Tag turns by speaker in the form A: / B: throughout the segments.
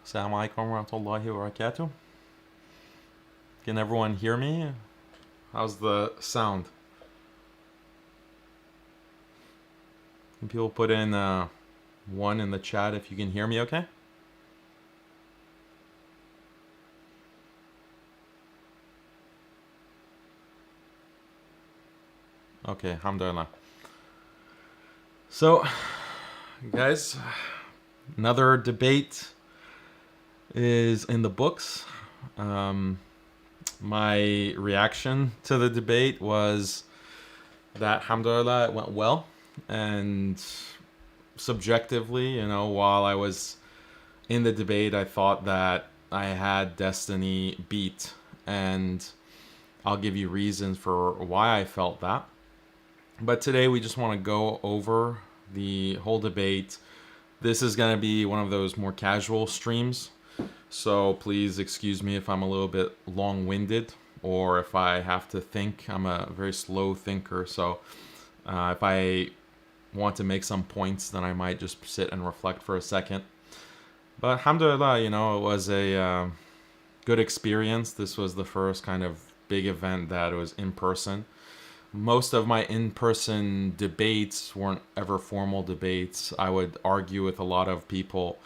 A: Assalamu alaikum warahmatullahi wabarakatuh. Can everyone hear me? How's the sound? Can people put in one in the chat if you can hear me okay? Okay, alhamdulillah. So, guys, another debate is in the books. My reaction to the debate was that, alhamdulillah, it went well. And subjectively, while I was in the debate, I thought that I had Destiny beat. And I'll give you reasons for why I felt that. But today we just want to go over the whole debate. This is going to be one of those more casual streams. So please excuse me if I'm a little bit long-winded or if I have to think. I'm a very slow thinker. So if I want to make some points, then I might just sit and reflect for a second. But alhamdulillah, it was a good experience. This was the first kind of big event that was in person. Most of my in-person debates weren't ever formal debates. I would argue with a lot of people,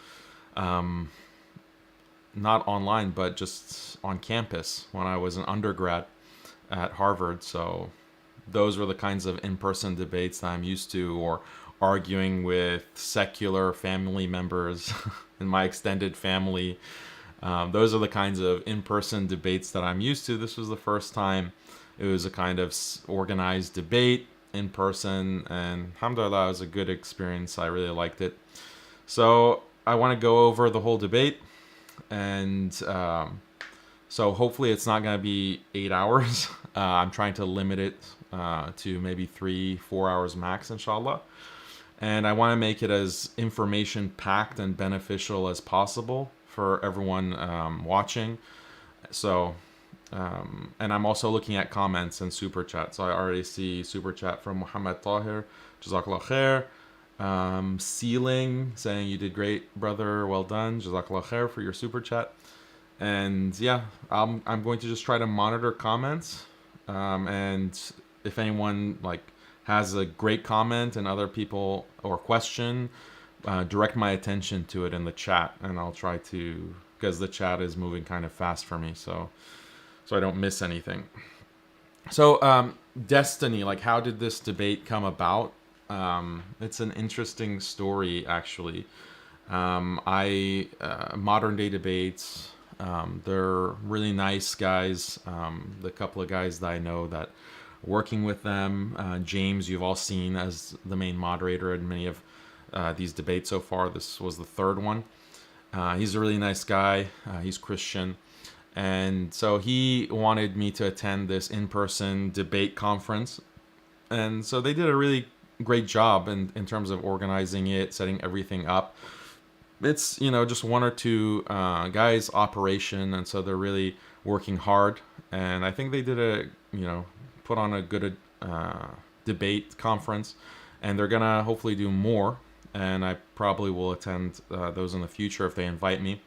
A: not online, but just on campus when I was an undergrad at Harvard. So those were the kinds of in-person debates that I'm used to, or arguing with secular family members in my extended family. Those are the kinds of in-person debates that I'm used to. This was the first time it was a kind of organized debate in person, and alhamdulillah, it was a good experience. I really liked it. So I want to go over the whole debate, and so hopefully it's not going to be 8 hours. I'm trying to limit it to maybe 3-4 hours max, inshallah. And I want to make it as information-packed and beneficial as possible for everyone watching. So, and I'm also looking at comments and super chat. So I already see super chat from Muhammad Tahir. Jazakallah khair. Ceiling saying you did great, brother. Well done. Jazakallah khair for your super chat. And yeah, I'm going to just try to monitor comments. And if anyone has a great comment and other people or question, direct my attention to it in the chat, and I'll try to, because the chat is moving kind of fast for me, so I don't miss anything. So Destiny, how did this debate come about? It's an interesting story, actually. Modern day debates, they're really nice guys. The couple of guys that I know that working with them, James, you've all seen as the main moderator in many of these debates so far. This was the third one. He's a really nice guy. He's Christian. And so he wanted me to attend this in-person debate conference. And so they did a really great job in terms of organizing it, setting everything up. It's, just one or two guys operation. And so they're really working hard. And I think they did put on a good debate conference. And they're going to hopefully do more. And I probably will attend those in the future if they invite me.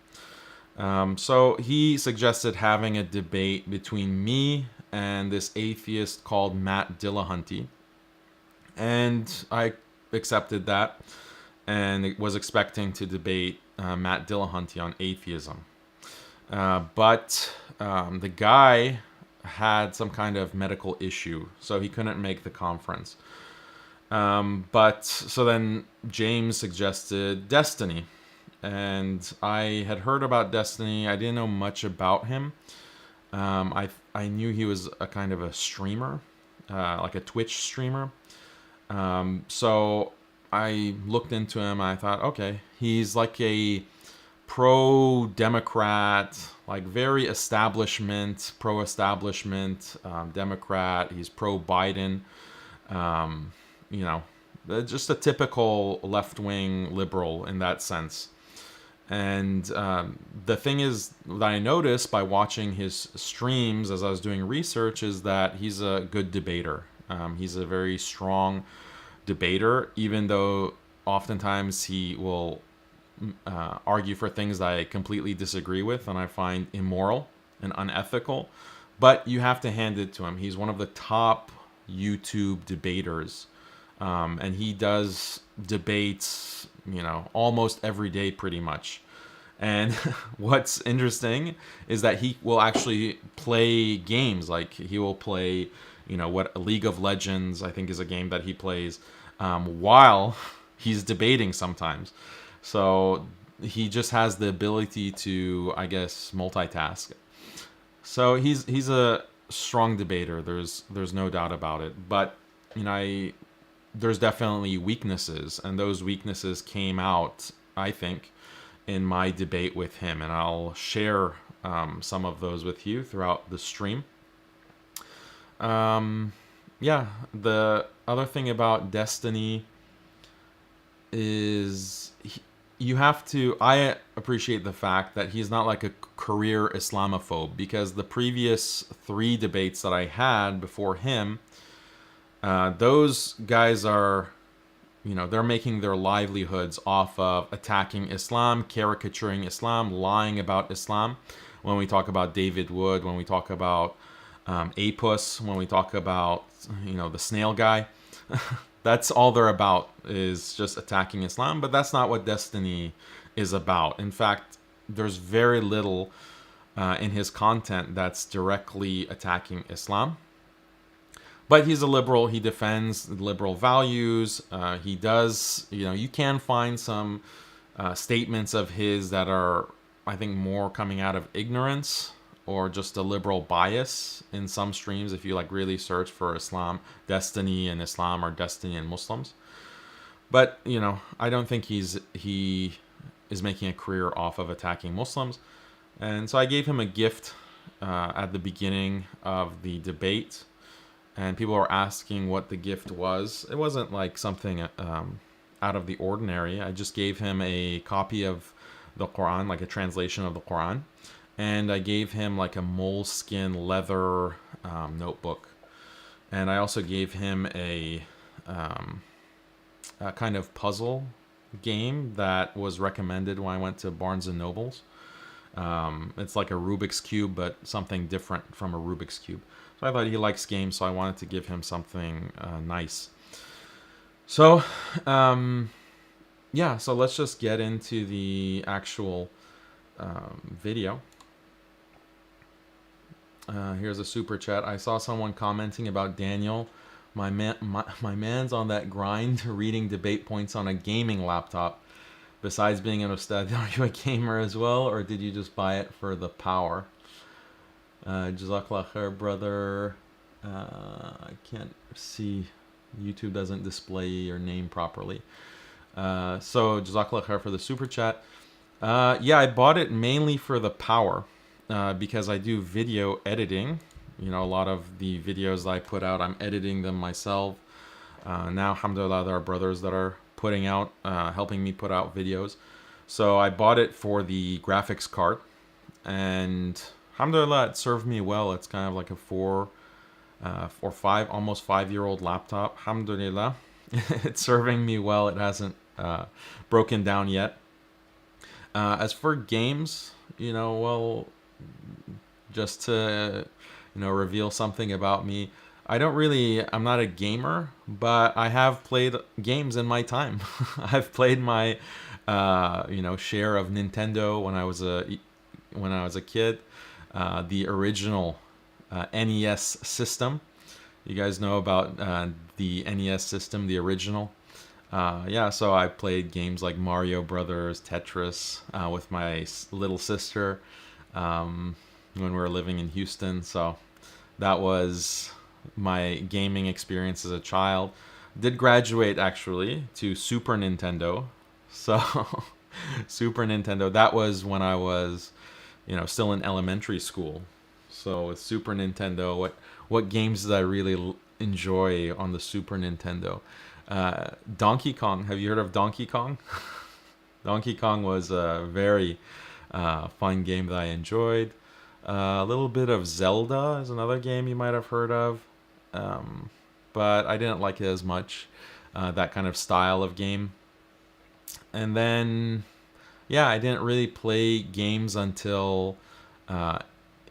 A: So he suggested having a debate between me and this atheist called Matt Dillahunty. And I accepted that and was expecting to debate Matt Dillahunty on atheism. But the guy had some kind of medical issue, so he couldn't make the conference. But so then James suggested Destiny. And I had heard about Destiny. I didn't know much about him. I knew he was a kind of a streamer, like a Twitch streamer. So I looked into him. I thought, okay, he's like a pro-Democrat, very pro-establishment Democrat. He's pro-Biden. Just a typical left-wing liberal in that sense. And the thing is that I noticed by watching his streams as I was doing research is that he's a good debater. He's a very strong debater, even though oftentimes he will argue for things that I completely disagree with and I find immoral and unethical. But you have to hand it to him. He's one of the top YouTube debaters. And he does debates, almost every day pretty much. And what's interesting is that he will actually play games. Like he will play, what League of Legends, I think, is a game that he plays while he's debating sometimes. So he just has the ability to, I guess, multitask. So he's a strong debater. There's no doubt about it. But there's definitely weaknesses, and those weaknesses came out, I think, in my debate with him, and I'll share some of those with you throughout the stream. Yeah, the other thing about destiny is I appreciate the fact that he's not like a career Islamophobe, because the previous 3 debates that I had before him, those guys are, they're making their livelihoods off of attacking Islam, caricaturing Islam, lying about Islam. When we talk about David Wood, when we talk about Apus, when we talk about, the snail guy, that's all they're about, is just attacking Islam. But that's not what Destiny is about. In fact, there's very little in his content that's directly attacking Islam. But he's a liberal. He defends liberal values. He does, you can find some statements of his that are, I think, more coming out of ignorance or just a liberal bias in some streams, if you really search for Islam, Destiny and Islam, or Destiny and Muslims. But, I don't think he is making a career off of attacking Muslims. And so I gave him a gift at the beginning of the debate. And people were asking what the gift was. It wasn't like something out of the ordinary. I just gave him a copy of the Quran, like a translation of the Quran. And I gave him like a moleskin leather notebook. And I also gave him a kind of puzzle game that was recommended when I went to Barnes & Noble's. It's like a Rubik's Cube, but something different from a Rubik's Cube. So I thought he likes games, so I wanted to give him something nice. So, yeah, so let's just get into the actual video. Here's a super chat. I saw someone commenting about Daniel. My man's on that grind, reading debate points on a gaming laptop. Besides being an ustad, are you a gamer as well, or did you just buy it for the power? Jazakallah khair, brother. I can't see. YouTube doesn't display your name properly. So Jazakallah khair for the super chat. Yeah, I bought it mainly for the power, because I do video editing. A lot of the videos that I put out, I'm editing them myself. Now, alhamdulillah, there are brothers that are putting out, helping me put out videos. So I bought it for the graphics card, and alhamdulillah, it served me well. It's kind of like a 4 or 5, almost 5-year-old laptop. Alhamdulillah, it's serving me well. It hasn't broken down yet. As for games, well, just to reveal something about me, I'm not a gamer, but I have played games in my time. I've played my share of Nintendo when I was a kid. The original NES system. You guys know about the NES system, the original. Yeah, so I played games like Mario Brothers, Tetris with my little sister when we were living in Houston. So that was my gaming experience as a child. Did graduate actually to Super Nintendo. So Super Nintendo, that was when I was still in elementary school. So with Super Nintendo, what games did I really enjoy on the Super Nintendo? Donkey Kong. Have you heard of Donkey Kong? Donkey Kong was a very fun game that I enjoyed. A little bit of Zelda is another game you might have heard of. But I didn't like it as much, that kind of style of game. And then Yeah, I didn't really play games until uh,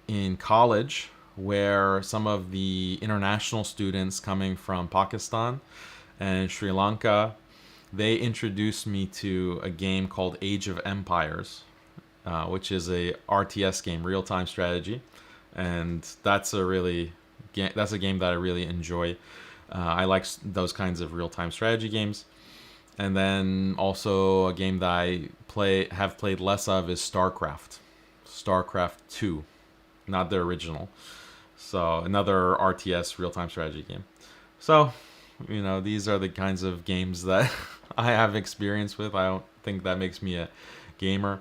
A: in college, where some of the international students coming from Pakistan and Sri Lanka, they introduced me to a game called Age of Empires, which is a RTS game, real-time strategy, and that's a game that I really enjoy. I like those kinds of real-time strategy games. And then also a game that I have played less of is StarCraft 2, not the original. So another RTS real-time strategy game. So, these are the kinds of games that I have experience with. I don't think that makes me a gamer.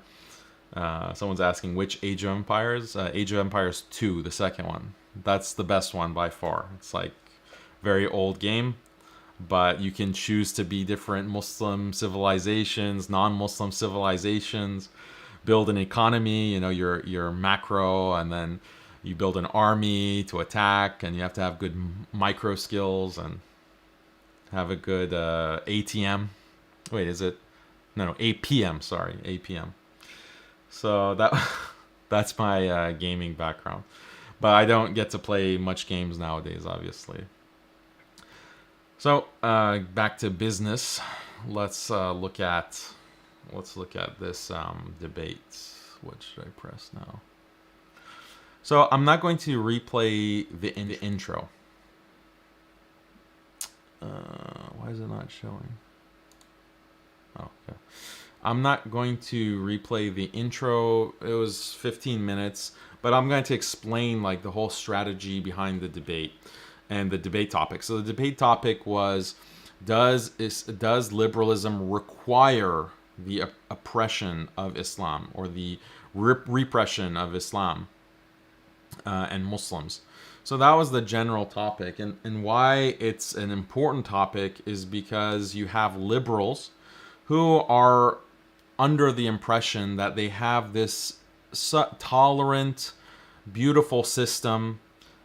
A: Someone's asking which Age of Empires? Age of Empires 2, the second one. That's the best one by far. It's like very old game, but you can choose to be different Muslim civilizations, non-Muslim civilizations, build an economy, your macro, and then you build an army to attack, and you have to have good micro skills and have a good ATM. Wait, is it? No, APM, sorry, APM. So that's my gaming background. But I don't get to play much games nowadays, obviously. So back to business. Let's look at this debate. What should I press now? So I'm not going to replay the intro. Why is it not showing? Oh, okay. I'm not going to replay the intro. It was 15 minutes, but I'm going to explain like the whole strategy behind the debate and the debate topic. So the debate topic was, does liberalism require the oppression of Islam, or the repression of Islam and Muslims? So that was the general topic. And why it's an important topic is because you have liberals who are under the impression that they have this tolerant, beautiful system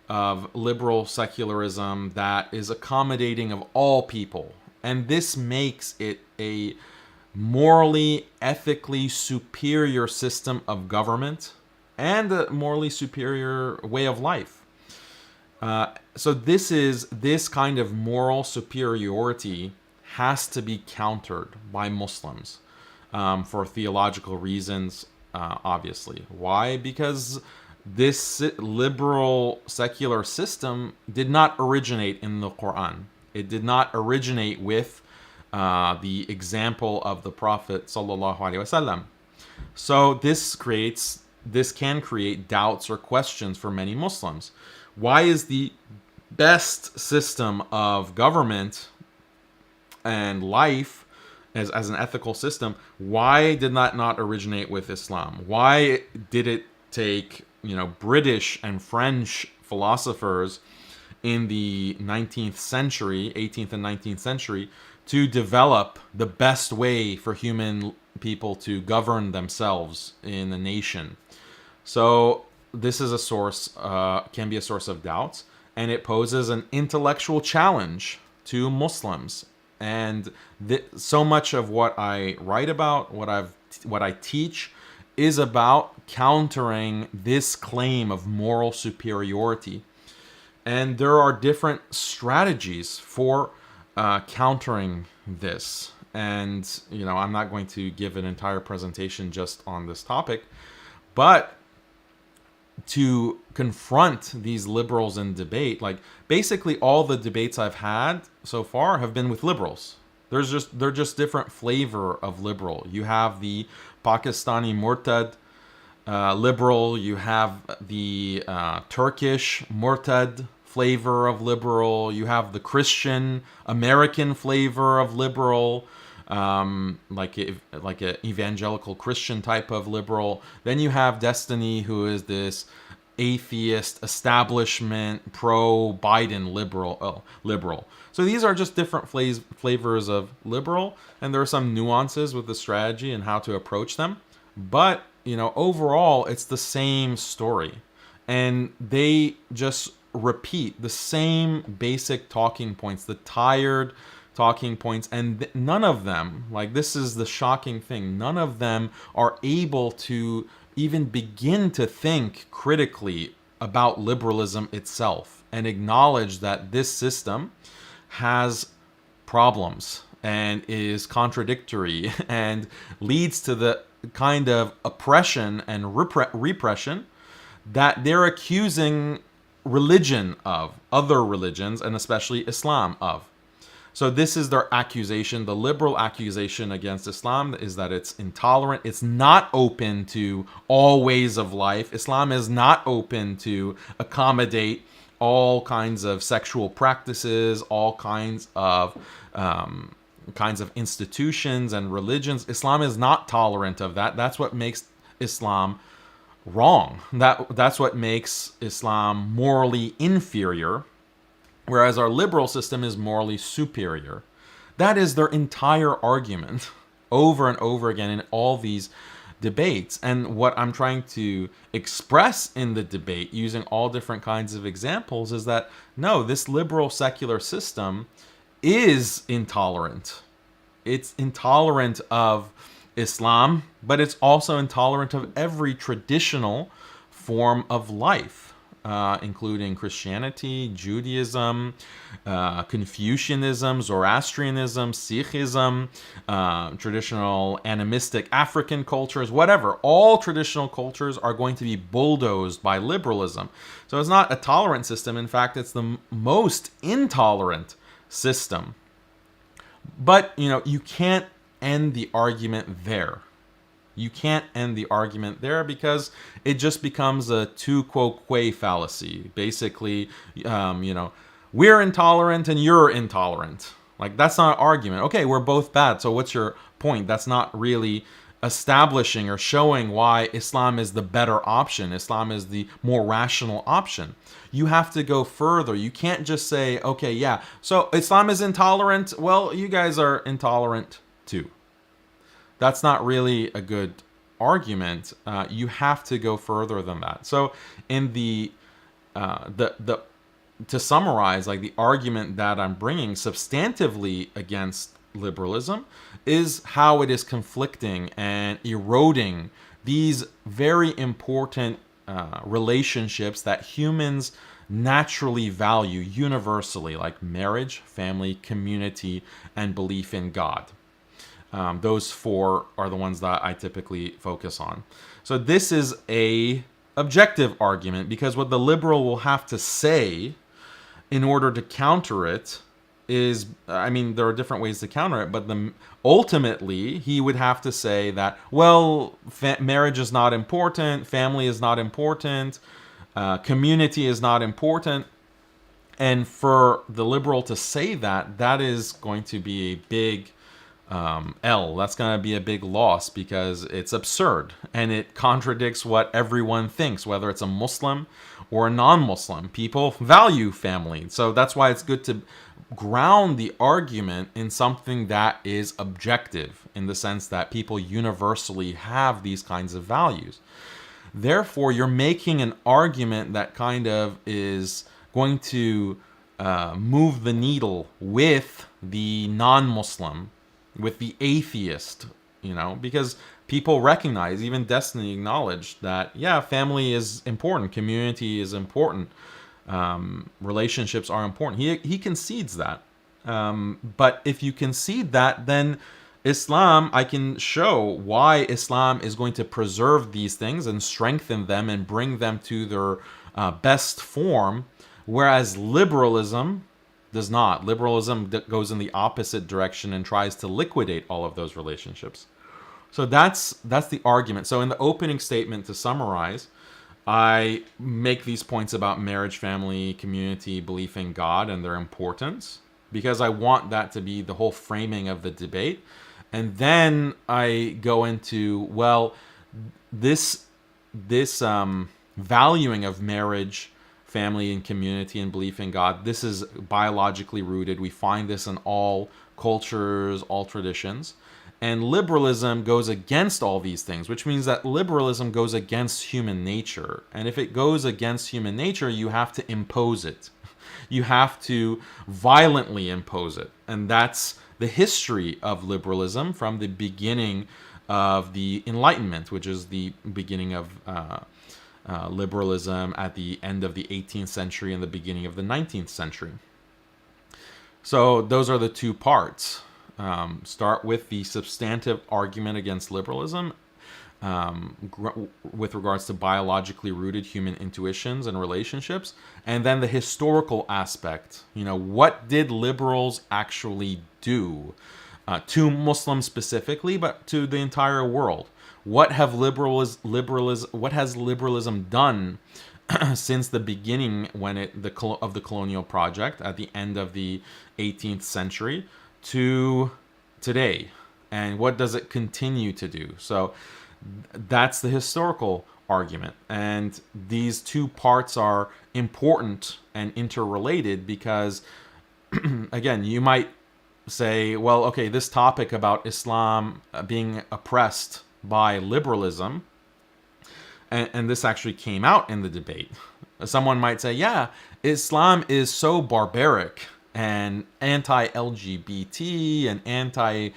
A: of liberal secularism that is accommodating of all people. And this makes it a morally, ethically superior system of government and a morally superior way of life. So this kind of moral superiority has to be countered by Muslims for theological reasons, obviously. Why? Because this liberal secular system did not originate in the Quran. It did not originate with the example of the Prophet sallallahu alaihi wasallam. So this can create doubts or questions for many Muslims. Why is the best system of government and life as an ethical system, why did that not originate with Islam? Why did it take British and French philosophers in the 19th century, 18th and 19th century, to develop the best way for human people to govern themselves in a nation? So this is can be a source of doubts, and it poses an intellectual challenge to Muslims. And so much of what I write about, what I teach, is about countering this claim of moral superiority. And there are different strategies for countering this. And I'm not going to give an entire presentation just on this topic, but to confront these liberals in debate, like basically all the debates I've had so far have been with liberals. They're just different flavor of liberal. You have the Pakistani Murtad liberal. You have the Turkish Murtad flavor of liberal. You have the Christian American flavor of liberal. Like a evangelical Christian type of liberal. Then you have Destiny, who is this atheist establishment pro Biden liberal. So these are just different flavors of liberal, and there are some nuances with the strategy and how to approach them. But overall, it's the same story, and they just repeat the same basic talking points, the tired talking points, and none of them, like, this is the shocking thing, none of them are able to even begin to think critically about liberalism itself and acknowledge that this system has problems and is contradictory and leads to the kind of oppression and repression that they're accusing religion of, other religions, and especially Islam of. So this is their accusation. The liberal accusation against Islam is that it's intolerant. It's not open to all ways of life. Islam is not open to accommodate all kinds of sexual practices, all kinds of institutions and religions. Islam is not tolerant of that. That's what makes Islam wrong. That's what makes Islam morally inferior, whereas our liberal system is morally superior. That is their entire argument over and over again in all these debates. And what I'm trying to express in the debate using all different kinds of examples is that no, this liberal secular system is intolerant. It's intolerant of Islam, but it's also intolerant of every traditional form of life, including Christianity, Judaism, Confucianism, Zoroastrianism, Sikhism, traditional animistic African cultures, whatever. All traditional cultures are going to be bulldozed by liberalism. So it's not a tolerant system. In fact, it's the most intolerant system. But, you can't end the argument there. You can't end the argument there because it just becomes a tu quo que fallacy. Basically, we're intolerant and you're intolerant. Like, that's not an argument. Okay, we're both bad, so what's your point? That's not really establishing or showing why Islam is the better option. Islam is the more rational option. You have to go further. You can't just say, okay, yeah, so Islam is intolerant. Well, you guys are intolerant too. That's not really a good argument. You have to go further than that. So, in to summarize, like, the argument that I'm bringing substantively against liberalism is how it is conflicting and eroding these very important relationships that humans naturally value universally, like marriage, family, community, and belief in God. Those four are the ones that I typically focus on. So this is a objective argument, because what the liberal will have to say in order to counter it is, there are different ways to counter it, but ultimately he would have to say that, well, marriage is not important, family is not important, community is not important. And for the liberal to say that, that is going to be a big that's going to be a big loss, because it's absurd and it contradicts what everyone thinks, whether it's a Muslim or a non-Muslim. People value family. So that's why it's good to ground the argument in something that is objective, in the sense that people universally have these kinds of values. Therefore, you're making an argument that kind of is going to move the needle with the non-Muslim, with the atheist, because people recognize, even Destiny acknowledged that, yeah, family is important, community is important, relationships are important. He concedes that. But if you concede that, then Islam, I can show why Islam is going to preserve these things and strengthen them and bring them to their best form, whereas liberalism does not. Liberalism goes in the opposite direction and tries to liquidate all of those relationships. So that's the argument. So in the opening statement, to summarize, I make these points about marriage, family, community, belief in God, and their importance, because I want that to be the whole framing of the debate. And then I go into, well, this valuing of marriage, family, and community, and belief in God, this is biologically rooted. We find this in all cultures, all traditions. And liberalism goes against all these things, which means that liberalism goes against human nature. And if it goes against human nature, you have to impose it. You have to violently impose it. And that's the history of liberalism from the beginning of the Enlightenment, which is the beginning of liberalism at the end of the 18th century and the beginning of the 19th century. So those are the two parts. Start with the substantive argument against liberalism with regards to biologically rooted human intuitions and relationships, and then the historical aspect. What did liberals actually do to Muslims specifically, but to the entire world? What has liberalism done since the beginning of the colonial project at the end of the 18th century to today? And what does it continue to do? So that's the historical argument. And these two parts are important and interrelated because, again, you might say, well, okay, this topic about Islam being oppressed by liberalism, and this actually came out in the debate. Someone might say, yeah, Islam is so barbaric and anti-LGBT and anti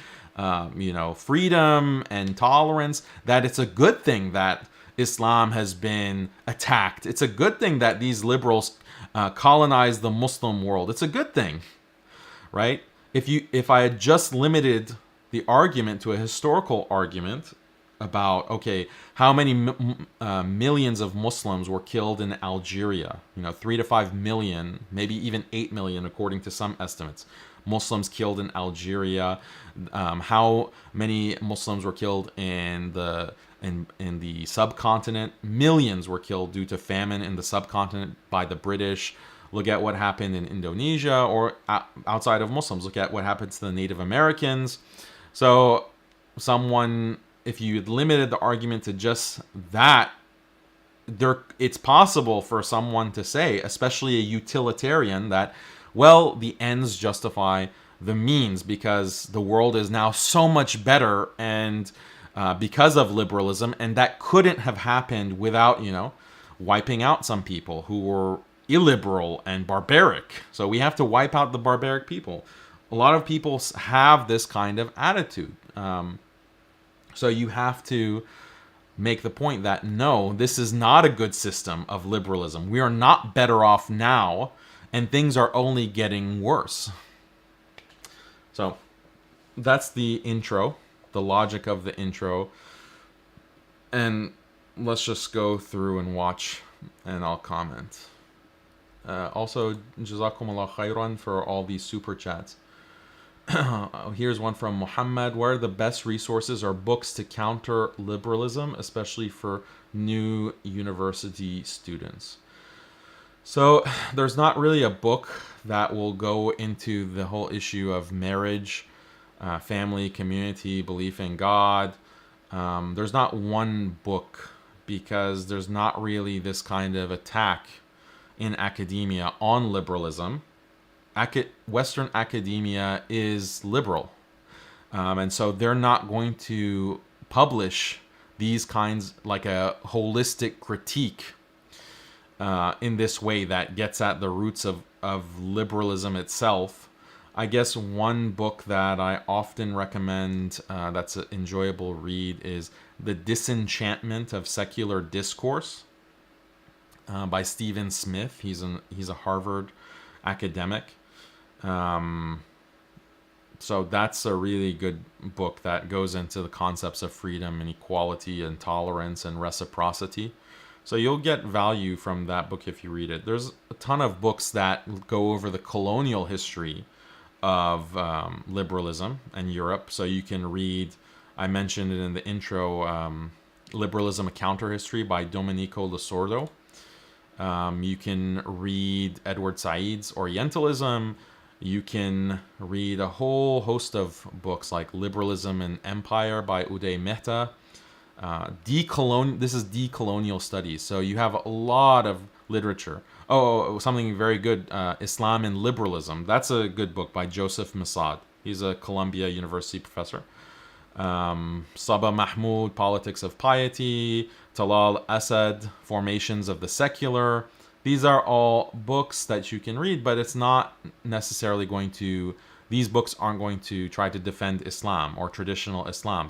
A: freedom and tolerance that it's a good thing that Islam has been attacked. It's a good thing that these liberals colonized the Muslim world. It's a good thing, right? If I had just limited the argument to a historical argument about, okay, how many millions of Muslims were killed in Algeria? 3 to 5 million, maybe even 8 million, according to some estimates. Muslims killed in Algeria. How many Muslims were killed in the subcontinent? Millions were killed due to famine in the subcontinent by the British. Look at what happened in Indonesia, or outside of Muslims. Look at what happened to the Native Americans. So if you had limited the argument to just that, it's possible for someone to say, especially a utilitarian, that, well, the ends justify the means because the world is now so much better and because of liberalism, and that couldn't have happened without, wiping out some people who were illiberal and barbaric. So we have to wipe out the barbaric people. A lot of people have this kind of attitude. So you have to make the point that, no, this is not a good system of liberalism. We are not better off now, and things are only getting worse. So that's the intro, the logic of the intro. And let's just go through and watch, and I'll comment. Also, Jazakumullah khairan for all these super chats. Here's one from Muhammad. Where are the best resources or books to counter liberalism, especially for new university students? So there's not really a book that will go into the whole issue of marriage, family, community, belief in God. There's not one book because there's not really this kind of attack in academia on liberalism. Western academia is liberal. And so they're not going to publish these kinds, like a holistic critique in this way that gets at the roots of liberalism itself. I guess one book that I often recommend that's an enjoyable read is The Disenchantment of Secular Discourse by Stephen Smith. He's a Harvard academic. So that's a really good book that goes into the concepts of freedom and equality and tolerance and reciprocity. So you'll get value from that book if you read it. There's a ton of books that go over the colonial history of liberalism and Europe. So you can read, I mentioned it in the intro, Liberalism, A Counter History by Domenico Losordo. You can read Edward Said's Orientalism. You can read a whole host of books like Liberalism and Empire by Uday Mehta. This is decolonial studies. So you have a lot of literature. Something very good, Islam and Liberalism. That's a good book by Joseph Massad. He's a Columbia University professor. Saba Mahmoud, Politics of Piety. Talal Asad, Formations of the Secular. these are all books that you can read, but it's not necessarily going to, these books aren't going to try to defend Islam or traditional Islam.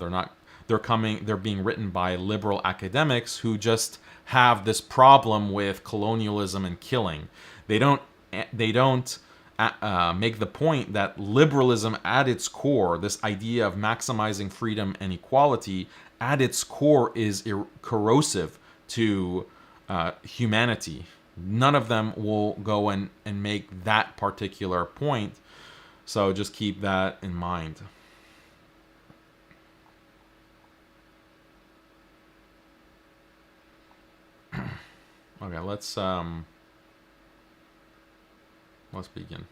A: They're being written by liberal academics who just have this problem with colonialism and killing. They don't make the point that liberalism at its core, this idea of maximizing freedom and equality, at its core is corrosive to humanity. None of them will go and make that particular point. So just keep that in mind. Okay, let's begin.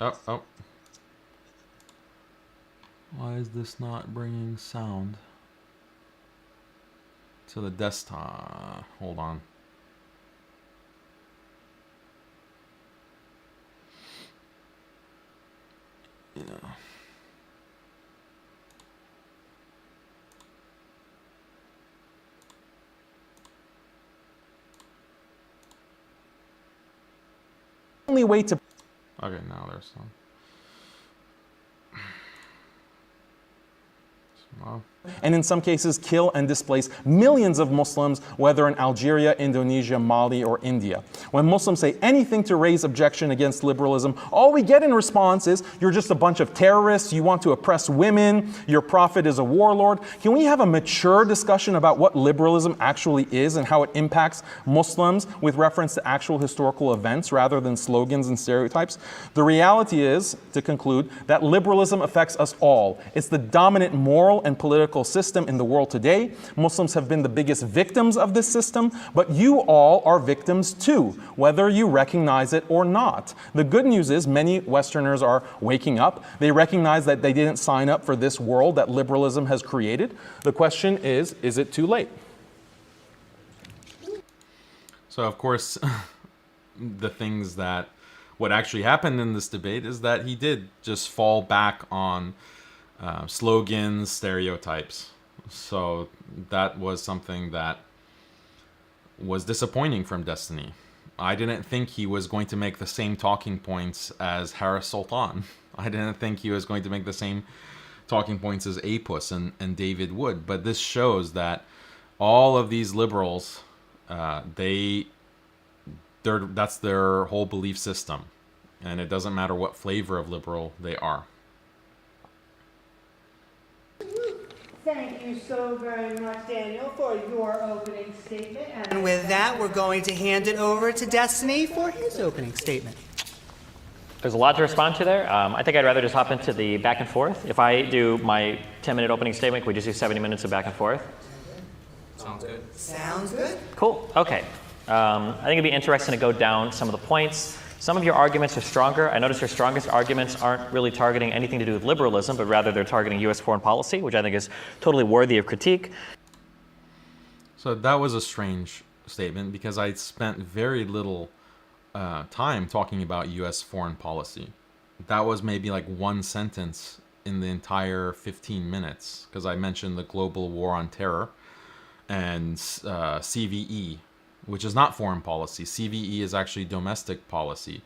A: Oh. Why is this not bringing sound to the desktop? Hold on. Yeah.
B: Only way to...
A: Okay, now there's some. Wow.
B: And in some cases kill and displace millions of Muslims, whether in Algeria, Indonesia, Mali, or India. When Muslims say anything to raise objection against liberalism, all we get in response is, you're just a bunch of terrorists, you want to oppress women, your prophet is a warlord. Can we have a mature discussion about what liberalism actually is and how it impacts Muslims with reference to actual historical events rather than slogans and stereotypes? The reality is, to conclude, that liberalism affects us all. It's the dominant moral and political system in the world today. Muslims have been the biggest victims of this system, but you all are victims too, whether you recognize it or not. The good news is many Westerners are waking up. They recognize that they didn't sign up for this world that liberalism has created. The question is it too late?
A: So, of course, what actually happened in this debate is that he did just fall back on slogans, stereotypes. So that was something that was disappointing from Destiny. I didn't think he was going to make the same talking points as Harris Sultan. I didn't think he was going to make the same talking points as Apus and David Wood. But this shows that all of these liberals, that's their whole belief system. And it doesn't matter what flavor of liberal they are.
C: Thank you so very much, Daniel, for your opening statement.
D: And with that, we're going to hand it over to Destiny for his opening statement.
E: There's a lot to respond to there. I think I'd rather just hop into the back and forth. If I do my 10-minute opening statement, can we just do 70 minutes of back and forth?
D: Sounds good. Sounds good.
E: Cool. Okay. I think it'd be interesting to go down some of the points. Some of your arguments are stronger. I notice your strongest arguments aren't really targeting anything to do with liberalism, but rather they're targeting U.S. foreign policy, which I think is totally worthy of critique.
A: So that was a strange statement because I spent very little time talking about U.S. foreign policy. That was maybe like one sentence in the entire 15 minutes because I mentioned the global war on terror and CVE, which is not foreign policy. CVE is actually domestic policy.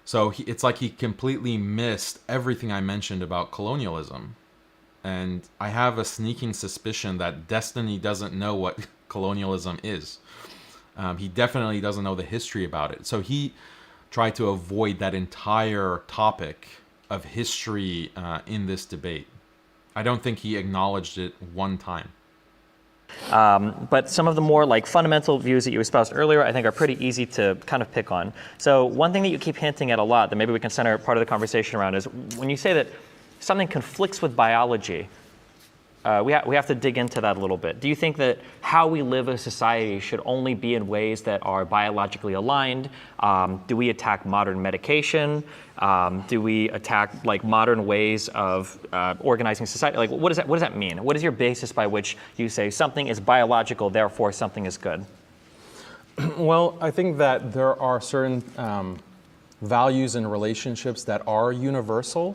A: So it's like he completely missed everything I mentioned about colonialism. And I have a sneaking suspicion that Destiny doesn't know what colonialism is. He definitely doesn't know the history about it. So he tried to avoid that entire topic of history in this debate. I don't think he acknowledged it one time.
E: But some of the more like fundamental views that you espoused earlier, I think are pretty easy to kind of pick on. So one thing that you keep hinting at a lot that maybe we can center part of the conversation around is when you say that something conflicts with biology, we have to dig into that a little bit. Do you think that how we live as a society should only be in ways that are biologically aligned? Do we attack modern medication? Do we attack like modern ways of organizing society? Like, what does that mean? What is your basis by which you say something is biological, therefore something is good?
B: Well, I think that there are certain values and relationships that are universal.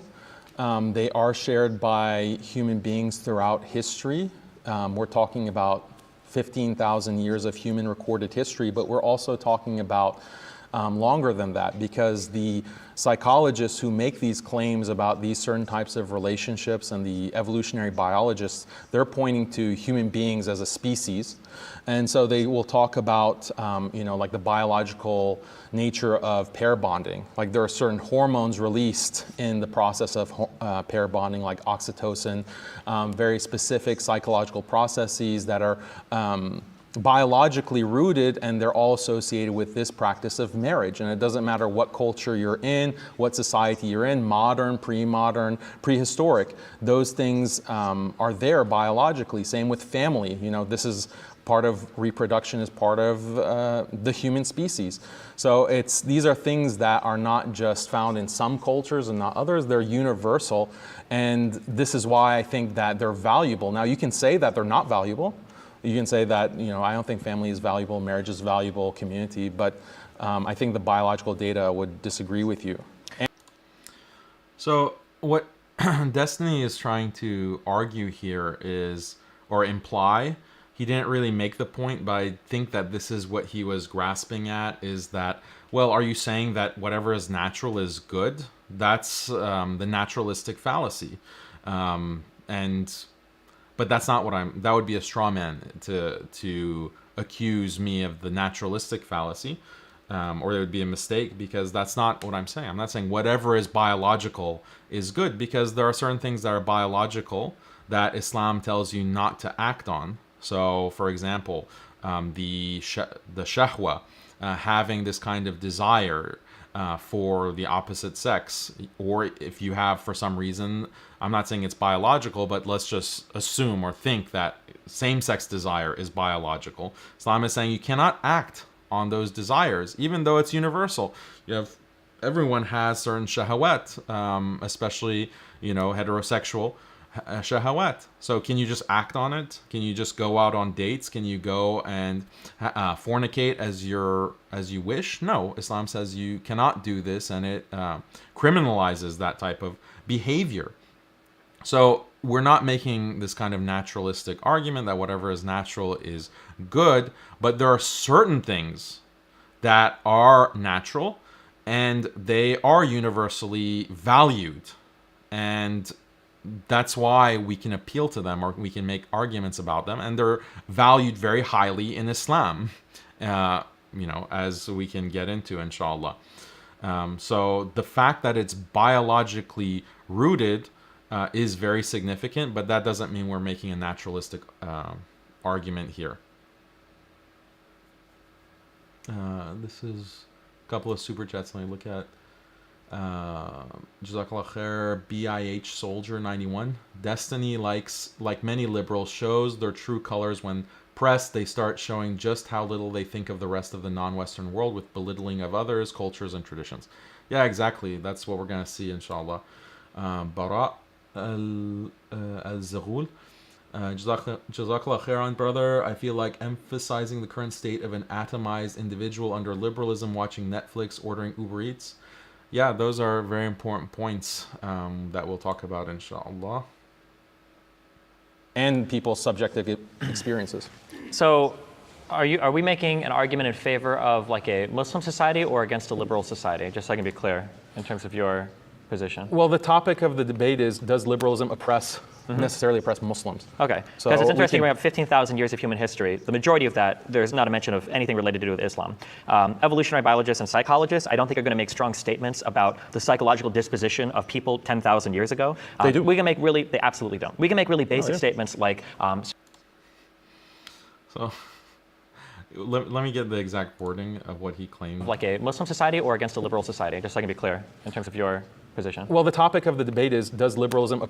B: They are shared by human beings throughout history. we're talking about 15,000 years of human recorded history, but we're also talking about longer than that, because the psychologists who make these claims about these certain types of relationships and the evolutionary biologists, they're pointing to human beings as a species. And so they will talk about, like the biological nature of pair bonding. Like there are certain hormones released in the process of pair bonding, like oxytocin, very specific psychological processes that are biologically rooted, and they're all associated with this practice of marriage. And it doesn't matter what culture you're in, what society you're in, modern, pre-modern, prehistoric, those things are there biologically. Same with family. This is part of reproduction, is part of the human species. So these are things that are not just found in some cultures and not others, they're universal. And this is why I think that they're valuable. Now you can say that they're not valuable. You can say that, I don't think family is valuable, marriage is valuable, community, but I think the biological data would disagree with you.
A: So what Destiny is trying to argue here is, or imply, he didn't really make the point, but I think that this is what he was grasping at, is that, well, are you saying that whatever is natural is good? That's the naturalistic fallacy. But that's not what that would be a straw man to accuse me of the naturalistic fallacy, or it would be a mistake, because that's not what I'm saying. I'm not saying whatever is biological is good, because there are certain things that are biological that Islam tells you not to act on. So, for example, the shahwa, having this kind of desire for the opposite sex, or if you have, for some reason, I'm not saying it's biological, but let's just assume or think that same-sex desire is biological. Islam is saying you cannot act on those desires, even though it's universal. Everyone has certain shahawat, especially, heterosexual shahawat. So can you just act on it? Can you just go out on dates? Can you go and fornicate as you wish? No, Islam says you cannot do this, and it criminalizes that type of behavior. So we're not making this kind of naturalistic argument that whatever is natural is good, but there are certain things that are natural and they are universally valued, and that's why we can appeal to them, or we can make arguments about them, and they're valued very highly in Islam, as we can get into, inshallah. So the fact that it's biologically rooted is very significant, but that doesn't mean we're making a naturalistic argument here. This is a couple of super chats. Let me look at Jazakallah khair, BIH Soldier 91. Destiny, like many liberals, shows their true colors when pressed. They start showing just how little they think of the rest of the non-Western world, with belittling of others, cultures, and traditions. Yeah, exactly. That's what we're going to see, inshallah. Bara al-Zaghul. Jazakallah khairan, brother. I feel like emphasizing the current state of an atomized individual under liberalism, watching Netflix, ordering Uber Eats. Yeah, those are very important points that we'll talk about, inshallah.
B: And people's subjective experiences.
E: So are we making an argument in favor of like a Muslim society or against a liberal society? Just so I can be clear in terms of your position.
B: Well, the topic of the debate is, does liberalism necessarily oppress Muslims?
E: Okay,
B: So
E: because it's interesting, we have 15,000 years of human history. The majority of that, there's not a mention of anything related to do with Islam. Evolutionary biologists and psychologists, I don't think are going to make strong statements about the psychological disposition of people 10,000 years ago.
B: They do.
E: They absolutely don't. We can make really basic statements like...
A: So let me get the exact wording of what he claimed.
E: Like a Muslim society or against a liberal society, just so I can be clear in terms of your position.
B: Well, the topic of the debate is, does liberalism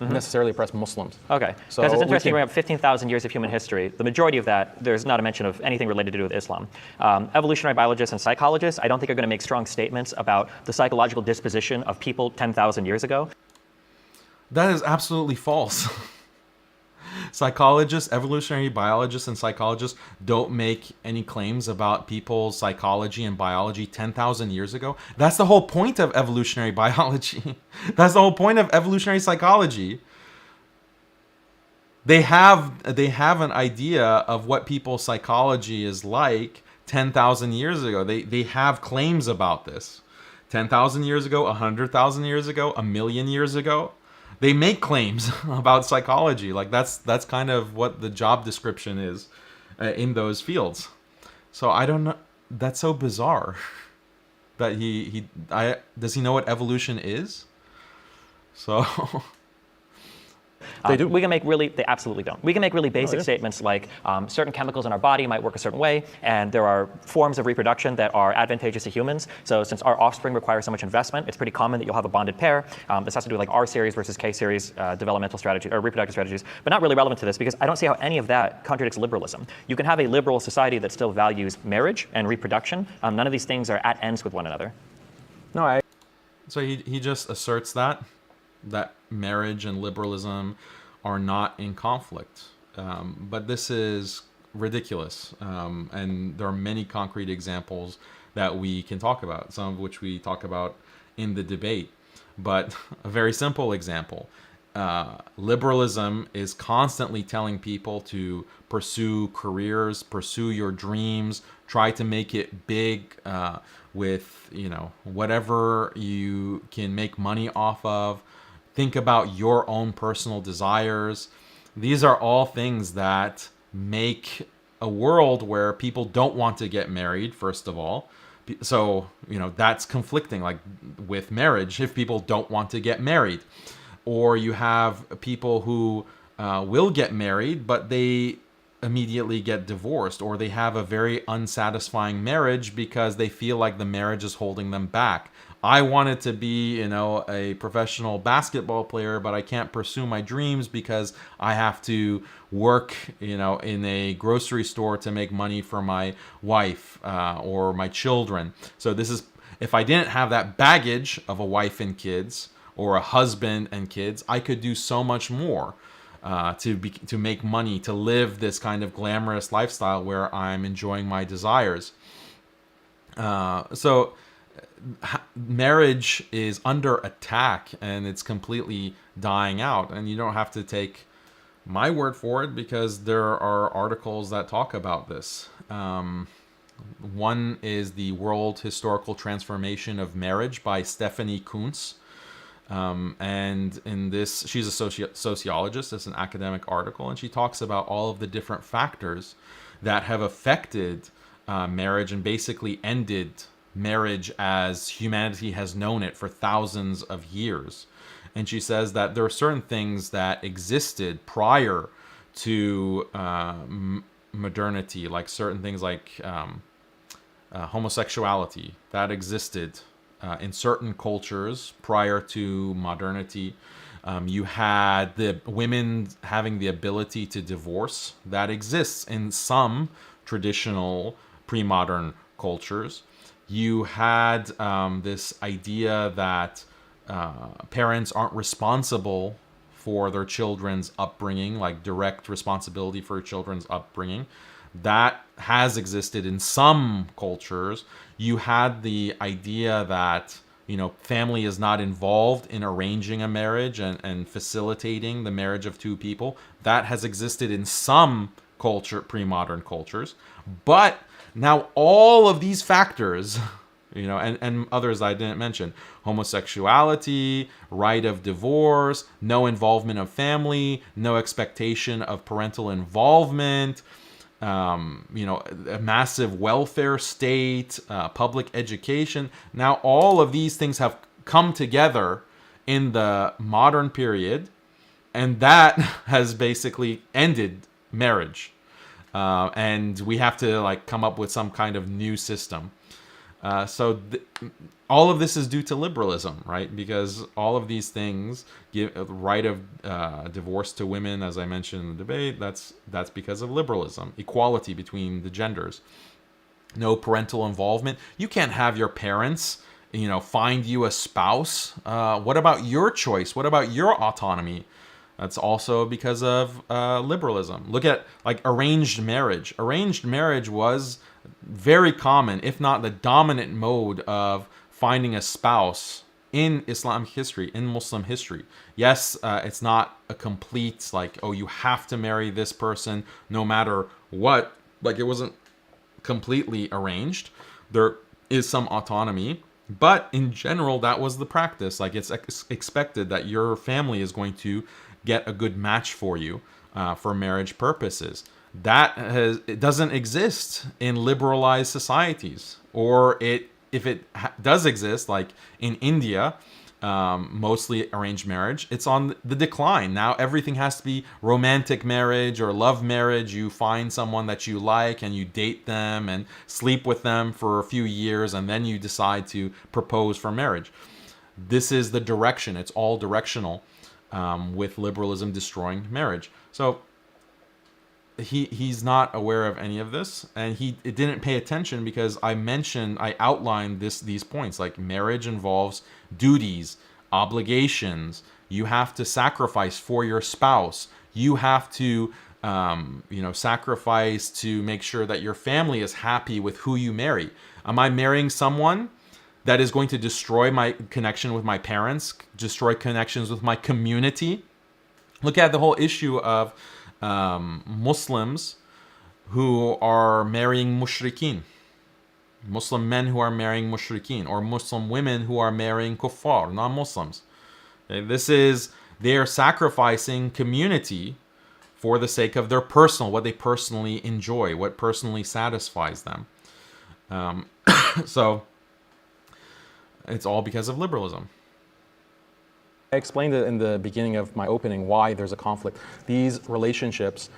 B: necessarily oppress Muslims?
E: Okay,
B: So
E: because it's interesting, we have 15,000 years of human history. The majority of that, there's not a mention of anything related to do with Islam. Evolutionary biologists and psychologists, I don't think are going to make strong statements about the psychological disposition of people 10,000 years ago.
A: That is absolutely false. Psychologists, evolutionary biologists, and psychologists don't make any claims about people's psychology and biology 10,000 years ago. That's the whole point of evolutionary biology. That's the whole point of evolutionary psychology. they have an idea of what people's psychology is like 10,000 years ago. They have claims about this. 10,000 years ago, 100,000 years ago, a million years ago. They make claims about psychology. Like that's kind of what the job description is in those fields. So I don't know. That's so bizarre that does he know what evolution is? So
B: They do.
E: We can make they absolutely don't. We can make really basic statements like certain chemicals in our body might work a certain way, and there are forms of reproduction that are advantageous to humans. So since our offspring require so much investment, it's pretty common that you'll have a bonded pair. This has to do with like R series versus K series developmental strategy or reproductive strategies, but not really relevant to this because I don't see how any of that contradicts liberalism. You can have a liberal society that still values marriage and reproduction. None of these things are at ends with one another.
B: No,
A: So he just asserts that marriage and liberalism are not in conflict. But this is ridiculous. And there are many concrete examples that we can talk about, some of which we talk about in the debate. But a very simple example. Liberalism is constantly telling people to pursue careers, pursue your dreams, try to make it big with, whatever you can make money off of. Think about your own personal desires. These are all things that make a world where people don't want to get married, first of all. So, that's conflicting, like with marriage, if people don't want to get married. Or you have people who will get married, but they immediately get divorced, or they have a very unsatisfying marriage because they feel like the marriage is holding them back. I wanted to be, a professional basketball player, but I can't pursue my dreams because I have to work, in a grocery store to make money for my wife or my children. So if I didn't have that baggage of a wife and kids or a husband and kids, I could do so much more to make money, to live this kind of glamorous lifestyle where I'm enjoying my desires. So marriage is under attack and it's completely dying out. And you don't have to take my word for it because there are articles that talk about this. One is The World Historical Transformation of Marriage by Stephanie Kuntz. And in this, she's a sociologist. It's an academic article, and she talks about all of the different factors that have affected marriage and basically ended marriage as humanity has known it for thousands of years. And she says that there are certain things that existed prior to modernity, like certain things like homosexuality, that existed in certain cultures prior to modernity. You had the women having the ability to divorce, that exists in some traditional pre-modern cultures. You had this idea that parents aren't responsible for their children's upbringing, like direct responsibility for children's upbringing. That has existed in some cultures. You had the idea that, family is not involved in arranging a marriage and facilitating the marriage of two people. That has existed in some pre-modern cultures. But now all of these factors, and others I didn't mention, homosexuality, right of divorce, no involvement of family, no expectation of parental involvement, a massive welfare state, public education. Now all of these things have come together in the modern period, and that has basically ended marriage. And we have to come up with some kind of new system. All of this is due to liberalism, right? Because all of these things give a right of divorce to women, as I mentioned in the debate. That's because of liberalism. Equality between the genders. No parental involvement. You can't have your parents, find you a spouse. What about your choice? What about your autonomy? That's also because of liberalism. Look at arranged marriage. Arranged marriage was very common, if not the dominant mode of finding a spouse in Islamic history, in Muslim history. Yes, it's not a complete, like, oh, you have to marry this person no matter what. Like, it wasn't completely arranged. There is some autonomy, but in general, that was the practice. Like, it's expected that your family is going to get a good match for you for marriage purposes. It doesn't exist in liberalized societies, or if it does exist, like in India, mostly arranged marriage, it's on the decline. Now everything has to be romantic marriage or love marriage. You find someone that you like and you date them and sleep with them for a few years, and then you decide to propose for marriage. This is the direction. It's all directional, with liberalism destroying marriage. So he's not aware of any of this, and it didn't pay attention because I outlined these points. Like, marriage involves duties, obligations. You have to sacrifice for your spouse. You have to sacrifice to make sure that your family is happy with who you marry. Am I marrying someone that is going to destroy my connection with my parents, destroy connections with my community? Look at the whole issue of Muslims who are marrying mushrikeen, Muslim men who are marrying mushrikeen, or Muslim women who are marrying kuffar, non-Muslims. Okay, they are sacrificing community for the sake of what they personally enjoy, what personally satisfies them. So it's all because of liberalism.
B: I explained it in the beginning of my opening why there's a conflict. These relationships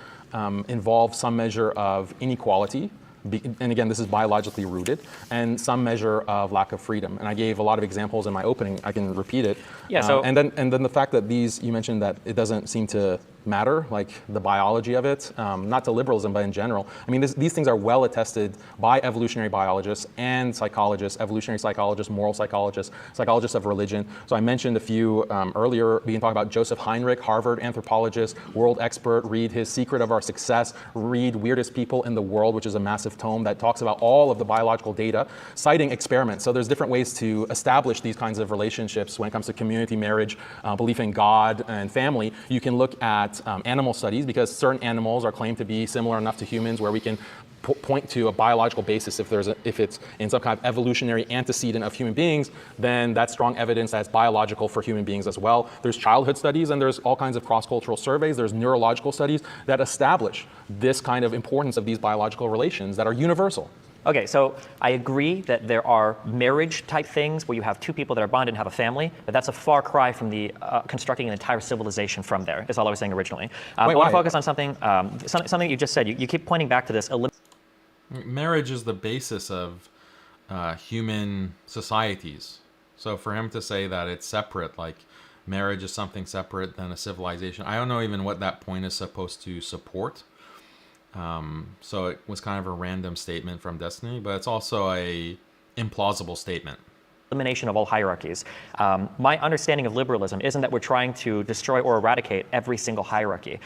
B: involve some measure of inequality, and again, this is biologically rooted, and some measure of lack of freedom. And I gave a lot of examples in my opening. I can repeat it.
E: Yeah.
B: And then the fact that you mentioned that it doesn't seem to matter, like the biology of it, not to liberalism, but in general. I mean, these things are well attested by evolutionary biologists and psychologists, evolutionary psychologists, moral psychologists, psychologists of religion. So I mentioned a few earlier. We can talk about Joseph Heinrich, Harvard anthropologist, world expert. Read his Secret of Our Success. Read Weirdest People in the World, which is a massive tome that talks about all of the biological data, citing experiments. So there's different ways to establish these kinds of relationships when it comes to community, marriage, belief in God and family. You can look at animal studies, because certain animals are claimed to be similar enough to humans where we can point to a biological basis. If it's in some kind of evolutionary antecedent of human beings, then that's strong evidence that it's biological for human beings as well. There's childhood studies, and there's all kinds of cross-cultural surveys. There's neurological studies that establish this kind of importance of these biological relations that are universal.
E: Okay, so I agree that there are marriage-type things where you have two people that are bonded and have a family, but that's a far cry from the constructing an entire civilization from there, is all I was saying originally. I want to focus on something you just said. You keep pointing back to this.
A: Marriage is the basis of human societies. So for him to say that it's separate, like marriage is something separate than a civilization, I don't know even what that point is supposed to support. So it was kind of a random statement from Destiny, but it's also a implausible statement.
E: Elimination of all hierarchies. My understanding of liberalism isn't that we're trying to destroy or eradicate every single hierarchy.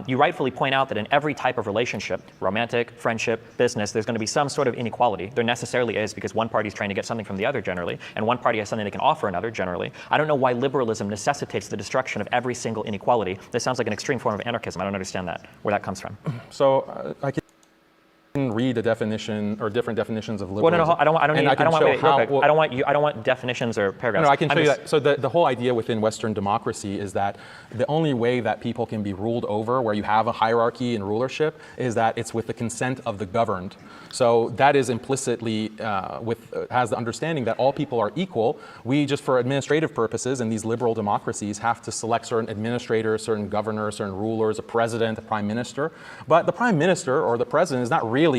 E: You rightfully point out that in every type of relationship, romantic, friendship, business, there's going to be some sort of inequality. There necessarily is, because one party is trying to get something from the other generally, and one party has something they can offer another generally. I don't know why liberalism necessitates the destruction of every single inequality. This sounds like an extreme form of anarchism. I don't understand where that comes from.
B: So I can read a definition or different definitions of liberalism.
E: Well, no, I don't want definitions or paragraphs.
B: No, I can show you that. So the whole idea within Western democracy is that the only way that people can be ruled over, where you have a hierarchy and rulership, is that it's with the consent of the governed. So that is implicitly has the understanding that all people are equal. We just, for administrative purposes, in these liberal democracies, have to select certain administrators, certain governors, certain rulers, a president, a prime minister. But the prime minister or the president is not really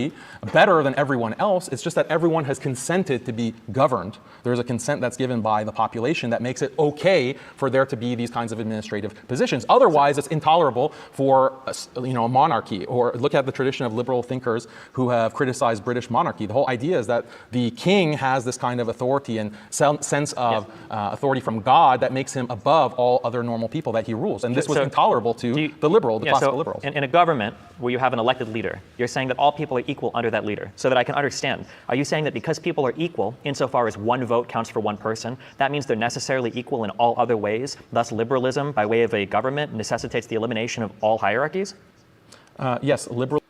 B: better than everyone else. It's just that everyone has consented to be governed. There's a consent that's given by the population that makes it okay for there to be these kinds of administrative positions. Otherwise, it's intolerable for a monarchy. Or look at the tradition of liberal thinkers who have criticized British monarchy. The whole idea is that the king has this kind of authority and sense of authority from God that makes him above all other normal people that he rules. And this was intolerable to the classical liberals.
E: In a government where you have an elected leader, you're saying that all people people are equal under that leader so that I can understand. Are you saying that because people are equal insofar as one vote counts for one person, that means they're necessarily equal in all other ways? Thus, liberalism, by way of a government, necessitates the elimination of all hierarchies?
B: Yes, liberal.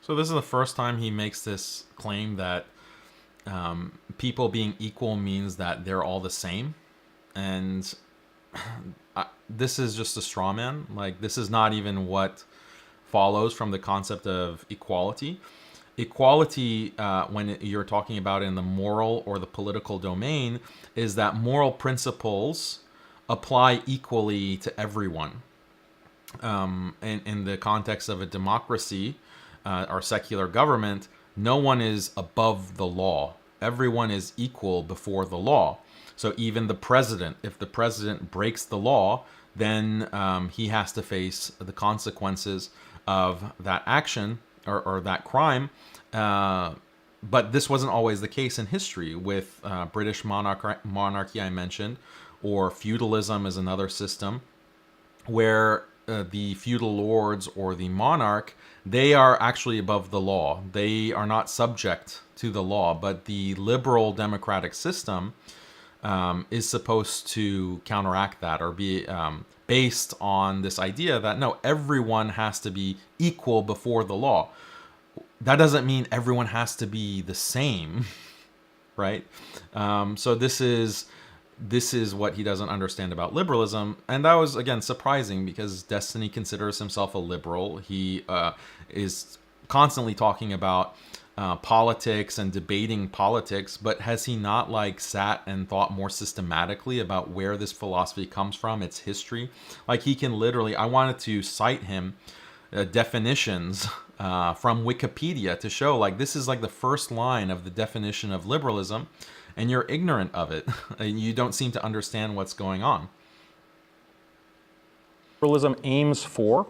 A: So this is the first time he makes this claim that people being equal means that they're all the same. And this is just a straw man. Like, this is not even what follows from the concept of equality. Equality, when you're talking about in the moral or the political domain, is that moral principles apply equally to everyone. In the context of a democracy or secular government, no one is above the law. Everyone is equal before the law. So even the president, if the president breaks the law, then he has to face the consequences of that action or that crime. But this wasn't always the case in history with British monarchy I mentioned, or feudalism is another system where the feudal lords or the monarch, they are actually above the law. They are not subject to the law, but the liberal democratic system is supposed to counteract that or be based on this idea that no, everyone has to be equal before the law. That doesn't mean everyone has to be the same, right? So this is what he doesn't understand about liberalism. And that was, again, surprising because Destiny considers himself a liberal. He is constantly talking about politics and debating politics, but has he not like sat and thought more systematically about where this philosophy comes from, its history? Like, he can literally, I wanted to cite him definitions from Wikipedia to show like this is like the first line of the definition of liberalism, and you're ignorant of it. You don't seem to understand what's going on.
B: Liberalism aims for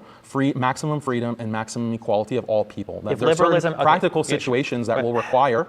B: maximum freedom and maximum equality of all people. That
E: If
B: there are certain
E: liberalism- okay,
B: practical
E: yeah, sure.
B: situations that will require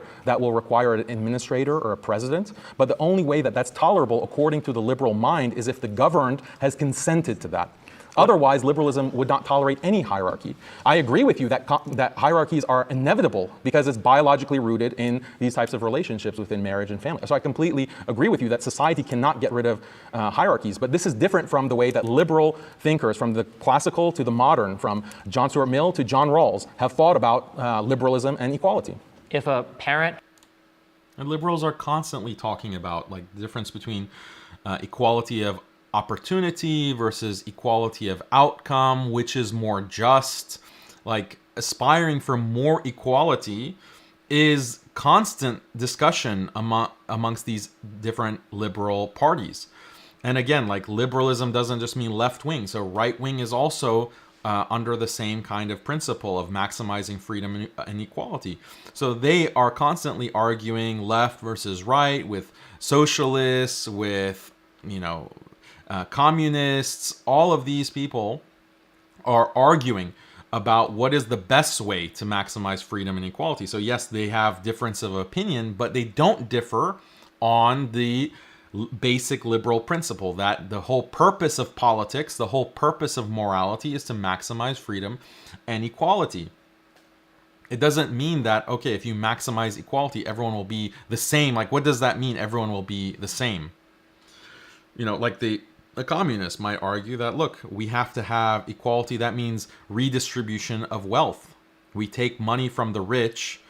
B: an administrator or a president, but the only way that that's tolerable according to the liberal mind is if the governed has consented to that. Otherwise, liberalism would not tolerate any hierarchy. I agree with you that hierarchies are inevitable because it's biologically rooted in these types of relationships within marriage and family. So I completely agree with you that society cannot get rid of hierarchies. But this is different from the way that liberal thinkers, from the classical to the modern, from John Stuart Mill to John Rawls, have thought about liberalism and equality.
E: If a parent
A: And liberals are constantly talking about like the difference between equality of opportunity versus equality of outcome, which is more just. Like, aspiring for more equality is constant discussion amongst these different liberal parties. And again, like, liberalism doesn't just mean left wing. So right wing is also under the same kind of principle of maximizing freedom and equality. So they are constantly arguing left versus right with socialists, with, communists. All of these people are arguing about what is the best way to maximize freedom and equality. So yes, they have difference of opinion, but they don't differ on the basic liberal principle that the whole purpose of politics, the whole purpose of morality is to maximize freedom and equality. It doesn't mean that, okay, if you maximize equality, everyone will be the same. Like, what does that mean, everyone will be the same? Like the communists might argue that, look, we have to have equality. That means redistribution of wealth. We take money from the rich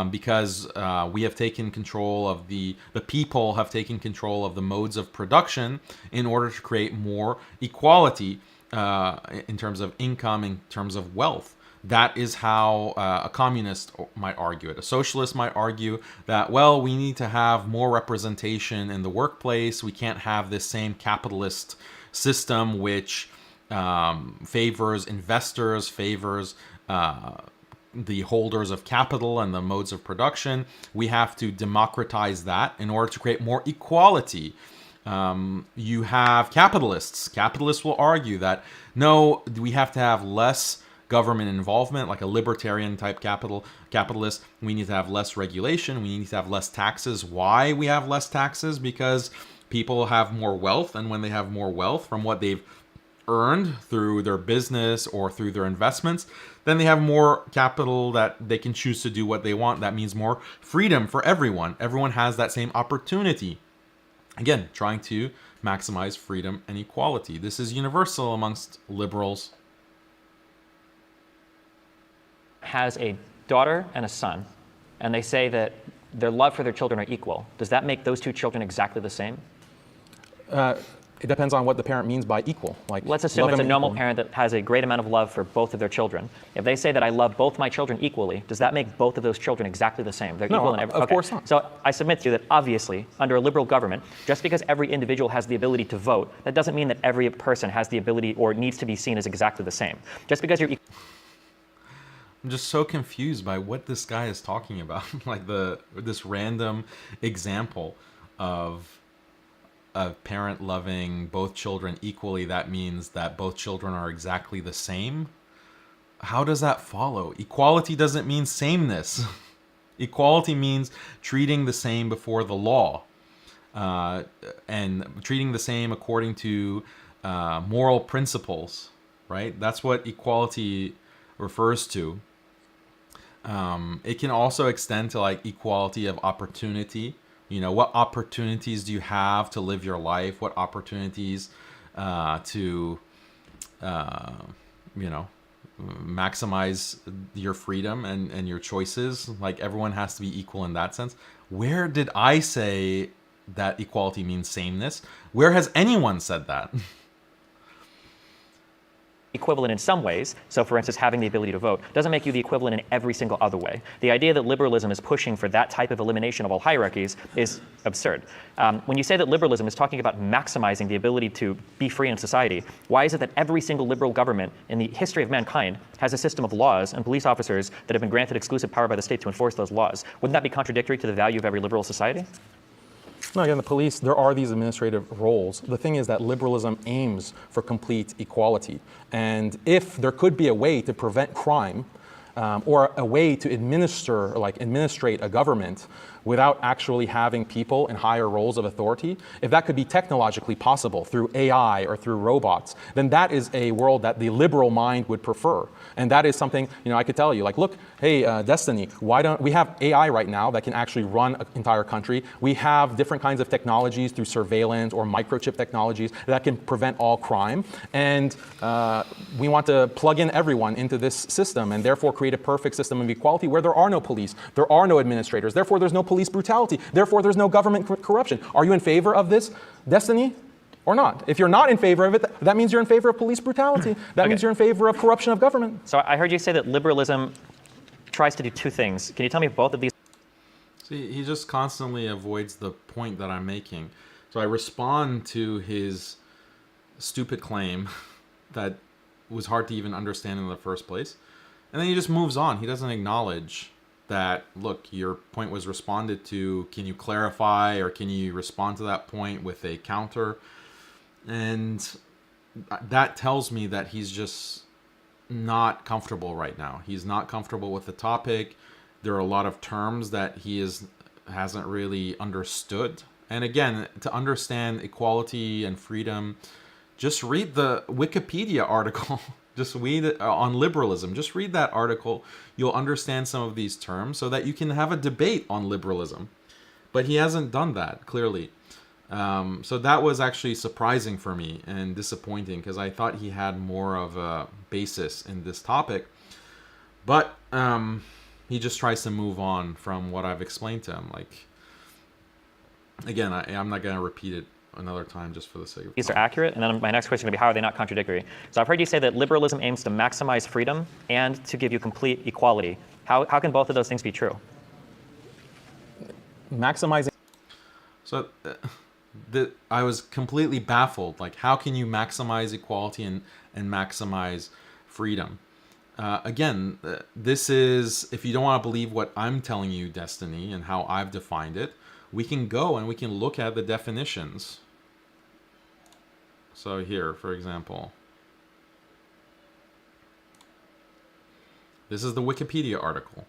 A: because we have taken control of the people have taken control of the modes of production in order to create more equality in terms of income, in terms of wealth. That is how a communist might argue it. A socialist might argue that, well, we need to have more representation in the workplace. We can't have this same capitalist system which favors investors, favors the holders of capital and the modes of production. We have to democratize that in order to create more equality. You have capitalists. Capitalists will argue that, no, we have to have less government involvement, like a libertarian type capitalist. We need to have less regulation. We need to have less taxes. Why we have less taxes? Because people have more wealth, and when they have more wealth from what they've earned through their business or through their investments, then they have more capital that they can choose to do what they want. That means more freedom for everyone. Everyone has that same opportunity. Again, trying to maximize freedom and equality. This is universal amongst liberals.
E: Has a daughter and a son, and they say that their love for their children are equal. Does that make those two children exactly the same?
B: It depends on what the parent means by equal. Like,
E: Let's assume
B: love
E: it's a
B: them
E: normal
B: equal.
E: parent that has a great amount of love for both of their children. If they say that I love both my children equally, does that make both of those children exactly the same? They're
B: No,
E: equal in every.
B: of
E: Okay.
B: course not.
E: So I submit to you that obviously, under a liberal government, just because every individual has the ability to vote, that doesn't mean that every person has the ability or needs to be seen as exactly the same. Just because you're
A: I'm just so confused by what this guy is talking about. Like this random example of a parent loving both children equally, that means that both children are exactly the same. How does that follow? Equality doesn't mean sameness. Equality means treating the same before the law, and treating the same according to moral principles, right? That's what equality refers to. It can also extend to like equality of opportunity. You know, what opportunities do you have to live your life? What opportunities to, maximize your freedom and your choices? Like, everyone has to be equal in that sense. Where did I say that equality means sameness? Where has anyone said that?
E: equivalent in some ways, so for instance having the ability to vote, doesn't make you the equivalent in every single other way. The idea that liberalism is pushing for that type of elimination of all hierarchies is absurd. When you say that liberalism is talking about maximizing the ability to be free in society, why is it that every single liberal government in the history of mankind has a system of laws and police officers that have been granted exclusive power by the state to enforce those laws? Wouldn't that be contradictory to the value of every liberal society?
B: No, again, the police, there are these administrative roles. The thing is that liberalism aims for complete equality. And if there could be a way to prevent crime, or a way to administrate a government without actually having people in higher roles of authority, if that could be technologically possible through AI or through robots, then that is a world that the liberal mind would prefer. And that is something, I could tell you, like, look, hey, Destiny, why don't we have AI right now that can actually run an entire country? We have different kinds of technologies through surveillance or microchip technologies that can prevent all crime. And we want to plug in everyone into this system and therefore create a perfect system of equality where there are no police, there are no administrators, therefore there's no police brutality, therefore there's no government corruption. Are you in favor of this, Destiny, or not? If you're not in favor of it, that means you're in favor of police brutality. That means you're in favor of corruption of government.
E: So I heard you say that liberalism tries to do two things. Can you tell me if both of these?
A: See, he just constantly avoids the point that I'm making. So I respond to his stupid claim that was hard to even understand in the first place. And then he just moves on. He doesn't acknowledge that, look, your point was responded to. Can you clarify, or can you respond to that point with a counter? And that tells me that he's just not comfortable right now. He's not comfortable with the topic. There are a lot of terms that he hasn't really understood. And again, to understand equality and freedom, just read the Wikipedia article. Just read it on liberalism. Just read that article. You'll understand some of these terms so that you can have a debate on liberalism. But he hasn't done that, clearly. So that was actually surprising for me and disappointing, because I thought he had more of a basis in this topic. But he just tries to move on from what I've explained to him. Like, again, I'm not going to repeat it another time just for the sake of
E: These are accurate, and then my next question is going to be, how are they not contradictory? So I've heard you say that liberalism aims to maximize freedom and to give you complete equality. How can both of those things be true?
B: Maximizing.
A: So I was completely baffled. Like, how can you maximize equality and maximize freedom? Again, this is, if you don't want to believe what I'm telling you, Destiny, and how I've defined it, we can go and we can look at the definitions. So here, for example, this is the Wikipedia article.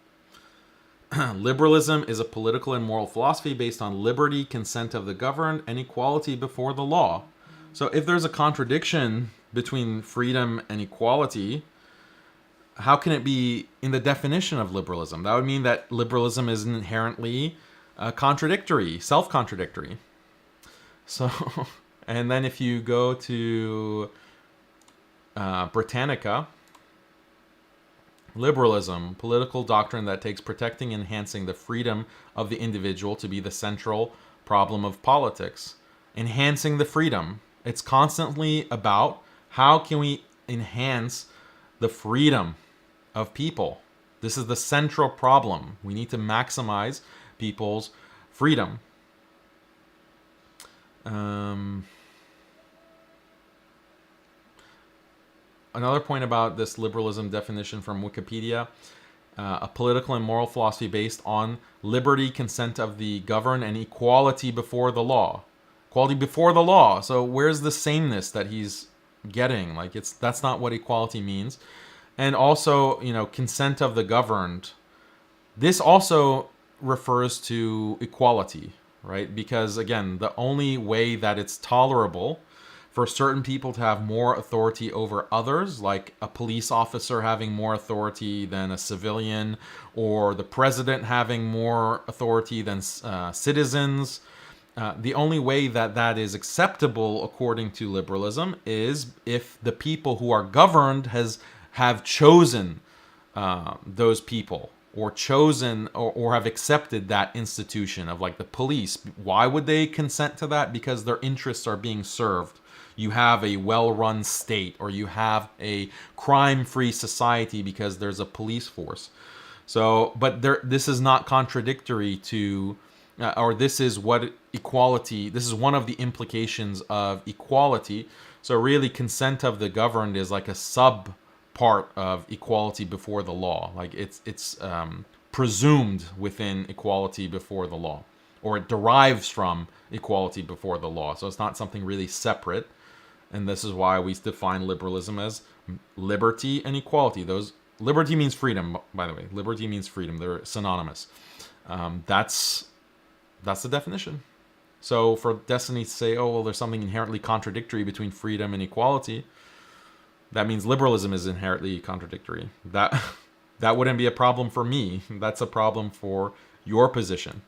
A: Liberalism is a political and moral philosophy based on liberty, consent of the governed, and equality before the law. So if there's a contradiction between freedom and equality, how can it be in the definition of liberalism? That would mean that liberalism is inherently contradictory, self-contradictory. So, and then if you go to Britannica, liberalism, political doctrine that takes protecting and enhancing the freedom of the individual to be the central problem of politics. Enhancing the freedom. It's constantly about how can we enhance the freedom of people. This is the central problem. We need to maximize people's freedom. Another point about this liberalism definition from Wikipedia, a political and moral philosophy based on liberty, consent of the governed, and equality before the law. Equality before the law. So where's the sameness that he's getting? Like, that's not what equality means. And also, consent of the governed. This also refers to equality, right? Because again, the only way that it's tolerable for certain people to have more authority over others, like a police officer having more authority than a civilian, or the president having more authority than citizens. The only way that that is acceptable according to liberalism is if the people who are governed have chosen those people, or chosen or have accepted that institution of, like, the police. Why would they consent to that? Because their interests are being served. You have a well-run state, or you have a crime-free society because there's a police force. So, but this is not contradictory to, or this is what equality, this is one of the implications of equality. So really, consent of the governed is like a sub part of equality before the law. Like it's presumed within equality before the law, or it derives from equality before the law. So it's not something really separate. And this is why we define liberalism as liberty and equality. Liberty means freedom, by the way. Liberty means freedom. They're synonymous. That's the definition. So for Destiny to say, oh, well, there's something inherently contradictory between freedom and equality, that means liberalism is inherently contradictory. That wouldn't be a problem for me. That's a problem for your position.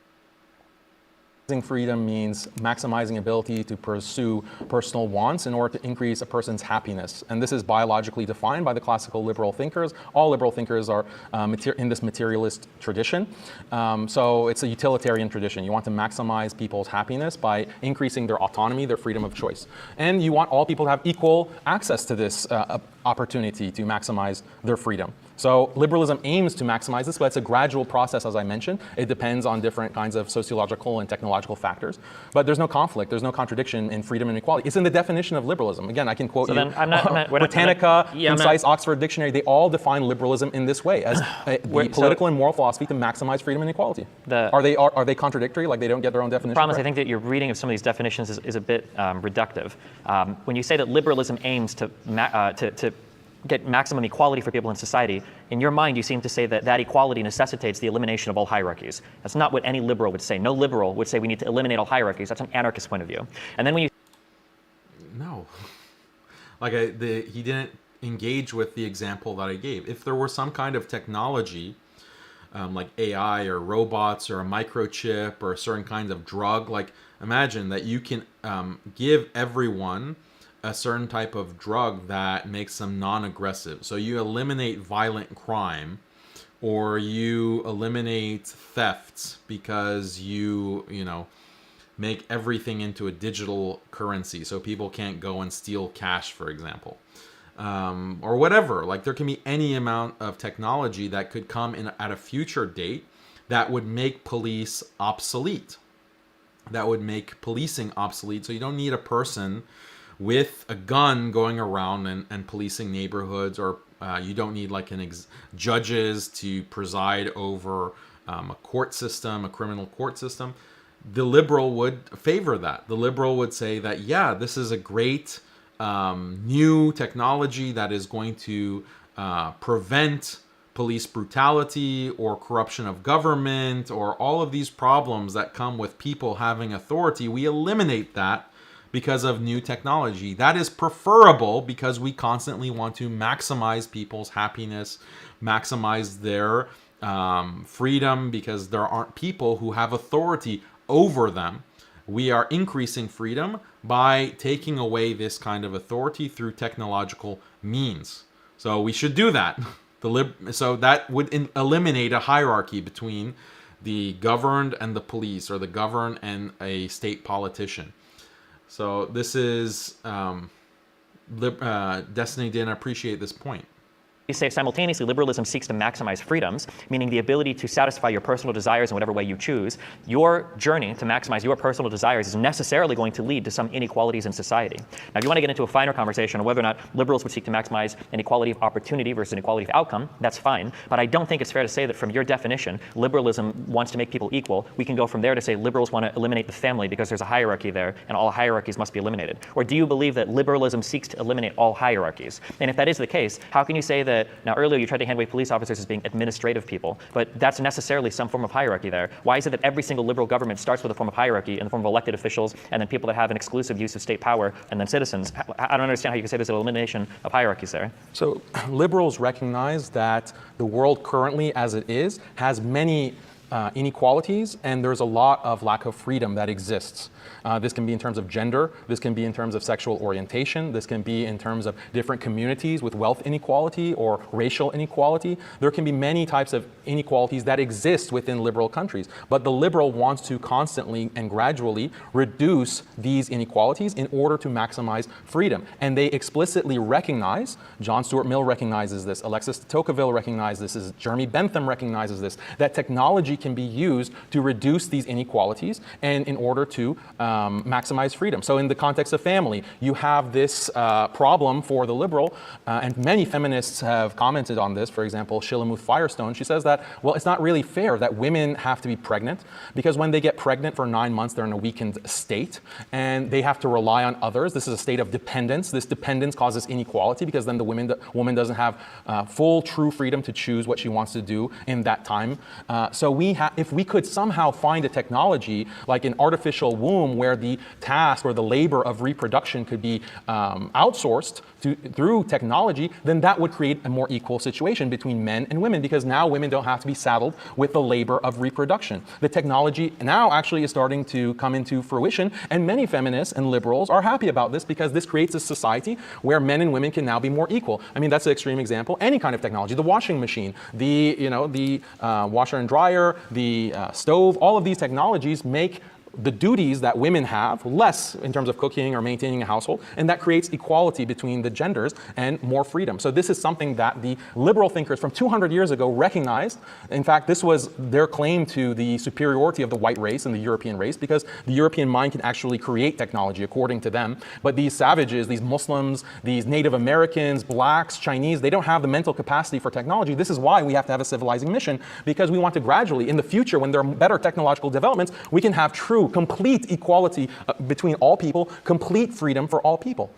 B: Freedom means maximizing ability to pursue personal wants in order to increase a person's happiness. And this is biologically defined by the classical liberal thinkers. All liberal thinkers are in this materialist tradition. So it's a utilitarian tradition. You want to maximize people's happiness by increasing their autonomy, their freedom of choice. And you want all people to have equal access to this opportunity to maximize their freedom. So liberalism aims to maximize this, but it's a gradual process, as I mentioned. It depends on different kinds of sociological and technological factors. But there's no conflict, there's no contradiction in freedom and equality. It's in the definition of liberalism. Again, I can quote you. Britannica, Concise, Oxford Dictionary, they all define liberalism in this way, as the political and moral philosophy to maximize freedom and equality. Are they contradictory, like they don't get their own definition?
E: Problem is, I think that your reading of some of these definitions is a bit reductive. When you say that liberalism aims to get maximum equality for people in society, in your mind you seem to say that that equality necessitates the elimination of all hierarchies. That's not what any liberal would say. No liberal would say we need to eliminate all hierarchies. That's an anarchist point of view. And then when you...
A: No. Like, he didn't engage with the example that I gave. If there were some kind of technology, like AI or robots or a microchip or certain kinds of drug, like, imagine that you can give everyone a certain type of drug that makes them non-aggressive. So you eliminate violent crime, or you eliminate thefts because you make everything into a digital currency, so people can't go and steal cash, for example, or whatever. Like, there can be any amount of technology that could come in at a future date that would make police obsolete, that would make policing obsolete. So you don't need a person with a gun going around and policing neighborhoods, or you don't need like judges to preside over a court system, a criminal court system. The liberal would favor that. The liberal would say that, yeah, this is a great new technology that is going to prevent police brutality or corruption of government or all of these problems that come with people having authority. We eliminate that because of new technology. That is preferable because we constantly want to maximize people's happiness, maximize their freedom, because there aren't people who have authority over them. We are increasing freedom by taking away this kind of authority through technological means. So we should do that. So that would eliminate a hierarchy between the governed and the police, or the governed and a state politician. So this is Destiny didn't appreciate this point.
E: You say simultaneously, liberalism seeks to maximize freedoms, meaning the ability to satisfy your personal desires in whatever way you choose. Your journey to maximize your personal desires is necessarily going to lead to some inequalities in society. Now, if you want to get into a finer conversation on whether or not liberals would seek to maximize inequality of opportunity versus inequality of outcome, that's fine. But I don't think it's fair to say that from your definition, liberalism wants to make people equal. We can go from there to say liberals want to eliminate the family because there's a hierarchy there, and all hierarchies must be eliminated. Or do you believe that liberalism seeks to eliminate all hierarchies? And if that is the case, how can you say that? Now, earlier you tried to handwave police officers as being administrative people, but that's necessarily some form of hierarchy there. Why is it that every single liberal government starts with a form of hierarchy in the form of elected officials and then people that have an exclusive use of state power and then citizens? I don't understand how you can say there's an elimination of hierarchies there.
B: So liberals recognize that the world currently as it is has many inequalities, and there's a lot of lack of freedom that exists. This can be in terms of gender, this can be in terms of sexual orientation, this can be in terms of different communities with wealth inequality or racial inequality. There can be many types of inequalities that exist within liberal countries, but the liberal wants to constantly and gradually reduce these inequalities in order to maximize freedom. And they explicitly recognize, John Stuart Mill recognizes this, Alexis de Tocqueville recognizes this, Jeremy Bentham recognizes this, that technology can be used to reduce these inequalities and in order to maximize freedom. So in the context of family, you have this problem for the liberal, and many feminists have commented on this. For example, Shillamuth Firestone, she says that, well, it's not really fair that women have to be pregnant, because when they get pregnant for 9 months, they're in a weakened state, and they have to rely on others. This is a state of dependence. This dependence causes inequality, because then the woman doesn't have full, true freedom to choose what she wants to do in that time. So if we could somehow find a technology like an artificial womb where the task or the labor of reproduction could be outsourced through technology, then that would create a more equal situation between men and women, because now women don't have to be saddled with the labor of reproduction. The technology now actually is starting to come into fruition, and many feminists and liberals are happy about this, because this creates a society where men and women can now be more equal. I mean, that's an extreme example. Any kind of technology, the washing machine, the washer and dryer, the stove, all of these technologies make the duties that women have less in terms of cooking or maintaining a household, and that creates equality between the genders and more freedom. So this is something that the liberal thinkers from 200 years ago recognized. In fact, this was their claim to the superiority of the white race and the European race, because the European mind can actually create technology according to them. But these savages, these Muslims, these Native Americans, blacks, Chinese, they don't have the mental capacity for technology. This is why we have to have a civilizing mission, because we want to gradually, in the future, when there are better technological developments, we can have true, complete equality between all people, complete freedom for all people.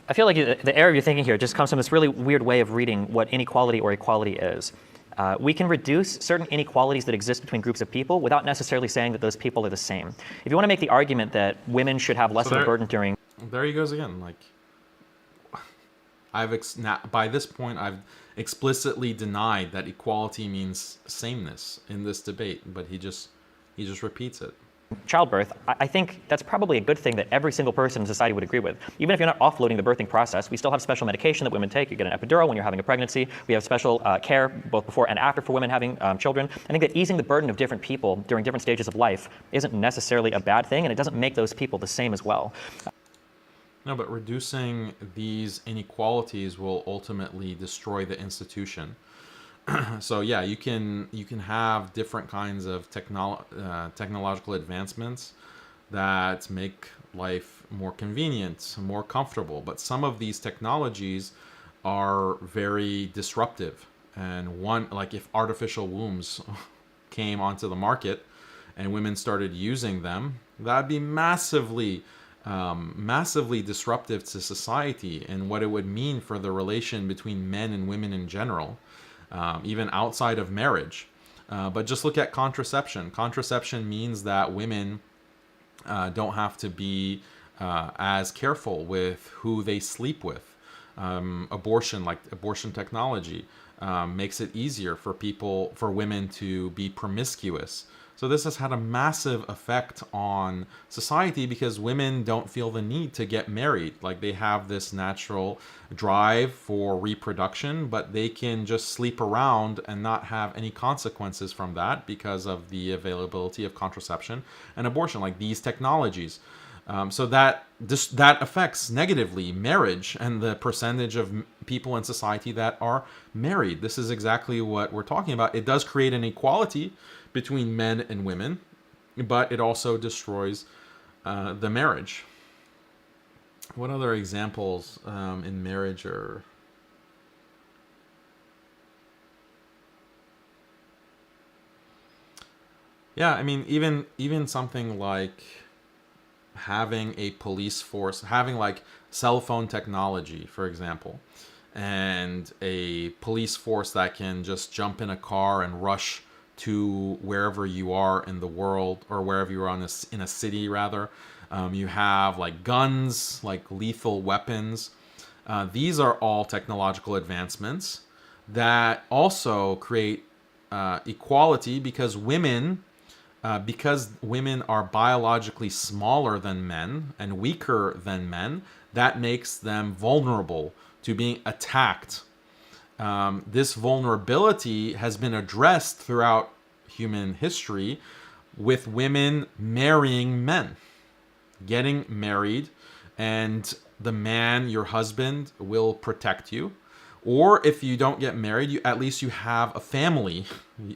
E: I feel like the error you're thinking here just comes from this really weird way of reading what inequality or equality is. We can reduce certain inequalities that exist between groups of people without necessarily saying that those people are the same. If you want to make the argument that women should have less of a burden during...
A: There he goes again. Like, by this point, I've explicitly denied that equality means sameness in this debate, but he just repeats it.
E: Childbirth, I think that's probably a good thing that every single person in society would agree with. Even if you're not offloading the birthing process, we still have special medication that women take. You get an epidural when you're having a pregnancy. We have special care both before and after for women having children. I think that easing the burden of different people during different stages of life isn't necessarily a bad thing, and it doesn't make those people the same as well.
A: No, but reducing these inequalities will ultimately destroy the institution. So yeah, you can have different kinds of technological advancements that make life more convenient, more comfortable. But some of these technologies are very disruptive. And one, like if artificial wombs came onto the market and women started using them, that'd be massively disruptive to society and what it would mean for the relation between men and women in general. Even outside of marriage. But just look at contraception. Contraception means that women don't have to be as careful with who they sleep with. Abortion technology makes it easier for women to be promiscuous. So this has had a massive effect on society because women don't feel the need to get married. Like, they have this natural drive for reproduction, but they can just sleep around and not have any consequences from that because of the availability of contraception and abortion, like these technologies. So that affects negatively marriage and the percentage of people in society that are married. This is exactly what we're talking about. It does create an equality between men and women, but it also destroys the marriage. What other examples in marriage are... Yeah, I mean, even something like having a police force, having like cell phone technology, for example, and a police force that can just jump in a car and rush to wherever you are in the world, or wherever you are in a city rather. You have like guns, like lethal weapons. These are all technological advancements that also create equality because women are biologically smaller than men and weaker than men. That makes them vulnerable to being attacked. This vulnerability has been addressed throughout human history with women marrying men, getting married, and the man, your husband, will protect you. Or if you don't get married, at least you have a family.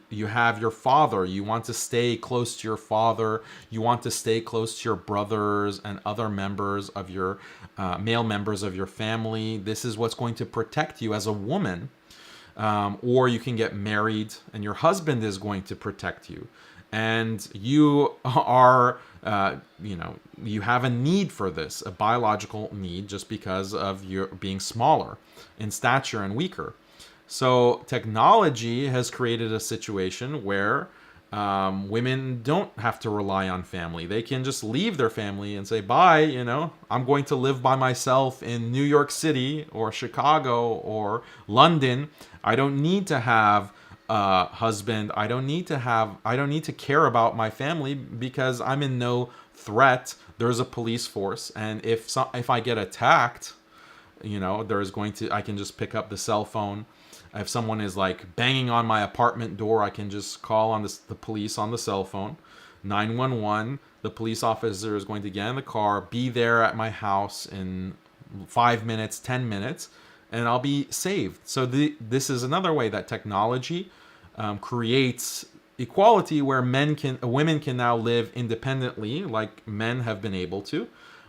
A: You have your father. You want to stay close to your father. You want to stay close to your brothers and other members of your male members of your family. This is what's going to protect you as a woman. Or you can get married and your husband is going to protect you. And you are, you have a need for this, a biological need, just because of your being smaller in stature and weaker. So technology has created a situation where women don't have to rely on family. They can just leave their family and say, bye, I'm going to live by myself in New York City or Chicago or London. I don't need to have a husband. I don't need to care about my family because I'm in no threat. There's a police force. And if I get attacked, I can just pick up the cell phone. If someone is like banging on my apartment door, I can just call on the police on the cell phone, 911. The police officer is going to get in the car, be there at my house in 5 minutes, 10 minutes, and I'll be saved. So this is another way that technology creates equality where women can now live independently like men have been able to.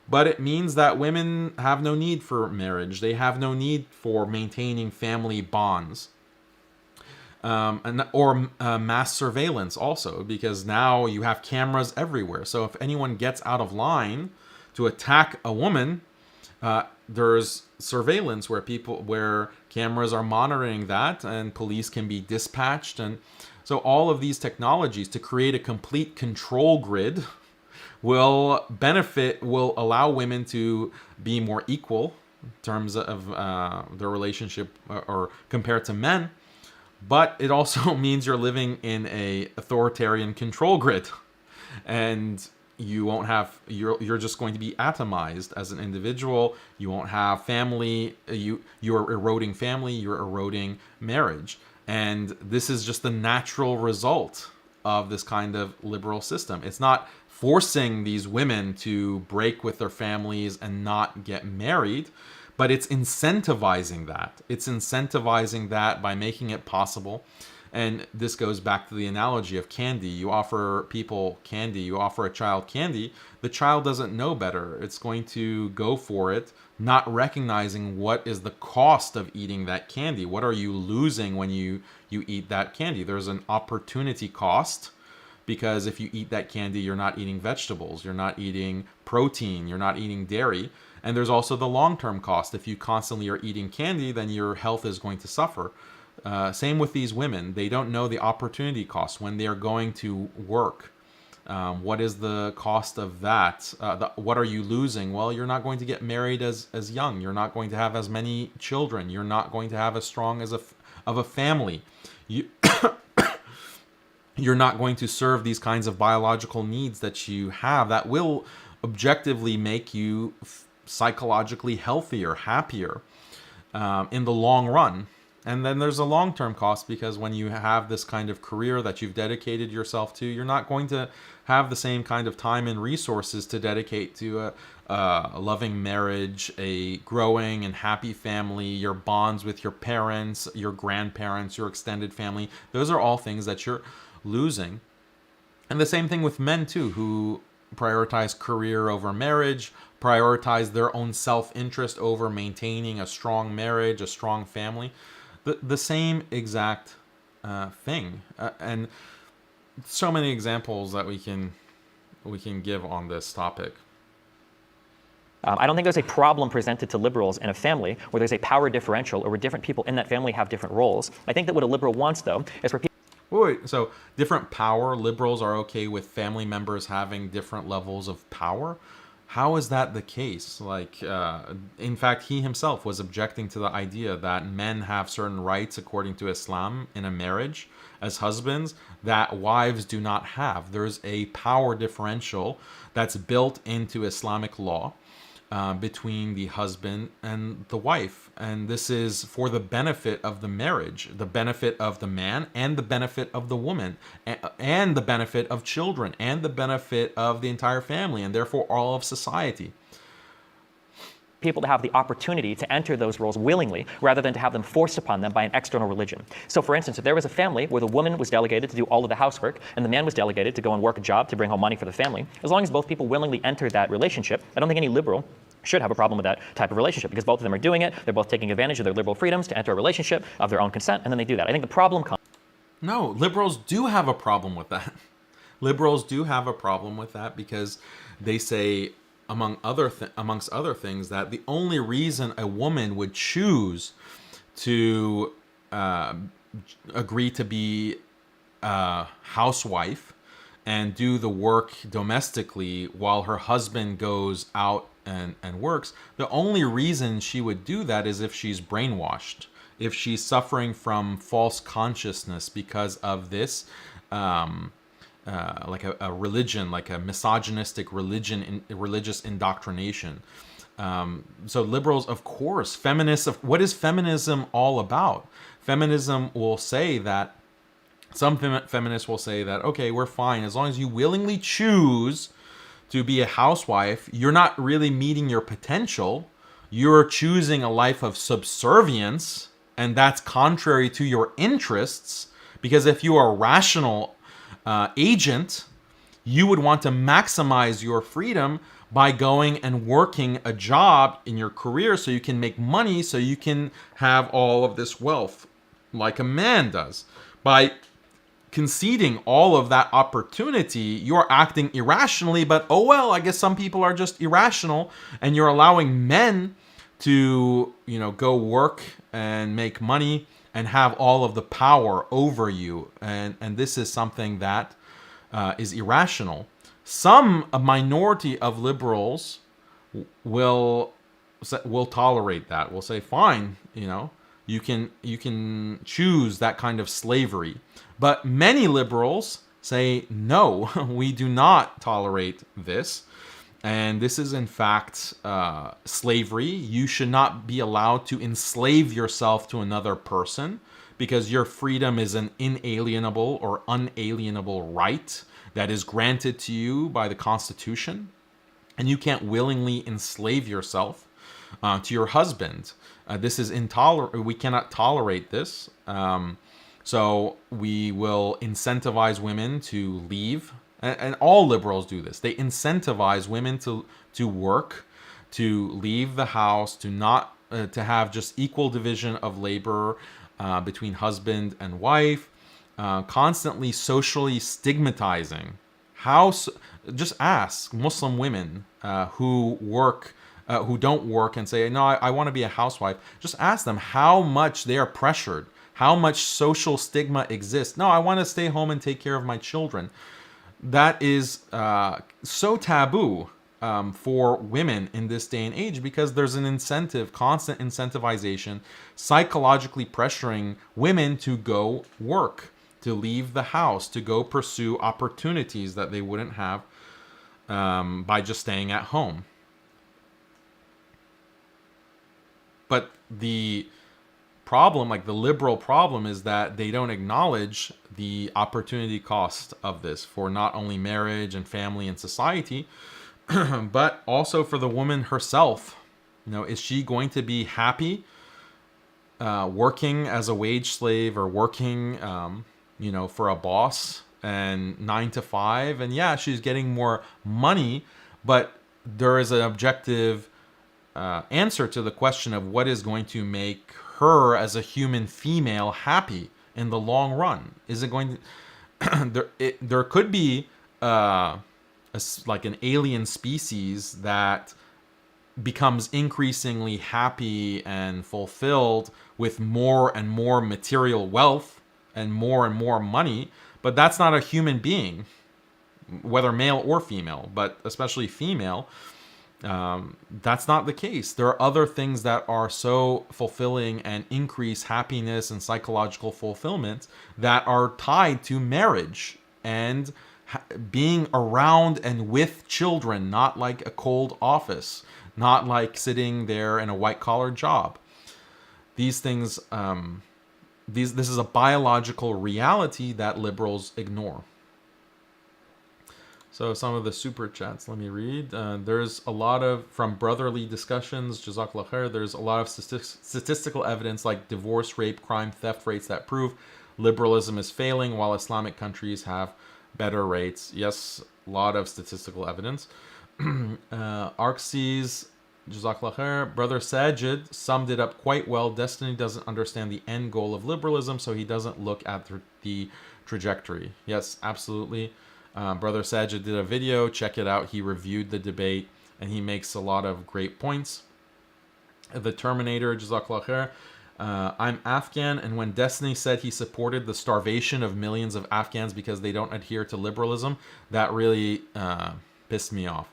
A: But it means that women have no need for marriage. They have no need for maintaining family bonds. Or mass surveillance also, because now you have cameras everywhere. So if anyone gets out of line to attack a woman, there's surveillance where cameras are monitoring that and police can be dispatched. And so all of these technologies to create a complete control grid will allow women to be more equal in terms of their relationship or compared to men. But it also means you're living in a authoritarian control grid, and you're just going to be atomized as an individual. You won't have family. You're eroding family. You're eroding marriage. And this is just the natural result of this kind of liberal system. It's not forcing these women to break with their families and not get married, but it's incentivizing that. It's incentivizing that by making it possible. And this goes back to the analogy of candy. You offer people candy, you offer a child candy, the child doesn't know better. It's going to go for it, not recognizing what is the cost of eating that candy. What are you losing when you eat that candy? There's an opportunity cost, because if you eat that candy, you're not eating vegetables, you're not eating protein, you're not eating dairy. And there's also the long-term cost. If you constantly are eating candy, then your health is going to suffer. Same with these women. They don't know the opportunity cost when they are going to work. What is the cost of that? What are you losing? Well, you're not going to get married as young. You're not going to have as many children. You're not going to have as strong of a family. You're not going to serve these kinds of biological needs that you have that will objectively make you psychologically healthier, happier in the long run. And then there's a long-term cost, because when you have this kind of career that you've dedicated yourself to, you're not going to have the same kind of time and resources to dedicate to a loving marriage, a growing and happy family, your bonds with your parents, your grandparents, your extended family. Those are all things that you're losing. And the same thing with men too, who prioritize career over marriage, prioritize their own self-interest over maintaining a strong marriage, a strong family. The same exact thing. And so many examples that we can give on this topic.
E: I don't think there's a problem presented to liberals in a family where there's a power differential or where different people in that family have different roles. I think that what a liberal wants, though, is for people.
A: Wait, so different power, liberals are okay with family members having different levels of power? How is that the case? Like, in fact, he himself was objecting to the idea that men have certain rights according to Islam in a marriage as husbands that wives do not have. There's a power differential that's built into Islamic law between the husband and the wife. And this is for the benefit of the marriage, the benefit of the man and the benefit of the woman, and the benefit of children, and the benefit of the entire family, and therefore all of society.
E: People to have the opportunity to enter those roles willingly rather than to have them forced upon them by an external religion. So for instance, if there was a family where the woman was delegated to do all of the housework and the man was delegated to go and work a job to bring home money for the family, as long as both people willingly enter that relationship, I don't think any liberal should have a problem with that type of relationship, because both of them are doing it. They're both taking advantage of their liberal freedoms to enter a relationship of their own consent, and then they do that. I think the problem comes.
A: No, liberals do have a problem with that. Liberals do have a problem with that because they say, amongst other things, that the only reason a woman would choose to agree to be a housewife and do the work domestically while her husband goes out and works, the only reason she would do that is if she's brainwashed, if she's suffering from false consciousness because of this, like a religion, like a misogynistic religion, religious indoctrination. So liberals, of course, feminists, what is feminism all about? Feminism will say that, some feminists will say that, okay, we're fine, as long as you willingly choose to be a housewife, you're not really meeting your potential. You're choosing a life of subservience, and that's contrary to your interests, because if you are a rational agent, you would want to maximize your freedom by going and working a job in your career so you can make money, so you can have all of this wealth like a man does. By conceding all of that opportunity, you're acting irrationally, but oh well, I guess some people are just irrational, and you're allowing men to, go work and make money and have all of the power over you. And this is something that is irrational. A minority of liberals will tolerate that. Will say, fine, you can choose that kind of slavery. But many liberals say, no, we do not tolerate this. And this is, in fact, slavery. You should not be allowed to enslave yourself to another person, because your freedom is an inalienable or unalienable right that is granted to you by the Constitution. And you can't willingly enslave yourself to your husband. This is intolerable. We cannot tolerate this. So we will incentivize women to leave. And all liberals do this. They incentivize women to work, to leave the house, to not to have just equal division of labor between husband and wife, constantly socially stigmatizing. Just ask Muslim women who don't work and say, no, I want to be a housewife. Just ask them how much they are pressured, how much social stigma exists. No, I want to stay home and take care of my children. that is so taboo for women in this day and age, because there's an incentive, constant incentivization, psychologically pressuring women to go work, to leave the house, to go pursue opportunities that they wouldn't have by just staying at home. But the problem, like the liberal problem, is that they don't acknowledge the opportunity cost of this for not only marriage and family and society, but also for the woman herself. You know, is she going to be happy working as a wage slave, or working, you know, for a boss and 9 to 5? And yeah, she's getting more money, but there is an objective answer to the question of what is going to make her as a human female happy in the long run. Is it going to there could be like an alien species that becomes increasingly happy and fulfilled with more and more material wealth and more money, but that's not a human being, whether male or female, but especially female. That's not the case. There are other things that are so fulfilling and increase happiness and psychological fulfillment that are tied to marriage and being around and with children, not like a cold office, not like sitting there in a white-collar job. These things, this is a biological reality that liberals ignore. So some of the super chats, let me read. There's a lot of, from brotherly discussions, Jazakallah khair, there's a lot of statistical evidence like divorce, rape, crime, theft rates that prove liberalism is failing while Islamic countries have better rates. Yes, a lot of statistical evidence. Arxes, Jazakallah khair, Brother Sajid summed it up quite well. Destiny doesn't understand the end goal of liberalism, so he doesn't look at the trajectory. Yes, absolutely. Brother Sajid did a video, check it out. He reviewed the debate and he makes a lot of great points. The Terminator, Jazakallah khair. I'm Afghan, and when Destiny said he supported the starvation of millions of Afghans because they don't adhere to liberalism, that really pissed me off.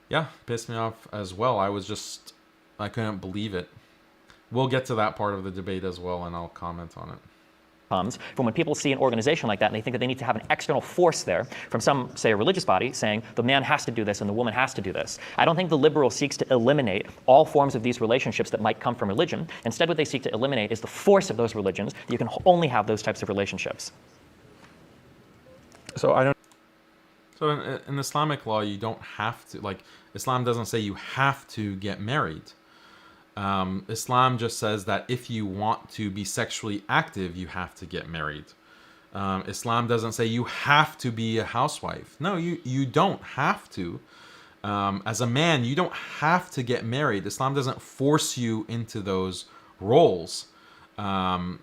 A: Yeah, pissed me off as well. I couldn't believe it. We'll get to that part of the debate as well, and I'll comment on it.
E: Comes from when people see an organization like that and they think that they need to have an external force there from some, say, a religious body saying the man has to do this and the woman has to do this. I don't think the liberal seeks to eliminate all forms of these relationships that might come from religion. Instead, what they seek to eliminate is the force of those religions, that you can only have those types of relationships.
A: So in Islamic law, you don't have to, like, Islam doesn't say you have to get married. Islam just says that if you want to be sexually active, you have to get married. Islam doesn't say you have to be a housewife. No, you don't have to. As a man, you don't have to get married. Islam doesn't force you into those roles. But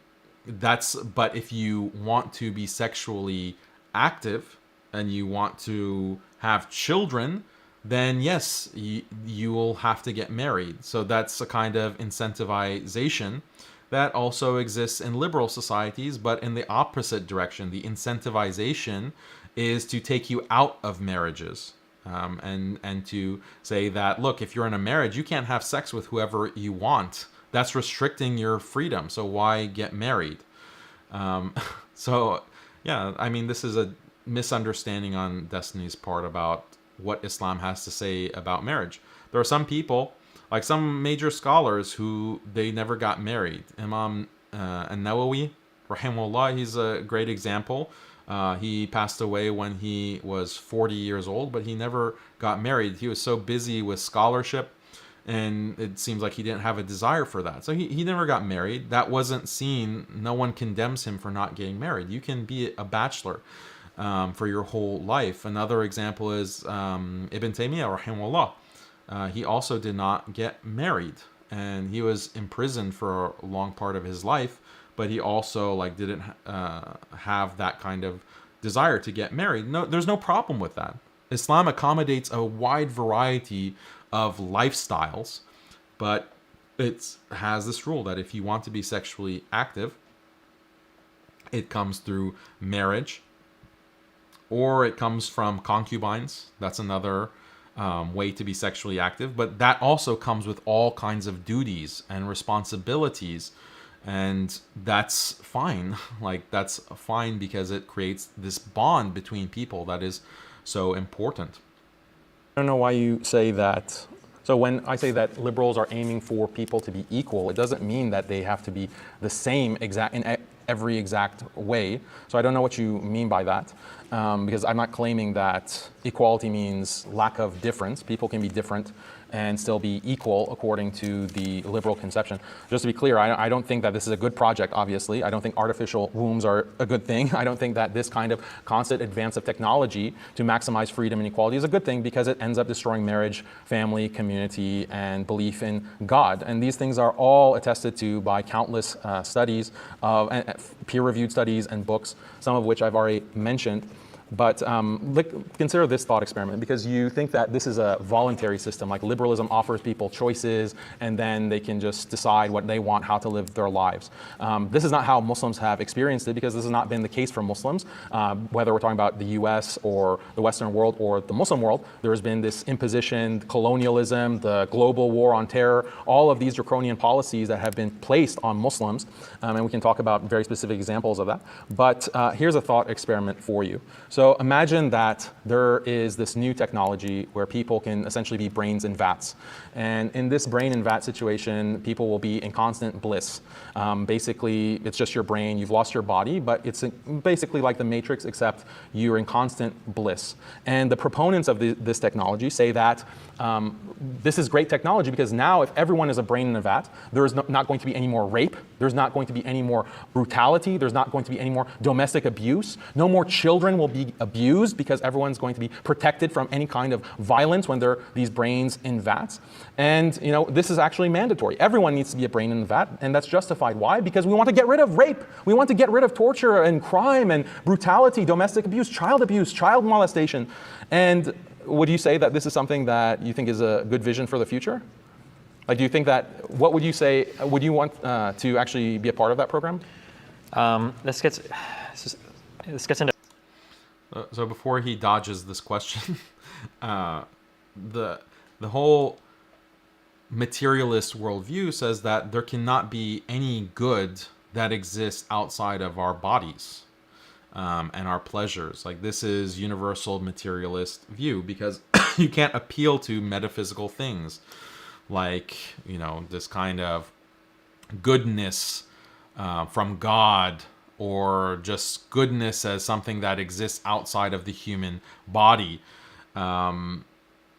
A: if you want to be sexually active and you want to have children, then yes, you will have to get married. So that's a kind of incentivization that also exists in liberal societies, but in the opposite direction. The incentivization is to take you out of marriages, and to say that, look, if you're in a marriage, you can't have sex with whoever you want. That's restricting your freedom, so why get married? So, yeah, I mean, this is a misunderstanding on Destiny's part about what Islam has to say about marriage. There are some people, like some major scholars, who they never got married. Imam an-Nawawi, rahimahullah, he's a great example. He passed away when he was 40 years old, but he never got married. He was so busy with scholarship, and it seems like he didn't have a desire for that. So he never got married. That wasn't seen. No one condemns him for not getting married. You can be a bachelor for your whole life. Another example is Ibn Taymiyyah, rahimahullah. He also did not get married, and he was imprisoned for a long part of his life, but he also didn't have that kind of desire to get married. No, there's no problem with that. Islam accommodates a wide variety of lifestyles, but it has this rule that if you want to be sexually active, it comes through marriage or it comes from concubines. That's another way to be sexually active, but that also comes with all kinds of duties and responsibilities, and that's fine. Like, that's fine because it creates this bond between people that is so important.
B: I don't know why you say that. So when I say that liberals are aiming for people to be equal, it doesn't mean that they have to be the same exact in every exact way. So I don't know what you mean by that, because I'm not claiming that equality means lack of difference. People can be different and still be equal according to the liberal conception. Just to be clear, I don't think that this is a good project, obviously. I don't think artificial wombs are a good thing. I don't think that this kind of constant advance of technology to maximize freedom and equality is a good thing, because it ends up destroying marriage, family, community, and belief in God. And these things are all attested to by countless studies, peer-reviewed studies and books, some of which I've already mentioned. But consider this thought experiment, because you think that this is a voluntary system, like liberalism offers people choices and then they can just decide what they want, how to live their lives. This is not how Muslims have experienced it, because this has not been the case for Muslims. Whether we're talking about the US or the Western world or the Muslim world, there has been this imposition, colonialism, the global war on terror, all of these draconian policies that have been placed on Muslims. And we can talk about very specific examples of that. But here's a thought experiment for you. So imagine that there is this new technology where people can essentially be brains in vats. And in this brain in vat situation, people will be in constant bliss. Basically, it's just your brain. You've lost your body, but it's basically like the Matrix, except you're in constant bliss. And the proponents of this technology say that this is great technology, because now if everyone is a brain in a vat, there is not going to be any more rape. There's not going to be any more brutality. There's not going to be any more domestic abuse. No more children will be abused, because everyone's going to be protected from any kind of violence when they're these brains in vats. And this is actually mandatory. Everyone needs to be a brain in a vat, and that's justified. Why? Because we want to get rid of rape. We want to get rid of torture and crime and brutality, domestic abuse, child molestation. And would you say that this is something that you think is a good vision for the future? Like, do you think that, what would you say, would you want to actually be a part of that program?
E: This gets into.
A: So before he dodges this question, the whole materialist worldview says that there cannot be any good that exists outside of our bodies and our pleasures. Like, this is universal materialist view, because you can't appeal to metaphysical things like, this kind of goodness from God, or just goodness as something that exists outside of the human body.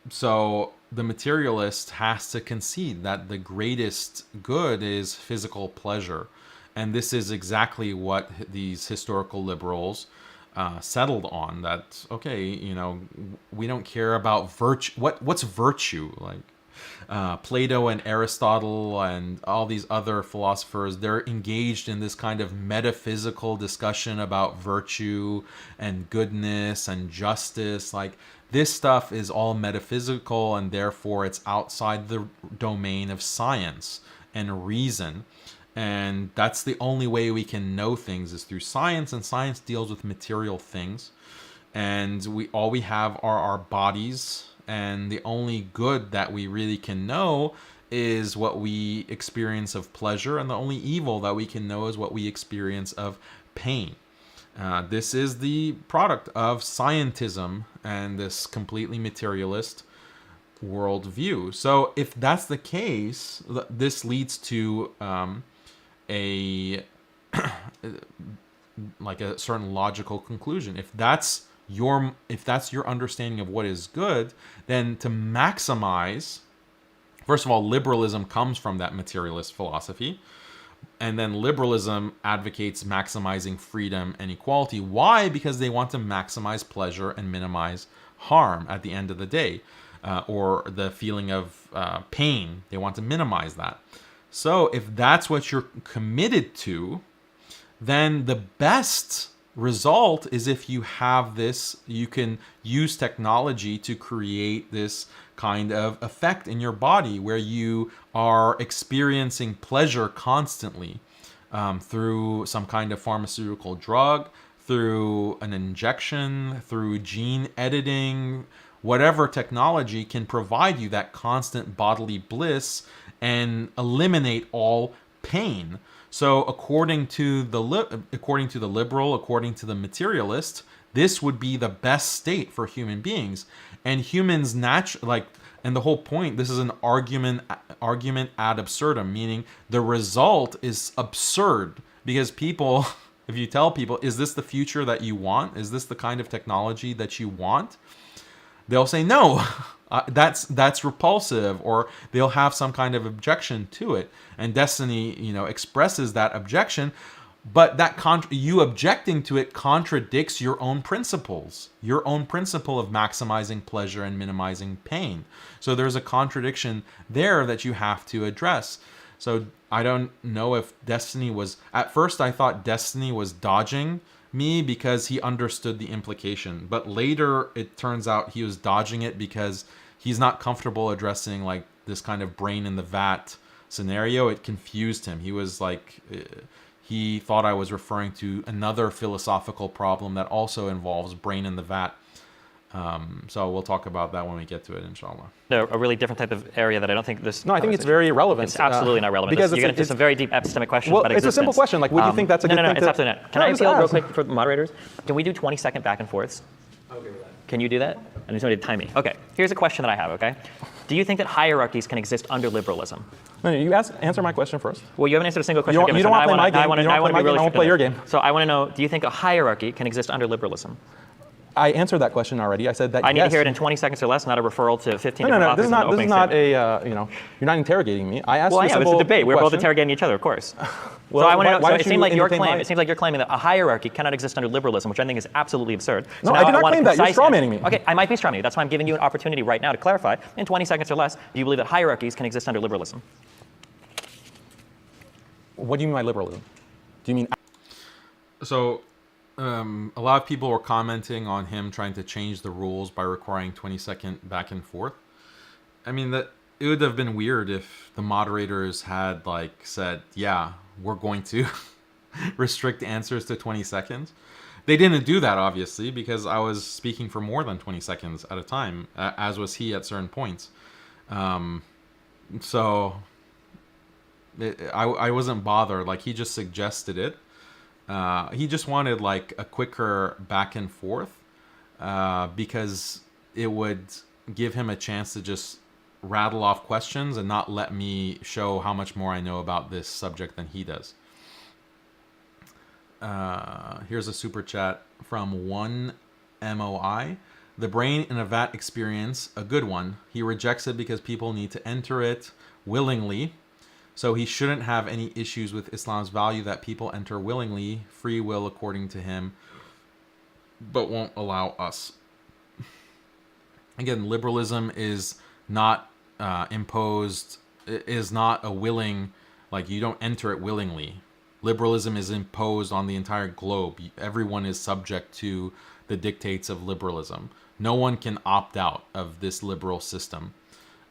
A: So the materialist has to concede that the greatest good is physical pleasure. And this is exactly what these historical liberals settled on. That, okay, we don't care about virtue. What's virtue? Like, Plato and Aristotle and all these other philosophers, they're engaged in this kind of metaphysical discussion about virtue and goodness and justice. Like, this stuff is all metaphysical, and therefore it's outside the domain of science and reason. And that's the only way we can know things, is through science, and science deals with material things. And all we have are our bodies, and the only good that we really can know is what we experience of pleasure, and the only evil that we can know is what we experience of pain. This is the product of scientism and this completely materialist worldview. So if that's the case, this leads to a certain logical conclusion. If that's your understanding of what is good, then to maximize, first of all, liberalism comes from that materialist philosophy, and then liberalism advocates maximizing freedom and equality. Why? Because they want to maximize pleasure and minimize harm at the end of the day, or the feeling of pain. They want to minimize that. So if that's what you're committed to, then the best result is if you have this, you can use technology to create this kind of effect in your body where you are experiencing pleasure constantly through some kind of pharmaceutical drug, through an injection, through gene editing, whatever technology can provide you that constant bodily bliss and eliminate all pain. So according to the liberal, according to the materialist, this would be the best state for human beings. And humans and the whole point, this is an argument ad absurdum, meaning the result is absurd because people, if you tell people, is this the future that you want? Is this the kind of technology that you want? They'll say no. That's repulsive, or they'll have some kind of objection to it. And Destiny, expresses that objection, but you objecting to it contradicts your own principles, your own principle of maximizing pleasure and minimizing pain. So there's a contradiction there that you have to address. So I don't know if Destiny was, at first I thought Destiny was dodging me because he understood the implication, but later it turns out he was dodging it because he's not comfortable addressing like this kind of brain in the vat scenario. It confused him. He was like, he thought I was referring to another philosophical problem that also involves brain in the vat. So we'll talk about that when we get to it, inshallah.
E: A really different type of area that I don't think this.
B: No, I think it's very relevant.
E: It's absolutely not relevant.
B: Because
E: you're getting into some very deep epistemic questions
B: well,
E: about
B: it's
E: existence.
B: a simple question. Like, would you think that's a good thing?
E: No, it's absolutely not. Can I
B: just
E: appeal real
B: ask.
E: quick for the moderators? Can we do 20-second back and forths?
F: Okay with that.
E: Can you do that? I just wanted to time me. Okay, here's a question that I have, okay? Do you think that hierarchies can exist under liberalism?
B: No, you answer my question first.
E: Well, you haven't answered a single question.
B: You don't want to play my game. I won't play your game.
E: So I want to know, do you think a hierarchy can exist under liberalism?
B: I answered that question already. I said that
E: I need
B: yes.
E: to hear it in 20 seconds or less, not a referral to 15
B: No,
E: different authors
B: this is not.
E: in the
B: This is
E: opening
B: not
E: statement.
B: you're not interrogating me. I asked
E: Well,
B: you a
E: I know, it's a
B: simple
E: debate. We're both
B: question.
E: interrogating each other, of course.
B: Well,
E: so I want to know.
B: why
E: So
B: don't
E: it seems
B: you
E: like your
B: entertain
E: claim.
B: mine?
E: It seems like you're claiming that a hierarchy cannot exist under liberalism, which I think is absolutely absurd. So
B: No,
E: now
B: I did not
E: want a
B: claim that. You're
E: precise
B: strawmanning
E: answer.
B: me.
E: Okay, I might be strawmanning you. That's why I'm giving you an opportunity right now to clarify in 20 seconds or less. Do you believe that hierarchies can exist under liberalism?
B: What do you mean by liberalism? Do you mean?
A: So a lot of people were commenting on him trying to change the rules by requiring 20-second back and forth. I mean, that it would have been weird if the moderators had said, yeah, we're going to restrict answers to 20 seconds. They didn't do that, obviously, because I was speaking for more than 20 seconds at a time, as was he at certain points. So I wasn't bothered. He just suggested it. He just wanted a quicker back and forth because it would give him a chance to just rattle off questions and not let me show how much more I know about this subject than he does. Here's a super chat from 1MOI. The brain in a vat experience, a good one. He rejects it because people need to enter it willingly. So he shouldn't have any issues with Islam's value that people enter willingly, free will according to him, but won't allow us. Again, liberalism is not imposed, is not a willing, you don't enter it willingly. Liberalism is imposed on the entire globe. Everyone is subject to the dictates of liberalism. No one can opt out of this liberal system.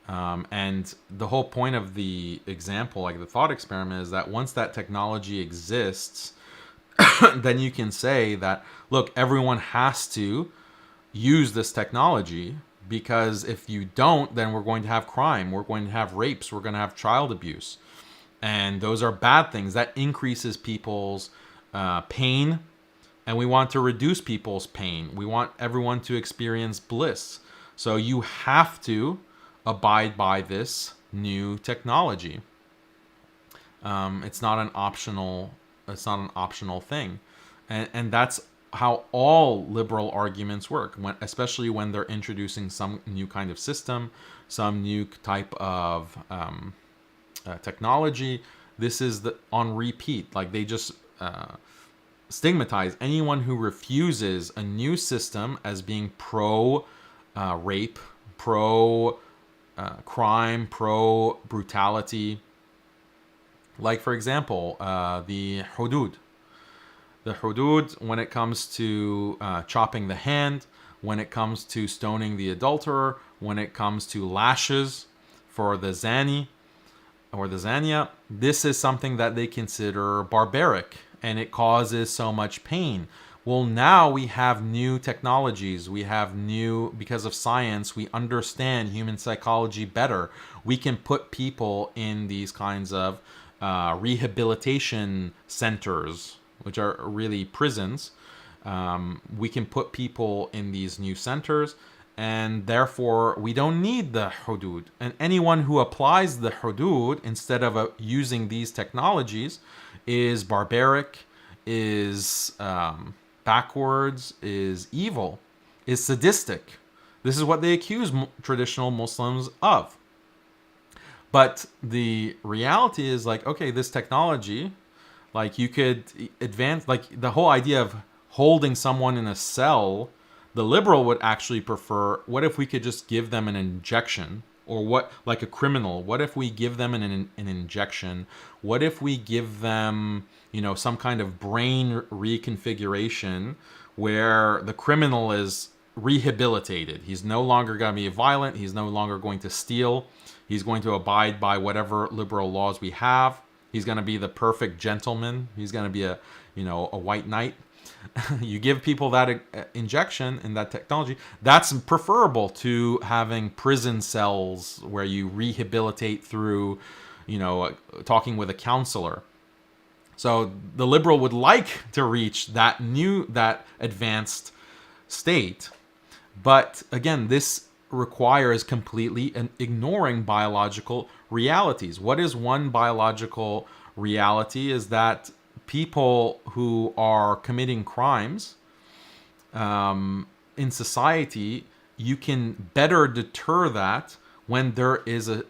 A: And the whole point of the example, the thought experiment, is that once that technology exists, then you can say that, look, everyone has to use this technology, because if you don't, then we're going to have crime, we're going to have rapes, we're going to have child abuse. And those are bad things. That increases people's pain, and we want to reduce people's pain. We want everyone to experience bliss. So you have to abide by this new technology. It's not an optional thing, and that's how all liberal arguments work. Especially when they're introducing some new kind of system, some new type of technology. This is on repeat. They just stigmatize anyone who refuses a new system as being pro rape, pro crime, pro brutality. For example, the Hudud. The Hudud, when it comes to chopping the hand, when it comes to stoning the adulterer, when it comes to lashes for the zani or the zania, this is something that they consider barbaric, and it causes so much pain. Well, now we have new technologies. We have new, because of science, we understand human psychology better. We can put people in these kinds of rehabilitation centers, which are really prisons. We can put people in these new centers, and therefore we don't need the hudud. And anyone who applies the hudud instead of using these technologies is barbaric, is backwards, is evil, is sadistic. This is what they accuse traditional Muslims of. But the reality is like, okay, this technology, like you could advance, like the whole idea of holding someone in a cell, the liberal would actually prefer, what if we could just give them an injection? Or what, like a criminal, what if we give them an injection? What if we give them, you know, some kind of brain reconfiguration where the criminal is rehabilitated? He's no longer going to be violent. He's no longer going to steal. He's going to abide by whatever liberal laws we have. He's going to be the perfect gentleman. He's going to be a, you know, a white knight. You give people that injection and that technology, that's preferable to having prison cells where you rehabilitate through, you know, talking with a counselor. So the liberal would like to reach that advanced state. But again, this requires completely ignoring biological realities. What is one biological reality is that people who are committing crimes in society, you can better deter that when there is a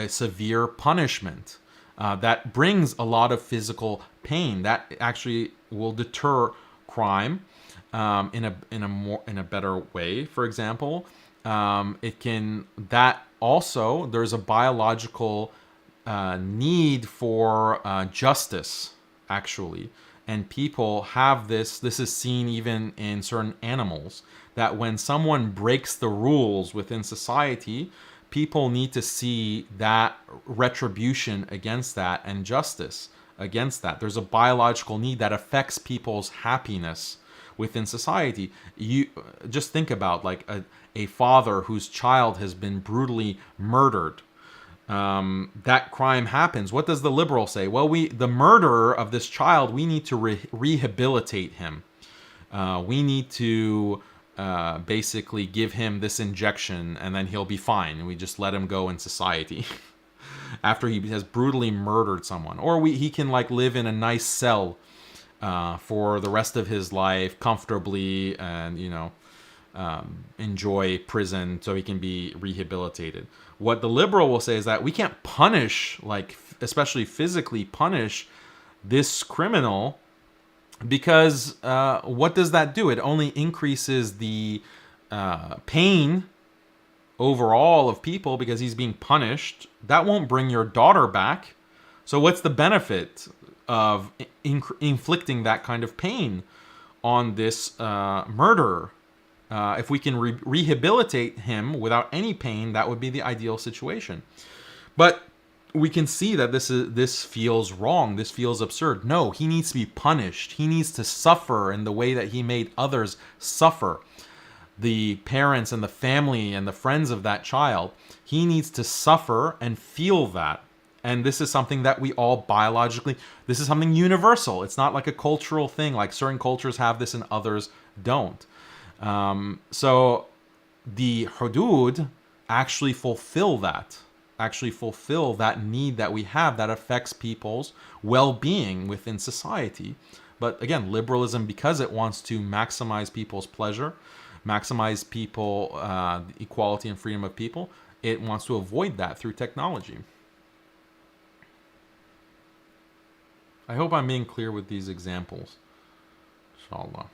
A: severe punishment that brings a lot of physical pain. That actually will deter crime in a better way. For example, there's a biological need for justice, actually. And people have this is seen even in certain animals, that when someone breaks the rules within society, people need to see that retribution against that and justice against that. There's a biological need that affects people's happiness within society. You just think about like a father whose child has been brutally murdered. That crime happens. What does the liberal say? Well, the murderer of this child, we need to rehabilitate him. We need to basically give him this injection and then he'll be fine. And we just let him go in society after he has brutally murdered someone. Or he can like live in a nice cell for the rest of his life comfortably and, you know, enjoy prison so he can be rehabilitated. What the liberal will say is that we can't punish, like especially physically punish this criminal, because what does that do? It only increases the pain overall of people because he's being punished. That won't bring your daughter back. So what's the benefit of inflicting that kind of pain on this murderer? If we can rehabilitate him without any pain, that would be the ideal situation. But we can see that this feels wrong. This feels absurd. No, he needs to be punished. He needs to suffer in the way that he made others suffer. The parents and the family and the friends of that child, he needs to suffer and feel that. And this is something that we all biologically, this is something universal. It's not like a cultural thing, like certain cultures have this and others don't. So the hudud actually fulfill that need that we have that affects people's well-being within society. But again, liberalism, because it wants to maximize people's pleasure, maximize people, equality and freedom of people, it wants to avoid that through technology. I hope I'm being clear with these examples. Inshallah.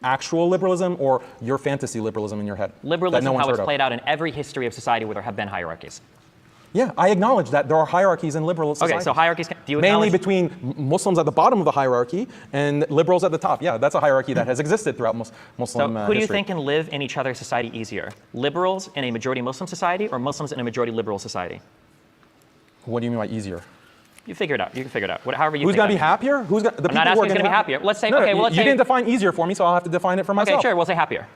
B: Actual liberalism or your fantasy liberalism in your head?
E: Liberalism, how it's played out in every history of society where there have been hierarchies.
B: Yeah, I acknowledge that there are hierarchies in liberal society.
E: Okay, so hierarchies, do you
B: mainly
E: acknowledge?
B: Between Muslims at the bottom of the hierarchy and liberals at the top. Yeah, that's a hierarchy that has existed throughout Muslim
E: So who do you
B: history.
E: think can live in each other's society easier? Liberals in a majority Muslim society or Muslims in a majority liberal society?
B: What do you mean by easier?
E: You figure it out. You can figure it out. However you
B: Who's
E: think
B: going to
E: that
B: be happier? The
E: I'm not
B: people who
E: asking
B: are
E: who's
B: going
E: going to be happier. Let's say,
B: No,
E: okay, well, let's
B: you
E: say.
B: didn't define easier for me, so I'll have to define it for myself.
E: Okay, sure, we'll say happier.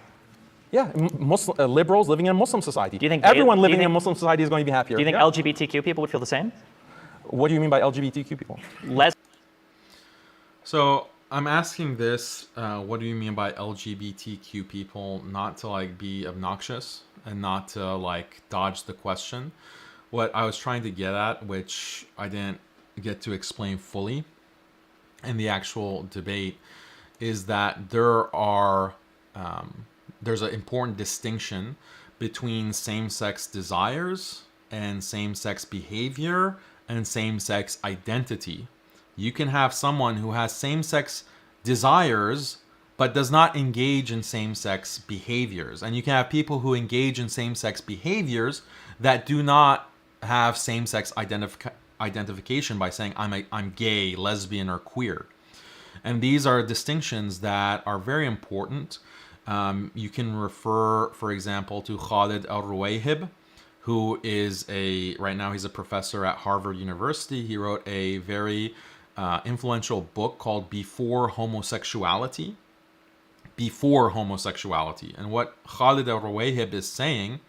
B: Yeah, liberals living in a Muslim society.
E: Do you think
B: everyone
E: do you
B: living in
E: think-
B: a Muslim society is going to be happier?
E: Do you think
B: Yeah.
E: LGBTQ people would feel the same?
B: What do you mean by LGBTQ people?
A: So I'm asking this, what do you mean by LGBTQ people? Not to like be obnoxious and not to like dodge the question. What I was trying to get at, which I didn't get to explain fully in the actual debate, is that there's an important distinction between same-sex desires and same-sex behavior and same-sex identity. You can have someone who has same-sex desires but does not engage in same-sex behaviors. And you can have people who engage in same-sex behaviors that do not have same-sex identification by saying, I'm gay, lesbian, or queer. And these are distinctions that are very important. You can refer, for example, to Khalid al-Ruwayhib, who is right now he's a professor at Harvard University. He wrote a very influential book called Before Homosexuality. Before Homosexuality. And what Khalid al-Ruwayhib is saying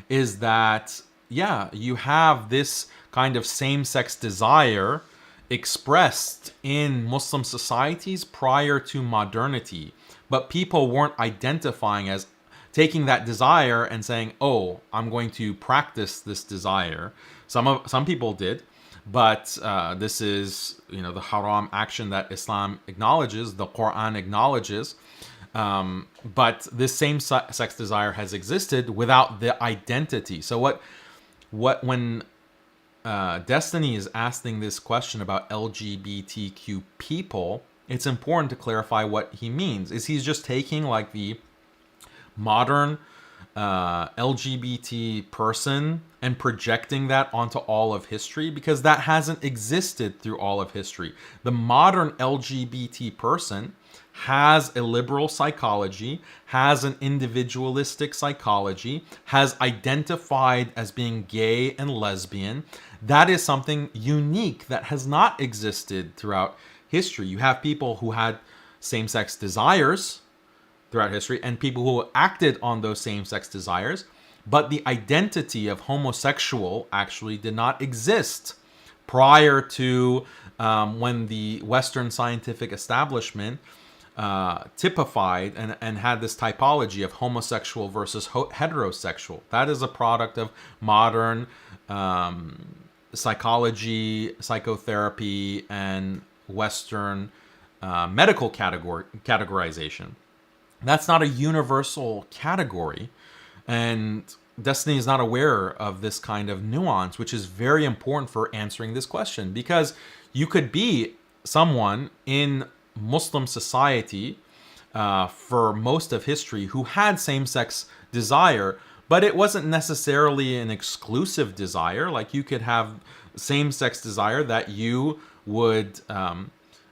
A: is that, yeah, you have this kind of same-sex desire expressed in Muslim societies prior to modernity, but people weren't identifying as taking that desire and saying, oh, I'm going to practice this desire. Some people did, but this is, the haram action that Islam acknowledges, the Quran acknowledges. But this same sex desire has existed without the identity. So when Destiny is asking this question about LGBTQ people, it's important to clarify what he means. Is he's just taking like the modern LGBT person and projecting that onto all of history? Because that hasn't existed through all of history. The modern LGBT person has a liberal psychology, has an individualistic psychology, has identified as being gay and lesbian. That is something unique that has not existed throughout history. You have people who had same-sex desires throughout history and people who acted on those same-sex desires, but the identity of homosexual actually did not exist prior to when the Western scientific establishment typified and had this typology of homosexual versus heterosexual. That is a product of modern psychology, psychotherapy, and Western medical categorization. That's not a universal category, and Destiny is not aware of this kind of nuance, which is very important for answering this question, because you could be someone in Muslim society for most of history who had same-sex desire, but it wasn't necessarily an exclusive desire. Like you could have same-sex desire that you would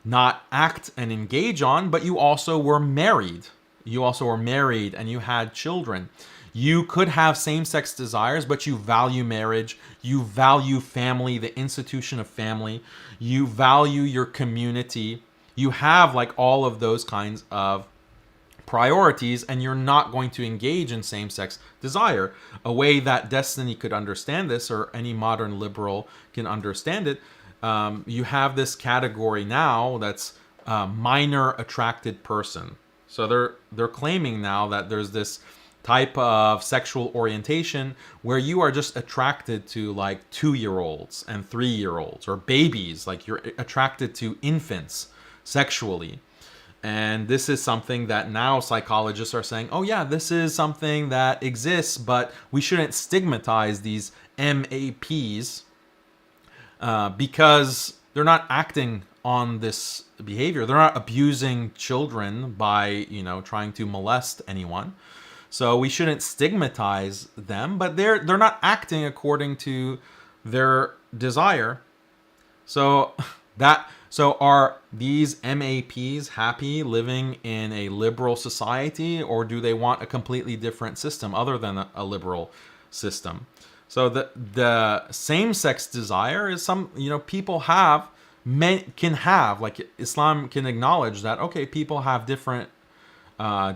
A: not act and engage on, but you also were married. You also were married and you had children. You could have same-sex desires, but you value marriage, you value family, the institution of family, you value your community. You have like all of those kinds of priorities, and you're not going to engage in same-sex desire. A way that Destiny could understand this, or any modern liberal can understand it, you have this category now that's minor attracted person. So they're claiming now that there's this type of sexual orientation where you are just attracted to like 2-year-olds and 3-year-olds or babies, like you're attracted to infants sexually. And this is something that now psychologists are saying, oh yeah, this is something that exists, but we shouldn't stigmatize these MAPs because they're not acting on this behavior. They're not abusing children by, trying to molest anyone. So we shouldn't stigmatize them, but they're not acting according to their desire. So are these MAPs happy living in a liberal society, or do they want a completely different system other than a liberal system? So the same-sex desire is people have, men can have, like Islam can acknowledge that, okay, people have different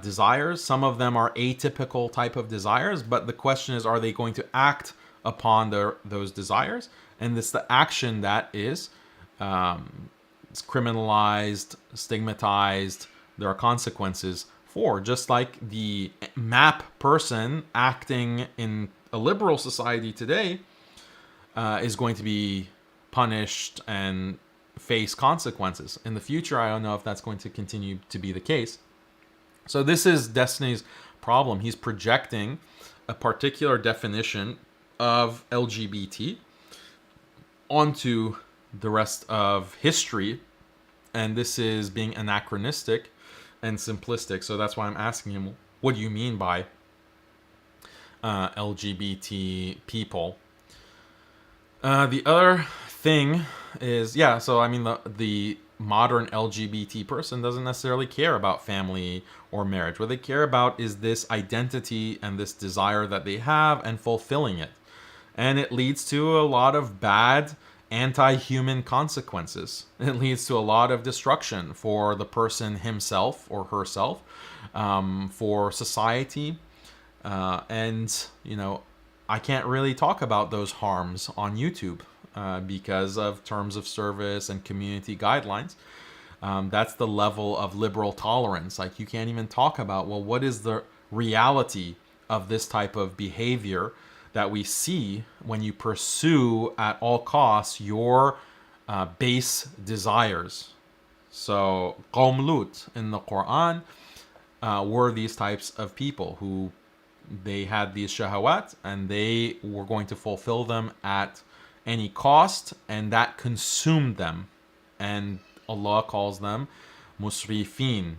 A: desires. Some of them are atypical type of desires, but the question is, are they going to act upon those desires? And it's the action that is it's criminalized, stigmatized. There are consequences for, just like the map person acting in a liberal society today is going to be punished and face consequences. In the future, I don't know if that's going to continue to be the case. So this is Destiny's problem. He's projecting a particular definition of LGBT onto the rest of history, and this is being anachronistic and simplistic. So that's why I'm asking him, what do you mean by LGBT people? The other thing is, so I mean, the modern LGBT person doesn't necessarily care about family or marriage. What they care about is this identity and this desire that they have and fulfilling it. And it leads to a lot of bad anti-human consequences. It leads to a lot of destruction for the person himself or herself, for society. And, I can't really talk about those harms on YouTube because of terms of service and community guidelines. That's the level of liberal tolerance. Like, you can't even talk about, well, what is the reality of this type of behavior that we see when you pursue at all costs your base desires. So, Qawm Lut in the Quran were these types of people who they had these shahawat and they were going to fulfill them at any cost, and that consumed them. And Allah calls them musrifin,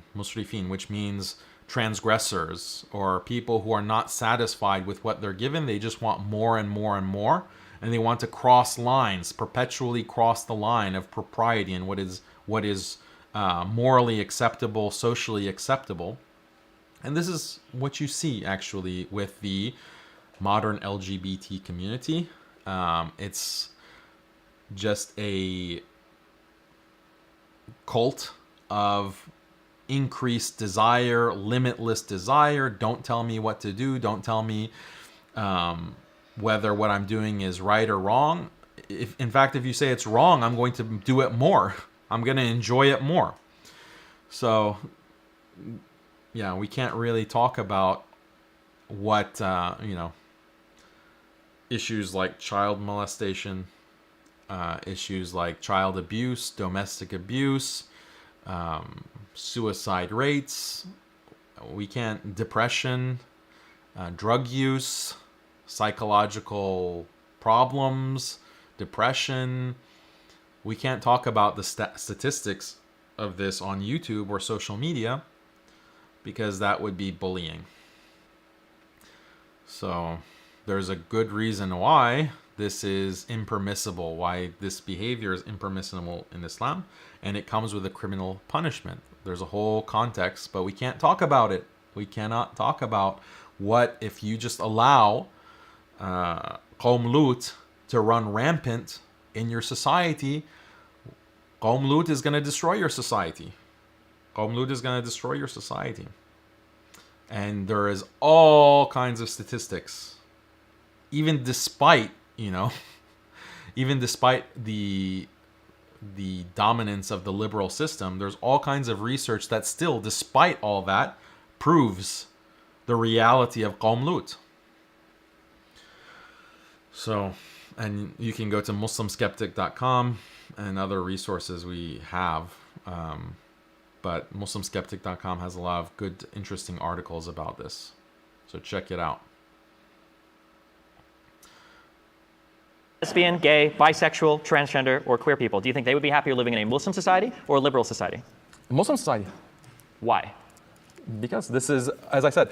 A: which means transgressors, or people who are not satisfied with what they're given. They just want more and more and more, and they want to cross lines, perpetually cross the line of propriety and what is morally acceptable, socially acceptable. And this is what you see actually with the modern LGBT community. It's just a cult of increased desire, limitless desire. Don't tell me what to do. Don't tell me whether what I'm doing is right or wrong. In fact, if you say it's wrong, I'm going to do it more. I'm going to enjoy it more. So, yeah, we can't really talk about what, issues like child molestation, issues like child abuse, domestic abuse, suicide rates. We can't, depression, drug use, psychological problems, depression. We can't talk about the statistics of this on YouTube or social media because that would be bullying. So there's a good reason why this is impermissible, why this behavior is impermissible in Islam, and it comes with a criminal punishment. There's a whole context, but we can't talk about it. We cannot talk about what if you just allow Qawm Lut to run rampant in your society. Qawm Lut is going to destroy your society. Qawm Lut is going to destroy your society. And there is all kinds of statistics, even despite, even despite the dominance of the liberal system, there's all kinds of research that still, despite all that, proves the reality of Qawm Lut. So, and you can go to muslimskeptic.com and other resources we have. But muslimskeptic.com has a lot of good, interesting articles about this. So check it out.
E: Lesbian, gay, bisexual, transgender, or queer people, do you think they would be happier living in a Muslim society or a liberal society?
B: Muslim society.
E: Why?
B: Because this is, as I said,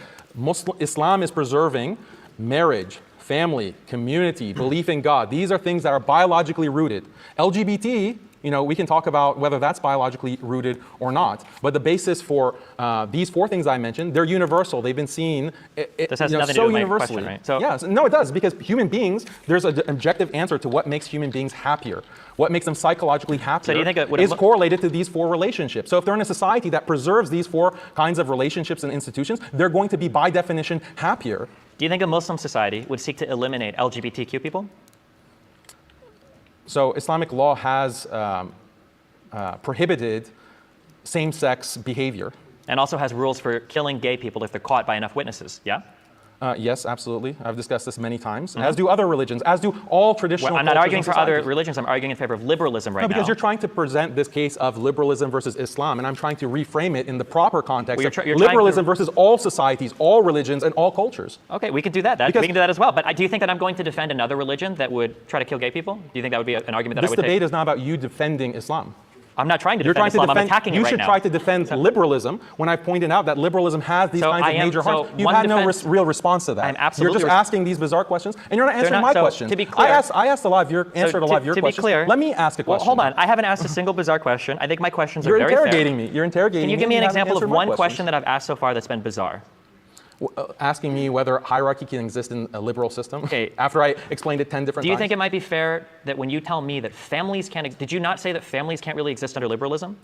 B: Islam is preserving marriage, family, community, belief in God. These are things that are biologically rooted. LGBT we can talk about whether that's biologically rooted or not. But the basis for these 4 things I mentioned, they're universal. They've been seen
E: This has nothing to do
B: so
E: with my
B: universally.
E: question, right? So,
B: yes, no, it does, because human beings, there's an objective answer to what makes human beings happier. What makes them psychologically happier
E: do you think
B: is correlated to these 4 relationships. So if they're in a society that preserves these 4 kinds of relationships and institutions, they're going to be, by definition, happier.
E: do you think a Muslim society would seek to eliminate LGBTQ people?
B: So Islamic law has prohibited same-sex behavior.
E: And also has rules for killing gay people if they're caught by enough witnesses, yeah?
B: Yes, absolutely. I've discussed this many times, as do other religions, as do all traditional
E: Well, I'm not
B: cultures
E: arguing
B: and
E: for other
B: societies.
E: religions, I'm arguing in favor of liberalism right
B: No, because
E: now.
B: you're trying to present this case of liberalism versus Islam, and I'm trying to reframe it in the proper context
E: Well,
B: of
E: you're trying
B: liberalism
E: to-
B: versus all societies, all religions, and all cultures.
E: Okay, we can do that. We
B: Because-
E: can do that as well. But do you think that I'm going to defend another religion that would try to kill gay people? Do you think that would be an argument that
B: This
E: I would
B: debate
E: take?
B: is not about you defending Islam.
E: I'm not trying to
B: You're
E: defend
B: trying
E: Islam.
B: to
E: I'm
B: defend.
E: attacking it
B: You
E: right
B: should
E: now.
B: try to defend liberalism when I pointed out that liberalism has these
E: So
B: kinds
E: I
B: of
E: am-
B: major harms.
E: so
B: You've
E: one
B: had no
E: defense-
B: real response to that.
E: I'm absolutely
B: You're just asking these bizarre questions, and you're not answering
E: not-
B: my
E: so,
B: questions.
E: to be clear-
B: I asked a lot of your answered a lot of your
E: to
B: questions.
E: be clear,
B: Let me ask a question.
E: Well, hold on. I haven't asked a single bizarre question. I think my questions
B: You're
E: are very
B: interrogating
E: fair.
B: me. You're interrogating
E: Can you
B: me.
E: give me an
B: haven't
E: example of
B: answered my
E: one
B: questions.
E: question that I've asked so far that's been bizarre?
B: Asking me whether hierarchy can exist in a liberal system.
E: Okay.
B: After I explained it 10 different
E: Do you
B: times.
E: think it might be fair that when you tell me that families can't, did you not say that families can't really exist under liberalism?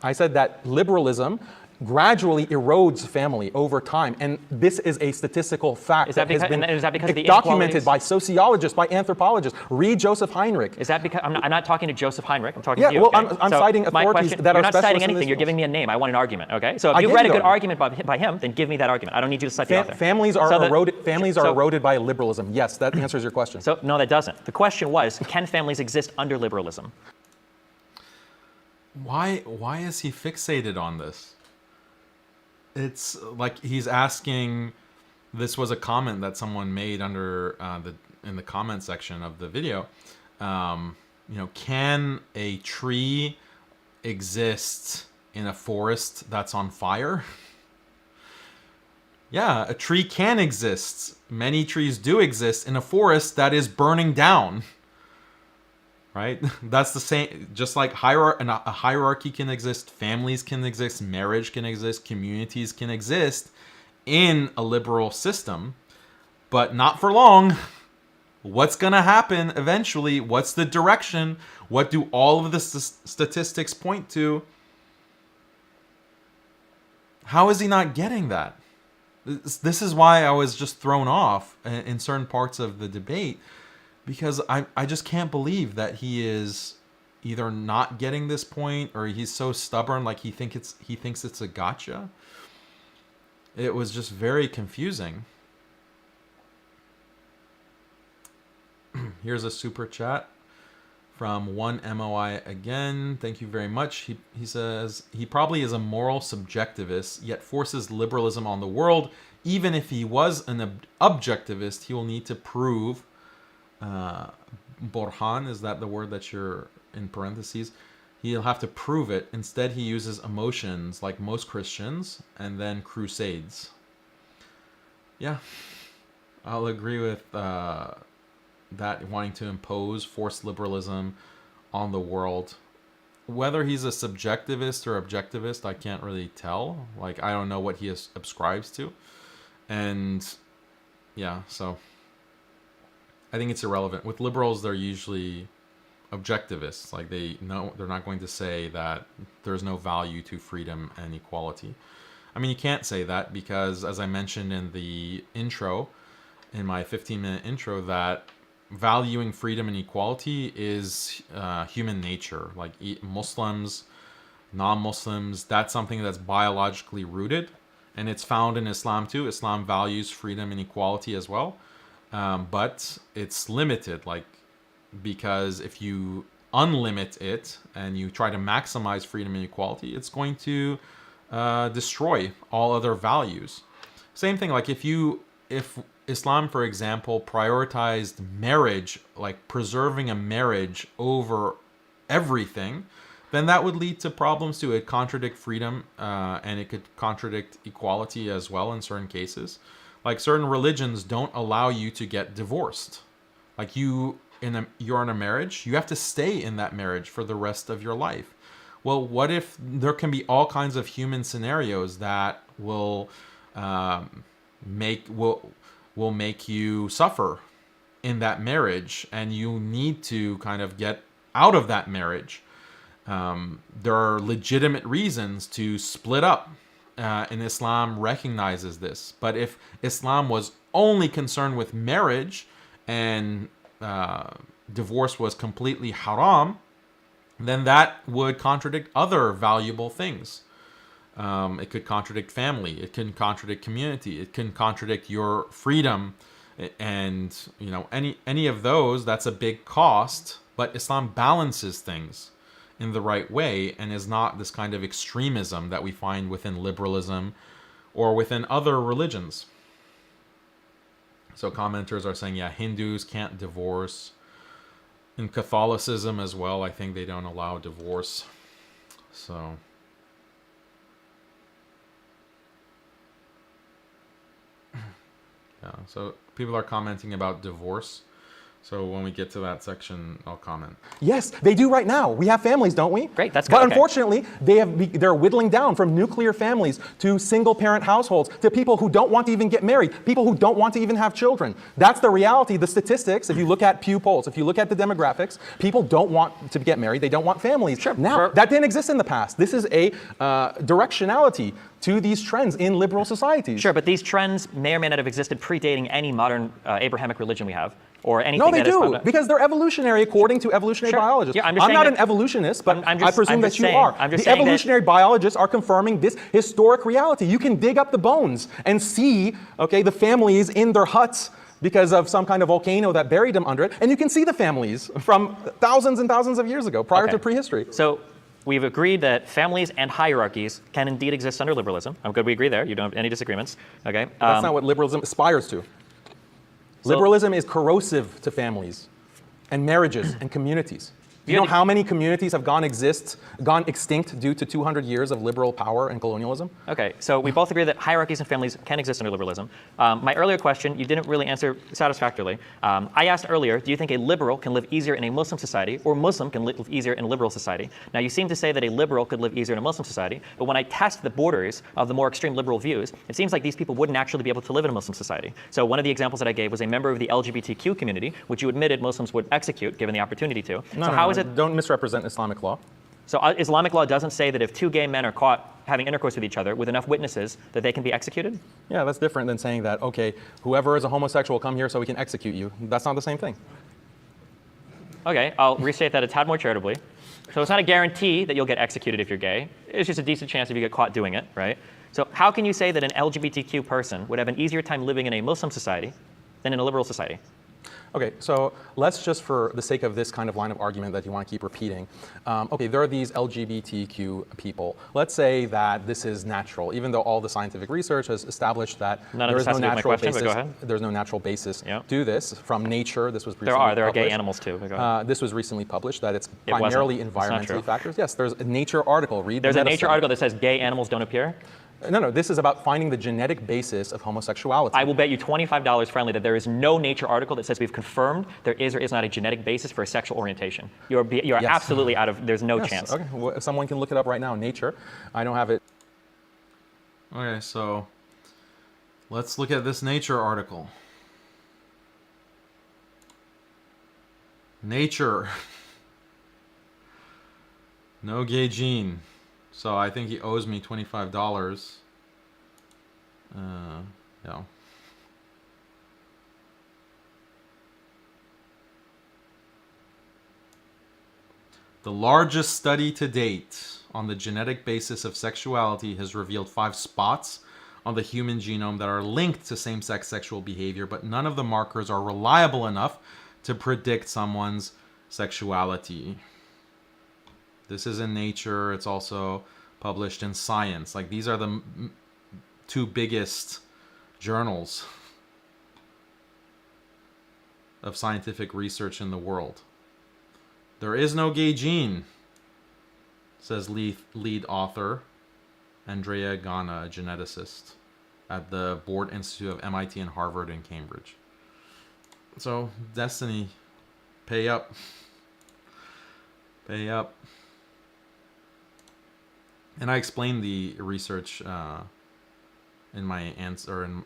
B: I said that liberalism gradually erodes family over time, and this is a statistical fact
E: Is that
B: has
E: because-
B: been
E: and is that because of the
B: documented
E: inequalities?
B: by sociologists, by anthropologists. Read Joseph Heinrich.
E: Is that because, I'm not talking to Joseph Heinrich, I'm talking
B: Yeah,
E: to you.
B: well,
E: okay?
B: I'm
E: So
B: citing
E: my
B: authorities
E: question,
B: that
E: you're
B: are
E: not citing
B: specialists in
E: anything,
B: this
E: you're
B: field.
E: giving me a name. I want an argument, okay? So if
B: I
E: you
B: gave
E: read a
B: you
E: good
B: the
E: argument by him, then give me that argument. I don't need you to cite the author.
B: Families are
E: So
B: eroded. Families are
E: so-
B: eroded by liberalism. Yes, that answers your question.
E: So no, that doesn't. The question was, can families exist under liberalism?
A: Why is he fixated on this? It's like he's asking. This was a comment that someone made under in the comment section of the video. Can a tree exist in a forest that's on fire? Yeah, a tree can exist. Many trees do exist in a forest that is burning down. Right? That's the same, just like a hierarchy can exist, families can exist, marriage can exist, communities can exist in a liberal system, but not for long. What's going to happen eventually? What's the direction? What do all of the statistics point to? How is he not getting that? This is why I was just thrown off in certain parts of the debate. Because I just can't believe that he is either not getting this point or he's so stubborn, like he thinks it's a gotcha. It was just very confusing. Here's a super chat from 1MOI again. Thank you very much. He says, he probably is a moral subjectivist, yet forces liberalism on the world. Even if he was an objectivist, he will need to prove Borhan, is that the word that you're in parentheses? He'll have to prove it. Instead, he uses emotions like most Christians and then crusades. Yeah, I'll agree with that, wanting to impose forced liberalism on the world. Whether he's a subjectivist or objectivist, I can't really tell. Like, I don't know what he subscribes to. And yeah, so I think it's irrelevant. With liberals, they're usually objectivists. Like they're not going to say that there's no value to freedom and equality. I mean, you can't say that because, as I mentioned in the intro, in my 15-minute intro, that valuing freedom and equality is human nature. Like Muslims, non-Muslims, that's something that's biologically rooted, and it's found in Islam too. Islam values freedom and equality as well. But it's limited, because if you unlimit it and you try to maximize freedom and equality, it's going to destroy all other values. Same thing, like if Islam, for example, prioritized marriage, like preserving a marriage over everything, then that would lead to problems too. It contradict freedom, and it could contradict equality as well in certain cases. Like certain religions don't allow you to get divorced. Like you you're in a marriage, you have to stay in that marriage for the rest of your life. Well, what if there can be all kinds of human scenarios that will make you suffer in that marriage, and you need to kind of get out of that marriage. There are legitimate reasons to split up, and Islam recognizes this. But if Islam was only concerned with marriage and divorce was completely haram, then that would contradict other valuable things. It could contradict family. It can contradict community. It can contradict your freedom, and any of those. That's a big cost. But Islam balances things in the right way and is not this kind of extremism that we find within liberalism or within other religions. So commenters are saying, yeah, Hindus can't divorce. In Catholicism as well, I think they don't allow divorce. So yeah, so people are commenting about divorce. So when we get to that section, I'll comment.
B: Yes, they do right now. We have families, don't we?
E: Great, that's good.
B: But
E: Okay.
B: unfortunately, they're whittling down from nuclear families to single-parent households, to people who don't want to even get married, people who don't want to even have children. That's the reality. The statistics, if you look at Pew polls, if you look at the demographics, people don't want to get married. They don't want families.
E: Sure.
B: Now, that didn't exist in the past. This is a directionality to these trends in liberal societies.
E: Sure, but these trends may or may not have existed predating any modern Abrahamic religion we have, or anything
B: No, they
E: that is
B: do, because they're evolutionary according to evolutionary
E: Sure.
B: biologists.
E: Yeah, I'm
B: I'm
E: just
B: not
E: saying
B: an evolutionist, but
E: I'm
B: I
E: just
B: presume that you
E: saying-
B: are.
E: I'm just
B: The
E: saying that-
B: evolutionary biologists are confirming this historic reality. You can dig up the bones and see, okay, the families in their huts because of some kind of volcano that buried them under it, and you can see the families from thousands and thousands of years ago, prior
E: Okay.
B: to prehistory.
E: So we've agreed that families and hierarchies can indeed exist under liberalism. I'm good we agree there. You don't have any disagreements. Okay.
B: That's not what liberalism aspires to. Liberalism is corrosive to families and marriages and communities. You know how many communities have gone extinct due to 200 years of liberal power and colonialism?
E: Okay, so we both agree that hierarchies and families can exist under liberalism. My earlier question, you didn't really answer satisfactorily. I asked earlier, do you think a liberal can live easier in a Muslim society, or Muslim can live easier in a liberal society? Now, you seem to say that a liberal could live easier in a Muslim society, but when I test the borders of the more extreme liberal views, it seems like these people wouldn't actually be able to live in a Muslim society. So one of the examples that I gave was a member of the LGBTQ community, which you admitted Muslims would execute given the opportunity to. So how is it?
B: Don't misrepresent Islamic law.
E: So Islamic law doesn't say that if two gay men are caught having intercourse with each other with enough witnesses that they can be executed?
B: Yeah, that's different than saying that, okay, whoever is a homosexual, come here so we can execute you. That's not the same thing.
E: Okay, I'll restate that a tad more charitably. So it's not a guarantee that you'll get executed if you're gay. It's just a decent chance if you get caught doing it, right? So how can you say that an LGBTQ person would have an easier time living in a Muslim society than in a liberal society?
B: Okay, so let's just, for the sake of this kind of line of argument that you want to keep repeating, okay, there are these LGBTQ people. Let's say that this is natural, even though all the scientific research has established that there is no natural basis.
E: Go ahead.
B: There's no natural basis
E: Yep.
B: to this from nature. This was recently
E: There are gay
B: published.
E: animals too. But go ahead.
B: This was recently published that it's
E: It wasn't.
B: primarily
E: It's not true.
B: environmentally factors. Yes, there's a Nature article. Read
E: There's
B: the
E: a
B: meta
E: Nature
B: study.
E: article that says gay animals don't appear.
B: No, this is about finding the genetic basis of homosexuality.
E: I will bet you $25 friendly that there is no Nature article that says we've confirmed there is or is not a genetic basis for a sexual orientation. You are
B: Yes.
E: absolutely out of, there's no
B: Yes,
E: chance.
B: Okay, well, if someone can look it up right now, Nature. I don't have it.
A: Okay, so let's look at this Nature article. Nature. No gay gene. So I think he owes me $25. Yeah. The largest study to date on the genetic basis of sexuality has revealed 5 spots on the human genome that are linked to same-sex sexual behavior, but none of the markers are reliable enough to predict someone's sexuality. This is in Nature. It's also published in Science. Like, these are the 2 biggest journals of scientific research in the world. There is no gay gene, says lead author Andrea Gana, a geneticist at the Board Institute of MIT and Harvard and Cambridge. So Destiny Pay up. Pay up. And I explained the research in my answer in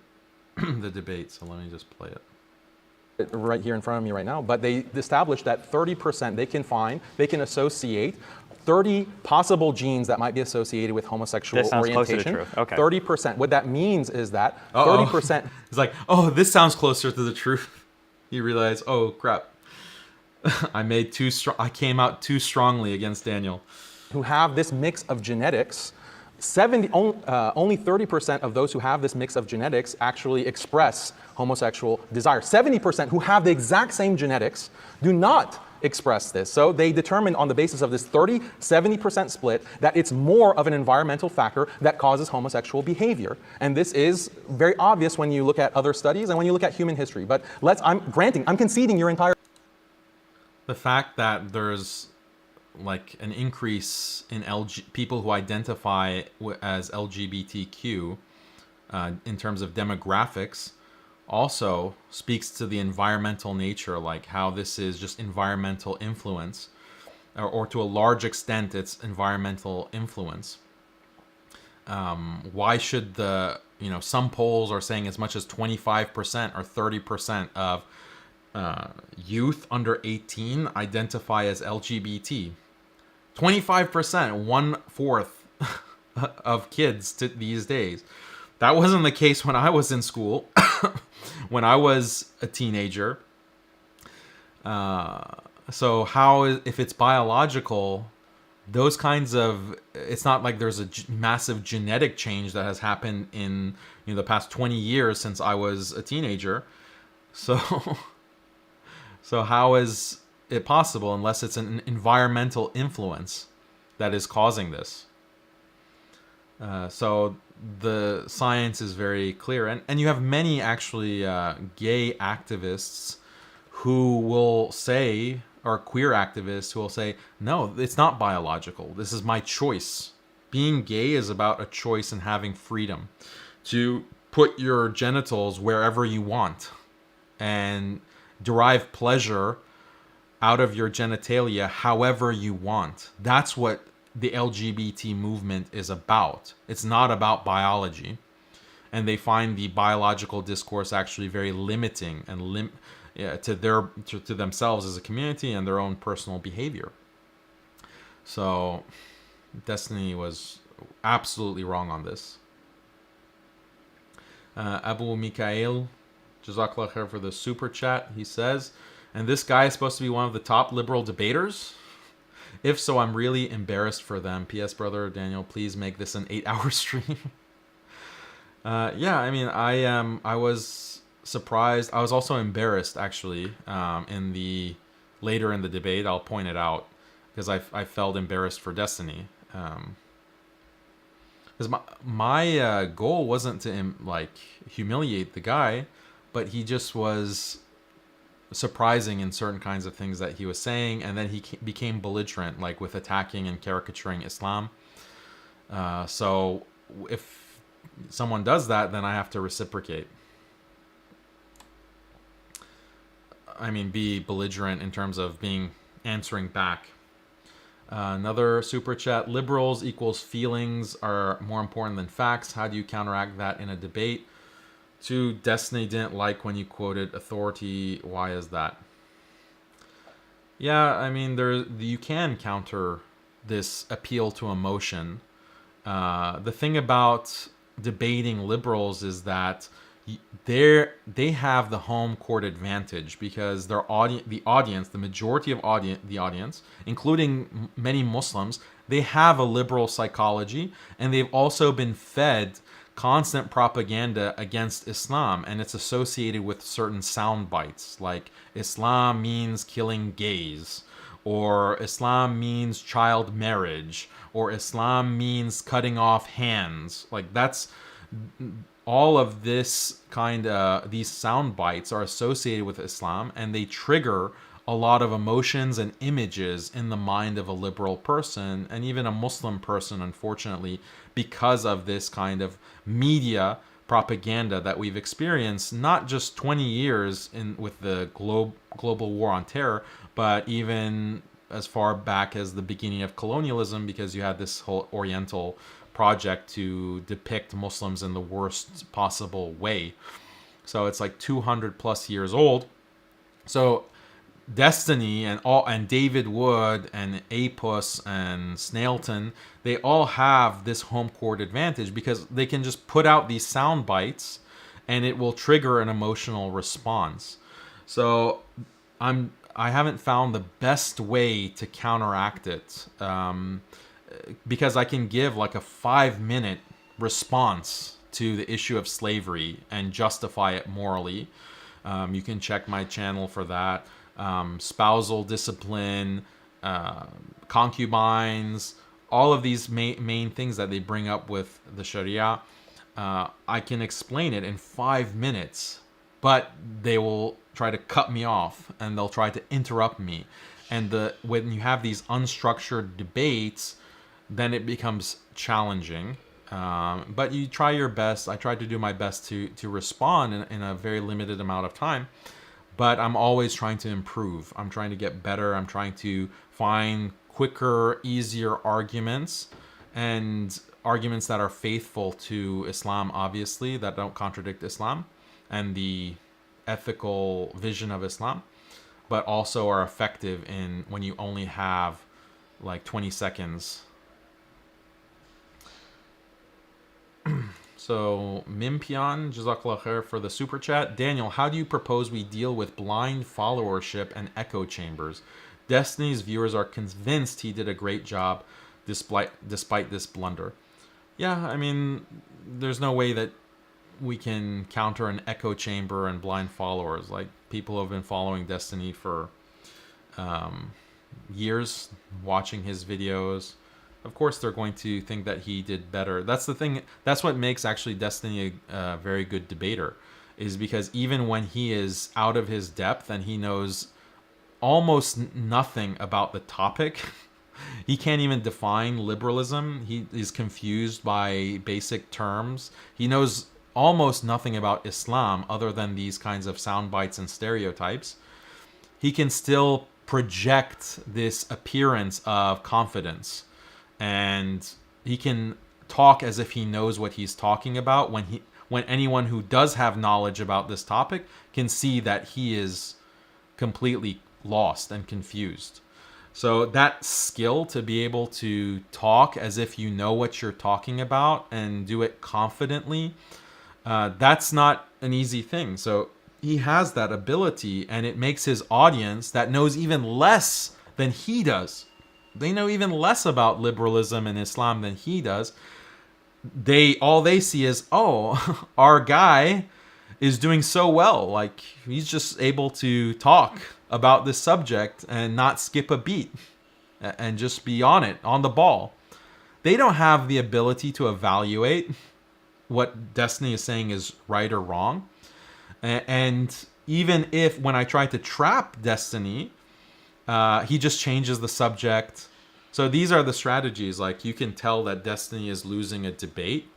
A: the debate, so let me just play it.
B: Right here in front of me right now, but they established that 30% they can associate 30 possible genes that might be associated with homosexual
E: This sounds closer to
B: orientation.
E: truth. Okay.
B: 30%. What that means is that
A: Uh-oh.
B: 30%.
A: It's like, oh, this sounds closer to the truth. You realize, oh crap, I came out too strongly against Daniel.
B: Who have this mix of genetics, only 30% of those who have this mix of genetics actually express homosexual desire. 70% who have the exact same genetics do not express this. So they determined on the basis of this 30-70% split that it's more of an environmental factor that causes homosexual behavior. And this is very obvious when you look at other studies and when you look at human history. But I'm conceding your entire...
A: The fact that there's like an increase in people who identify as LGBTQ in terms of demographics also speaks to the environmental nature, like how this is just environmental influence, or to a large extent it's environmental influence. Why should some polls are saying as much as 25% or 30% of youth under 18 identify as LGBT. 25%, 1/4 of kids these days. That wasn't the case when I was in school, when I was a teenager. So if it's biological, those kinds of, it's not like there's a massive genetic change that has happened in the past 20 years since I was a teenager. So how is it possible unless it's an environmental influence that is causing this? So the science is very clear. And you have many actually gay activists who will say, or queer activists who will say, no, it's not biological. This is my choice. Being gay is about a choice and having freedom to put your genitals wherever you want and derive pleasure out of your genitalia however you want. That's what the LGBT movement is about. It's not about biology. And they find the biological discourse actually very limiting and to themselves as a community and their own personal behavior. So Destiny was absolutely wrong on this. Abu Mikhail, Jazakallah khair for the super chat. He says, and this guy is supposed to be one of the top liberal debaters? If so, I'm really embarrassed for them. P.S. Brother Daniel, please make this an 8-hour stream. Yeah, I mean, I was surprised. I was also embarrassed, actually, later in the debate. I'll point it out, because I felt embarrassed for Destiny. Because my goal wasn't to, humiliate the guy, but he just was surprising in certain kinds of things that he was saying, and then he became belligerent, with attacking and caricaturing Islam. So if someone does that, then I have to reciprocate. I mean, be belligerent in terms of answering back. Another super chat: liberals equals feelings are more important than facts. How do you counteract that in a debate? 2, Destiny didn't like when you quoted authority. Why is that? Yeah, I mean, you can counter this appeal to emotion. The thing about debating liberals is that they have the home court advantage, because the majority of the audience, including many Muslims, they have a liberal psychology, and they've also been fed constant propaganda against Islam, and it's associated with certain sound bites, like Islam means killing gays, or Islam means child marriage, or Islam means cutting off hands. That's all of this these sound bites are associated with Islam, and they trigger a lot of emotions and images in the mind of a liberal person, and even a Muslim person, unfortunately, because of this kind of media propaganda that we've experienced, not just 20 years with the global war on terror, but even as far back as the beginning of colonialism, because you had this whole Oriental project to depict Muslims in the worst possible way. So it's like 200 plus years old. So Destiny and David Wood and Apus and Snailton, they all have this home court advantage because they can just put out these sound bites and it will trigger an emotional response. So I haven't found the best way to counteract it, because I can give like a 5-minute response to the issue of slavery and justify it morally. You can check my channel for that. Spousal discipline, concubines, all of these main things that they bring up with the Sharia. I can explain it in 5 minutes, but they will try to cut me off and they'll try to interrupt me. And when you have these unstructured debates, then it becomes challenging. But you try your best. I try to do my best to respond in a very limited amount of time. But I'm always trying to improve. I'm trying to get better. I'm trying to find quicker, easier arguments, and arguments that are faithful to Islam, obviously, that don't contradict Islam and the ethical vision of Islam, but also are effective in when you only have like 20 seconds. So Mimpian, Jazakallah khair for the super chat. Daniel, how do you propose we deal with blind followership and echo chambers? Destiny's viewers are convinced he did a great job despite this blunder. Yeah, I mean, there's no way that we can counter an echo chamber and blind followers. Like, people have been following Destiny for years, watching his videos. Of course, they're going to think that he did better. That's the thing. That's what makes actually Destiny a very good debater, is because even when he is out of his depth and he knows almost nothing about the topic, he can't even define liberalism. He is confused by basic terms. He knows almost nothing about Islam other than these kinds of sound bites and stereotypes. He can still project this appearance of confidence. And he can talk as if he knows what he's talking about when anyone who does have knowledge about this topic can see that he is completely lost and confused. So that skill to be able to talk as if you know what you're talking about and do it confidently, that's not an easy thing. So he has that ability, and it makes his audience that knows even less than he does. They know even less about liberalism and Islam than he does. All they see is, oh, our guy is doing so well. Like, he's just able to talk about this subject and not skip a beat and just be on it, on the ball. They don't have the ability to evaluate what Destiny is saying is right or wrong. And even if, when I try to trap Destiny, he just changes the subject. So these are the strategies. Like, you can tell that Destiny is losing a debate.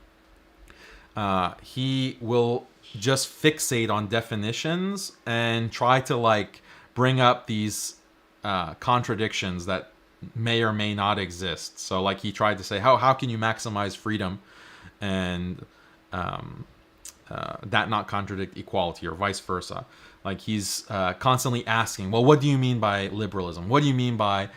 A: He will just fixate on definitions and try to like bring up these contradictions that may or may not exist. So like, he tried to say, how can you maximize freedom and that not contradict equality, or vice versa. Like, he's constantly asking, well, what do you mean by liberalism? What do you mean by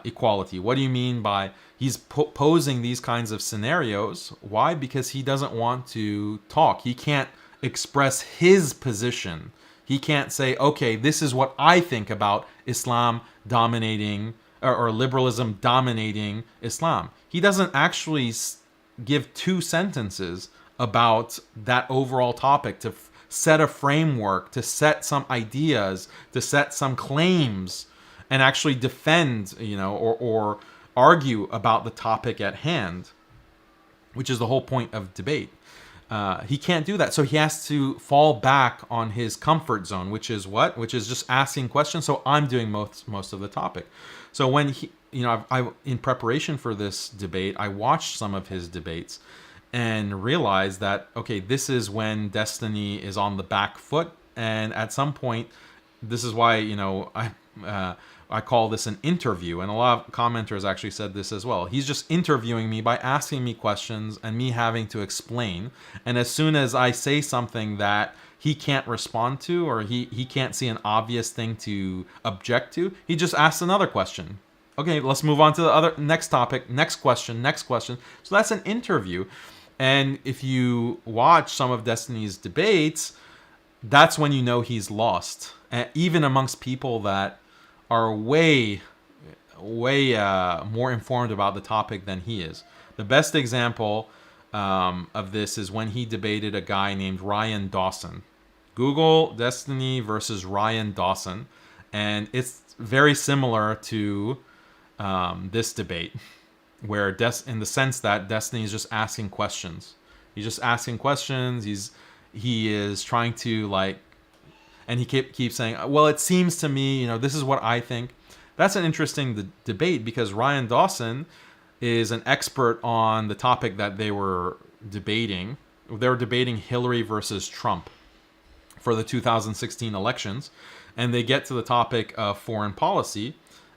A: equality? What do you mean by... He's posing these kinds of scenarios. Why? Because he doesn't want to talk. He can't express his position. He can't say, okay, this is what I think about Islam dominating, or liberalism dominating Islam. He doesn't actually give 2 sentences about that overall topic to set a framework, to set some ideas, to set some claims, and actually defend, or argue about the topic at hand, which is the whole point of debate. He can't do that. So he has to fall back on his comfort zone, which is what? Which is just asking questions. So I'm doing most of the topic. So when he, I in preparation for this debate, I watched some of his debates, and realize that, okay, this is when destiny is on the back foot. And at some point, this is why, I call this an interview. And a lot of commenters actually said this as well. He's just interviewing me by asking me questions and me having to explain. And as soon as I say something that he can't respond to, or he can't see an obvious thing to object to, he just asks another question. Okay, let's move on to the next topic, next question. So that's an interview. And if you watch some of Destiny's debates, that's when you know he's lost. Even amongst people that are way more informed about the topic than he is. The best example of this is when he debated a guy named Ryan Dawson. Google Destiny versus Ryan Dawson, and it's very similar to this debate, where in the sense that Destiny is just asking questions. He's just asking questions. He is trying to and he keeps saying, well, it seems to me, this is what I think. That's an interesting debate, because Ryan Dawson is an expert on the topic that they were debating. They were debating Hillary versus Trump for the 2016 elections. And they get to the topic of foreign policy.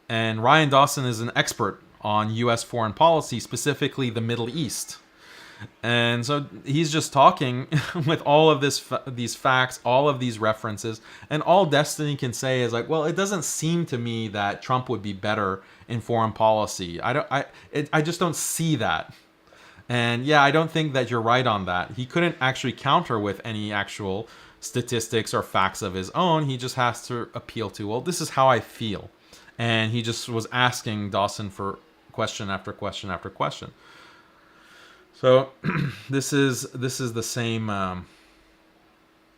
A: And Ryan Dawson is an expert on U.S. foreign policy, specifically the Middle East. And so he's just talking with all of these facts, all of these references, and all Destiny can say is well, it doesn't seem to me that Trump would be better in foreign policy. I just don't see that. And yeah, I don't think that you're right on that. He couldn't actually counter with any actual statistics or facts of his own. He just has to appeal to, well, this is how I feel. And he just was asking Dawson for question after question after question. So this is the same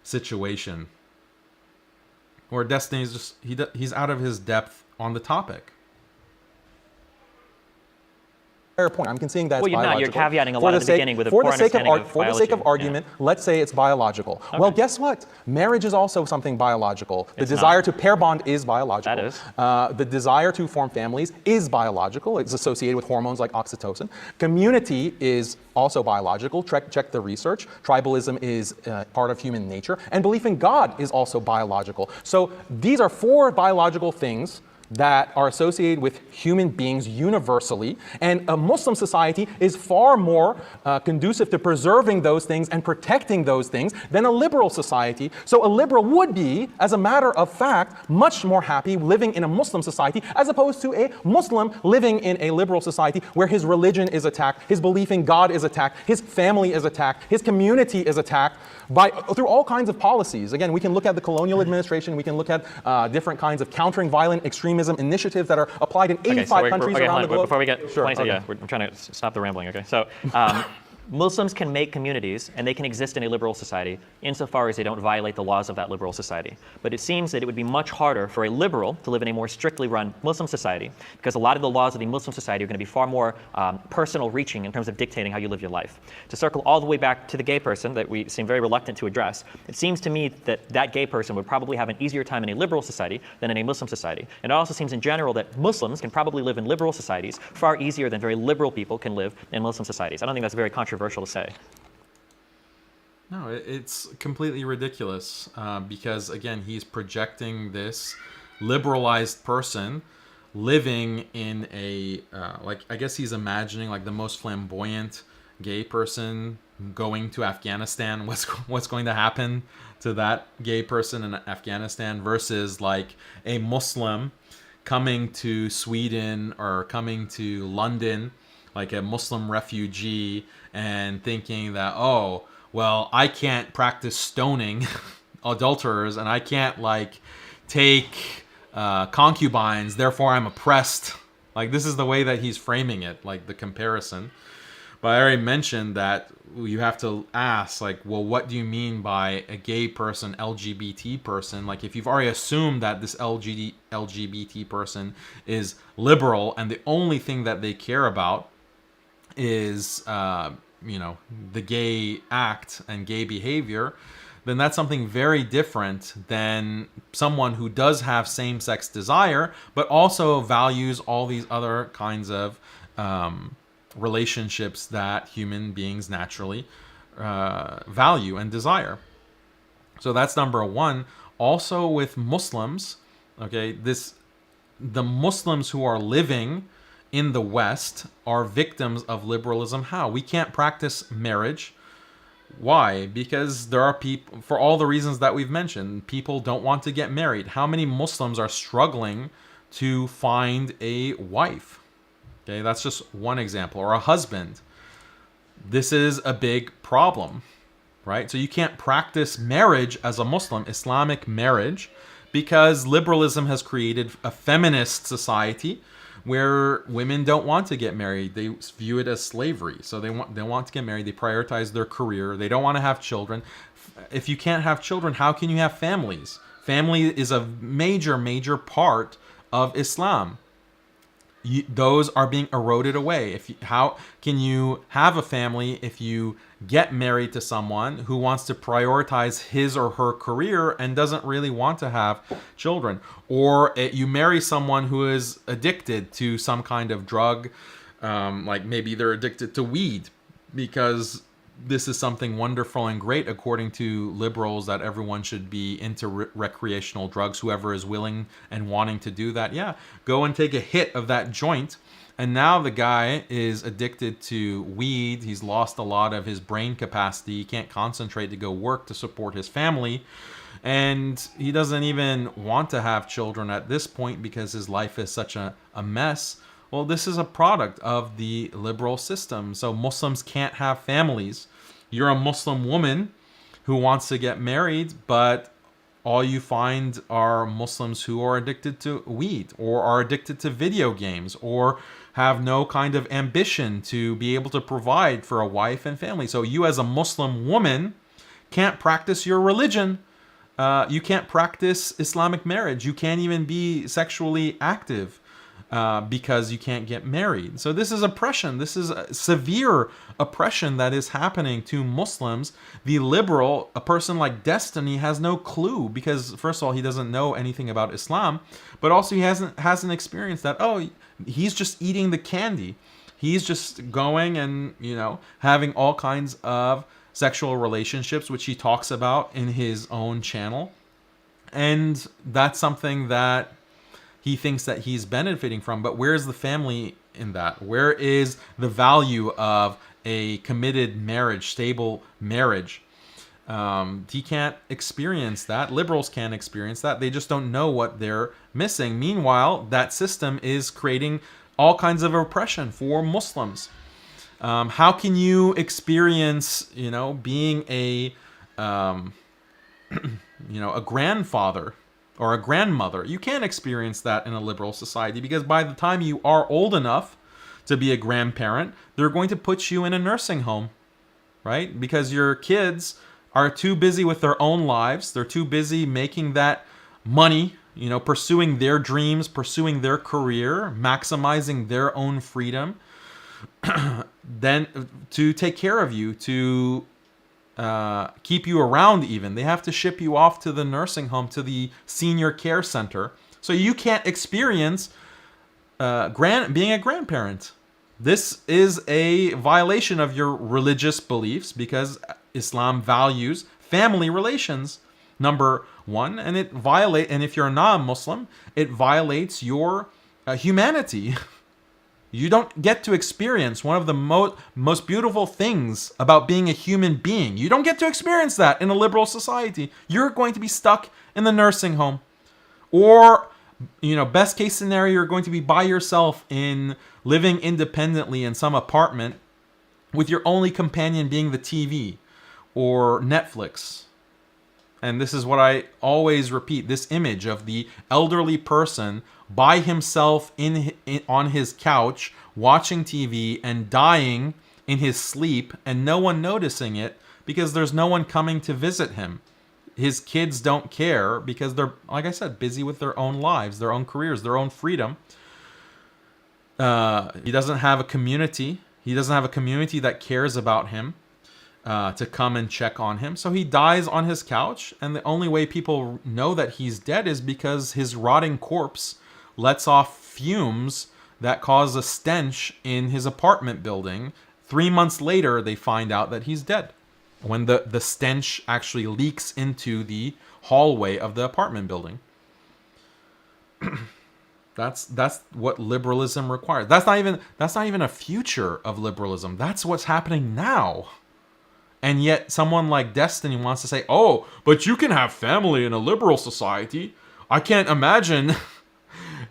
A: situation where Destiny is just he's out of his depth on the topic.
B: Fair point. I'm conceding that it's
E: biological. You're caveating a lot at the beginning with a poor understanding of biology.
B: For the sake of argument, let's say it's biological. Okay. Well, guess what? Marriage is also something biological. The desire to pair bond is biological.
E: That is.
B: The desire to form families is biological. It's associated with hormones like oxytocin. Community is also biological. Check the research. Tribalism is part of human nature. And belief in God is also biological. So these are 4 biological things that are associated with human beings universally, and a Muslim society is far more conducive to preserving those things and protecting those things than a liberal society. So a liberal would be, as a matter of fact, much more happy living in a Muslim society as opposed to a Muslim living in a liberal society where his religion is attacked, his belief in God is attacked, his family is attacked, his community is attacked through all kinds of policies. Again, we can look at the colonial administration, we can look at different kinds of countering violent extremism initiatives that are applied in 85 countries around the globe.
E: Before we get, we're trying to stop the rambling, okay? So, Muslims can make communities, and they can exist in a liberal society insofar as they don't violate the laws of that liberal society. But it seems that it would be much harder for a liberal to live in a more strictly run Muslim society, because a lot of the laws of the Muslim society are going to be far more personal reaching in terms of dictating how you live your life. To circle all the way back to the gay person that we seem very reluctant to address, it seems to me that that gay person would probably have an easier time in a liberal society than in a Muslim society. And it also seems in general that Muslims can probably live in liberal societies far easier than very liberal people can live in Muslim societies. I don't think that's very controversial to say.
A: No, it's completely ridiculous because, again, he's projecting this liberalized person living in a, I guess he's imagining the most flamboyant gay person going to Afghanistan. What's going to happen to that gay person in Afghanistan versus a Muslim coming to Sweden or coming to London, like a Muslim refugee, and thinking that, oh, well, I can't practice stoning adulterers, and I can't take concubines, therefore I'm oppressed. This is the way that he's framing it, the comparison. But I already mentioned that you have to ask, well, what do you mean by a gay person, LGBT person? If you've already assumed that this LGBT person is liberal, and the only thing that they care about is the gay act and gay behavior, then that's something very different than someone who does have same-sex desire but also values all these other kinds of relationships that human beings naturally value and desire. So that's number one. Also with Muslims, okay, the Muslims who are living in the West are victims of liberalism. How? We can't practice marriage. Why? Because there are people, for all the reasons that we've mentioned, people don't want to get married. How many Muslims are struggling to find a wife? Okay, that's just one example. Or a husband. This is a big problem, right? So you can't practice marriage as a Muslim, Islamic marriage, because liberalism has created a feminist society where women don't want to get married. They view it as slavery. So they want to get married. They prioritize their career. They don't want to have children. If you can't have children, how can you have families? Family is a major part of Islam. Those are being eroded away. How can you have a family if you get married to someone who wants to prioritize his or her career and doesn't really want to have children? Or you marry someone who is addicted to some kind of drug, like maybe they're addicted to weed, because this is something wonderful and great according to liberals, that everyone should be into recreational drugs. Whoever is willing and wanting to do that, yeah, go and take a hit of that joint. And now the guy is addicted to weed. He's lost a lot of his brain capacity. He can't concentrate to go work to support his family. And he doesn't even want to have children at this point because his life is such a mess. Well, this is a product of the liberal system. So Muslims can't have families. You're a Muslim woman who wants to get married, but all you find are Muslims who are addicted to weed or are addicted to video games or have no kind of ambition to be able to provide for a wife and family. So you as a Muslim woman can't practice your religion. You can't practice Islamic marriage. You can't even be sexually active because you can't get married. So this is oppression. This is a severe oppression that is happening to Muslims. The liberal, a person like Destiny, has no clue because, first of all, he doesn't know anything about Islam, but also he hasn't experienced that. Oh, he's just eating the candy. He's just going and, having all kinds of sexual relationships, which he talks about in his own channel. And that's something that he thinks that he's benefiting from. But where's the family in that? Where is the value of a committed marriage, stable marriage? He can't experience that. Liberals can't experience that. They just don't know what they're missing. Meanwhile, that system is creating all kinds of oppression for Muslims. How can you experience, being a grandfather or a grandmother? You can't experience that in a liberal society because by the time you are old enough to be a grandparent, they're going to put you in a nursing home, right? Because your kids are too busy with their own lives. They're too busy making that money, pursuing their dreams, pursuing their career, maximizing their own freedom, then to take care of you, to keep you around even. They have to ship you off to the nursing home, to the senior care center. So you can't experience being a grandparent. This is a violation of your religious beliefs because Islam values family relations, number one, and if you're a non-Muslim, it violates your humanity. You don't get to experience one of the most beautiful things about being a human being. You don't get to experience that in a liberal society. You're going to be stuck in the nursing home. Or, best case scenario, you're going to be by yourself living independently in some apartment with your only companion being the TV or Netflix. And this is what I always repeat, this image of the elderly person by himself on his couch watching TV and dying in his sleep and no one noticing it because there's no one coming to visit him. His kids don't care because they're, like I said, busy with their own lives, their own careers, their own freedom. He doesn't have a community. He doesn't have a community that cares about him to come and check on him. So he dies on his couch, and the only way people know that he's dead is because his rotting corpse lets off fumes that caused a stench in his apartment building. 3 months later, they find out that he's dead, when the stench actually leaks into the hallway of the apartment building. That's what liberalism requires. That's not even a future of liberalism. That's what's happening now. And yet someone like Destiny wants to say, "Oh, but you can have family in a liberal society." I can't imagine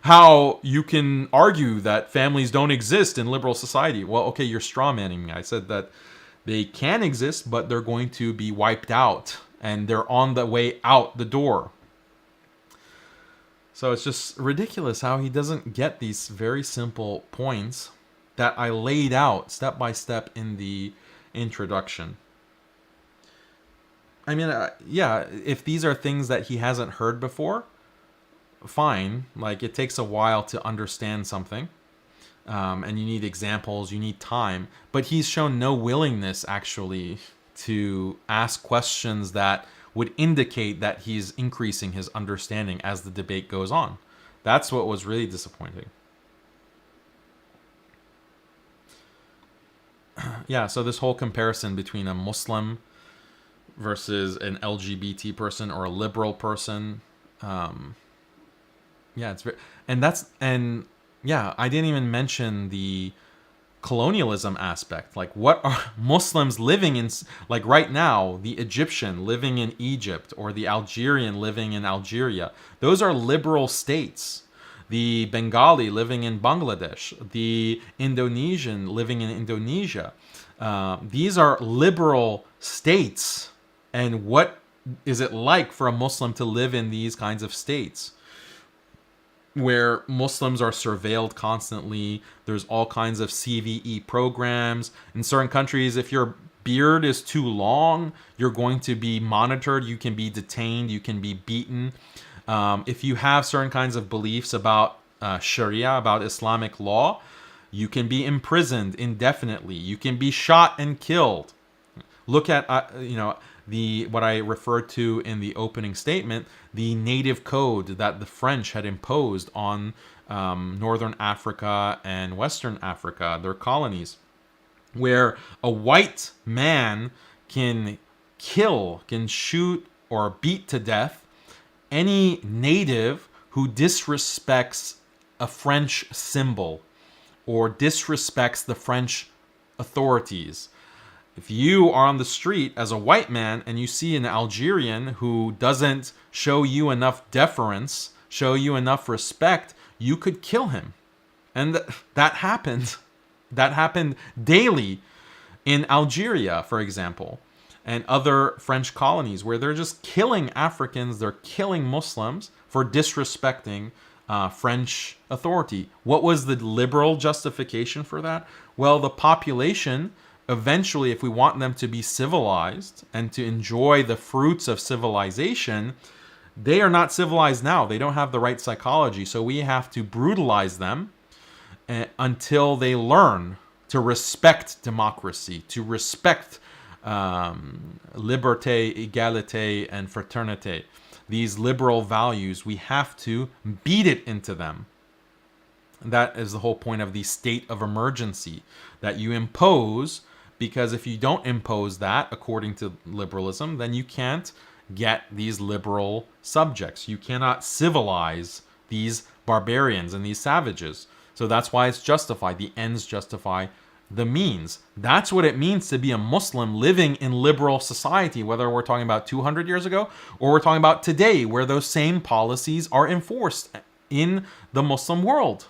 A: how you can argue that families don't exist in liberal society. Well, okay, you're strawmanning me. I said that they can exist, but they're going to be wiped out, and they're on the way out the door. So it's just ridiculous how he doesn't get these very simple points that I laid out step by step in the introduction. I mean, yeah, if these are things that he hasn't heard before, fine. Like, it takes a while to understand something. And you need examples, you need time. But he's shown no willingness, actually, to ask questions that would indicate that he's increasing his understanding as the debate goes on. That's what was really disappointing. Yeah, so this whole comparison between a Muslim versus an LGBT person or a liberal person, yeah, it's very, and yeah, I didn't even mention the colonialism aspect. Like, what are Muslims living in, like right now, the Egyptian living in Egypt or the Algerian living in Algeria? Those are liberal states. The Bengali living in Bangladesh, the Indonesian living in Indonesia. These are liberal states. And what is it like for a Muslim to live in these kinds of states, where Muslims are surveilled constantly? There's all kinds of CVE programs. In certain countries, if your beard is too long, you're going to be monitored. You can be detained. You can be beaten. If you have certain kinds of beliefs about Sharia, about Islamic law, you can be imprisoned indefinitely. You can be shot and killed. Look at, what I referred to in the opening statement, the native code that the French had imposed on Northern Africa and Western Africa, their colonies, where a white man can kill, can shoot or beat to death any native who disrespects a French symbol or disrespects the French authorities. If you are on the street as a white man and you see an Algerian who doesn't show you enough deference, show you enough respect, you could kill him. And that happened. That happened daily in Algeria, for example, and other French colonies, where they're just killing Africans, they're killing Muslims for disrespecting French authority. What was the liberal justification for that? Well, the population, eventually, if we want them to be civilized and to enjoy the fruits of civilization, they are not civilized now. They don't have the right psychology. So we have to brutalize them until they learn to respect democracy, to respect liberté, égalité, and fraternité. These liberal values, we have to beat it into them. That is the whole point of the state of emergency that you impose, because if you don't impose that according to liberalism, then you can't get these liberal subjects. You cannot civilize these barbarians and these savages. So that's why it's justified. The ends justify the means. That's what it means to be a Muslim living in liberal society, whether we're talking about 200 years ago or we're talking about today, where those same policies are enforced in the Muslim world.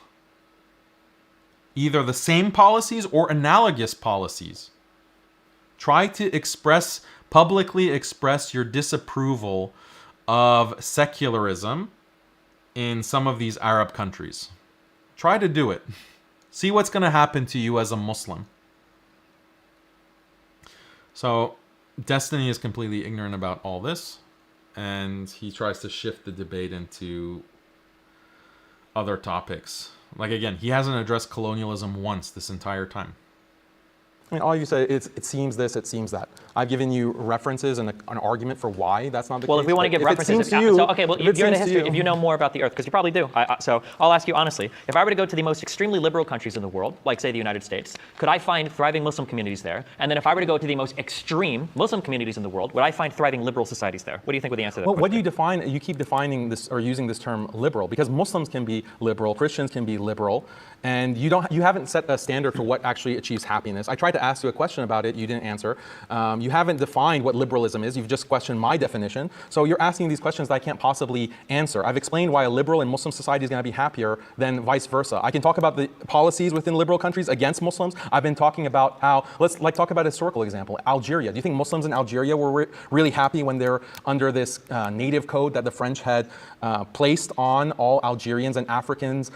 A: Either the same policies or analogous policies. Try to publicly express your disapproval of secularism in some of these Arab countries. Try to do it. See what's going to happen to you as a Muslim. So, Destiny is completely ignorant about all this, and he tries to shift the debate into other topics. Like, again, he hasn't addressed colonialism once this entire time.
B: I mean, all you say is it seems this, it seems that. I've given you references and an argument for why that's not the case.
E: Well, if we want to give references, you're in the history. If you know more about the Earth, because you probably do. So I'll ask you honestly: if I were to go to the most extremely liberal countries in the world, like say the United States, could I find thriving Muslim communities there? And then if I were to go to the most extreme Muslim communities in the world, would I find thriving liberal societies there? What do you think would the answer to that question?
B: What do you define? You keep defining this or using this term liberal because Muslims can be liberal, Christians can be liberal, and you haven't set a standard for what actually achieves happiness. I tried to ask you a question about it, you didn't answer. You haven't defined what liberalism is, you've just questioned my definition. So you're asking these questions that I can't possibly answer. I've explained why a liberal and Muslim society is going to be happier than vice versa. I can talk about the policies within liberal countries against Muslims. I've been talking about how, let's talk about a historical example, Algeria. Do you think Muslims in Algeria were really happy when they're under this native code that the French had placed on all Algerians and Africans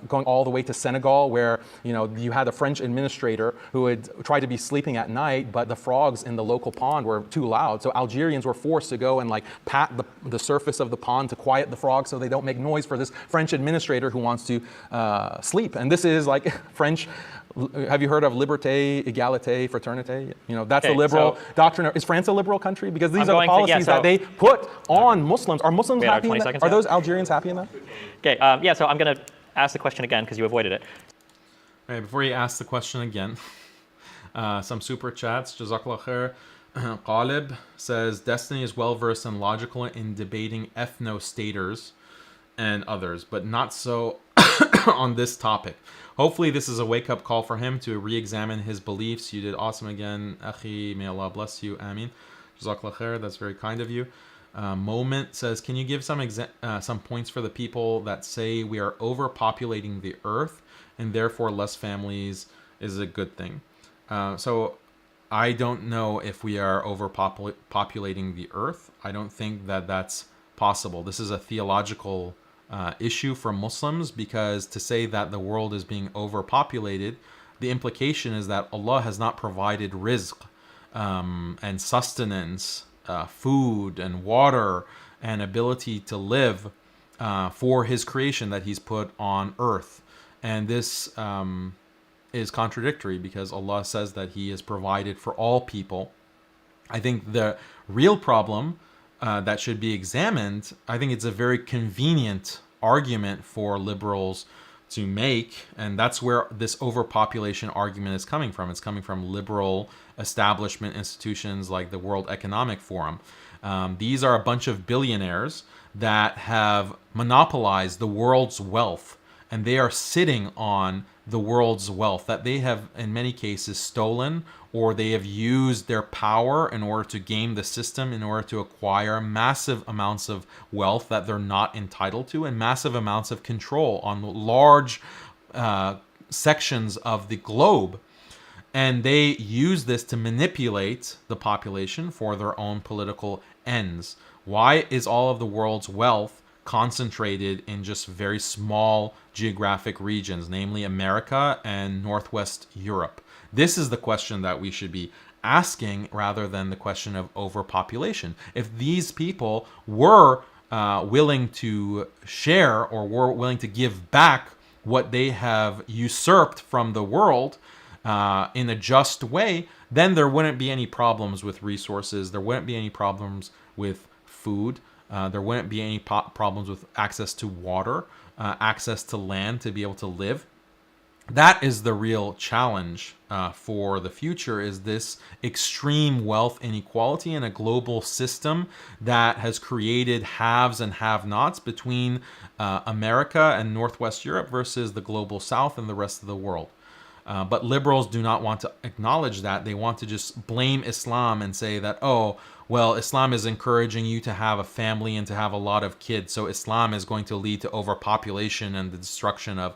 B: going all the way to Senegal, where you had a French administrator who would try to be sleeping at night, but the frogs in the local pond were too loud. So Algerians were forced to go and pat the surface of the pond to quiet the frogs so they don't make noise for this French administrator who wants to sleep. And this is like French. Have you heard of liberté, égalité, fraternité? That's the liberal doctrine. Is France a liberal country? Because these are the policies that they put on Muslims. Are Muslims happy in that? Are those Algerians happy in that?
E: Okay, so I'm going to ask the question again because you avoided it.
A: All right, before you ask the question again, some super chats. Jazakallah khair. Qalib says, Destiny is well versed and logical in debating ethno-staters and others, but not so on this topic. Hopefully this is a wake-up call for him to re-examine his beliefs. You did awesome again, Akhi. May Allah bless you. Ameen. Jazakallah khair. That's very kind of you. Moment says, can you give some points for the people that say we are overpopulating the earth and therefore less families is a good thing? So I don't know if we are overpopulating the earth. I don't think that that's possible. This is a theological issue for Muslims, because to say that the world is being overpopulated, the implication is that Allah has not provided rizq and sustenance, food and water and ability to live for his creation that he's put on earth. And this is contradictory, because Allah says that he is provided for all people. I think the real problem that should be examined, I think it's a very convenient argument for liberals to make, and that's where this overpopulation argument is coming from. It's coming from liberal establishment institutions like the World Economic Forum. These are a bunch of billionaires that have monopolized the world's wealth, and they are sitting on the world's wealth that they have in many cases stolen, or they have used their power in order to game the system, in order to acquire massive amounts of wealth that they're not entitled to, and massive amounts of control on large sections of the globe. And they use this to manipulate the population for their own political ends. Why is all of the world's wealth concentrated in just very small geographic regions, namely America and Northwest Europe? This is the question that we should be asking, rather than the question of overpopulation. If these people were willing to share, or were willing to give back what they have usurped from the world in a just way, then there wouldn't be any problems with resources. There wouldn't be any problems with food. There wouldn't be any problems with access to water, access to land to be able to live. That is the real challenge for the future, is this extreme wealth inequality in a global system that has created haves and have-nots between America and Northwest Europe versus the global South and the rest of the world. But liberals do not want to acknowledge that. They want to just blame Islam and say that, oh, well, Islam is encouraging you to have a family and to have a lot of kids, so Islam is going to lead to overpopulation and the destruction of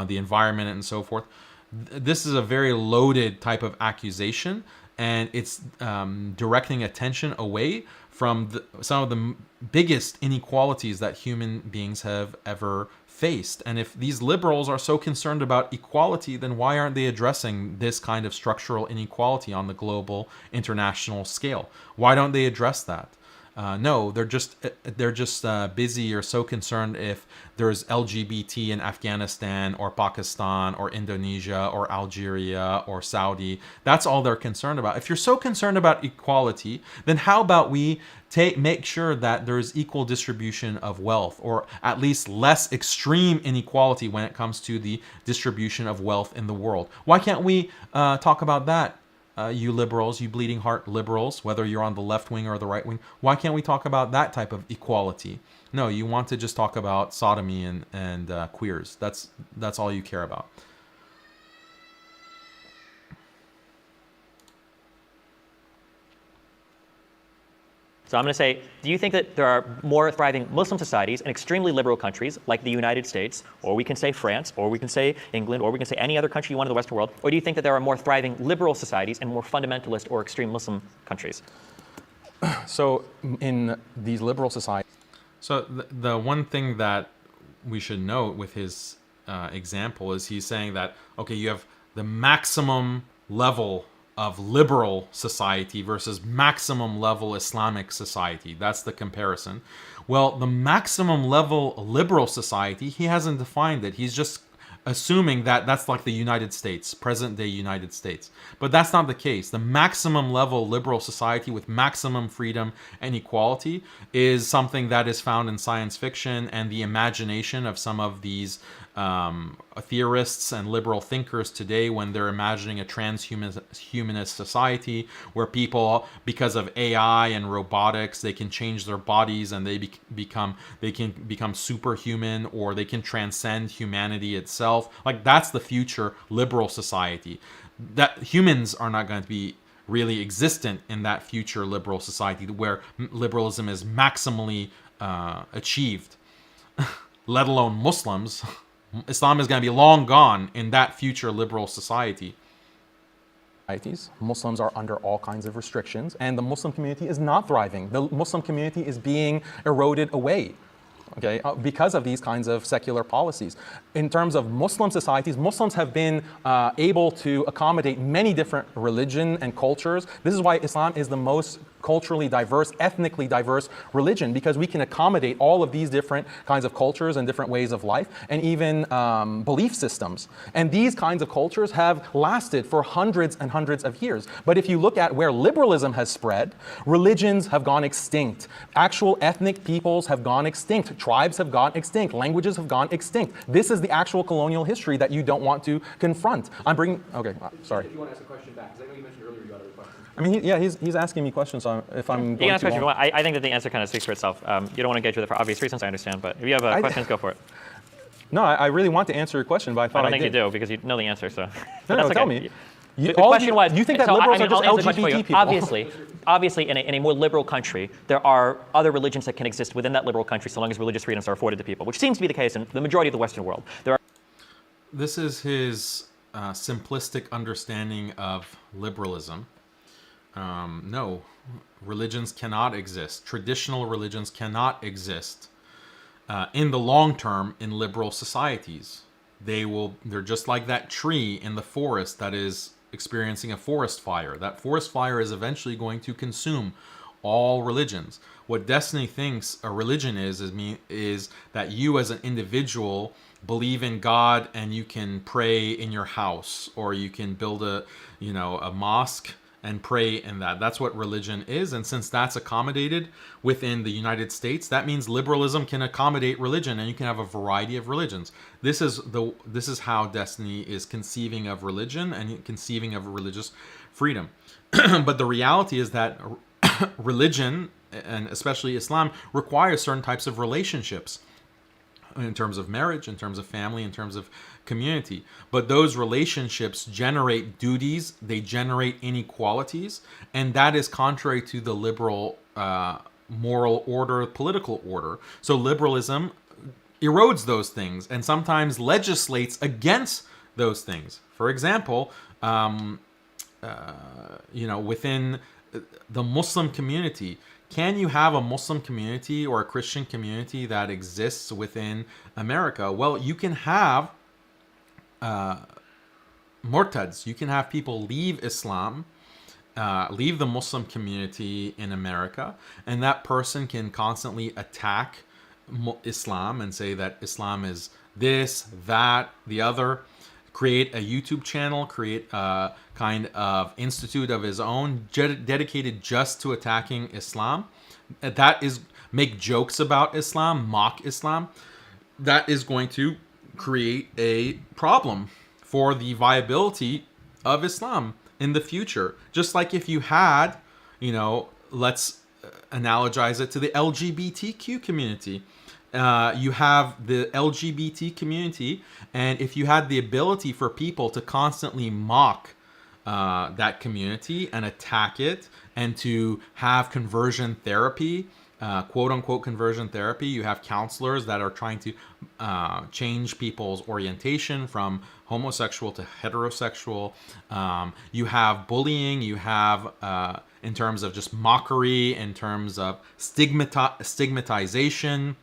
A: the environment and so forth. This is a very loaded type of accusation, and it's directing attention away from some of the biggest inequalities that human beings have ever faced. And if these liberals are so concerned about equality, then why aren't they addressing this kind of structural inequality on the global international scale? Why don't they address that? No, they're just busy or so concerned if there's LGBT in Afghanistan or Pakistan or Indonesia or Algeria or Saudi. That's all they're concerned about. If you're so concerned about equality, then how about we make sure that there's equal distribution of wealth, or at least less extreme inequality when it comes to the distribution of wealth in the world? Why can't we talk about that? You liberals, you bleeding heart liberals, whether you're on the left wing or the right wing, why can't we talk about that type of equality? No, you want to just talk about sodomy and queers. That's all you care about.
E: So I'm going to say, do you think that there are more thriving Muslim societies in extremely liberal countries like the United States, or we can say France, or we can say England, or we can say any other country you want in the Western world? Or do you think that there are more thriving liberal societies in more fundamentalist or extreme Muslim countries?
B: So in these liberal societies,
A: So the one thing that we should note with his example is he's saying that, okay, you have the maximum level of liberal society versus maximum level Islamic society. That's the comparison. Well, the maximum level liberal society, he hasn't defined it. He's just assuming that that's like the United States, present day United States. But that's not the case. The maximum level liberal society with maximum freedom and equality is something that is found in science fiction and the imagination of some of these theorists and liberal thinkers today when they're imagining a transhumanist society where people, because of AI and robotics, they can change their bodies and they can become superhuman, or they can transcend humanity itself. Like, that's the future liberal society. That humans are not going to be really existent in that future liberal society where liberalism is maximally achieved, let alone Muslims. Islam is going to be long gone in that future liberal society.
B: Muslims are under all kinds of restrictions, and the Muslim community is not thriving. The Muslim community is being eroded away, okay, because of these kinds of secular policies. In terms of Muslim societies, Muslims have been able to accommodate many different religion and cultures. This is why Islam is the most culturally diverse, ethnically diverse religion, because we can accommodate all of these different kinds of cultures and different ways of life, and even belief systems. And these kinds of cultures have lasted for hundreds and hundreds of years. But if you look at where liberalism has spread, religions have gone extinct. Actual ethnic peoples have gone extinct. Tribes have gone extinct. Languages have gone extinct. This is the actual colonial history that you don't want to confront. I'm bringing, okay, sorry.
F: If you want to ask a question back, because I know you mentioned earlier you got a question.
B: I mean, he's asking me questions on if I'm
E: You
B: going
E: can ask
B: too
E: questions if you
B: long.
E: want. I think that the answer kind of speaks for itself. You don't want to engage with it for obvious reasons, I understand, but if you have questions, go for it.
B: No, I really want to answer your question, but I thought
E: I don't think
B: did.
E: you do, because you know the answer, so.
B: No,
E: That's
B: tell
E: okay.
B: me.
E: The
B: all
E: question
B: you,
E: was,
B: you think that
E: so,
B: liberals
E: I mean,
B: are
E: I'll
B: just
E: answer the question for
B: LGBT
E: you.
B: people?
E: Obviously, in a more liberal country, there are other religions that can exist within that liberal country so long as religious freedoms are afforded to people, which seems to be the case in the majority of the Western world. There are
A: This is his simplistic understanding of liberalism. No, religions cannot exist. Traditional religions cannot exist in the long term in liberal societies. They're just like that tree in the forest that is experiencing a forest fire. That forest fire is eventually going to consume all religions. What Destiny thinks a religion is that you as an individual believe in God and you can pray in your house, or you can build a mosque and pray in that. That's what religion is. And since that's accommodated within the United States, that means liberalism can accommodate religion and you can have a variety of religions. This is how Destiny is conceiving of religion and conceiving of religious freedom. But the reality is that religion, and especially Islam, requires certain types of relationships in terms of marriage, in terms of family, in terms of community. But those relationships generate duties, they generate inequalities, and that is contrary to the liberal moral order, political order. So liberalism erodes those things and sometimes legislates against those things. For example, within the Muslim community, can you have a Muslim community or a Christian community that exists within America? Well, you can have murtads. You can have people leave Islam leave the Muslim community in America, and that person can constantly attack Islam and say that Islam is this, that, the other, create a YouTube channel, create a kind of institute of his own dedicated just to attacking Islam. That is, make jokes about Islam, mock Islam. That is going to create a problem for the viability of Islam in the future. Just like if you had, let's analogize it to the LGBTQ community. You have the LGBT community, and if you had the ability for people to constantly mock that community and attack it, and to have conversion therapy, quote unquote conversion therapy, you have counselors that are trying to change people's orientation from homosexual to heterosexual. You have bullying, you have in terms of just mockery, in terms of stigmatization.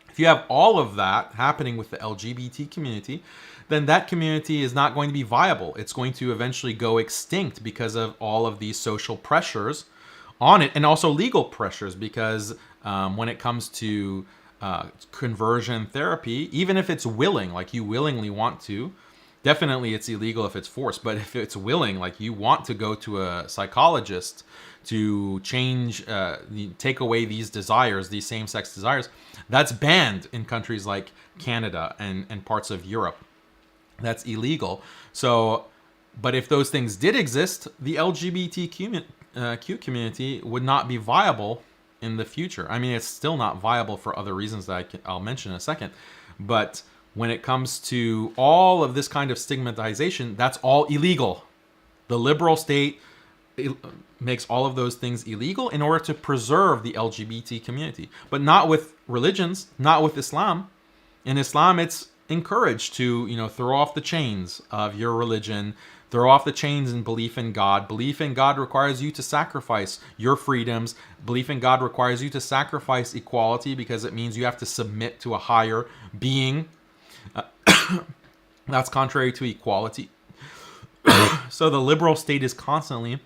A: If you have all of that happening with the LGBT community, then that community is not going to be viable. It's going to eventually go extinct because of all of these social pressures on it, and also legal pressures, because when it comes to conversion therapy, even if it's willing, like you willingly want to, definitely it's illegal if it's forced. But if it's willing, like you want to go to a psychologist to change, take away these desires, these same-sex desires, that's banned in countries like Canada and parts of Europe. That's illegal. So, but if those things did exist, the LGBTQ community would not be viable in the future. I mean, it's still not viable for other reasons that I'll mention in a second. But when it comes to all of this kind of stigmatization, that's all illegal. The liberal state makes all of those things illegal in order to preserve the LGBT community. But not with religions, not with Islam. In Islam, it's encouraged to, throw off the chains of your religion, throw off the chains in belief in God. Belief in God requires you to sacrifice your freedoms. Belief in God requires you to sacrifice equality, because it means you have to submit to a higher being. That's contrary to equality. So the liberal state is constantly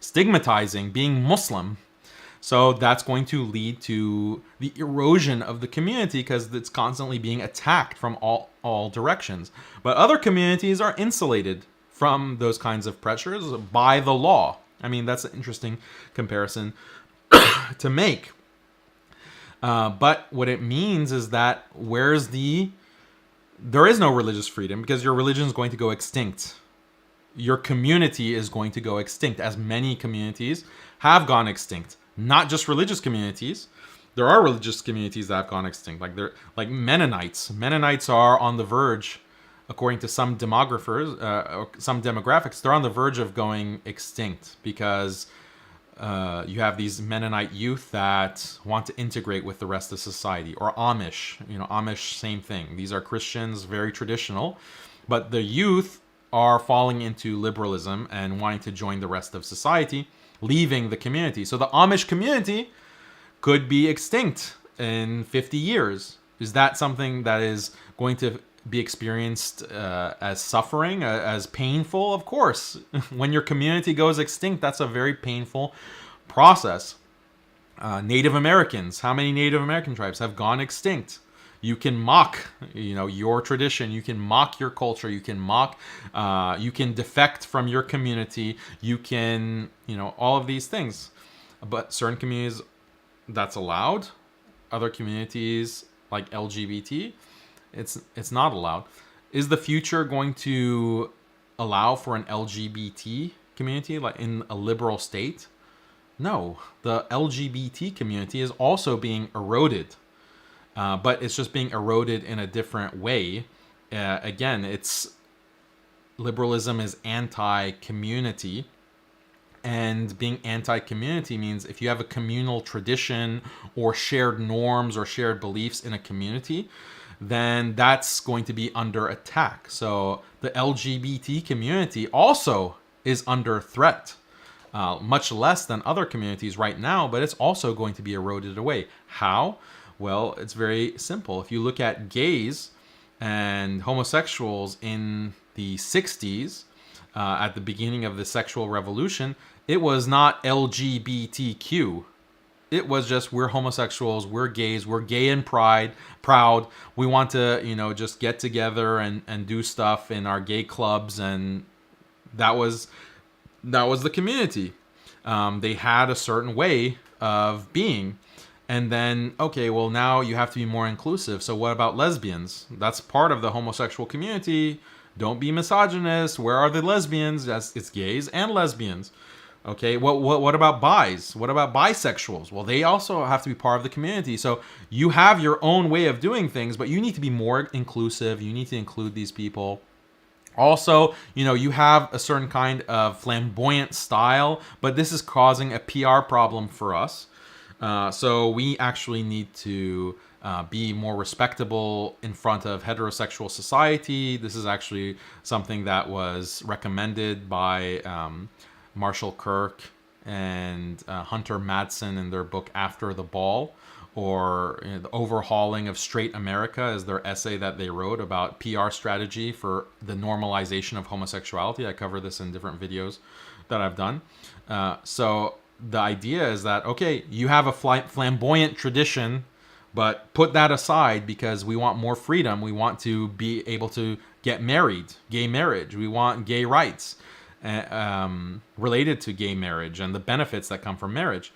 A: stigmatizing being Muslim. So that's going to lead to the erosion of the community, because it's constantly being attacked from all directions. But other communities are insulated from those kinds of pressures by the law. I mean, that's an interesting comparison to make. But what it means is that there is no religious freedom, because your religion is going to go extinct. Your community is going to go extinct, as many communities have gone extinct. Not just religious communities. There are religious communities that have gone extinct, like Mennonites. Mennonites are on the verge, according to some demographers, or some demographics, they're on the verge of going extinct, because you have these Mennonite youth that want to integrate with the rest of society. Or Amish, Amish, same thing. These are Christians, very traditional, but the youth are falling into liberalism and wanting to join the rest of society, leaving the community. So the Amish community could be extinct in 50 years. Is that something that is going to be experienced as suffering, as painful? Of course. When your community goes extinct, that's a very painful process. Native Americans, how many Native American tribes have gone extinct? You can mock, your tradition. You can mock your culture. You can mock, you can defect from your community. You can, all of these things. But certain communities, that's allowed. Other communities, like LGBT, it's not allowed. Is the future going to allow for an LGBT community, like in a liberal state? No, the LGBT community is also being eroded. But it's just being eroded in a different way. Again, liberalism is anti-community, and being anti-community means if you have a communal tradition or shared norms or shared beliefs in a community, then that's going to be under attack. So the LGBT community also is under threat, much less than other communities right now, but it's also going to be eroded away. How? Well, it's very simple. If you look at gays and homosexuals in the 60s, at the beginning of the sexual revolution, it was not LGBTQ. It was just, we're homosexuals, we're gays, we're gay and proud. We want to, just get together and do stuff in our gay clubs, and that was the community. They had a certain way of being. And then, okay, well, now you have to be more inclusive. So what about lesbians? That's part of the homosexual community. Don't be misogynist. Where are the lesbians? It's gays and lesbians. Okay, what about bis? What about bisexuals? Well, they also have to be part of the community. So you have your own way of doing things, but you need to be more inclusive. You need to include these people. Also, you have a certain kind of flamboyant style, but this is causing a PR problem for us. So we actually need to be more respectable in front of heterosexual society. This is actually something that was recommended by Marshall Kirk and Hunter Madsen in their book After the Ball, or the Overhauling of Straight America is their essay that they wrote about PR strategy for the normalization of homosexuality. I cover this in different videos that I've done. So the idea is that, okay, you have a flamboyant tradition, but put that aside because we want more freedom. We want to be able to get married, gay marriage. We want gay rights related to gay marriage and the benefits that come from marriage.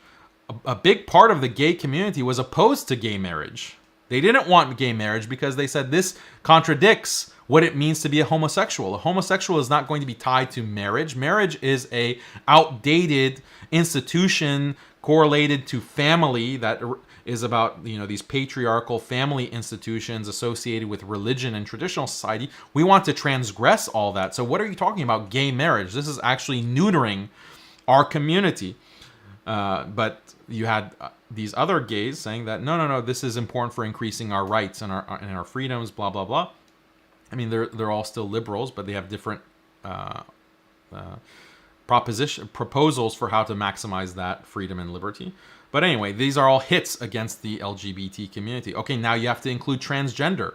A: A big part of the gay community was opposed to gay marriage. They didn't want gay marriage because they said this contradicts what it means to be a homosexual. A homosexual is not going to be tied to marriage. Marriage is a outdated institution correlated to family that is about, these patriarchal family institutions associated with religion and traditional society. We want to transgress all that. So what are you talking about, gay marriage? This is actually neutering our community. But you had these other gays saying that no, this is important for increasing our rights and our freedoms, blah blah blah. I mean, they're all still liberals, but they have different proposals for how to maximize that freedom and liberty. But anyway, these are all hits against the LGBT community. Okay, now you have to include transgender.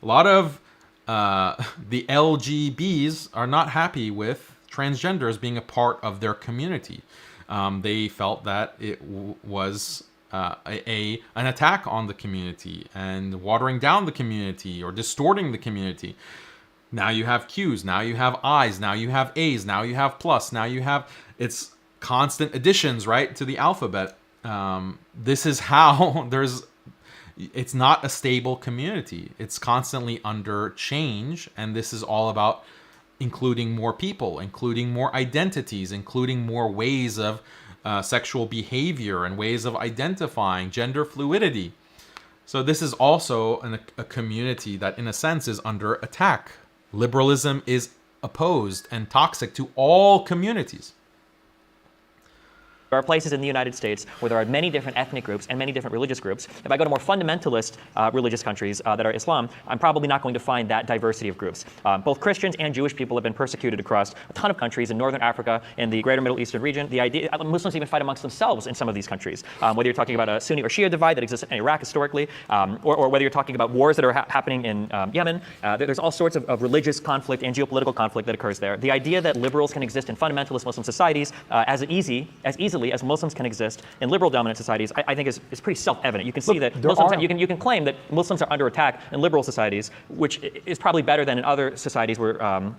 A: A lot of the LGBs are not happy with transgenders being a part of their community. They felt that it was an attack on the community and watering down the community or distorting the community. Now you have Q's, now you have I's, now you have A's, now you have plus, now you have, it's constant additions, right, to the alphabet. This is how it's not a stable community. It's constantly under change, and this is all about including more people, including more identities, including more ways of sexual behavior and ways of identifying, gender fluidity. So this is also a community that, in a sense, is under attack. Liberalism is opposed and toxic to all communities.
E: There are places in the United States where there are many different ethnic groups and many different religious groups. If I go to more fundamentalist religious countries that are Islam, I'm probably not going to find that diversity of groups. Both Christians and Jewish people have been persecuted across a ton of countries in Northern Africa and the greater Middle Eastern region. The idea, Muslims even fight amongst themselves in some of these countries. Whether you're talking about a Sunni or Shia divide that exists in Iraq historically, or whether you're talking about wars that are happening in Yemen, there's all sorts of religious conflict and geopolitical conflict that occurs there. The idea that liberals can exist in fundamentalist Muslim societies as easily as Muslims can exist in liberal dominant societies, I think is pretty self-evident. You can see that Muslims, you can claim that Muslims are under attack in liberal societies, which is probably better than in other societies where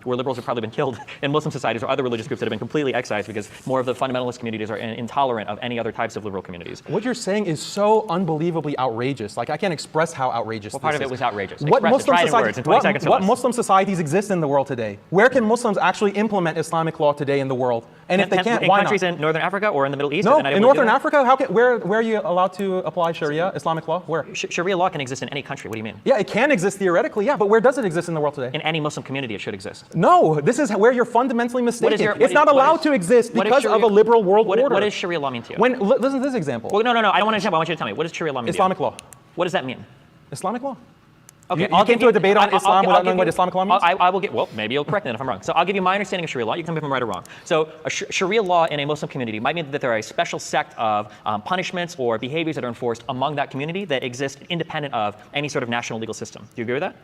E: liberals have probably been killed, in Muslim societies or other religious groups that have been completely excised because more of the fundamentalist communities are intolerant of any other types of liberal communities.
B: What you're saying is so unbelievably outrageous. Like, I can't express how outrageous this is.
E: What part of it was outrageous?
B: What
E: Muslim
B: societies exist in the world today? Where can Muslims actually implement Islamic law today in the world? And if they can't, why not?
E: In countries in Northern Africa or in the Middle East?
B: No, in Northern Africa, where are you allowed to apply Sharia, Islamic law? Where?
E: Sharia law can exist in any country. What do you mean?
B: Yeah, it can exist theoretically, yeah, but where does it exist in the world today?
E: In any Muslim community, it should exist.
B: No, this is where you're fundamentally mistaken. It's not allowed to exist because of a liberal world order.
E: What does Sharia law mean to you?
B: Listen to this example.
E: Well, no, I don't want an example. I want you to tell me. What does Sharia law mean
B: Islamic
E: to you?
B: law.
E: What does that mean?
B: Islamic law.
E: Okay,
B: you came to a debate on Islam without knowing what Islamic law means?
E: I will get, well, maybe you'll correct me if I'm wrong. So I'll give you my understanding of Sharia law. You can tell me if I'm right or wrong. So a Sharia law in a Muslim community might mean that there are a special sect of punishments or behaviors that are enforced among that community that exist independent of any sort of national legal system. Do you agree with that?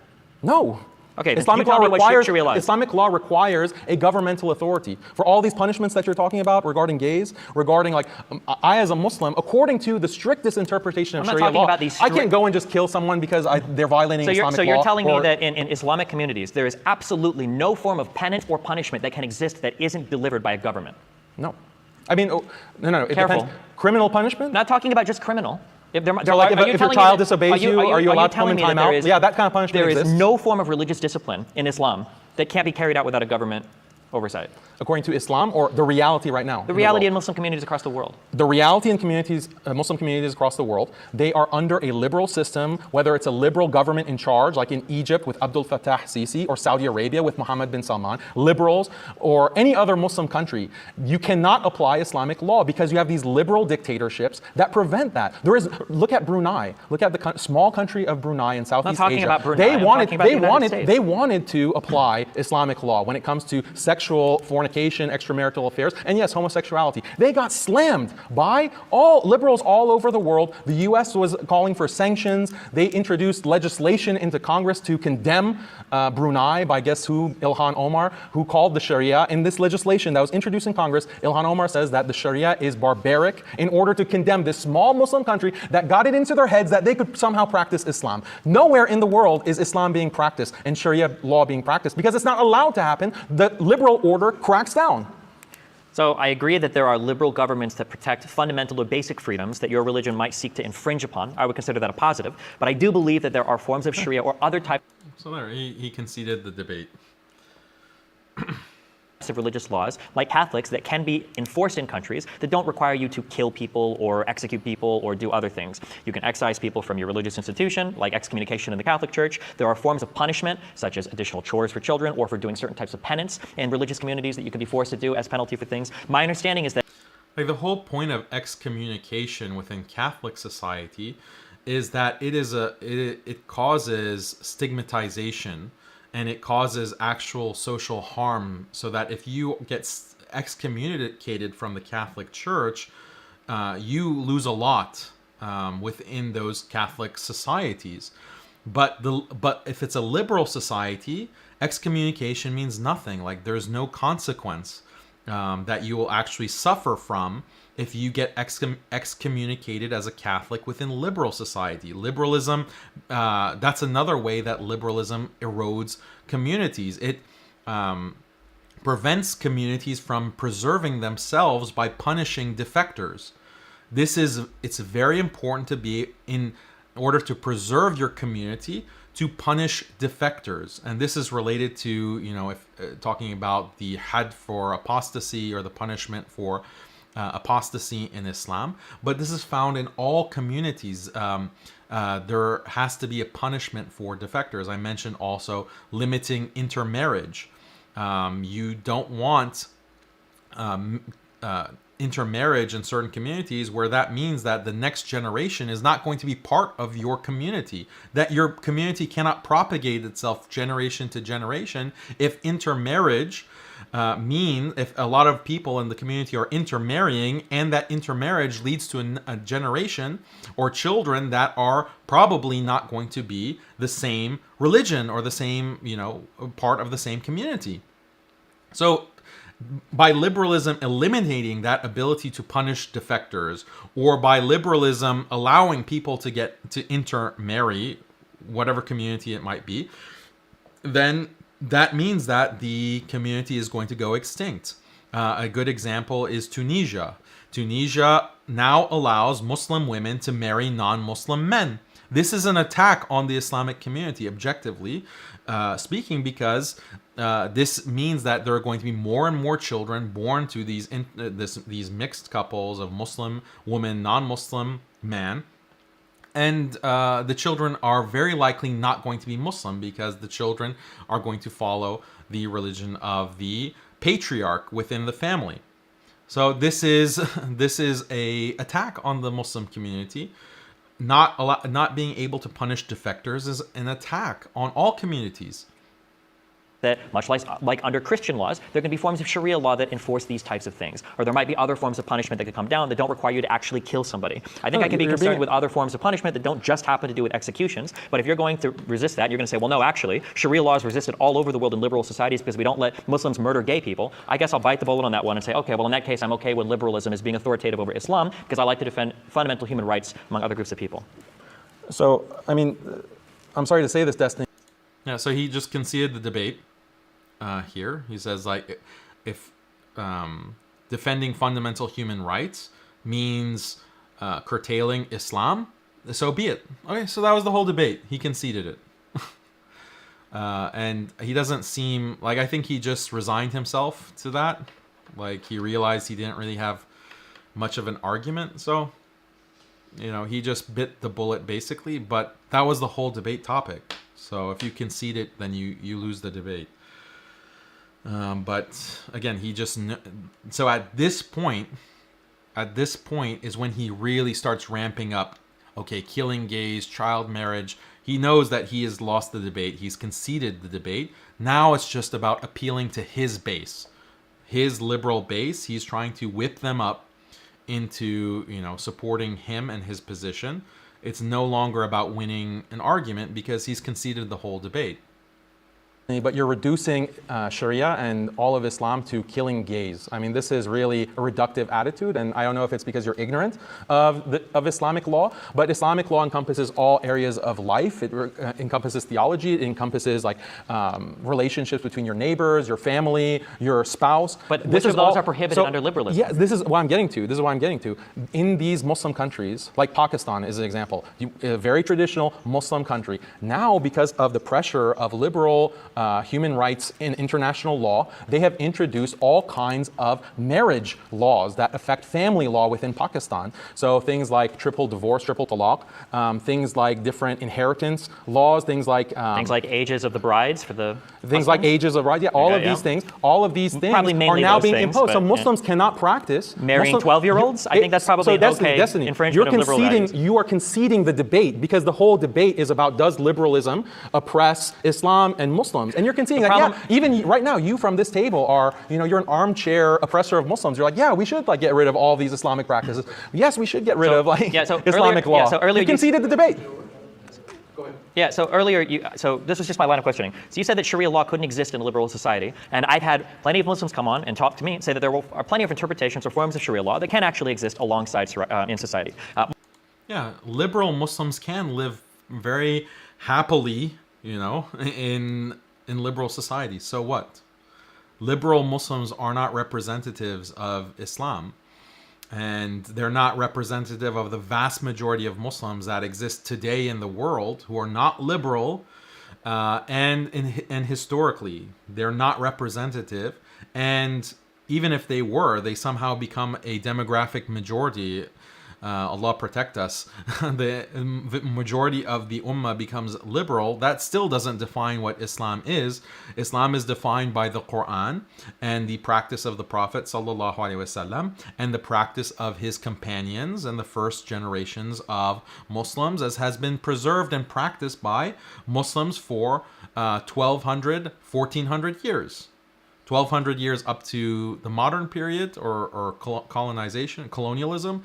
B: No.
E: Okay, then
B: Islamic
E: you
B: law
E: tell me what
B: requires
E: Sharia law is.
B: Islamic law requires a governmental authority for all these punishments that you're talking about regarding gays, regarding like I as a Muslim, according to the strictest interpretation of
E: I'm not
B: Sharia
E: talking
B: law,
E: about these
B: I can't go and just kill someone because they're violating Islamic law.
E: So you're telling me that in Islamic communities there is absolutely no form of penance or punishment that can exist that isn't delivered by a government?
B: No. I mean, no. It
E: Careful.
B: depends. Criminal punishment?
E: Not talking about just criminal. If, there,
B: So like
E: are you
B: if your
E: telling me
B: child
E: that-
B: disobeys you, are you allowed to come in time out? Yeah, that kind of punishment
E: There is
B: exists.
E: no form of religious discipline in Islam that can't be carried out without a government oversight.
B: According to Islam, or the reality right now?
E: The reality in Muslim communities across the world.
B: The reality in communities, Muslim communities across the world, they are under a liberal system, whether it's a liberal government in charge, like in Egypt with Abdul Fattah Sisi, or Saudi Arabia with Mohammed bin Salman, liberals, or any other Muslim country. You cannot apply Islamic law because you have these liberal dictatorships that prevent that. Look at Brunei. Look at the small country of Brunei in Southeast Asia.
E: I'm not talking about Brunei. I'm talking about the United States.
B: They wanted to apply Islamic law when it comes to sexual fornication, extramarital affairs, and yes, homosexuality. They got slammed by all liberals all over the world. The US was calling for sanctions. They introduced legislation into Congress to condemn Brunei by guess who? Ilhan Omar, who called the Sharia. In this legislation that was introduced in Congress, Ilhan Omar says that the Sharia is barbaric in order to condemn this small Muslim country that got it into their heads that they could somehow practice Islam. Nowhere in the world is Islam being practiced and Sharia law being practiced because it's not allowed to happen. The liberal order cracks down.
E: So I agree that there are liberal governments that protect fundamental or basic freedoms that your religion might seek to infringe upon. I would consider that a positive. But I do believe that there are forms of Sharia or other types
A: So there, he conceded the debate.
E: of religious laws, like Catholics, that can be enforced in countries that don't require you to kill people or execute people or do other things. You can excise people from your religious institution, like excommunication in the Catholic Church. There are forms of punishment, such as additional chores for children or for doing certain types of penance in religious communities that you can be forced to do as penalty for things. My understanding is that
A: Like the whole point of excommunication within Catholic society is that it causes stigmatization and it causes actual social harm, so that if you get excommunicated from the Catholic Church, you lose a lot within those Catholic societies. But if it's a liberal society, excommunication means nothing. Like there's no consequence that you will actually suffer from if you get excommunicated as a Catholic within liberal society. Liberalism, that's another way that liberalism erodes communities. It prevents communities from preserving themselves by punishing defectors. It's very important to be, in order to preserve your community, to punish defectors. And this is related to, if talking about the had for apostasy or the punishment for apostasy in Islam. But this is found in all communities. There has to be a punishment for defectors. I mentioned also limiting intermarriage. You don't want intermarriage in certain communities where that means that the next generation is not going to be part of your community, that your community cannot propagate itself generation to generation if intermarriage if a lot of people in the community are intermarrying, and that intermarriage leads to a generation or children that are probably not going to be the same religion or the same, part of the same community. So by liberalism eliminating that ability to punish defectors, or by liberalism allowing people to intermarry, whatever community it might be, then that means that the community is going to go extinct. A good example is Tunisia. Tunisia now allows Muslim women to marry non-Muslim men. This is an attack on the Islamic community, objectively speaking, because this means that there are going to be more and more children born to these mixed couples of Muslim woman, non-Muslim man. And the children are very likely not going to be Muslim, because the children are going to follow the religion of the patriarch within the family. So this is a attack on the Muslim community. Not being able to punish defectors is an attack on all communities.
E: that much like under Christian laws, there can be forms of Sharia law that enforce these types of things. Or there might be other forms of punishment that could come down that don't require you to actually kill somebody. I think I can be concerned with other forms of punishment that don't just happen to do with executions. But if you're going to resist that, you're going to say, well, no, actually, Sharia law is resisted all over the world in liberal societies because we don't let Muslims murder gay people. I guess I'll bite the bullet on that one and say, okay, well, in that case, I'm okay with liberalism as being authoritative over Islam because I like to defend fundamental human rights among other groups of people.
B: So, I mean, I'm sorry to say this, Destiny.
A: Yeah, so he just conceded the debate here. He says, like, if defending fundamental human rights means curtailing Islam, so be it. Okay, so that was the whole debate. He conceded it. And he doesn't seem, like, I think he just resigned himself to that. Like, he realized he didn't really have much of an argument, so, you know, he just bit the bullet, basically. But that was the whole debate topic. So if you concede it, then you lose the debate. But again, he just so at this point is when he really starts ramping up. Okay, killing gays, child marriage. He knows that he has lost the debate. He's conceded the debate. Now it's just about appealing to his base, his liberal base. He's trying to whip them up into, you know, supporting him and his position. It's no longer about winning an argument because he's conceded the whole debate.
B: But you're reducing Sharia and all of Islam to killing gays. I mean, this is really a reductive attitude, and I don't know if it's because you're ignorant of Islamic law, but Islamic law encompasses all areas of life. It encompasses theology. It encompasses like relationships between your neighbors, your family, your spouse.
E: But which of those are prohibited under liberalism?
B: Yeah, this is what I'm getting to. In these Muslim countries, like Pakistan is an example, a very traditional Muslim country. Now, because of the pressure of liberal human rights in international law, they have introduced all kinds of marriage laws that affect family law within Pakistan. So things like triple divorce, triple talaq, things like different inheritance laws, things like
E: ages of the brides for the
B: things like ages of brides. Yeah, all of these things are now being imposed. So Muslims cannot practice
E: marrying 12-year-olds. I think that's probably an okay infringement of liberal values.
B: You are conceding the debate because the whole debate is about does liberalism oppress Islam and Muslims. And you're conceding that, yeah, even right now, you from this table are, you know, you're an armchair oppressor of Muslims. You're like, yeah, we should like get rid of all these Islamic practices. Yes, we should get rid of Islamic law.
E: So earlier
B: you conceded the debate.
F: Go ahead.
E: Yeah, so earlier, so this was just my line of questioning. So you said that Sharia law couldn't exist in a liberal society, and I've had plenty of Muslims come on and talk to me and say that there are plenty of interpretations or forms of Sharia law that can actually exist alongside in society.
A: Yeah, liberal Muslims can live very happily, you know, in liberal society. So what? Liberal Muslims are not representatives of Islam, and they're not representative of the vast majority of Muslims that exist today in the world who are not liberal, and historically they're not representative. And even if they were, they somehow become a demographic majority. Allah protect us. The majority of the ummah becomes liberal. That still doesn't define what Islam is. Islam is defined by the Quran and the practice of the Prophet sallallahu alaihi wasallam and the practice of his companions and the first generations of Muslims, as has been preserved and practiced by Muslims for 1,200, 1,400 years. 1,200 years up to the modern period, or colonialism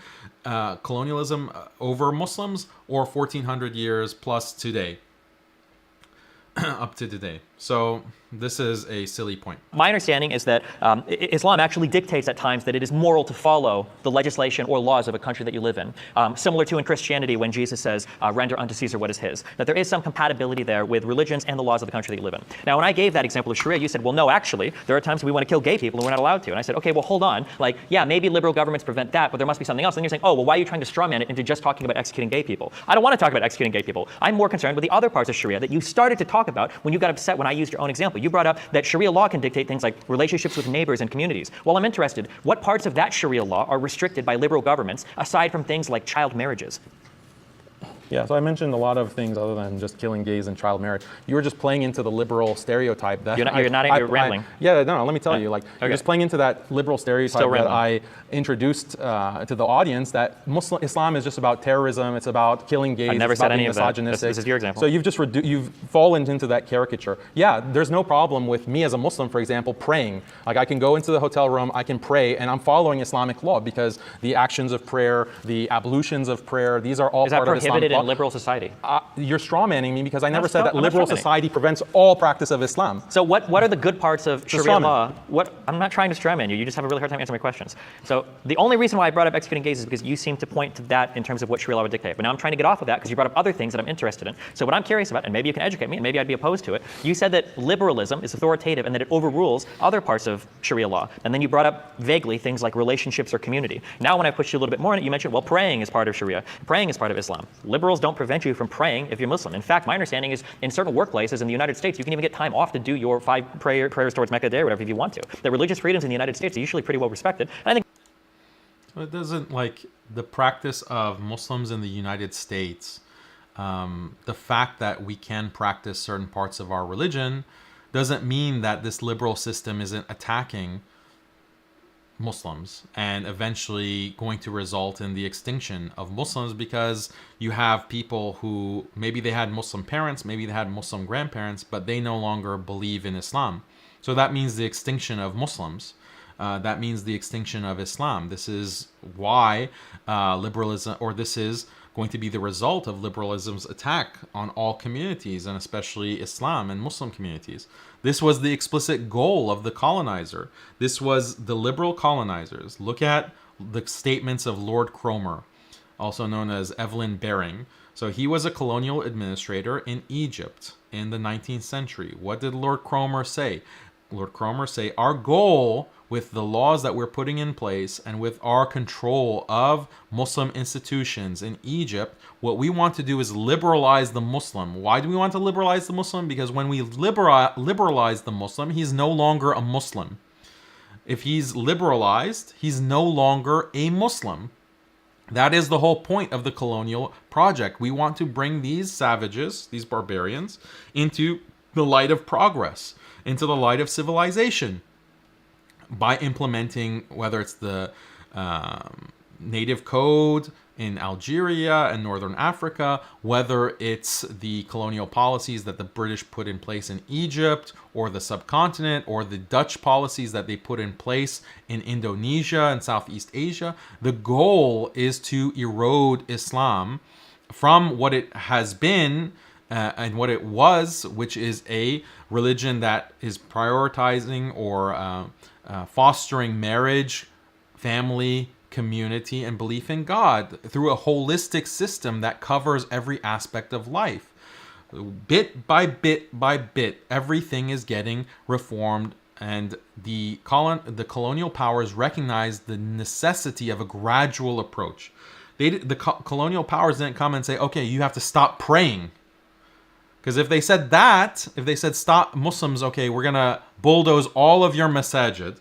A: over Muslims, or 1,400 years plus today, up to today. So this is a silly point.
E: My understanding is that Islam actually dictates at times that it is moral to follow the legislation or laws of a country that you live in. Similar to in Christianity when Jesus says, render unto Caesar what is his. That there is some compatibility there with religions and the laws of the country that you live in. Now, when I gave that example of Sharia, you said, well, no, actually, there are times we want to kill gay people and we're not allowed to. And I said, okay, well, hold on. Like, yeah, maybe liberal governments prevent that, but there must be something else. And you're saying, oh, well, why are you trying to strawman it into just talking about executing gay people? I don't want to talk about executing gay people. I'm more concerned with the other parts of Sharia that you started to talk about when you got upset when I used your own example. You brought up that Sharia law can dictate things like relationships with neighbors and communities. Well, I'm interested, what parts of that Sharia law are restricted by liberal governments aside from things like child marriages?
B: Yeah, so I mentioned a lot of things other than just killing gays and child marriage. You were just playing into the liberal stereotype that
E: you're rambling.
B: Yeah, no, let me tell you,
E: Okay.
B: you're just playing into that liberal stereotype
E: Still
B: that
E: rambling.
B: I introduced to the audience, that Islam is just about terrorism, it's about killing gays,
E: I never
B: it's
E: said
B: about
E: any
B: being
E: of that.
B: misogynistic.
E: This is your example.
B: So you've just you've fallen into that caricature. Yeah, there's no problem with me as a Muslim, for example, praying. Like I can go into the hotel room, I can pray, and I'm following Islamic law because the actions of prayer, the ablutions of prayer, these are all
E: Is that
B: part of Islamic
E: prohibited
B: law.
E: in liberal society?
B: You're strawmanning me because I never said
E: I'm
B: that
E: not
B: liberal
E: strawmanning.
B: society prevents all practice of Islam.
E: So what are the good parts of Sharia
B: strawman.
E: law? I'm not trying to strawman you. You just have a really hard time answering my questions. So the only reason why I brought up executing gays is because you seem to point to that in terms of what Sharia law would dictate. But now I'm trying to get off of that because you brought up other things that I'm interested in. So what I'm curious about, and maybe you can educate me, and maybe I'd be opposed to it. You said that liberalism is authoritative and that it overrules other parts of Sharia law. And then you brought up vaguely things like relationships or community. Now when I pushed you a little bit more in it, you mentioned, well, praying is part of Sharia. Praying is part of Islam. Liberals don't prevent you from praying if you're Muslim. In fact, my understanding is in certain workplaces in the United States, you can even get time off to do your 5 prayers towards Mecca a day or whatever if you want to. The religious freedoms in the United States are usually pretty well respected. And I think
A: So it doesn't, like, the practice of Muslims in the United States, the fact that we can practice certain parts of our religion doesn't mean that this liberal system isn't attacking Muslims and eventually going to result in the extinction of Muslims, because you have people who maybe they had Muslim parents, maybe they had Muslim grandparents, but they no longer believe in Islam. So that means the extinction of Muslims. That means the extinction of Islam. This is why liberalism, or this is going to be the result of liberalism's attack on all communities, and especially Islam and Muslim communities. This was the explicit goal of the colonizer. This was the liberal colonizers. Look at the statements of Lord Cromer, also known as Evelyn Baring. So he was a colonial administrator in Egypt in the 19th century. What did Lord Cromer say? Lord Cromer say, our goal with the laws that we're putting in place and with our control of Muslim institutions in Egypt, what we want to do is liberalize the Muslim. Why do we want to liberalize the Muslim? Because when we liberalize the Muslim, he's no longer a Muslim. If he's liberalized, he's no longer a Muslim. That is the whole point of the colonial project. We want to bring these savages, these barbarians, into the light of progress, into the light of civilization, by implementing, whether it's the native code in Algeria and Northern Africa, whether it's the colonial policies that the British put in place in Egypt or the subcontinent, or the Dutch policies that they put in place in Indonesia and Southeast Asia. The goal is to erode Islam from what it has been and what it was, which is a religion that is prioritizing or fostering marriage, family, community, and belief in God through a holistic system that covers every aspect of life. Bit by bit by bit, everything is getting reformed, and the colonial powers recognize the necessity of a gradual approach. The colonial powers didn't come and say, okay, you have to stop praying. Because if they said that, if they said, stop Muslims, okay, we're going to bulldoze all of your masajid,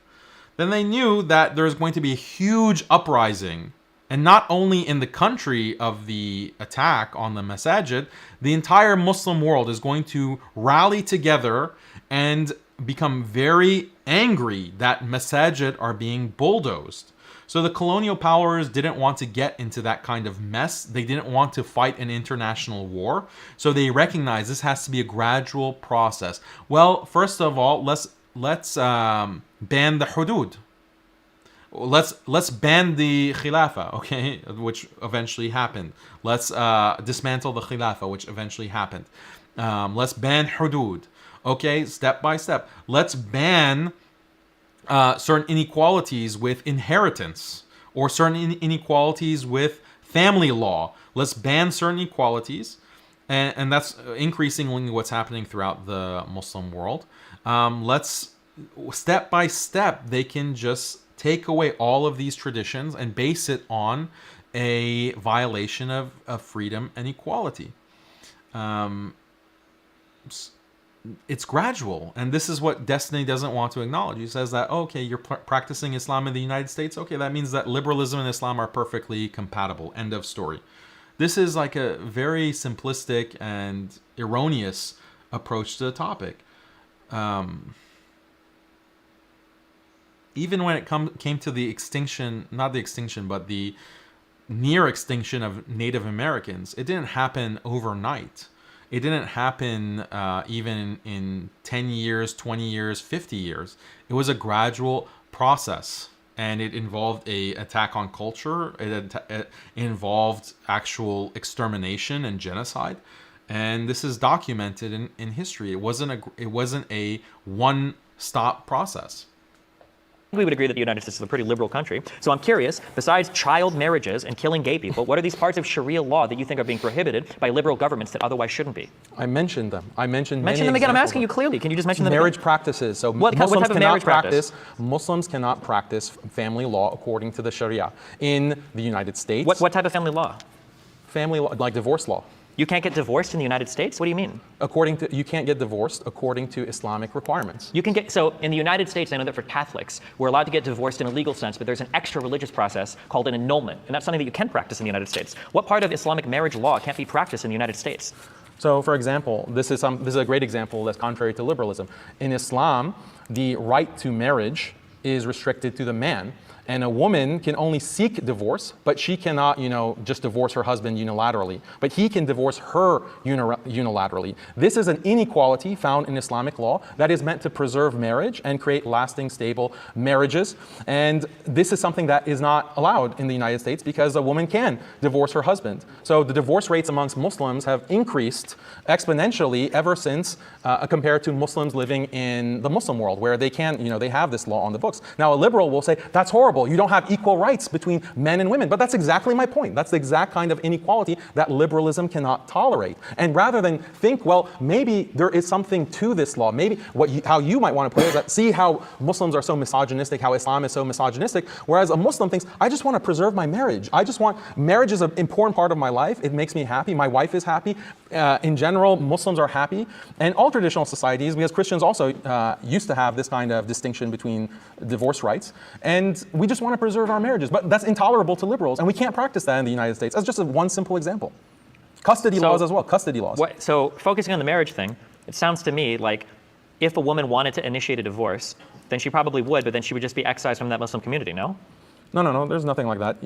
A: then they knew that there's going to be a huge uprising. And not only in the country of the attack on the masajid, the entire Muslim world is going to rally together and become very angry that masajid are being bulldozed. So the colonial powers didn't want to get into that kind of mess. They didn't want to fight an international war. So they recognized this has to be a gradual process. Well, first of all, let's ban the Hudud. Let's ban the Khilafah, okay, which eventually happened. Let's dismantle the Khilafah, which eventually happened. Let's ban Hudud, okay, step by step. Let's ban certain inequalities with inheritance, or certain inequalities with family law. Let's ban certain equalities, and that's increasingly what's happening throughout the Muslim world. Let's step by step, they can just take away all of these traditions and base it on a violation of freedom and equality. It's gradual, and this is what Destiny doesn't want to acknowledge. He says that, okay, you're practicing Islam in the United States, okay, that means that liberalism and Islam are perfectly compatible, end of story. This is like a very simplistic and erroneous approach to the topic. Even when it came to the extinction, not the extinction, but the near extinction of Native Americans, it didn't happen overnight. It didn't happen even in 10 years, 20 years, 50 years. It was a gradual process, and it involved a attack on culture. It involved actual extermination and genocide. And this is documented in history. It wasn't a one-stop process.
E: We would agree that the United States is a pretty liberal country. So I'm curious, besides child marriages and killing gay people, what are these parts of Sharia law that you think are being prohibited by liberal governments that otherwise shouldn't be?
B: I mentioned them. I mentioned
E: Mention
B: many
E: them again. I'm
B: examples
E: asking you
B: of
E: clearly. Can you just mention them
B: marriage
E: again?
B: practices. So
E: What
B: Muslims
E: type of
B: cannot
E: marriage practice?
B: Muslims cannot practice family law according to the Sharia in the United States.
E: What type of family law?
B: Family law, like divorce law.
E: You can't get divorced in the United States? What do you mean?
B: You can't get divorced according to Islamic requirements.
E: You can get, so in the United States, I know that for Catholics, we're allowed to get divorced in a legal sense, but there's an extra religious process called an annulment, and that's something that you can practice in the United States. What part of Islamic marriage law can't be practiced in the United States?
B: So, for example, this is a great example that's contrary to liberalism. In Islam, the right to marriage is restricted to the man. And a woman can only seek divorce, but she cannot, just divorce her husband unilaterally. But he can divorce her unilaterally. This is an inequality found in Islamic law that is meant to preserve marriage and create lasting, stable marriages. And this is something that is not allowed in the United States because a woman can divorce her husband. So the divorce rates amongst Muslims have increased exponentially ever since compared to Muslims living in the Muslim world, where they can, they have this law on the books. Now, a liberal will say, that's horrible. You don't have equal rights between men and women. But that's exactly my point. That's the exact kind of inequality that liberalism cannot tolerate. And rather than think, well, maybe there is something to this law, maybe how you might want to put it is that see how Muslims are so misogynistic, how Islam is so misogynistic, whereas a Muslim thinks, I just want to preserve my marriage. Marriage is an important part of my life. It makes me happy. My wife is happy. In general, Muslims are happy. And all traditional societies, because Christians also used to have this kind of distinction between divorce rights. And we just want to preserve our marriages. But that's intolerable to liberals. And we can't practice that in the United States. That's just one simple example. Custody laws as well, custody laws.
E: So focusing on the marriage thing, it sounds to me like if a woman wanted to initiate a divorce, then she probably would, but then she would just be excised from that Muslim community, no?
B: No, there's nothing like that.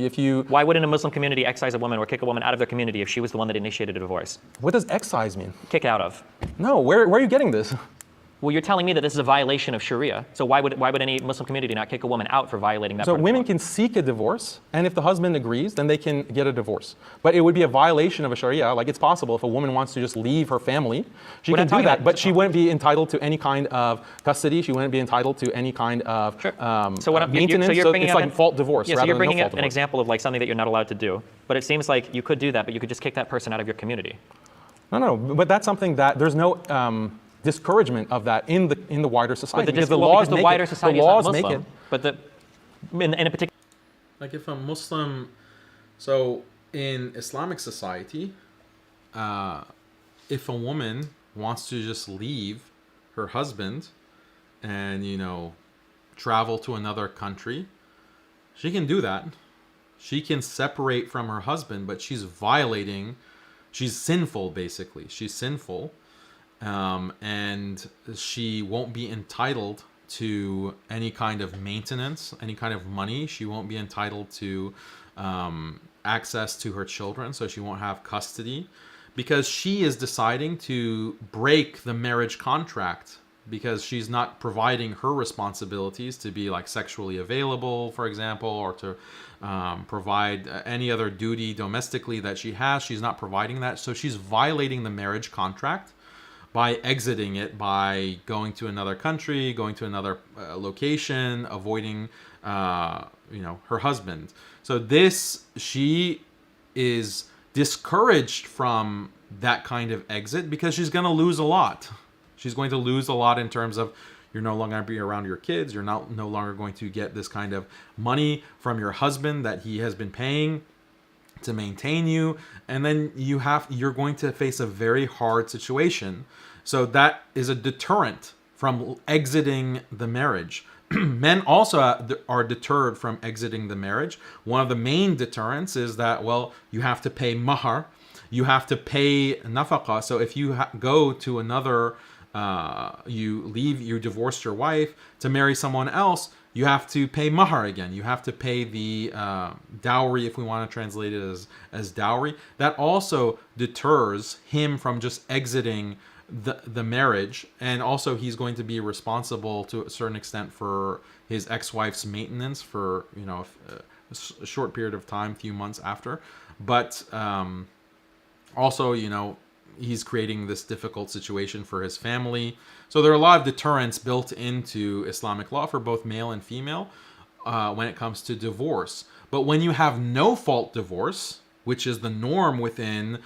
E: Why wouldn't a Muslim community excise a woman or kick a woman out of their community if she was the one that initiated a divorce?
B: What does excise mean?
E: Kick out of.
B: No, where are you getting this?
E: Well, you're telling me that this is a violation of Sharia. So why would any Muslim community not kick a woman out for violating that?
B: So women can seek a divorce, and if the husband agrees, then they can get a divorce. But it would be a violation of a Sharia. Like, it's possible if a woman wants to just leave her family, she can do that, but she wouldn't be entitled to any kind of custody. She wouldn't be entitled to any kind of maintenance. So it's like fault divorce.
E: Yeah, so you're bringing up an example of like something that you're not allowed to do. But it seems like you could do that, but you could just kick that person out of your community.
B: No, but that's something that there's no discouragement of that in the wider society.
E: Because the wider society is not Muslim, but in a particular.
A: Like if a Muslim, so in Islamic society, if a woman wants to just leave her husband and travel to another country, she can do that. She can separate from her husband, but she's sinful basically. She's sinful. And she won't be entitled to any kind of maintenance, any kind of money. She won't be entitled to access to her children, so she won't have custody, because she is deciding to break the marriage contract because she's not providing her responsibilities to be like sexually available, for example, or to provide any other duty domestically that she has. She's not providing that, so she's violating the marriage contract by exiting it, by going to another country, going to another location, avoiding, her husband. So she is discouraged from that kind of exit because she's going to lose a lot. She's going to lose a lot in terms of you're no longer going to be around your kids. You're no longer going to get this kind of money from your husband that he has been paying to maintain you, and then you're going to face a very hard situation. So that is a deterrent from exiting the marriage. men also are deterred from exiting the marriage. One of the main deterrents is that, well, you have to pay mahar, you have to pay nafaqa. So if you go to another, you divorced your wife to marry someone else, you have to pay mahar again. You have to pay the dowry, if we want to translate it as dowry. That also deters him from just exiting the marriage, and also he's going to be responsible to a certain extent for his ex-wife's maintenance for a short period of time, few months after. But also, he's creating this difficult situation for his family. So there are a lot of deterrents built into Islamic law for both male and female when it comes to divorce. But when you have no fault divorce, which is the norm within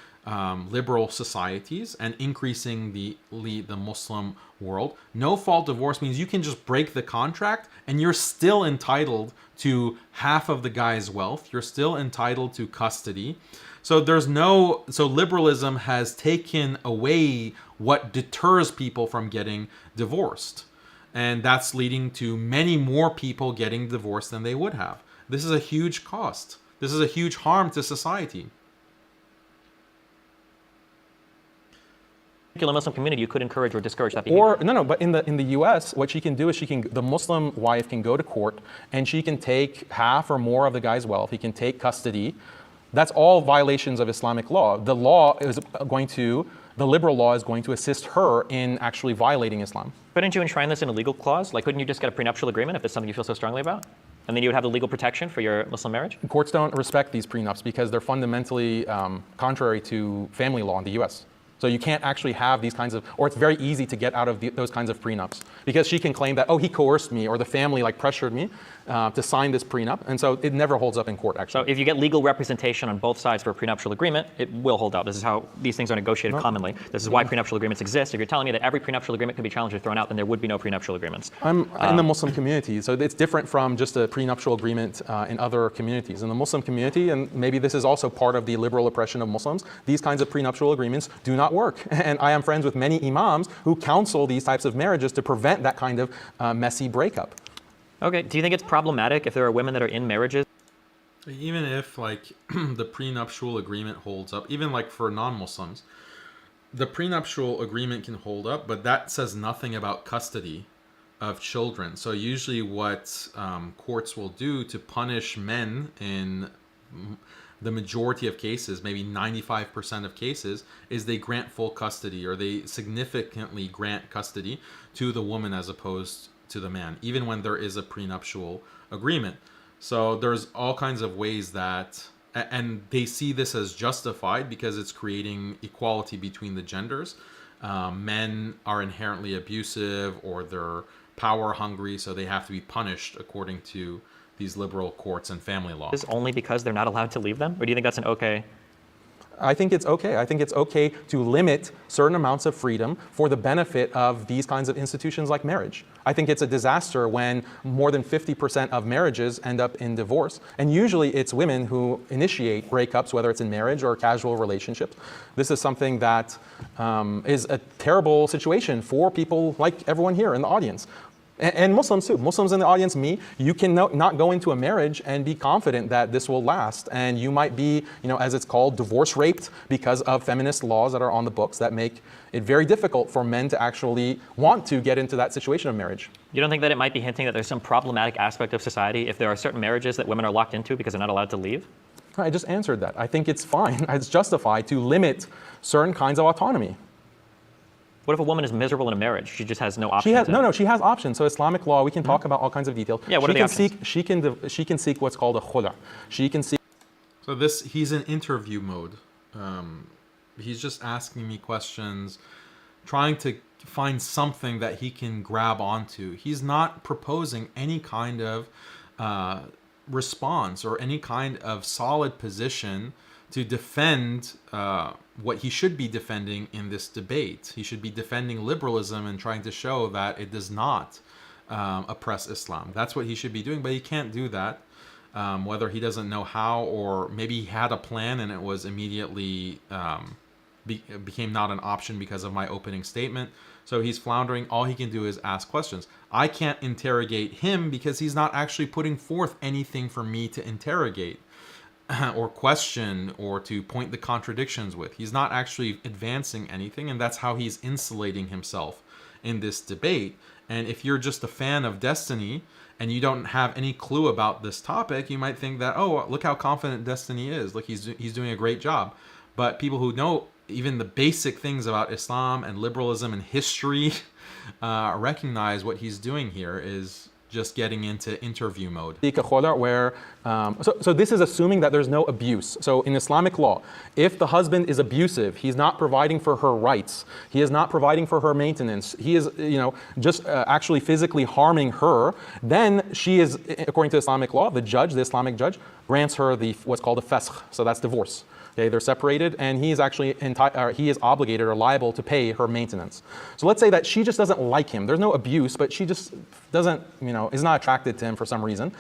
A: liberal societies and increasingly the Muslim world, no fault divorce means you can just break the contract and you're still entitled to half of the guy's wealth. You're still entitled to custody. So liberalism has taken away what deters people from getting divorced. And that's leading to many more people getting divorced than they would have. This is a huge cost. This is a huge harm to society.
E: Particular Muslim community, you could encourage or discourage that behavior.
B: But in the U.S., what she can do is the Muslim wife can go to court and she can take half or more of the guy's wealth. He can take custody. That's all violations of Islamic law. The liberal law is going to assist her in actually violating Islam.
E: Couldn't you enshrine this in a legal clause? Like, couldn't you just get a prenuptial agreement if it's something you feel so strongly about? And then you would have the legal protection for your Muslim marriage?
B: Courts don't respect these prenups because they're fundamentally contrary to family law in the U.S. So you can't actually have these kinds of, or it's very easy to get out of those kinds of prenups because she can claim that, oh, he coerced me or the family pressured me to sign this prenup. And so it never holds up in court, actually.
E: So if you get legal representation on both sides for a prenuptial agreement, it will hold up. This is how these things are negotiated commonly. This is why prenuptial agreements exist. If you're telling me that every prenuptial agreement can be challenged or thrown out, then there would be no prenuptial agreements.
B: I'm in the Muslim community, so it's different from just a prenuptial agreement in other communities. In the Muslim community, and maybe this is also part of the liberal oppression of Muslims, these kinds of prenuptial agreements do not work. And I am friends with many imams who counsel these types of marriages to prevent that kind of messy breakup.
E: Okay, do you think it's problematic if there are women that are in marriages?
A: Even if the prenuptial agreement holds up, even for non-Muslims, the prenuptial agreement can hold up, but that says nothing about custody of children. So usually what courts will do to punish men in the majority of cases, maybe 95% of cases, is they grant full custody or they significantly grant custody to the woman as opposed to the man, even when there is a prenuptial agreement. So there's all kinds of ways that, and they see this as justified because it's creating equality between the genders. Men are inherently abusive or they're power hungry, so they have to be punished according to these liberal courts and family law.
E: Is only because they're not allowed to leave them? Or do you think that's an okay?
B: I think it's okay. I think it's okay to limit certain amounts of freedom for the benefit of these kinds of institutions like marriage. I think it's a disaster when more than 50% of marriages end up in divorce. And usually it's women who initiate breakups, whether it's in marriage or casual relationships. This is something that is a terrible situation for people like everyone here in the audience. And Muslims too. Muslims in the audience, me, you can not go into a marriage and be confident that this will last. And you might be, as it's called, divorce raped because of feminist laws that are on the books that make it very difficult for men to actually want to get into that situation of marriage.
E: You don't think that it might be hinting that there's some problematic aspect of society if there are certain marriages that women are locked into because they're not allowed to leave?
B: I just answered that. I think it's fine. It's justified to limit certain kinds of autonomy.
E: What if a woman is miserable in a marriage? She just has no options.
B: She has options. So Islamic law, we can talk about all kinds of details.
E: Yeah, what are the options?
B: She can seek what's called a khula. She can seek.
A: So he's in interview mode. He's just asking me questions, trying to find something that he can grab onto. He's not proposing any kind of response or any kind of solid position to defend what he should be defending in this debate. He should be defending liberalism and trying to show that it does not oppress Islam. That's what he should be doing, but he can't do that, whether he doesn't know how or maybe he had a plan and it was immediately became not an option because of my opening statement. So he's floundering. All he can do is ask questions. I can't interrogate him because he's not actually putting forth anything for me to interrogate or question or to point the contradictions with. He's not actually advancing anything, and that's how he's insulating himself in this debate. And if you're just a fan of Destiny and you don't have any clue about this topic, you might think that, oh, look how confident Destiny is. Look, he's doing a great job. But people who know even the basic things about Islam and liberalism and history recognize what he's doing here is just getting into interview mode.
B: Where, so this is assuming that there's no abuse. So in Islamic law, if the husband is abusive, he's not providing for her rights, he is not providing for her maintenance, he is, just actually physically harming her, then she is, according to Islamic law, the Islamic judge, grants her what's called a fasq. So that's divorce. Okay, they're separated, and he is actually he is obligated or liable to pay her maintenance. So let's say that she just doesn't like him. There's no abuse, but she just doesn't, is not attracted to him for some reason.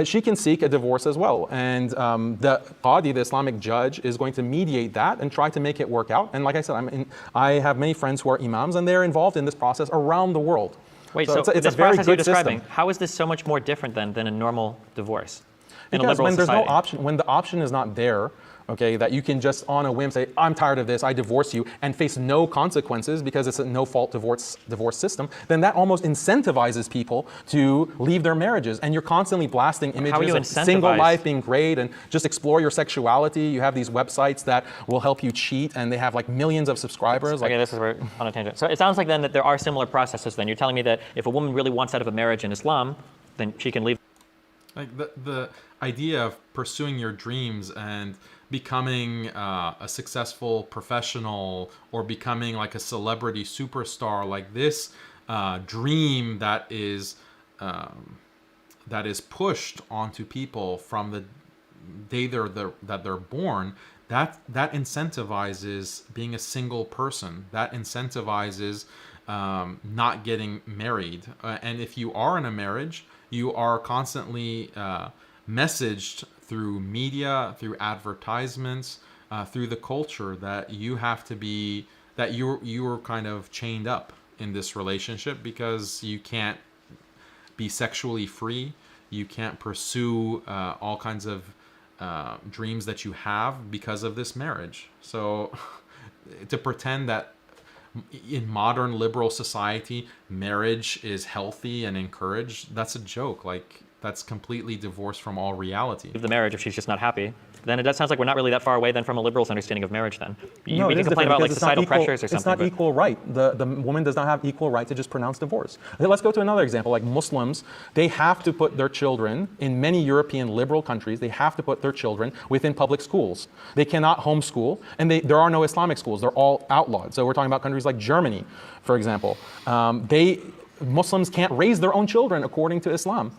B: She can seek a divorce as well, and the qadi, the Islamic judge, is going to mediate that and try to make it work out. And like I said, I have many friends who are imams, and they're involved in this process around the world.
E: Wait, so
B: it's
E: this
B: a very
E: process you're
B: good
E: describing,
B: system.
E: how is this so much more different than a normal divorce in a
B: Because
E: liberal
B: when there's
E: society?
B: no option, when the option is not there, okay, that you can just on a whim say, I'm tired of this, I divorce you, and face no consequences because it's a no-fault divorce system, then that almost incentivizes people to leave their marriages. And you're constantly blasting images of single life being great and just explore your sexuality. You have these websites that will help you cheat, and they have like millions of subscribers.
E: Okay, this is where on a tangent. So it sounds like then that there are similar processes then. You're telling me that if a woman really wants out of a marriage in Islam, then she can leave.
A: Like the idea of pursuing your dreams and becoming a successful professional or becoming like a celebrity superstar, like this dream that is pushed onto people from the day that they're born, that incentivizes being a single person. That incentivizes not getting married. And if you are in a marriage, you are constantly messaged through media, through advertisements, through the culture that you have to be, that you're kind of chained up in this relationship because you can't be sexually free. You can't pursue all kinds of dreams that you have because of this marriage. So to pretend that in modern liberal society, marriage is healthy and encouraged, that's a joke. Like, that's completely divorced from all reality.
E: The marriage, if she's just not happy, then it sounds like we're not really that far away then from a liberal's understanding of marriage then.
B: No,
E: we can complain about like societal pressures or something.
B: It's not equal right. The woman does not have equal right to just pronounce divorce. Okay, let's go to another example. Like Muslims, they have to put their children, in many European liberal countries, they have to put their children within public schools. They cannot homeschool, and there are no Islamic schools. They're all outlawed. So we're talking about countries like Germany, for example. Muslims can't raise their own children according to Islam.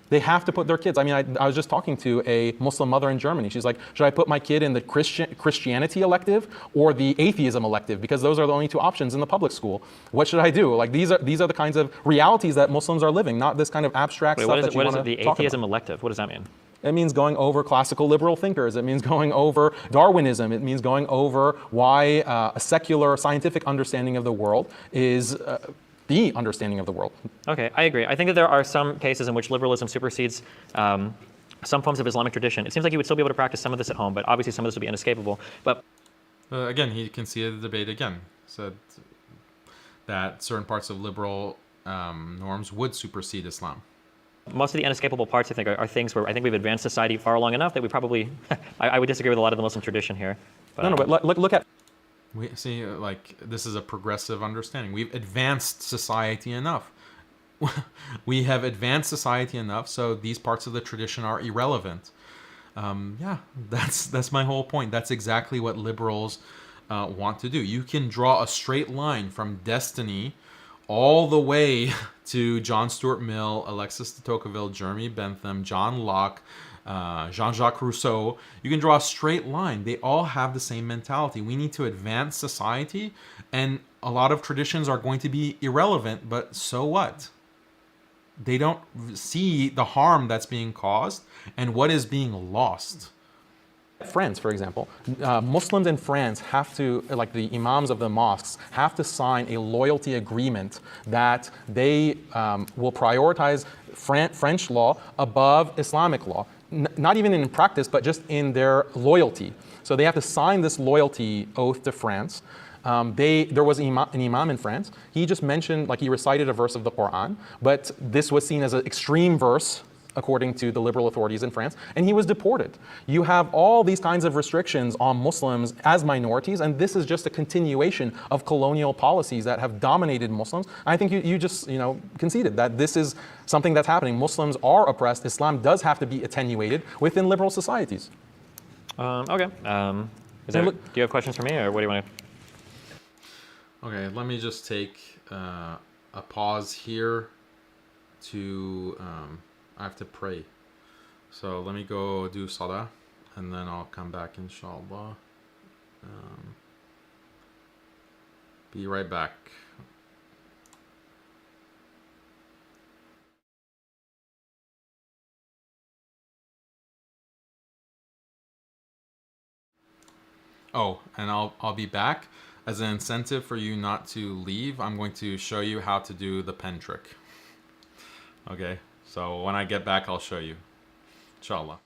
B: They have to put their kids. I mean, I was just talking to a Muslim mother in Germany. She's like, should I put my kid in the Christianity elective or the atheism elective? Because those are the only two options in the public school. What should I do? Like, these are the kinds of realities that Muslims are living, not this kind of abstract stuff that you want to talk about.
E: What is the atheism elective? What does that mean?
B: It means going over classical liberal thinkers. It means going over Darwinism. It means going over why a secular scientific understanding of the world is the understanding of the world.
E: Okay, I agree. I think that there are some cases in which liberalism supersedes some forms of Islamic tradition. It seems like you would still be able to practice some of this at home, but obviously some of this would be inescapable. But
A: again, he conceded the debate again. Said that certain parts of liberal norms would supersede Islam.
E: Most of the inescapable parts, I think, are things where I think we've advanced society far long enough that we probably, I would disagree with a lot of the Muslim tradition here.
B: But look at.
A: We see, like, this is a progressive understanding. We've advanced society enough. We have advanced society enough, so these parts of the tradition are irrelevant. Yeah, that's my whole point. That's exactly what liberals want to do. You can draw a straight line from Destiny all the way to John Stuart Mill, Alexis de Tocqueville, Jeremy Bentham, John Locke, Jean-Jacques Rousseau. You can draw a straight line. They all have the same mentality. We need to advance society, and a lot of traditions are going to be irrelevant, but so what? They don't see the harm that's being caused and what is being lost.
B: France, for example, Muslims in France have to, like the imams of the mosques, have to sign a loyalty agreement that they will prioritize French law above Islamic law. Not even in practice, but just in their loyalty. So they have to sign this loyalty oath to France. There was an imam in France. He just mentioned, like he recited a verse of the Quran, but this was seen as an extreme verse according to the liberal authorities in France, and he was deported. You have all these kinds of restrictions on Muslims as minorities, and this is just a continuation of colonial policies that have dominated Muslims. I think you just conceded that this is something that's happening. Muslims are oppressed. Islam does have to be attenuated within liberal societies.
E: Okay. Do you have questions for me, or what do you want to?
A: Okay, let me just take a pause here to I have to pray. So let me go do salah and then I'll come back inshallah. Be right back. Oh, and I'll be back. As an incentive for you not to leave, I'm going to show you how to do the pen trick. Okay, so when I get back, I'll show you. Inshallah.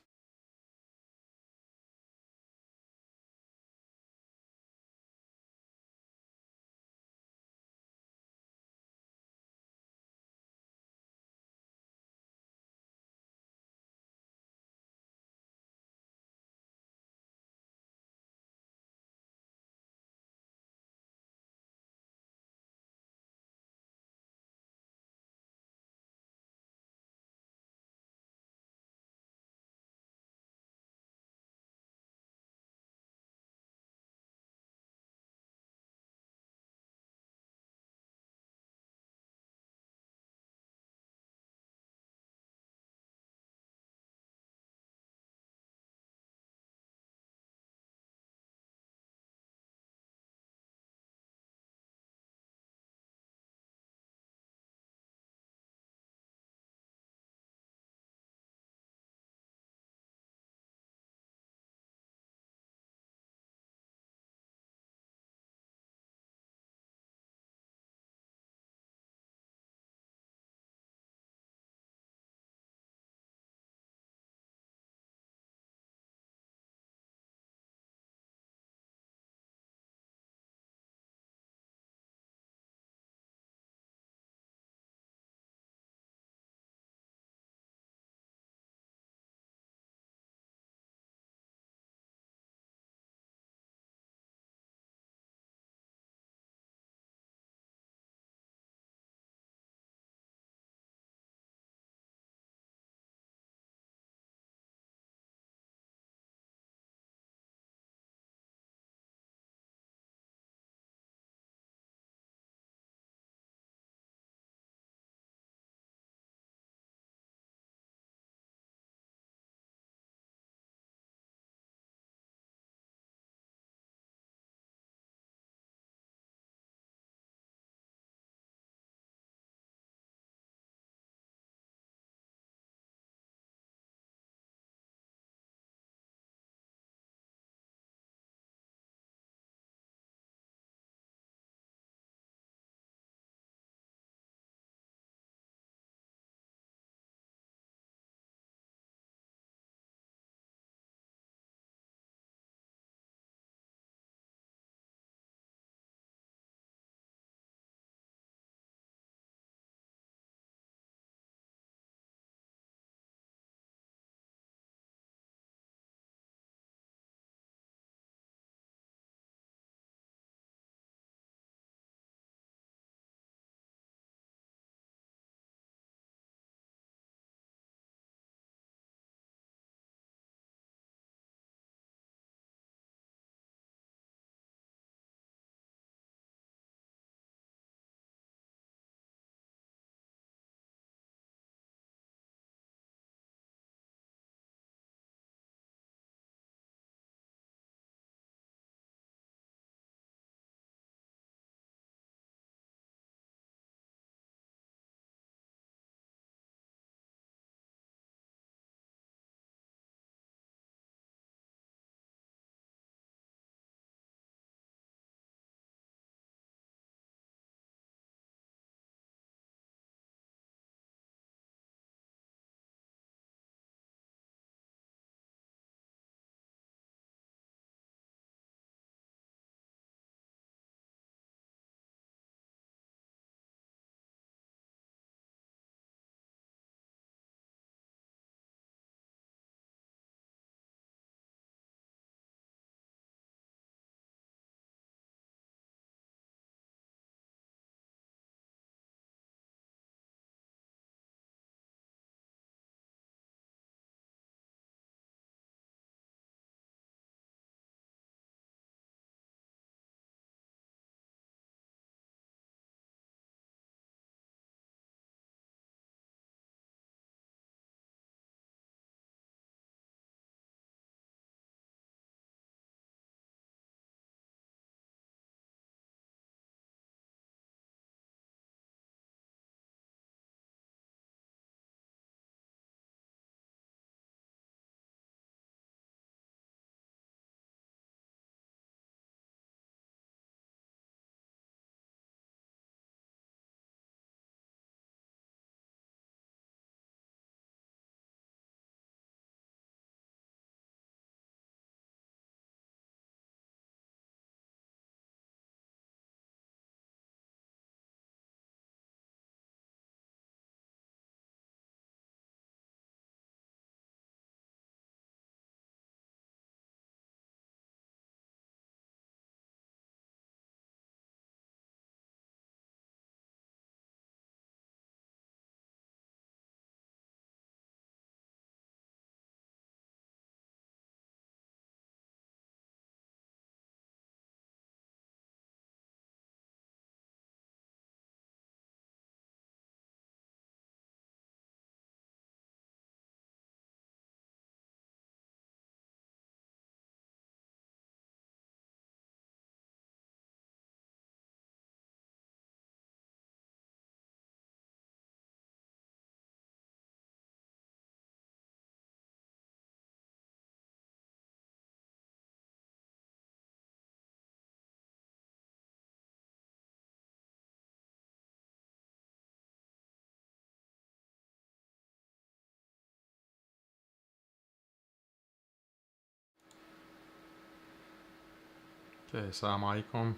A: Okay, assalamu alaikum.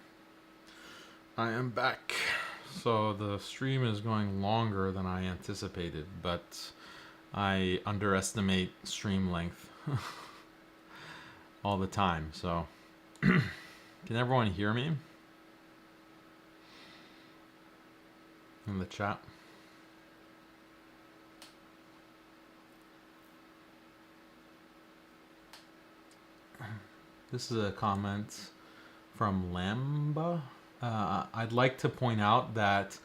A: I am back. So the stream is going longer than I anticipated, but I underestimate stream length all the time. So can everyone hear me in the chat? This is a comment from Lamba. I'd like to point out that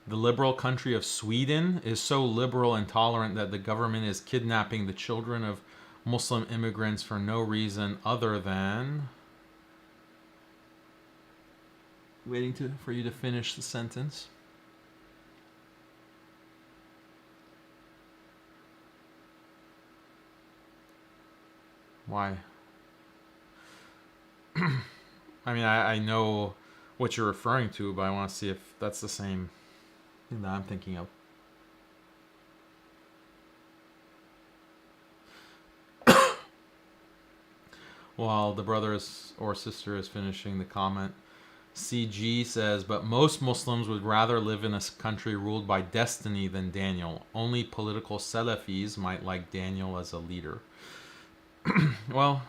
A: the liberal country of Sweden is so liberal and tolerant that the government is kidnapping the children of Muslim immigrants for no reason other than waiting for you to finish the sentence. Why? I mean, I know what you're referring to, but I want to see if that's the same thing that I'm thinking of. While the brother or sister is finishing the comment, CG says, but most Muslims would rather live in a country ruled by destiny than Daniel. Only political Salafis might like Daniel as a leader. Well,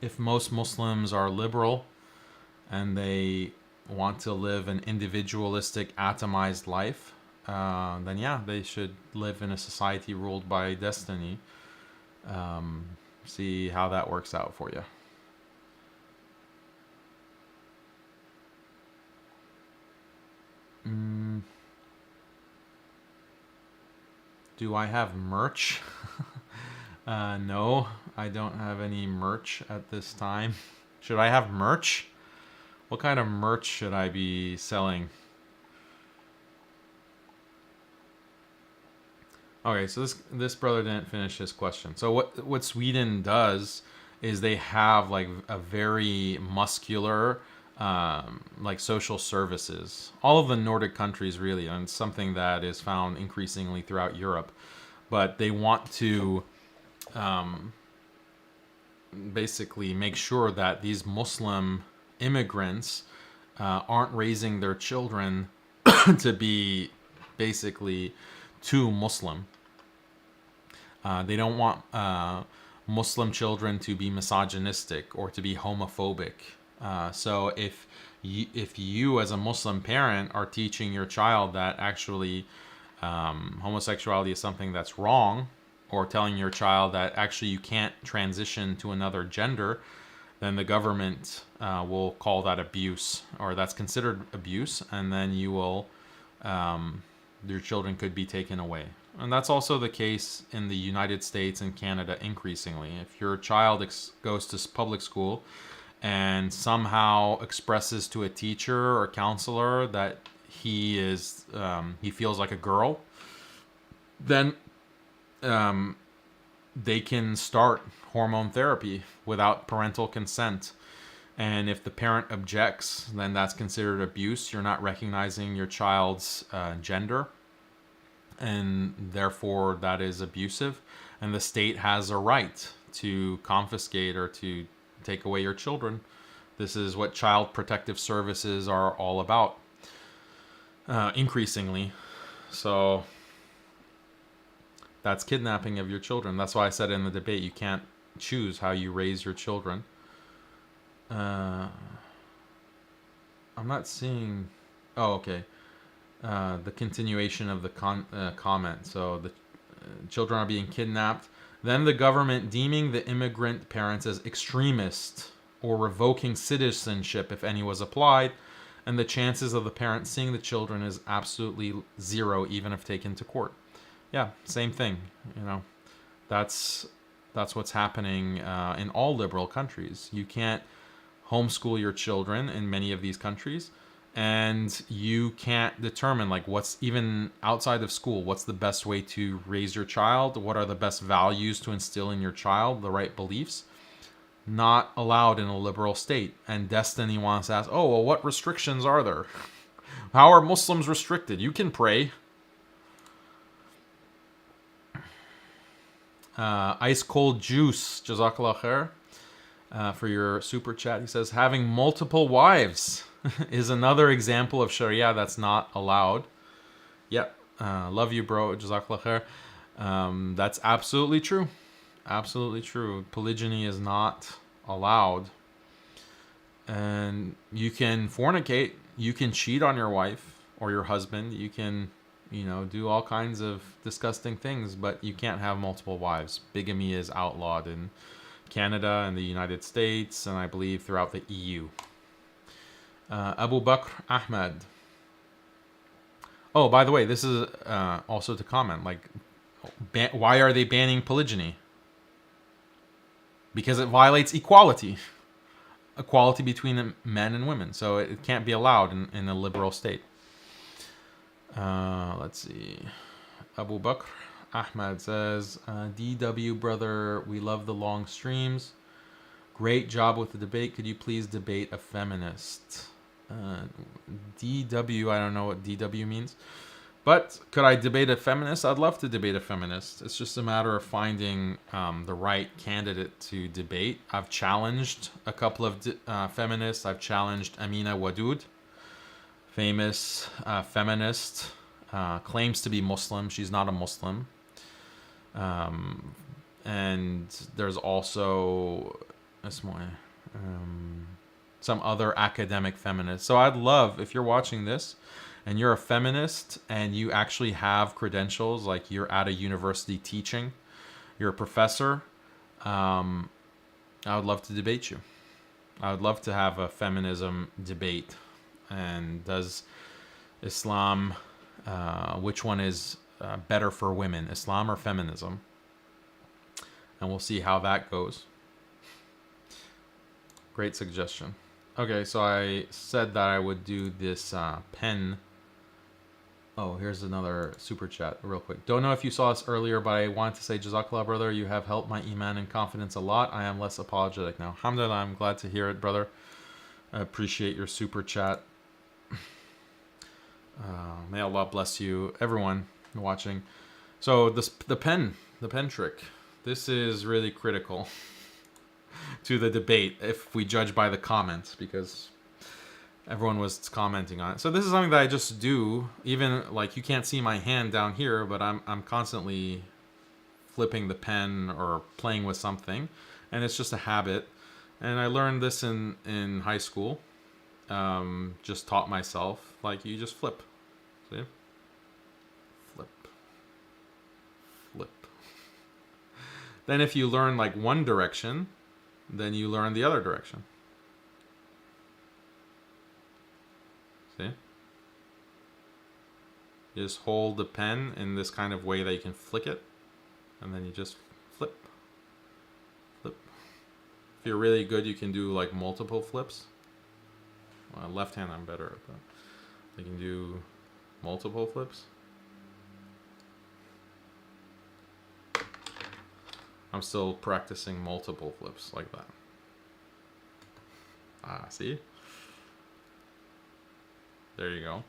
A: if most Muslims are liberal and they want to live an individualistic, atomized life, then yeah, they should live in a society ruled by destiny. See how that works out for you. Do I have merch? No, I don't have any merch at this time. Should I have merch? What kind of merch should I be selling? Okay, so this brother didn't finish his question. So what Sweden does is they have like a very muscular like social services. All of the Nordic countries really, and it's something that is found increasingly throughout Europe. But they want to basically make sure that these Muslim immigrants aren't raising their children to be basically too Muslim. They don't want Muslim children to be misogynistic or to be homophobic. So if you as a Muslim parent are teaching your child that actually homosexuality is something that's wrong, or telling your child that actually you can't transition to another gender, then the government will call that abuse, or that's considered abuse, and then you will your children could be taken away. And that's also the case in the United States and Canada increasingly. If your child goes to public school and somehow expresses to a teacher or counselor that he feels like a girl, then they can start hormone therapy without parental consent. And if the parent objects, then that's considered abuse. You're not recognizing your child's gender, and therefore that is abusive. And the state has a right to confiscate or to take away your children. This is what child protective services are all about, increasingly. So that's kidnapping of your children. That's why I said in the debate, you can't choose how you raise your children. I'm not seeing... Oh, okay. The continuation of the comment. So the children are being kidnapped. Then the government deeming the immigrant parents as extremist or revoking citizenship if any was applied. And the chances of the parents seeing the children is absolutely zero, even if taken to court. Yeah, same thing. You know, that's what's happening in all liberal countries. You can't homeschool your children in many of these countries, and you can't determine like what's even outside of school, what's the best way to raise your child, what are the best values to instill in your child, the right beliefs. Not allowed in a liberal state. And Destiny wants to ask, oh, well, what restrictions are there? How are Muslims restricted? You can pray. Ice cold juice, jazakallah khair. for your super chat. He says, having multiple wives is another example of Sharia that's not allowed. Yep. Love you, bro. Jazakallah khair. That's absolutely true. Absolutely true. Polygyny is not allowed. And you can fornicate. You can cheat on your wife or your husband. You can, do all kinds of disgusting things, but you can't have multiple wives. Bigamy is outlawed in Canada and the United States, and I believe throughout the EU. Abu Bakr Ahmed. Oh, by the way, this is also to comment. Why are they banning polygyny? Because it violates equality. Equality between men and women. So it can't be allowed in a liberal state. Let's see. Abu Bakr Ahmad says, DW brother, we love the long streams. Great job with the debate. Could you please debate a feminist? DW, I don't know what DW means. But could I debate a feminist? I'd love to debate a feminist. It's just a matter of finding the right candidate to debate. I've challenged a couple of feminists. I've challenged Amina Wadud, famous feminist, claims to be Muslim. She's not a Muslim. And there's also some other academic feminists. So I'd love, if you're watching this and you're a feminist and you actually have credentials, like you're at a university teaching, you're a professor, I would love to debate you. I would love to have a feminism debate. And does Islam, which one is better for women, Islam or feminism? And we'll see how that goes. Great suggestion. Okay, so I said that I would do this pen. Oh, here's another super chat real quick. Don't know if you saw this earlier, but I wanted to say, Jazakallah, brother, you have helped my iman and confidence a lot. I am less apologetic now. Alhamdulillah, I'm glad to hear it, brother. I appreciate your super chat. May Allah bless you, everyone watching. So the pen trick. This is really critical to the debate if we judge by the comments, because everyone was commenting on it. So this is something that I just do. Even you can't see my hand down here, but I'm constantly flipping the pen or playing with something, and it's just a habit. And I learned this in high school. Just taught myself, you just flip. See? Flip. Flip. Then if you learn one direction, then you learn the other direction. See? You just hold the pen in this kind of way that you can flick it, and then you just flip. Flip. If you're really good, you can do multiple flips. Well, left hand I'm better at that. You can do multiple flips. I'm still practicing multiple flips like that. See? There you go.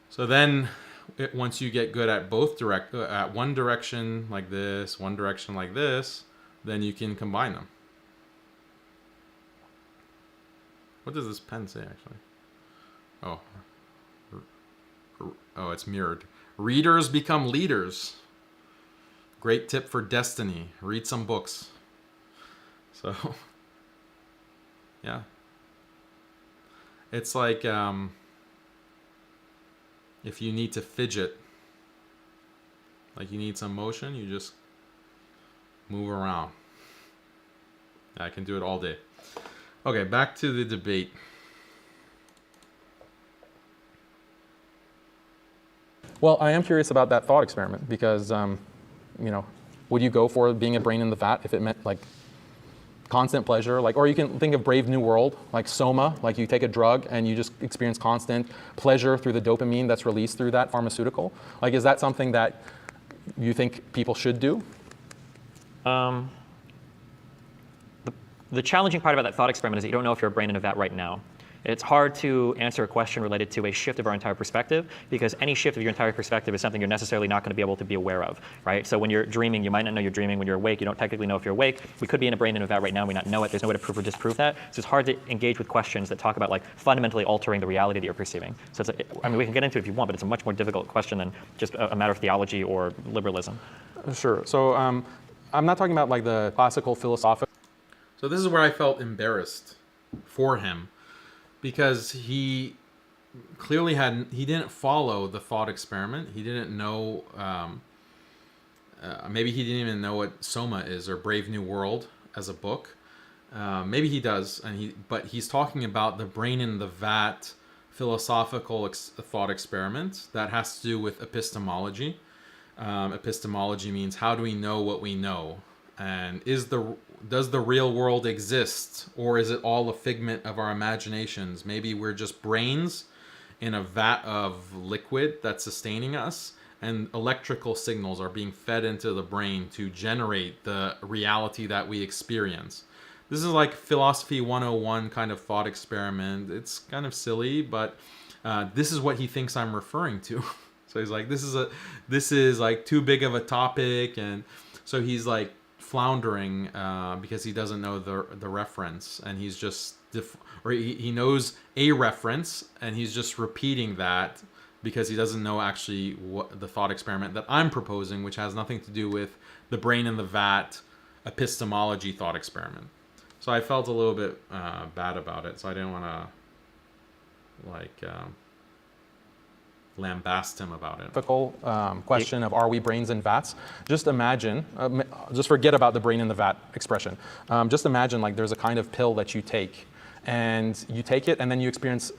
A: So then, once you get good at at one direction like this, one direction like this, then you can combine them. What does this pen say, actually? Oh, it's mirrored. Readers become leaders. Great tip for destiny. Read some books. So, yeah. It's if you need to fidget, you need some motion, you just move around. I can do it all day. Okay, back to the debate.
B: Well, I am curious about that thought experiment because, would you go for being a brain in the vat if it meant constant pleasure? Or you can think of Brave New World, Soma, you take a drug and you just experience constant pleasure through the dopamine that's released through that pharmaceutical. Is that something that you think people should do?
E: The challenging part about that thought experiment is that you don't know if you're a brain in a vat right now. It's hard to answer a question related to a shift of our entire perspective, because any shift of your entire perspective is something you're necessarily not going to be able to be aware of, right? So when you're dreaming, you might not know you're dreaming. When you're awake, you don't technically know if you're awake. We could be in a brain in a vat right now, and we not know it. There's no way to prove or disprove that. So it's hard to engage with questions that talk about like fundamentally altering the reality that you're perceiving. So I mean, we can get into it if you want, but it's a much more difficult question than just a matter of theology or liberalism.
B: Sure. So I'm not talking about like the classical philosophical.
A: So this is where I felt embarrassed for him, because he clearly he didn't follow the thought experiment. He didn't know, maybe he didn't even know what Soma is, or Brave New World as a book. Maybe he does, but he's talking about the brain in the vat philosophical thought experiment that has to do with epistemology. Epistemology means, how do we know what we know? And does the real world exist, or is it all a figment of our imaginations? Maybe we're just brains in a vat of liquid that's sustaining us, and electrical signals are being fed into the brain to generate the reality that we experience. This is like philosophy 101 kind of thought experiment. It's kind of silly, but this is what he thinks I'm referring to. So he's like, this is like too big of a topic, and so he's like floundering because he doesn't know the reference, and he's just he knows a reference, and he's just repeating that because he doesn't know actually what the thought experiment that I'm proposing, which has nothing to do with the brain in the vat epistemology thought experiment. So I felt a little bit bad about it, so I didn't want to like lambast him about it.
B: Question of, are we brains in vats? Just imagine, just forget about the brain in the vat expression. Just imagine like there's a kind of pill that you take, and you take it, and then you experience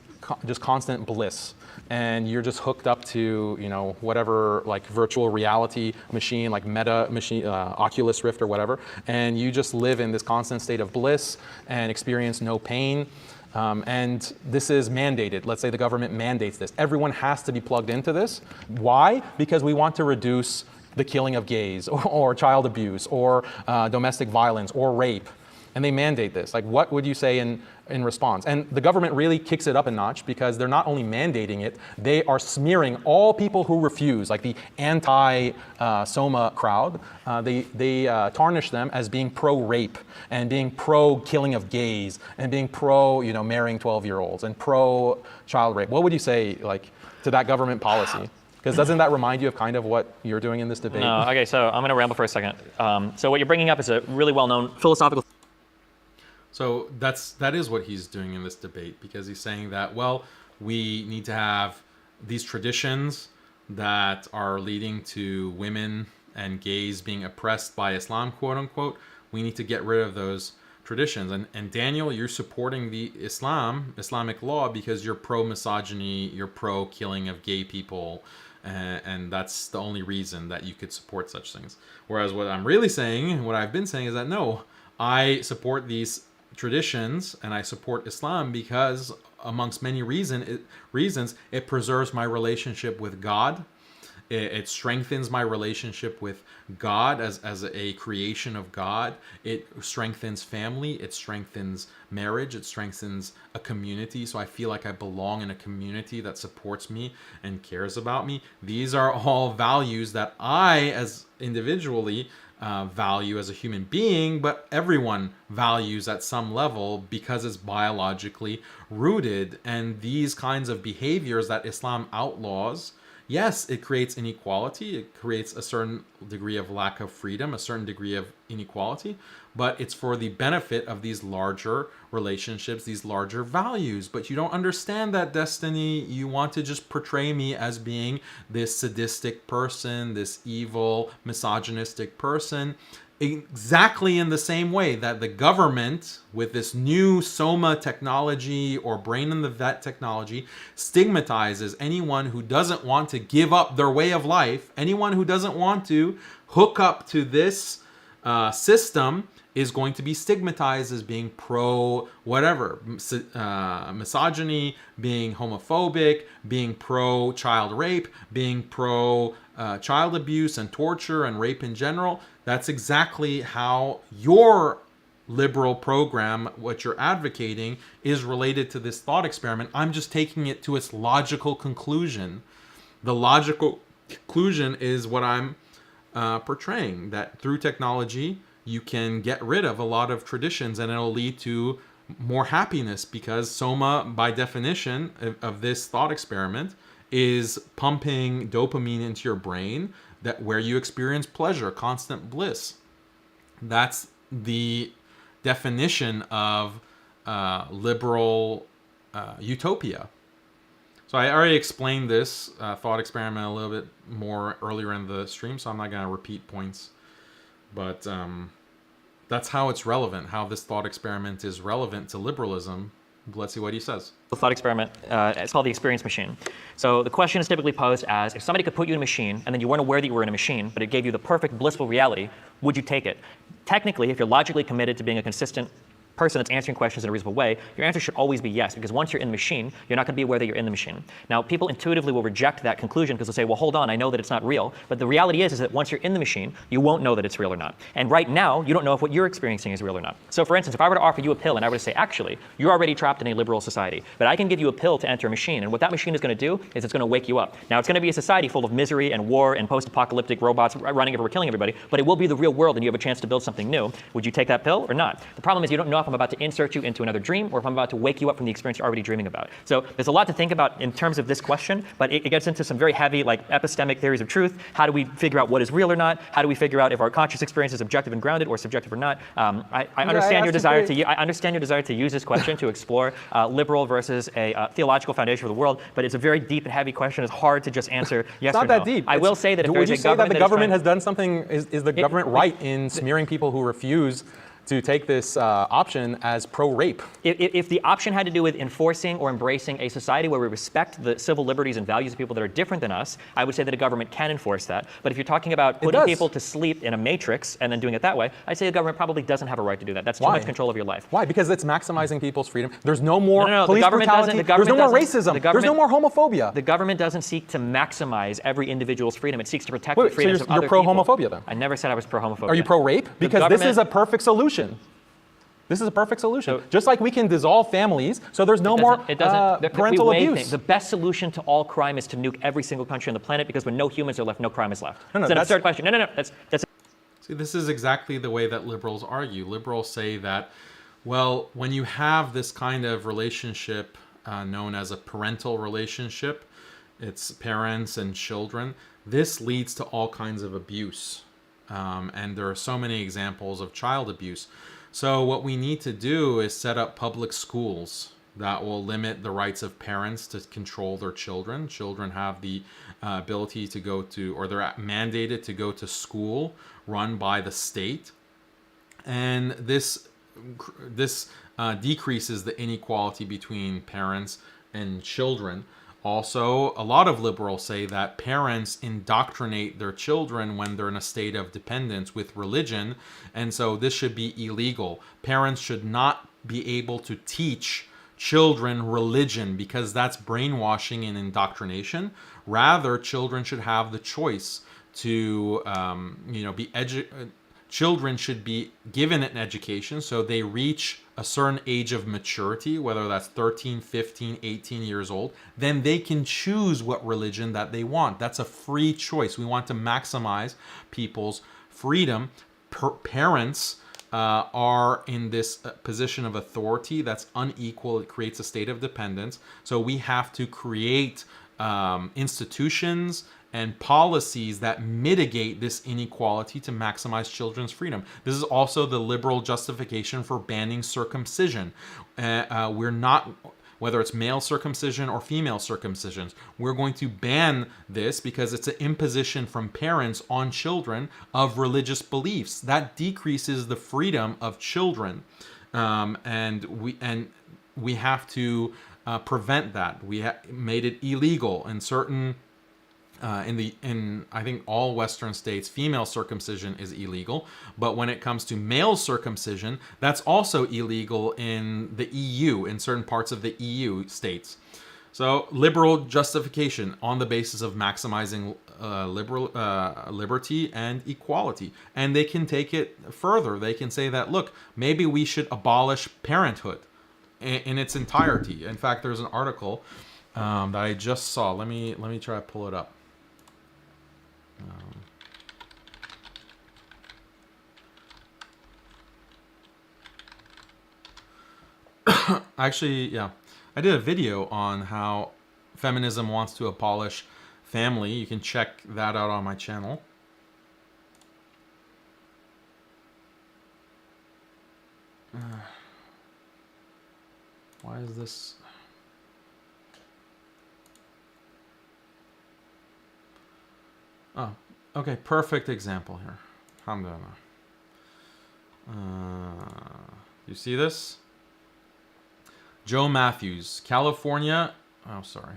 B: just constant bliss, and you're just hooked up to, you know, whatever like virtual reality machine, like Meta machine, Oculus Rift or whatever, and you just live in this constant state of bliss and experience no pain. And this is mandated. Let's say the government mandates this. Everyone has to be plugged into this. Why? Because we want to reduce the killing of gays, or child abuse, or domestic violence, or rape. And they mandate this. Like, what would you say in response? And the government really kicks it up a notch, because they're not only mandating it, they are smearing all people who refuse, like the anti-Soma crowd. They tarnish them as being pro-rape, and being pro-killing of gays, and being pro, you know, marrying 12-year-olds, and pro-child rape. What would you say, like, to that government policy? Because doesn't that remind you of kind of what you're doing in this debate?
E: No, okay, so I'm going to ramble for a second. So what you're bringing up is a really well-known philosophical.
A: So that is what he's doing in this debate, because he's saying that, well, we need to have these traditions that are leading to women and gays being oppressed by Islam, quote unquote. We need to get rid of those traditions. And Daniel, you're supporting the Islamic law because you're pro-misogyny, you're pro-killing of gay people, and that's the only reason that you could support such things. Whereas what I'm really saying, what I've been saying, is that no, I support these traditions and I support Islam because, amongst many reasons, it preserves my relationship with God. It strengthens my relationship with God as a creation of God. It strengthens family. It strengthens marriage. It strengthens a community. So I feel like I belong in a community that supports me and cares about me. These are all values that I, as individually, value as a human being, but everyone values at some level because it's biologically rooted. And these kinds of behaviors that Islam outlaws, yes, it creates inequality. It creates a certain degree of lack of freedom, a certain degree of inequality, but it's for the benefit of these larger relationships, these larger values. But you don't understand that, Destiny. You want to just portray me as being this sadistic person, this evil, misogynistic person, exactly in the same way that the government, with this new Soma technology or brain in the vet technology, stigmatizes anyone who doesn't want to give up their way of life. Anyone who doesn't want to hook up to this system is going to be stigmatized as being pro whatever, misogyny, being homophobic, being pro child rape, being pro child abuse and torture and rape in general. That's exactly how your liberal program, what you're advocating, is related to this thought experiment. I'm just taking it to its logical conclusion. The logical conclusion is what I'm portraying, that through technology, you can get rid of a lot of traditions and it'll lead to more happiness, because soma, by definition of this thought experiment, is pumping dopamine into your brain, that where you experience pleasure, constant bliss. That's the definition of liberal utopia. So I already explained this thought experiment a little bit more earlier in the stream, so I'm not going to repeat points. But that's how it's relevant, how this thought experiment is relevant to liberalism. Let's see what he says.
E: The thought experiment, it's called the experience machine. So the question is typically posed as, if somebody could put you in a machine and then you weren't aware that you were in a machine, but it gave you the perfect blissful reality, would you take it? Technically, if you're logically committed to being a consistent person that's answering questions in a reasonable way, your answer should always be yes, because once you're in the machine, you're not going to be aware that you're in the machine. Now, people intuitively will reject that conclusion because they'll say, well, hold on, I know that it's not real. But the reality is that once you're in the machine, you won't know that it's real or not. And right now, you don't know if what you're experiencing is real or not. So for instance, if I were to offer you a pill and I were to say, actually, you're already trapped in a liberal society, but I can give you a pill to enter a machine, and what that machine is going to do is it's going to wake you up. Now, it's going to be a society full of misery and war and post-apocalyptic robots running everywhere killing everybody, but it will be the real world and you have a chance to build something new. Would you take that pill or not? The problem is you don't know if I'm about to insert you into another dream or if I'm about to wake you up from the experience you're already dreaming about. So there's a lot to think about in terms of this question, but it gets into some very heavy epistemic theories of truth. How do we figure out what is real or not? How do we figure out if our conscious experience is objective and grounded or subjective or not? I understand your desire to use this question to explore liberal versus a theological foundation for the world, but it's a very deep and heavy question. It's hard to just answer yes or no.
B: It's not that deep.
E: I will say that if
B: would
E: there's
B: you
E: a
B: say that
E: government
B: the government has done something, is the government right in smearing people who refuse to take this option as pro-rape?
E: If the option had to do with enforcing or embracing a society where we respect the civil liberties and values of people that are different than us, I would say that a government can enforce that. But if you're talking about putting people to sleep in a matrix and then doing it that way, I'd say the government probably doesn't have a right to do that. That's too much control of your life.
B: Why? Because it's maximizing people's freedom. There's no more police
E: the government
B: brutality. There's no more racism. There's no more homophobia.
E: The government doesn't seek to maximize every individual's freedom. It seeks to protect the freedoms of other
B: people.
E: people.
B: You're pro-homophobia then?
E: I never said I was pro-homophobia.
B: Are you pro-rape? Because this is a perfect solution. This is a perfect solution. Just like we can dissolve families, so there's no more parental abuse.
E: The best solution to all crime is to nuke every single country on the planet, because when no humans are left, no crime is left. That's an absurd question. No. That's
A: See, this is exactly the way that liberals argue. Liberals say that, well, when you have this kind of relationship known as a parental relationship, it's parents and children, this leads to all kinds of abuse. And there are so many examples of child abuse. So what we need to do is set up public schools that will limit the rights of parents to control their children. Children have the ability to go to, or they're mandated to go to school run by the state. And this decreases the inequality between parents and children. Also, a lot of liberals say that parents indoctrinate their children when they're in a state of dependence with religion, and so this should be illegal. Parents should not be able to teach children religion because that's brainwashing and indoctrination. Rather, children should have the choice to, children should be given an education so they reach a certain age of maturity, whether that's 13, 15, 18 years old, then they can choose what religion that they want. That's a free choice. We want to maximize people's freedom. Parents are in this position of authority that's unequal. It creates a state of dependence. So we have to create institutions and policies that mitigate this inequality to maximize children's freedom. This is also the liberal justification for banning circumcision. We're not, whether it's male circumcision or female circumcisions, we're going to ban this because it's an imposition from parents on children of religious beliefs. That decreases the freedom of children, and we have to prevent that. We made it illegal in certain. In I think all Western states, female circumcision is illegal. But when it comes to male circumcision, that's also illegal in the EU, in certain parts of the EU states. So liberal justification on the basis of maximizing liberty and equality. And they can take it further. They can say that, look, maybe we should abolish parenthood in its entirety. In fact, there's an article that I just saw. Let me try to pull it up. Actually, yeah, I did a video on how feminism wants to abolish family. You can check that out on my channel. Why is this? Oh, okay, perfect example here. Alhamdulillah. You see this? Joe Matthews, California. Oh, sorry.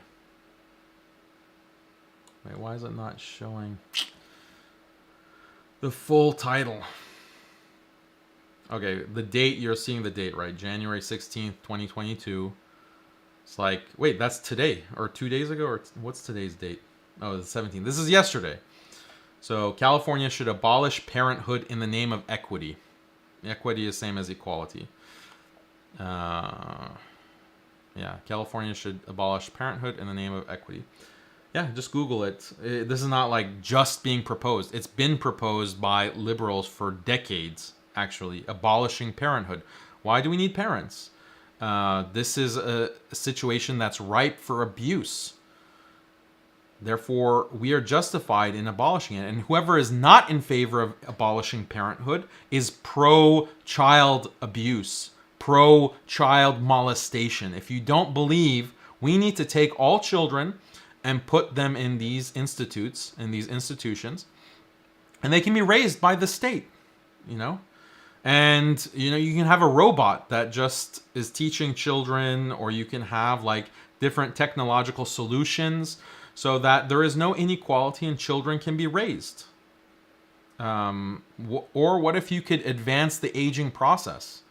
A: Wait, why is it not showing the full title? Okay, the date, you're seeing the date, right? January 16th, 2022. It's like, wait, that's today, or 2 days ago, or what's today's date? Oh, the 17th. This is yesterday. So, California should abolish parenthood in the name of equity. Equity is same as equality. Yeah, California should abolish parenthood in the name of equity. Yeah, just Google it. This is not like just being proposed. It's been proposed by liberals for decades, actually, abolishing parenthood. Why do we need parents? This is a situation that's ripe for abuse. Therefore, we are justified in abolishing it. And whoever is not in favor of abolishing parenthood is pro-child abuse, pro-child molestation. If you don't believe we need to take all children and put them in these institutes, in these institutions, and they can be raised by the state, you know? And, you know, you can have a robot that just is teaching children, or you can have like different technological solutions so that there is no inequality and children can be raised. Or what if you could advance the aging process?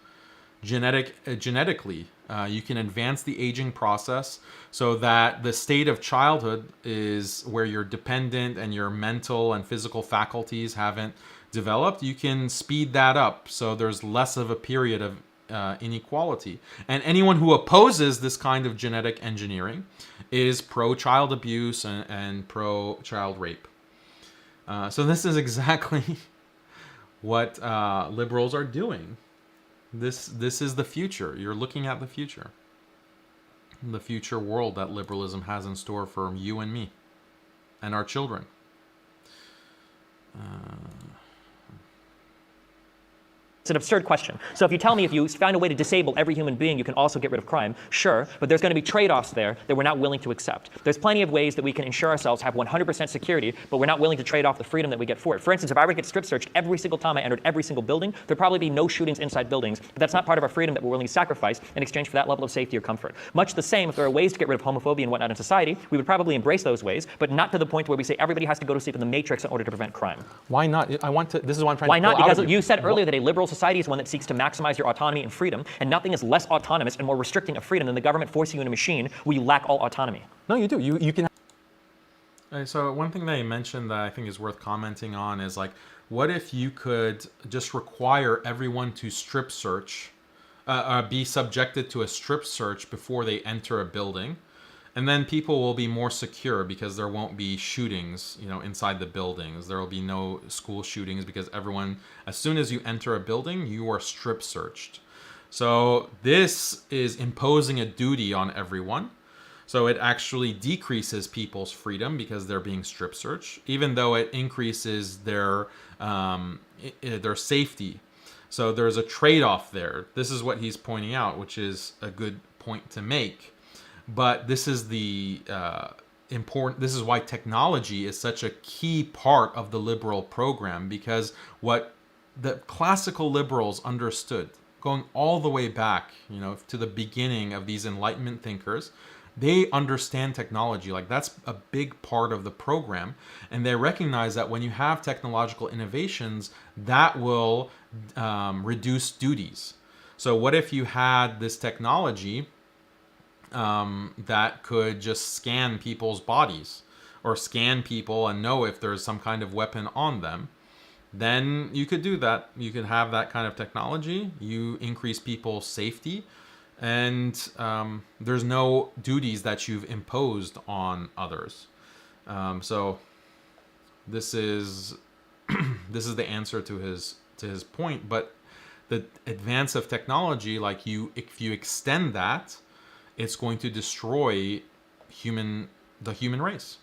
A: Genetically, you can advance the aging process so that the state of childhood is where you're dependent and your mental and physical faculties haven't developed. You can speed that up so there's less of a period of inequality. And anyone who opposes this kind of genetic engineering is pro-child abuse and pro-child rape. So this is exactly what liberals are doing. This is the future. You're looking at the future world that liberalism has in store for you and me and our children.
E: It's an absurd question. So if you tell me if you find a way to disable every human being, you can also get rid of crime, sure, but there's going to be trade-offs there that we're not willing to accept. There's plenty of ways that we can ensure ourselves have 100% security, but we're not willing to trade off the freedom that we get for it. For instance, if I were to get strip searched every single time I entered every single building, there'd probably be no shootings inside buildings, but that's not part of our freedom that we're willing to sacrifice in exchange for that level of safety or comfort. Much the same, if there are ways to get rid of homophobia and whatnot in society, we would probably embrace those ways, but not to the point where we say everybody has to go to sleep in the matrix in order to prevent crime.
B: Why not? This is what I'm trying
E: Why
B: to
E: not?
B: pull out
E: Because
B: of
E: you said earlier that a liberal society is one that seeks to maximize your autonomy and freedom, and nothing is less autonomous and more restricting of freedom than the government forcing you in a machine where you lack all autonomy.
B: No, you do. You can.
A: So one thing that you mentioned that I think is worth commenting on is like, what if you could just require everyone to strip search, be subjected to a strip search before they enter a building, and then people will be more secure because there won't be shootings, you know, inside the buildings. There will be no school shootings because everyone, as soon as you enter a building, you are strip searched. So this is imposing a duty on everyone. So it actually decreases people's freedom because they're being strip searched, even though it increases their safety. So there's a trade-off there. This is what he's pointing out, which is a good point to make. But this is the important. This is why technology is such a key part of the liberal program, because what the classical liberals understood, going all the way back, you know, to the beginning of these Enlightenment thinkers, they understand technology. Like, that's a big part of the program, and they recognize that when you have technological innovations, that will reduce duties. So what if you had this technology that could just scan people's bodies or scan people and know if there's some kind of weapon on them, then you could do that. You could have that kind of technology. You increase people's safety, and there's no duties that you've imposed on others. So this is this is the answer to his point. But the advance of technology, like if you extend that, it's going to destroy the human race.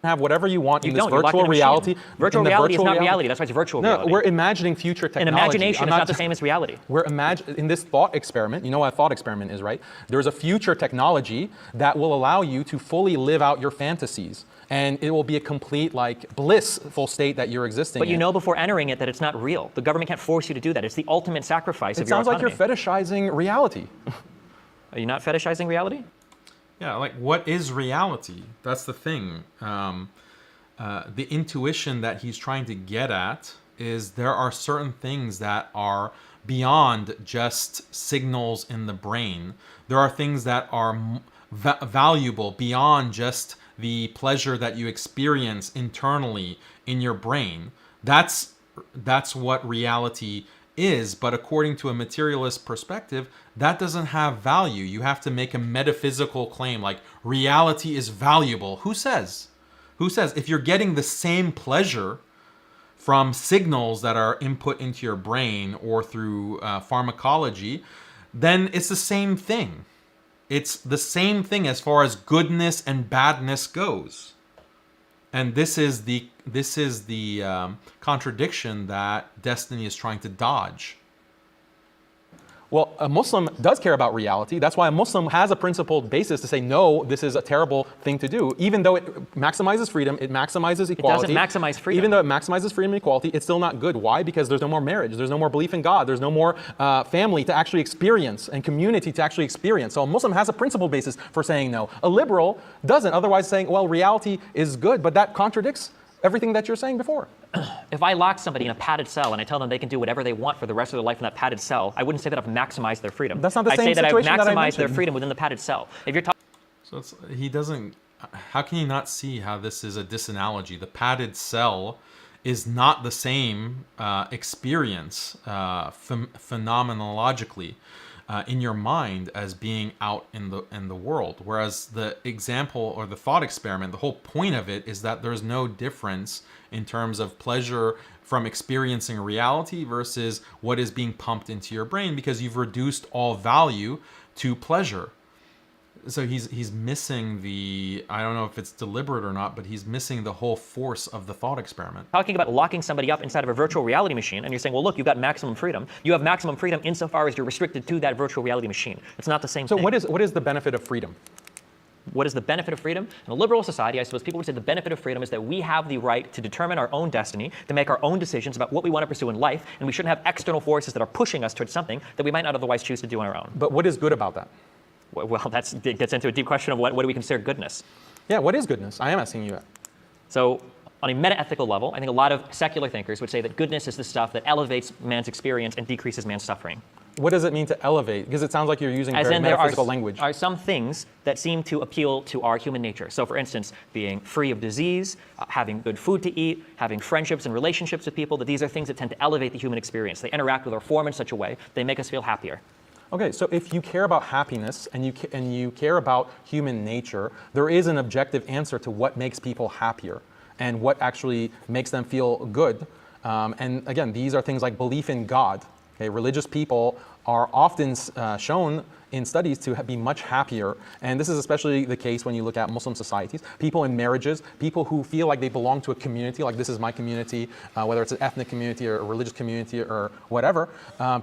B: Have whatever you want in this
E: You're locked in
B: virtual
E: a machine.
B: reality.
E: Virtual
B: in the
E: reality is
B: virtual
E: not reality. That's why it's virtual
B: No,
E: reality.
B: we're imagining future
E: An
B: technology.
E: imagination is not the same as reality.
B: We're in this thought experiment. You know what a thought experiment is, right? There's a future technology that will allow you to fully live out your fantasies, and it will be a complete, like, blissful state that you're existing
E: But
B: in.
E: you know before entering it that it's not real. The government can't force you to do that. It's the ultimate sacrifice of your
B: sounds like
E: autonomy.
B: you're fetishizing reality.
E: Are you not fetishizing reality?
A: Yeah, like, what is reality? That's the thing. The intuition that he's trying to get at is there are certain things that are beyond just signals in the brain. There are things that are valuable beyond just the pleasure that you experience internally in your brain. That's what reality is. But according to a materialist perspective, that doesn't have value. You have to make a metaphysical claim like reality is valuable. Who says? Who says? If you're getting the same pleasure from signals that are input into your brain or through pharmacology, then it's the same thing. It's the same thing as far as goodness and badness goes. And this is the contradiction that Destiny is trying to dodge.
B: Well, a Muslim does care about reality. That's why a Muslim has a principled basis to say, no, this is a terrible thing to do. Even though it maximizes freedom, it maximizes equality.
E: It doesn't maximize freedom.
B: Even though it maximizes freedom and equality, it's still not good. Why? Because there's no more marriage. There's no more belief in God. There's no more family to actually experience and community to actually experience. So a Muslim has a principled basis for saying no. A liberal doesn't, otherwise saying, well, reality is good, but that contradicts everything that you're saying before.
E: If I lock somebody in a padded cell and I tell them they can do whatever they want for the rest of their life in that padded cell, I wouldn't say that I've maximized their freedom.
B: That's not the
E: I'd
B: same
E: say that I've
B: situation that I
E: maximized their
B: mentioned.
E: freedom within the padded cell. If you're talking
A: So he doesn't. How can you not see how this is a disanalogy? The padded cell is not the same experience phenomenologically in your mind as being out in the world. Whereas the example or the thought experiment, the whole point of it is that there's no difference in terms of pleasure from experiencing reality versus what is being pumped into your brain, because you've reduced all value to pleasure. So he's missing the, I don't know if it's deliberate or not, but he's missing the whole force of the thought experiment.
E: talking about locking somebody up inside of a virtual reality machine, and you're saying, well, look, you've got maximum freedom. You have maximum freedom insofar as you're restricted to that virtual reality machine. It's not the same
B: So
E: thing.
B: what is the benefit of freedom?
E: What is the benefit of freedom? In a liberal society, I suppose people would say the benefit of freedom is that we have the right to determine our own destiny, to make our own decisions about what we want to pursue in life, and we shouldn't have external forces that are pushing us towards something that we might not otherwise choose to do on our own.
B: But what is good about that?
E: Well, it gets into a deep question of what do we consider goodness.
B: Yeah, what is goodness? I am asking you that.
E: So on a meta-ethical level, I think a lot of secular thinkers would say that goodness is the stuff that elevates man's experience and decreases man's suffering.
B: What does it mean to elevate? Because it sounds like you're using
E: As
B: very
E: in, there
B: metaphysical language.
E: are some things that seem to appeal to our human nature. So for instance, being free of disease, having good food to eat, having friendships and relationships with people, that these are things that tend to elevate the human experience. They interact with our form in such a way, they make us feel happier.
B: Okay, so if you care about happiness and you care about human nature, there is an objective answer to what makes people happier and what actually makes them feel good. And again, these are things like belief in God. Okay, religious people are often shown in studies to be much happier, and this is especially the case when you look at Muslim societies. People in marriages, people who feel like they belong to a community, like this is my community, whether it's an ethnic community or a religious community or whatever.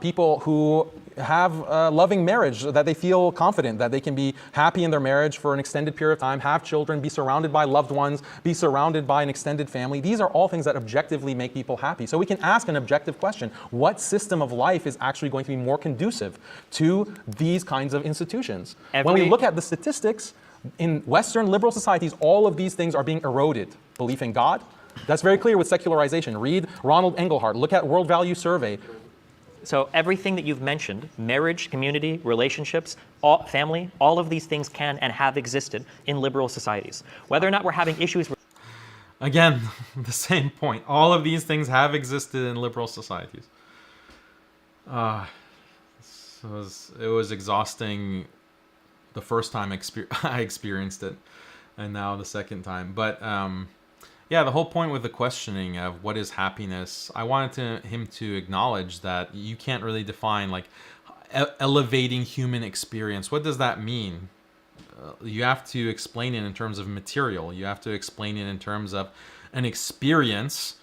B: People who have a loving marriage, that they feel confident that they can be happy in their marriage for an extended period of time, have children, be surrounded by loved ones, be surrounded by an extended family. These are all things that objectively make people happy. So we can ask an objective question: what system of life is actually going to be more conducive to these kinds of institutions? When we look at the statistics, in Western liberal societies, all of these things are being eroded. Belief in God, that's very clear with secularization. Read Ronald Engelhardt, look at World Value Survey.
E: So everything that you've mentioned, marriage, community, relationships, family, all of these things can and have existed in liberal societies. Whether or not we're having issues with
A: Again, the same point. All of these things have existed in liberal societies. It was exhausting the first time I experienced it, and now the second time. But yeah, the whole point with the questioning of what is happiness, I wanted him to acknowledge that you can't really define like elevating human experience. What does that mean? You have to explain it in terms of material. You have to explain it in terms of an experience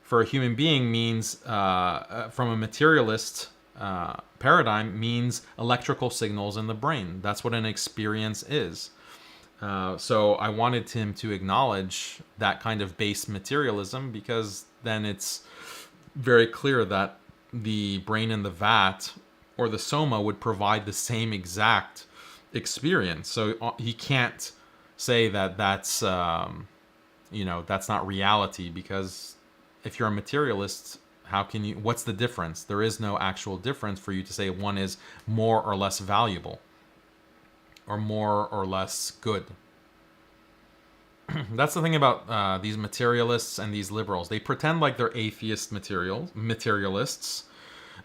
A: for a human being means, from a materialist paradigm, means electrical signals in the brain. That's what an experience is. So I wanted him to acknowledge that kind of base materialism, because then it's very clear that the brain in the vat or the soma would provide the same exact experience. So he can't say that that's that's not reality, because if you're a materialist, how can you, what's the difference? There is no actual difference for you to say one is more or less valuable or more or less good. That's the thing about these materialists and these liberals. They pretend like they're atheist materialists,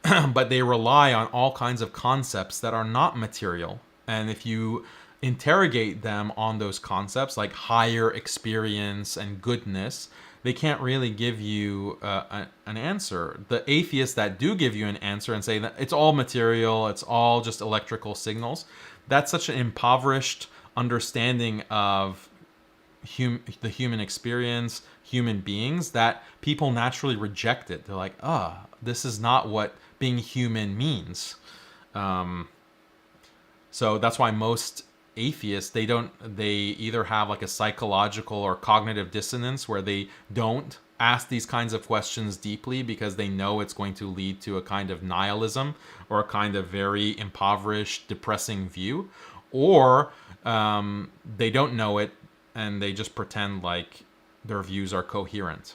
A: but they rely on all kinds of concepts that are not material. And if you interrogate them on those concepts like higher experience and goodness, they can't really give you an answer. The atheists that do give you an answer and say that it's all material, it's all just electrical signals, that's such an impoverished understanding of the human experience, human beings, that people naturally reject it. They're like, this is not what being human means. So that's why most atheists, they either have like a psychological or cognitive dissonance where they don't ask these kinds of questions deeply because they know it's going to lead to a kind of nihilism or a kind of very impoverished, depressing view, or they don't know it and they just pretend like their views are coherent.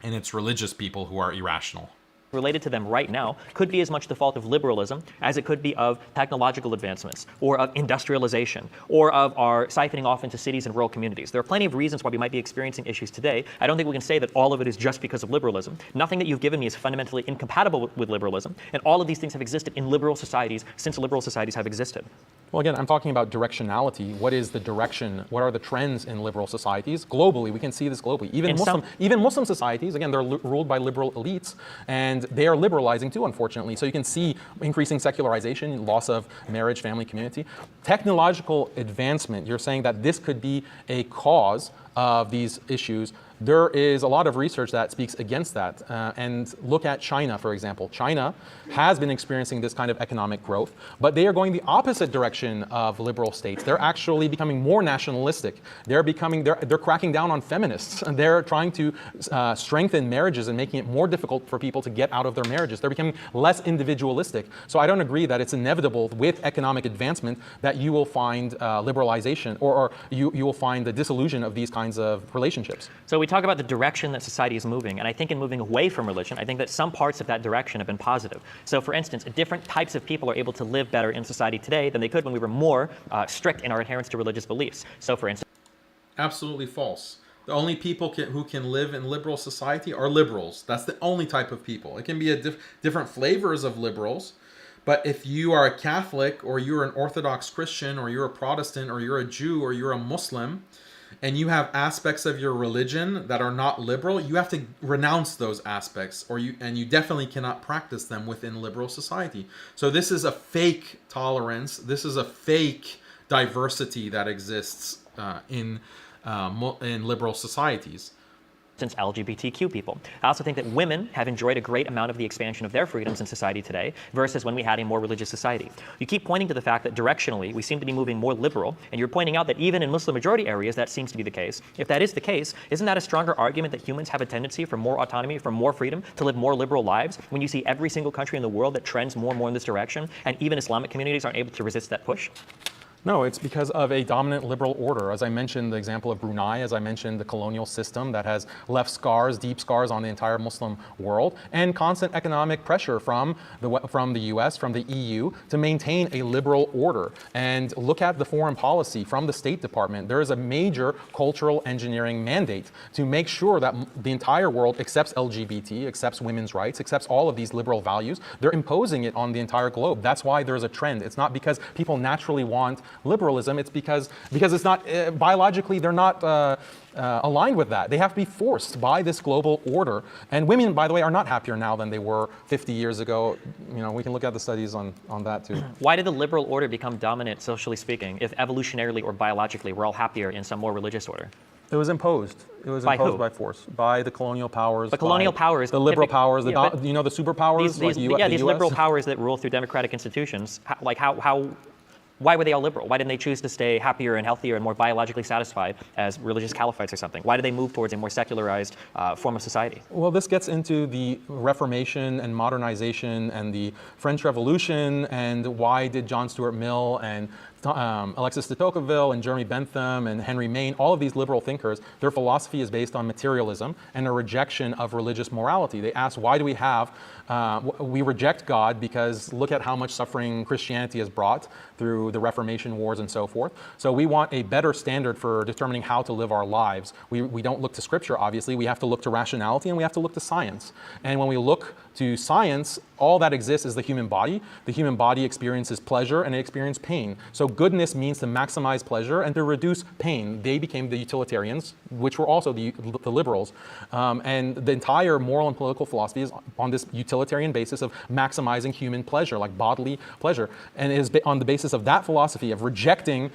A: And it's religious people who are irrational.
E: Related to them right now could be as much the fault of liberalism as it could be of technological advancements or of industrialization or of our siphoning off into cities and rural communities. There are plenty of reasons why we might be experiencing issues today. I don't think we can say that all of it is just because of liberalism. Nothing that you've given me is fundamentally incompatible with liberalism, and all of these things have existed in liberal societies since liberal societies have existed.
B: Well, again, I'm talking about directionality. What is the direction? What are the trends in liberal societies? Globally, we can see this globally. Even Muslim societies, again, they're ruled by liberal elites, and they are liberalizing too, unfortunately. So you can see increasing secularization, loss of marriage, family, community. Technological advancement, you're saying that this could be a cause of these issues. There is a lot of research that speaks against that. And look at China, for example. China has been experiencing this kind of economic growth, but they are going the opposite direction of liberal states. They're actually becoming more nationalistic. They're cracking down on feminists. They're trying to strengthen marriages and making it more difficult for people to get out of their marriages. They're becoming less individualistic. So I don't agree that it's inevitable with economic advancement that you will find liberalization or you will find the dissolution of these kinds of relationships.
E: So we talk about the direction that society is moving, and I think in moving away from religion, I think that some parts of that direction have been positive. So for instance, different types of people are able to live better in society today than they could when we were more strict in our adherence to religious beliefs. So for instance,
A: absolutely false. The only people who can live in liberal society are liberals. That's the only type of people. It can be different flavors of liberals, but if you are a Catholic or you're an Orthodox Christian or you're a Protestant or you're a Jew or you're a Muslim, and you have aspects of your religion that are not liberal, you have to renounce those aspects, and you definitely cannot practice them within liberal society. So this is a fake tolerance. This is a fake diversity that exists in liberal societies.
E: LGBTQ people. I also think that women have enjoyed a great amount of the expansion of their freedoms in society today versus when we had a more religious society. You keep pointing to the fact that directionally we seem to be moving more liberal, and you're pointing out that even in Muslim majority areas that seems to be the case. If that is the case, isn't that a stronger argument that humans have a tendency for more autonomy, for more freedom, to live more liberal lives when you see every single country in the world that trends more and more in this direction, and even Islamic communities aren't able to resist that push?
B: No, it's because of a dominant liberal order. As I mentioned, the example of Brunei, as I mentioned, the colonial system that has left scars, deep scars on the entire Muslim world, and constant economic pressure from the US, from the EU, to maintain a liberal order. And look at the foreign policy from the State Department. There is a major cultural engineering mandate to make sure that the entire world accepts LGBT, accepts women's rights, accepts all of these liberal values. They're imposing it on the entire globe. That's why there's a trend. It's not because people naturally want liberalism. It's because it's not biologically, they're not aligned with that. They have to be forced by this global order. And women, by the way, are not happier now than they were 50 years ago. You know, we can look at the studies on that too.
E: Why did the liberal order become dominant, socially speaking, if evolutionarily or biologically we're all happier in some more religious order?
B: It was imposed. It was
E: By
B: imposed
E: who?
B: by force, by the colonial powers.
E: The colonial
B: by
E: powers,
B: the liberal
E: typic-
B: powers,
E: yeah, but
B: you know, the superpowers,
E: these
B: the
E: these
B: US.
E: liberal powers that rule through democratic institutions, why were they all liberal? Why didn't they choose to stay happier and healthier and more biologically satisfied as religious caliphates or something? Why did they move towards a more secularized form of society?
B: Well, this gets into the Reformation and modernization and the French Revolution, and why did John Stuart Mill and Alexis de Tocqueville and Jeremy Bentham and Henry Maine, all of these liberal thinkers, their philosophy is based on materialism and a rejection of religious morality. They ask, why do we reject God because look at how much suffering Christianity has brought through the Reformation wars and so forth. So we want a better standard for determining how to live our lives. We don't look to scripture, obviously. We have to look to rationality and we have to look to science. And when we look to science, all that exists is the human body. The human body experiences pleasure and it experiences pain. So goodness means to maximize pleasure and to reduce pain. They became the utilitarians, which were also the liberals. And the entire moral and political philosophy is on this utilitarian basis of maximizing human pleasure, like bodily pleasure. And it is on the basis of that philosophy of rejecting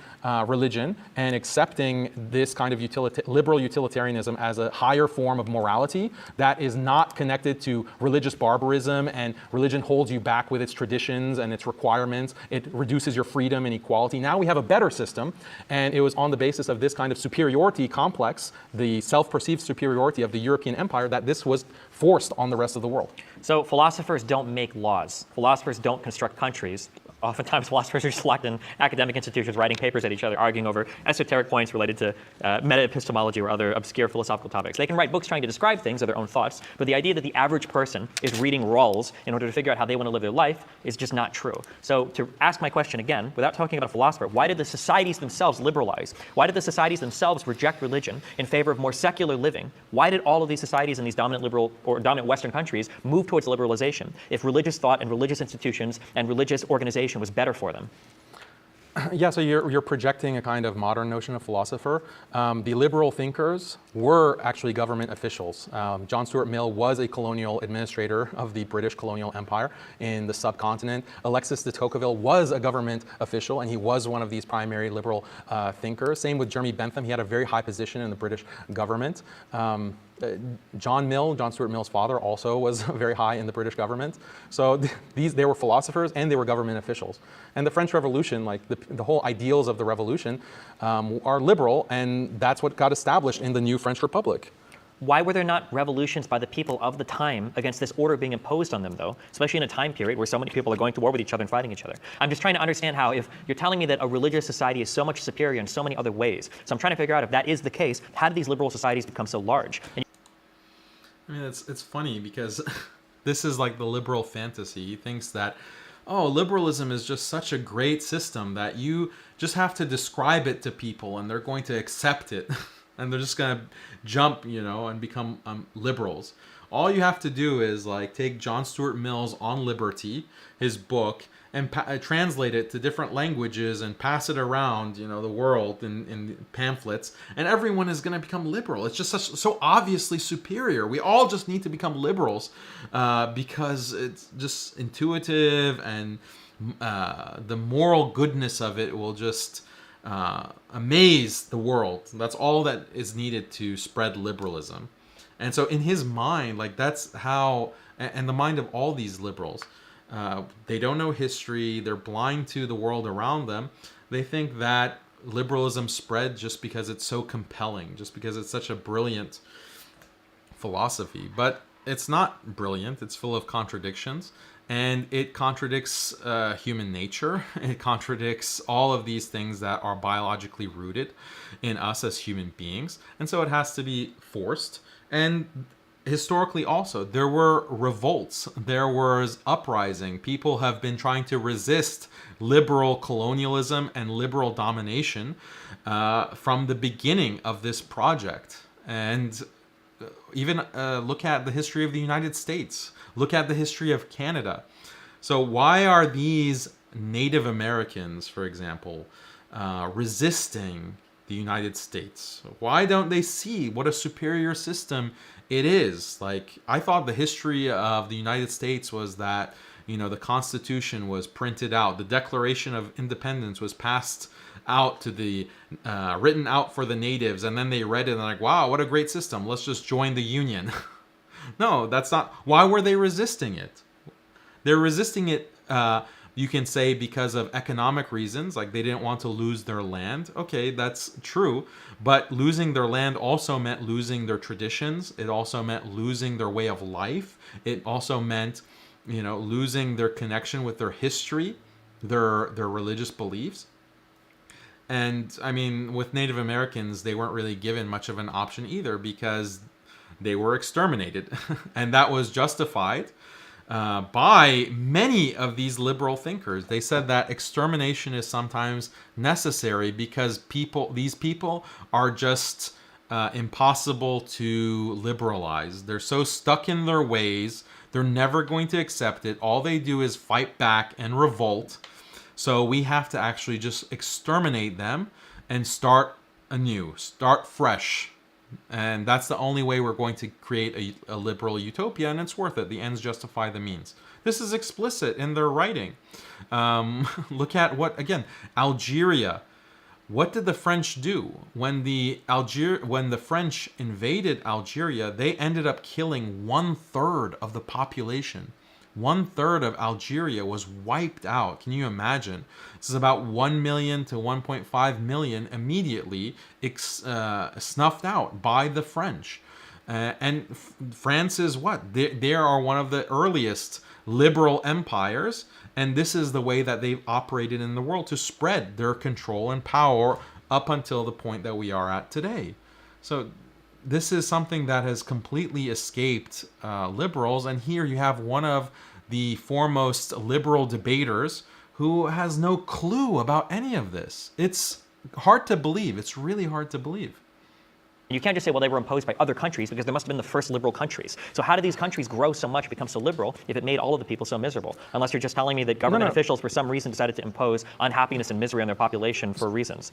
B: religion and accepting this kind of liberal utilitarianism as a higher form of morality that is not connected to religious barbarism, and religion holds you back with its traditions and its requirements. It reduces your freedom and equality. Now we have a better system, and it was on the basis of this kind of superiority complex, the self-perceived superiority of the European empire, that this was forced on the rest of the world.
E: So philosophers don't make laws. Philosophers don't construct countries. Oftentimes philosophers are just locked in academic institutions writing papers at each other, arguing over esoteric points related to meta-epistemology or other obscure philosophical topics. They can write books trying to describe things or their own thoughts, but the idea that the average person is reading Rawls in order to figure out how they want to live their life is just not true. So to ask my question again, without talking about a philosopher, why did the societies themselves liberalize? Why did the societies themselves reject religion in favor of more secular living? Why did all of these societies in these dominant liberal or dominant Western countries move towards liberalization if religious thought and religious institutions and religious organization was better for them?
B: Yeah, so you're projecting a kind of modern notion of philosopher. The liberal thinkers were actually government officials. John Stuart Mill was a colonial administrator of the British colonial empire in the subcontinent. Alexis de Tocqueville was a government official, and he was one of these primary liberal thinkers. Same with Jeremy Bentham. He had a very high position in the British government. John Stuart Mill's father, also was very high in the British government. So they were philosophers and they were government officials. And the French Revolution, like the whole ideals of the revolution, are liberal, and that's what got established in the new French Republic.
E: Why were there not revolutions by the people of the time against this order being imposed on them, though, especially in a time period where so many people are going to war with each other and fighting each other? I'm just trying to understand how, if you're telling me that a religious society is so much superior in so many other ways, so I'm trying to figure out if that is the case, how did these liberal societies become so large?
A: I mean, it's funny because this is like the liberal fantasy. He thinks that, oh, liberalism is just such a great system that you just have to describe it to people and they're going to accept it. And they're just going to jump, and become liberals. All you have to do is like take John Stuart Mill's On Liberty, his book, and translate it to different languages and pass it around, the world in pamphlets, and everyone is going to become liberal. It's just so obviously superior. We all just need to become liberals because it's just intuitive, and the moral goodness of it will just amaze the world. That's all that is needed to spread liberalism. And so in his mind, like that's how, and the mind of all these liberals, they don't know history. They're blind to the world around them. They think that liberalism spread just because it's so compelling, just because it's such a brilliant philosophy. But it's not brilliant. It's full of contradictions. And it contradicts human nature. It contradicts all of these things that are biologically rooted in us as human beings. And so it has to be forced. And historically also, there were revolts. There was uprising. People have been trying to resist liberal colonialism and liberal domination from the beginning of this project. And even look at the history of the United States. Look at the history of Canada. So why are these Native Americans, for example, resisting the United States? Why don't they see what a superior system it is? Like, I thought the history of the United States was that, the Constitution was printed out. The Declaration of Independence was passed out to the written out for the natives, and then they read it and they're like, wow, what a great system, let's just join the Union. No, that's not. Why were they resisting it? They're resisting it, you can say, because of economic reasons, like they didn't want to lose their land. Okay, that's true, but losing their land also meant losing their traditions. It also meant losing their way of life. It also meant, losing their connection with their history, their religious beliefs. And I mean, with Native Americans, they weren't really given much of an option either, because they were exterminated. And that was justified by many of these liberal thinkers. They said that extermination is sometimes necessary because these people are just impossible to liberalize. They're so stuck in their ways, they're never going to accept it. All they do is fight back and revolt. So we have to actually just exterminate them and start anew, start fresh. And that's the only way we're going to create a liberal utopia, and it's worth it. The ends justify the means. This is explicit in their writing. Look at Algeria. What did the French do? When the French invaded Algeria, they ended up killing 1/3 of the population. 1/3 of Algeria was wiped out. Can you imagine? This is about 1 million to 1.5 million immediately snuffed out by the French. And France is what? They are one of the earliest liberal empires, and this is the way that they've operated in the world to spread their control and power up until the point that we are at today. So this is something that has completely escaped liberals, and here you have one of the foremost liberal debaters who has no clue about any of this. It's hard to believe. It's really hard to believe.
E: You can't just say, well, they were imposed by other countries, because they must have been the first liberal countries. So how did these countries grow so much, become so liberal, if it made all of the people so miserable? Unless you're just telling me that government officials, for some reason, decided to impose unhappiness and misery on their population for reasons.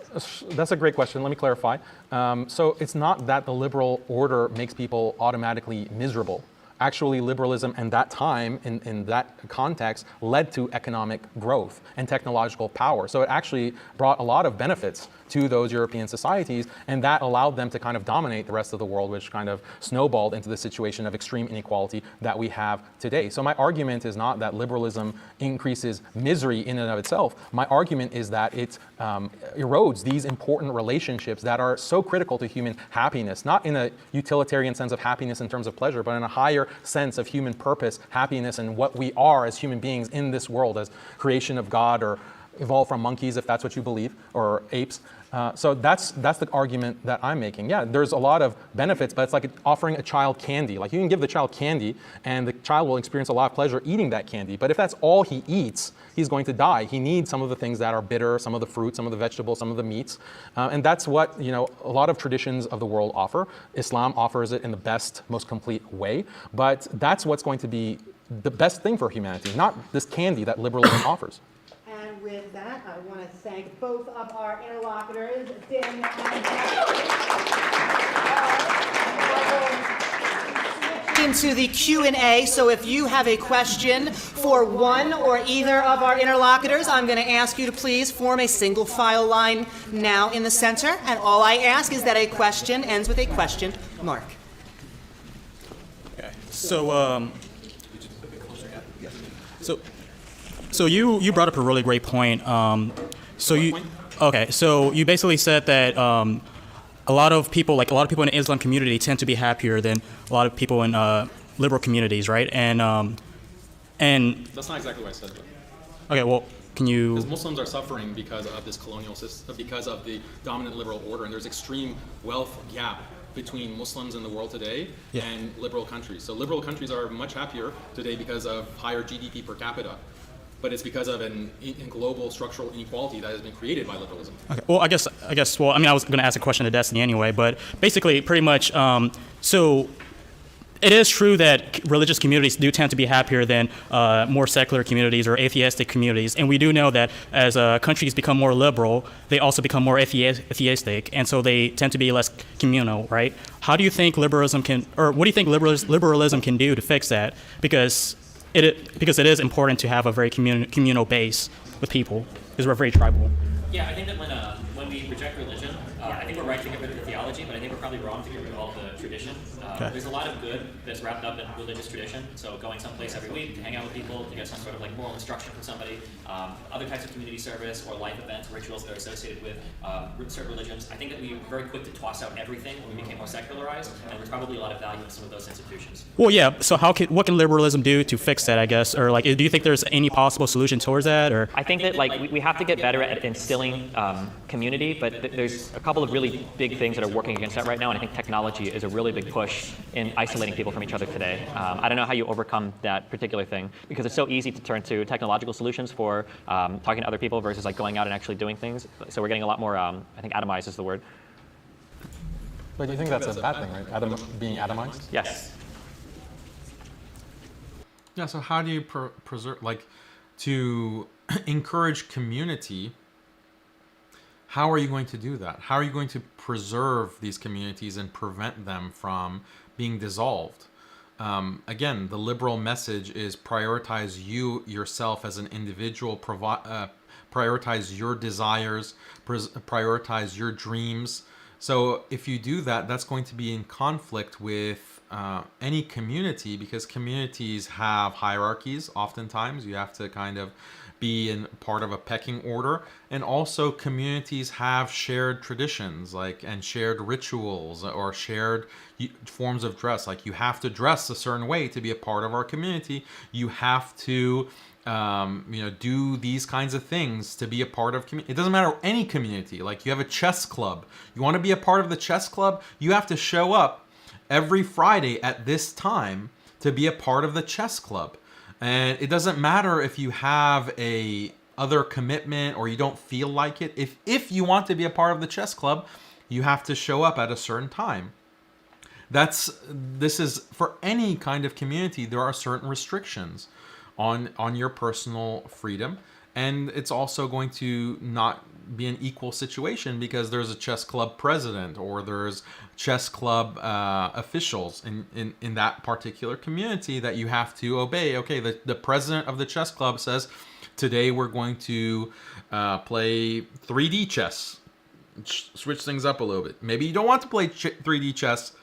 B: That's a great question. Let me clarify. So it's not that the liberal order makes people automatically miserable. Actually, liberalism in that time, in that context, led to economic growth and technological power. So it actually brought a lot of benefits to those European societies, and that allowed them to kind of dominate the rest of the world, which kind of snowballed into the situation of extreme inequality that we have today. So my argument is not that liberalism increases misery in and of itself. My argument is that it erodes these important relationships that are so critical to human happiness, not in a utilitarian sense of happiness in terms of pleasure, but in a higher sense of human purpose, happiness, and what we are as human beings in this world as creation of God, or evolved from monkeys, if that's what you believe, or apes. So that's the argument that I'm making. Yeah, there's a lot of benefits, but it's like offering a child candy. Like, you can give the child candy, and the child will experience a lot of pleasure eating that candy. But if that's all he eats, he's going to die. He needs some of the things that are bitter, some of the fruit, some of the vegetables, some of the meats. And that's what, a lot of traditions of the world offer. Islam offers it in the best, most complete way. But that's what's going to be the best thing for humanity, not this candy that liberalism offers.
C: And with that, I want to thank both of our interlocutors, Daniel and
D: into the Q&A, so if you have a question for one or either of our interlocutors, I'm going to ask you to please form a single file line now in the center, and all I ask is that a question ends with a question mark.
G: Okay. So you brought up a really great point. So you basically said that a lot of people in the Islam community tend to be happier than a lot of people in liberal communities, right? And And
A: That's not exactly what I said, though.
G: okay, well, can you?
A: Because Muslims are suffering because of this colonial system, because of the dominant liberal order, and there's extreme wealth gap between Muslims in the world today
G: Yeah.
A: and liberal countries. So liberal countries are much happier today because of higher GDP per capita, but it's because of a global structural inequality that has been created by liberalism.
G: Okay. Well, I guess. Well, I mean, I was going to ask a question to Destiny anyway, but basically, pretty much. So, it is true that religious communities do tend to be happier than more secular communities or atheistic communities, and we do know that as countries become more liberal, they also become more atheistic, and so they tend to be less communal, right? How do you think liberalism can, or what do you think liberalism can do to fix that? Because it is important to have a very communal base with people, because we're very tribal.
E: Yeah, I think that when we reject religion, I think we're right to get rid of the theology, but I think we're probably wrong to get rid of all the tradition. There's a lot of good that's wrapped up in religious tradition. So going someplace every week to hang out with people, to get some sort of like moral instruction from somebody, other types of community service or life events, rituals that are associated with certain religions. I think that we were very quick to toss out everything when we became more secularized, and there's probably a lot of value in some of those institutions.
G: Well, yeah. So what can liberalism do to fix that? I guess, or like, do you think there's any possible solution towards that? Or
E: I think that like we have to get better at instilling community, but there's a couple of really big things that are working against that right now, and I think technology is a really big push in isolating people from each other today. I don't know how you overcome that particular thing, because it's so easy to turn to technological solutions for talking to other people versus like going out and actually doing things. So we're getting a lot more, I think atomized is the word.
B: But do you think that's a bad thing, right? Being atomized?
E: Yes.
A: Yeah, so how do you preserve, like, to encourage community? How are you going to do that? How are you going to preserve these communities and prevent them from being dissolved? Again, the liberal message is prioritize you yourself as an individual, prioritize your desires, prioritize your dreams. So if you do that, that's going to be in conflict with any community, because communities have hierarchies. Oftentimes you have to kind of be in part of a pecking order, and also communities have shared traditions and shared rituals or shared forms of dress. Like, you have to dress a certain way to be a part of our community. You have to do these kinds of things to be a part of community. It doesn't matter any community. Like, you have a chess club. You want to be a part of the chess club, you have to show up every Friday at this time to be a part of the chess club. And it doesn't matter if you have a other commitment or you don't feel like it. If you want to be a part of the chess club, you have to show up at a certain time. This is for any kind of community. There are certain restrictions on your personal freedom, and it's also going to not be an equal situation because there's a chess club president or there's chess club officials in that particular community that you have to obey. Okay, the president of the chess club says, today we're going to play 3D chess. Switch things up a little bit. Maybe you don't want to play 3D chess.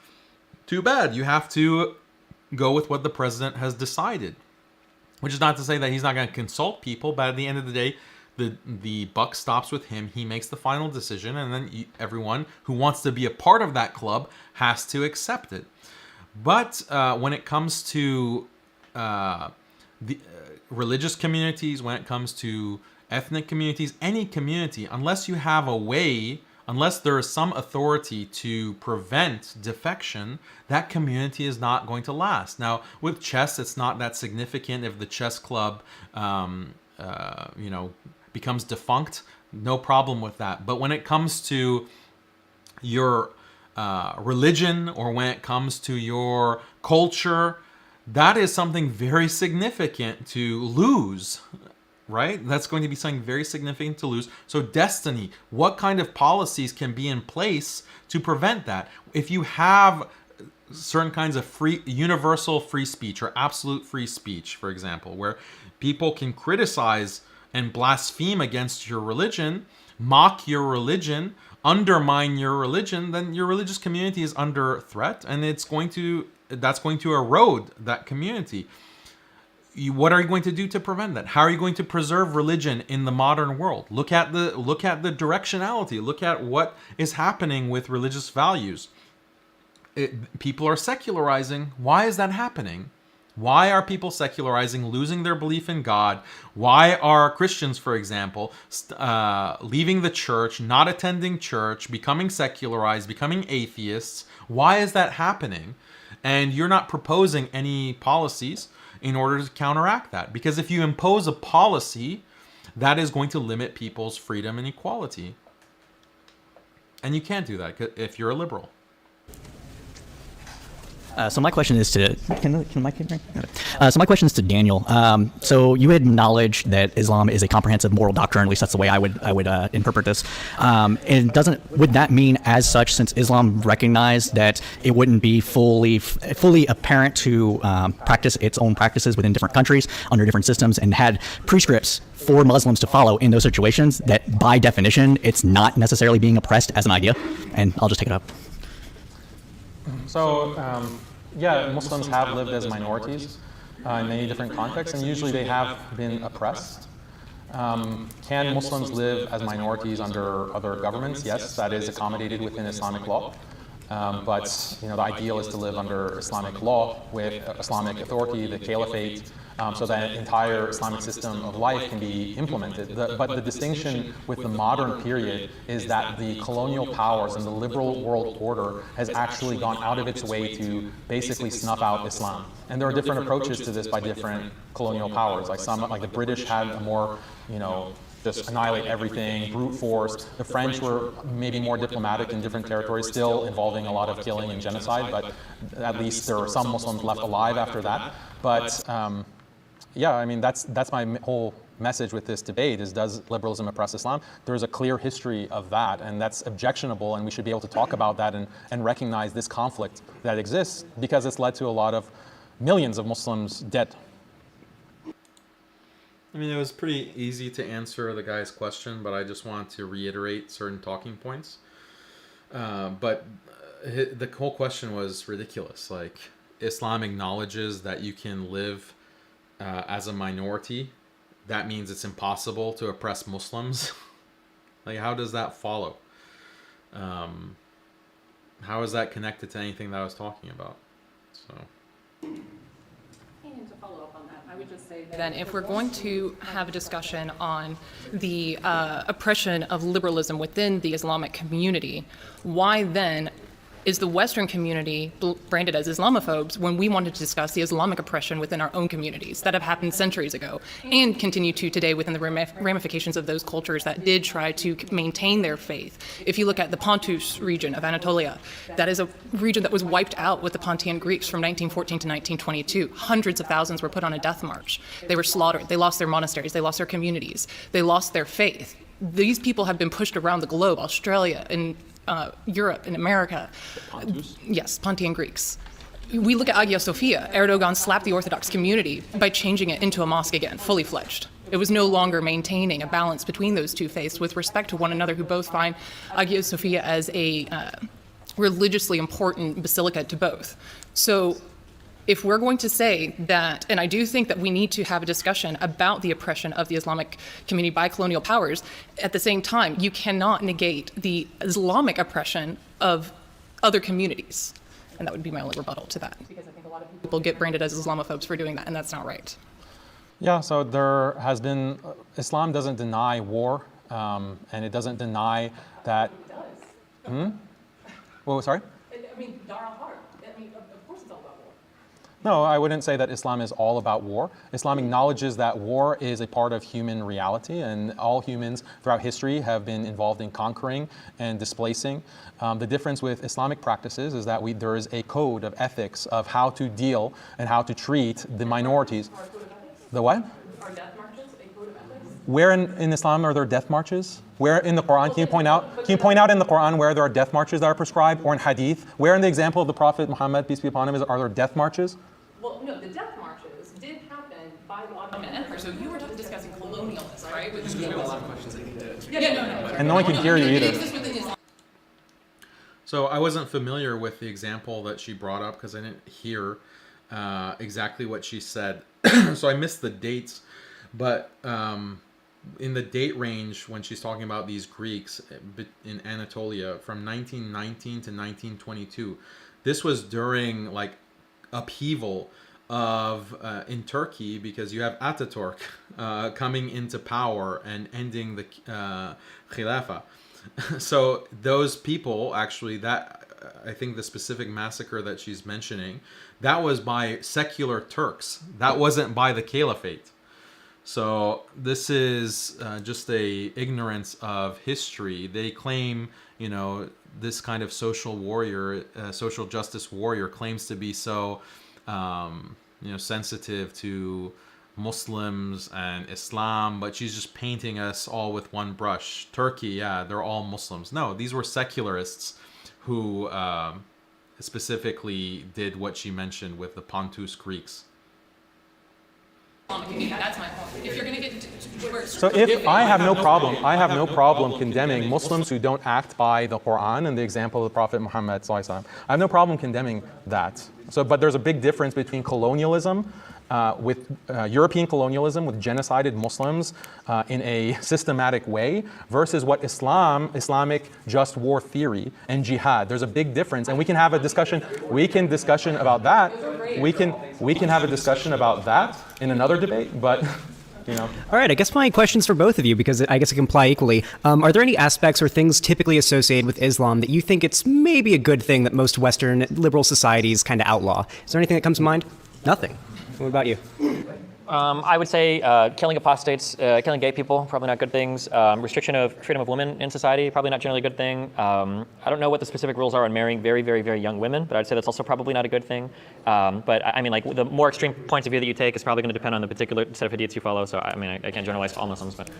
A: Too bad. You have to go with what the president has decided. Which is not to say that he's not going to consult people, but at the end of the day, the buck stops with him. He makes the final decision, and then everyone who wants to be a part of that club has to accept it. But when it comes to the religious communities, when it comes to ethnic communities, any community, unless you have a way, unless there is some authority to prevent defection, that community is not going to last. Now, with chess, it's not that significant if the chess club, becomes defunct. No problem with that. But when it comes to your religion, or when it comes to your culture, that is something very significant to lose. Right? That's going to be something very significant to lose. So destiny, what kind of policies can be in place to prevent that? If you have certain kinds of universal free speech or absolute free speech, for example, where people can criticize and blaspheme against your religion, mock your religion, undermine your religion, then your religious community is under threat, and that's going to erode that community. What are you going to do to prevent that? How are you going to preserve religion in the modern world? Look at the directionality. Look at what is happening with religious values. People are secularizing. Why is that happening? Why are people secularizing, losing their belief in God? Why are Christians, for example, leaving the church, not attending church, becoming secularized, becoming atheists? Why is that happening? And you're not proposing any policies in order to counteract that. Because if you impose a policy, that is going to limit people's freedom and equality. And you can't do that if you're a liberal.
H: So my question is to so my question is to Daniel. So you had acknowledged that Islam is a comprehensive moral doctrine. At least that's the way I would interpret this. And would that mean, as such, since Islam recognized that it wouldn't be fully apparent to practice its own practices within different countries under different systems, and had prescripts for Muslims to follow in those situations, that by definition it's not necessarily being oppressed as an idea? And I'll just take it up.
B: So, yeah, Muslims have lived as minorities in many different contexts, and usually they have been oppressed. Can Muslims live as minorities under other governments? Yes, that is accommodated within Islamic law. But the ideal is to live under Islamic law with Islamic authority, the caliphate, so that entire Islamic system of life can be implemented. But the distinction with the modern period is that the colonial powers and the liberal world order has actually gone out of its way to basically snuff out Islam. And there are different approaches to this by different colonial powers. Like the British had a more, just annihilate everything, brute force. The French were maybe more diplomatic in different territories, still involving a lot of killing and genocide, but at least there are some Muslims left alive after that. But yeah, I mean, that's my whole message with this debate is, does liberalism oppress Islam? There's a clear history of that, and that's objectionable, and we should be able to talk about that and recognize this conflict that exists, because it's led to a lot of millions of Muslims dead.
A: I mean, it was pretty easy to answer the guy's question, but I just wanted to reiterate certain talking points. But the whole question was ridiculous. Like, Islam acknowledges that you can live as a minority. That means it's impossible to oppress Muslims. Like, how does that follow? How is that connected to anything that I was talking about? So.
I: And to follow up on that, I would just say that if we're going to have a discussion on the oppression of liberalism within the Islamic community, why then is the Western community branded as Islamophobes when we wanted to discuss the Islamic oppression within our own communities that have happened centuries ago and continue to today within the ramifications of those cultures that did try to maintain their faith? If you look at the Pontus region of Anatolia, that is a region that was wiped out with the Pontian Greeks from 1914 to 1922. Hundreds of thousands were put on a death march. They were slaughtered. They lost their monasteries. They lost their communities. They lost their faith. These people have been pushed around the globe, Australia and Europe and America. Yes, Pontian Greeks. We look at Hagia Sophia. Erdogan slapped the Orthodox community by changing it into a mosque again, fully fledged. It was no longer maintaining a balance between those two faiths with respect to one another, who both find Hagia Sophia as a religiously important basilica to both. So if we're going to say that, and I do think that we need to have a discussion about the oppression of the Islamic community by colonial powers, at the same time, you cannot negate the Islamic oppression of other communities. And that would be my only rebuttal to that. Because I think a lot of people get branded as Islamophobes for doing that, and that's not right.
B: Yeah, so there has been, Islam doesn't deny war, and it doesn't deny that. It does. Well, sorry?
I: I mean, Dar al-Harb. I mean, of course it's all about war.
B: No, I wouldn't say that Islam is all about war. Islam acknowledges that war is a part of human reality, and all humans throughout history have been involved in conquering and displacing. The difference with Islamic practices is that there is a code of ethics of how to deal and how to treat the minorities. The what?
I: Are death marches a code of ethics?
B: Where in Islam are there death marches? Where in the Quran, can you point out in the Quran where there are death marches that are prescribed, or in Hadith? Where in the example of the Prophet Muhammad, peace be upon him, are there death marches?
I: Well, no, the death marches did happen by the Ottoman Empire. So you were discussing colonialism, right?
F: There's been a lot of questions that you did.
I: Yeah, no.
B: And no one can hear you either.
A: So I wasn't familiar with the example that she brought up because I didn't hear exactly what she said. So I missed the dates. But in the date range when she's talking about these Greeks in Anatolia from 1919 to 1922, this was during like upheaval of in Turkey, because you have Ataturk coming into power and ending the Khilafah. So those people, actually, that I think the specific massacre that she's mentioning, that was by secular Turks. That wasn't by the Caliphate. So this is just a ignorance of history. They claim, you know, this kind of social warrior, social justice warrior, claims to be so, you know, sensitive to Muslims and Islam, but she's just painting us all with one brush. Turkey, yeah, they're all Muslims. No, these were secularists who specifically did what she mentioned with the Pontus Greeks.
I: That's my point. If you're going to get
B: So if I have no problem condemning Muslims who don't act by the Quran and the example of the Prophet Muhammad sallallahu alaihi wasallam. I have no problem condemning that. So, but there's a big difference between colonialism, with European colonialism, with genocided Muslims in a systematic way, versus what Islamic just war theory and jihad. There's a big difference, and we can have a discussion. We can discussion about that. We can have a discussion about that in another debate, but. You know.
J: All right, I guess my question's for both of you, because I guess it can apply equally. Are there any aspects or things typically associated with Islam that you think it's maybe a good thing that most Western liberal societies kind of outlaw? Is there anything that comes to mind? Nothing. What about you?
E: I would say killing apostates, killing gay people, probably not good things. Restriction of freedom of women in society, probably not generally a good thing. I don't know what the specific rules are on marrying very, very, very young women, but I'd say that's also probably not a good thing. But I mean, like, the more extreme points of view that you take is probably going to depend on the particular set of hadiths you follow. So I mean, I can't generalize for all Muslims, but.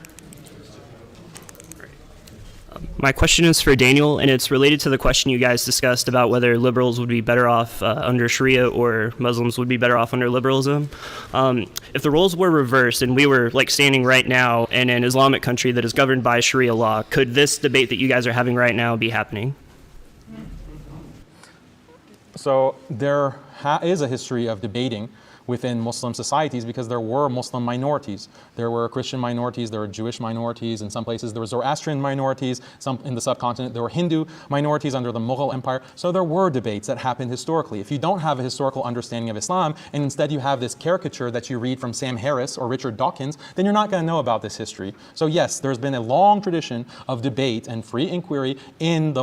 K: My question is for Daniel, and it's related to the question you guys discussed about whether liberals would be better off under Sharia or Muslims would be better off under liberalism. If the roles were reversed and we were like standing right now in an Islamic country that is governed by Sharia law, could this debate that you guys are having right now be happening?
B: So there is a history of debating within Muslim societies, because there were Muslim minorities. There were Christian minorities, there were Jewish minorities, in some places there were Zoroastrian minorities, some in the subcontinent there were Hindu minorities under the Mughal Empire. So there were debates that happened historically. If you don't have a historical understanding of Islam, and instead you have this caricature that you read from Sam Harris or Richard Dawkins, then you're not going to know about this history. So yes, there's been a long tradition of debate and free inquiry in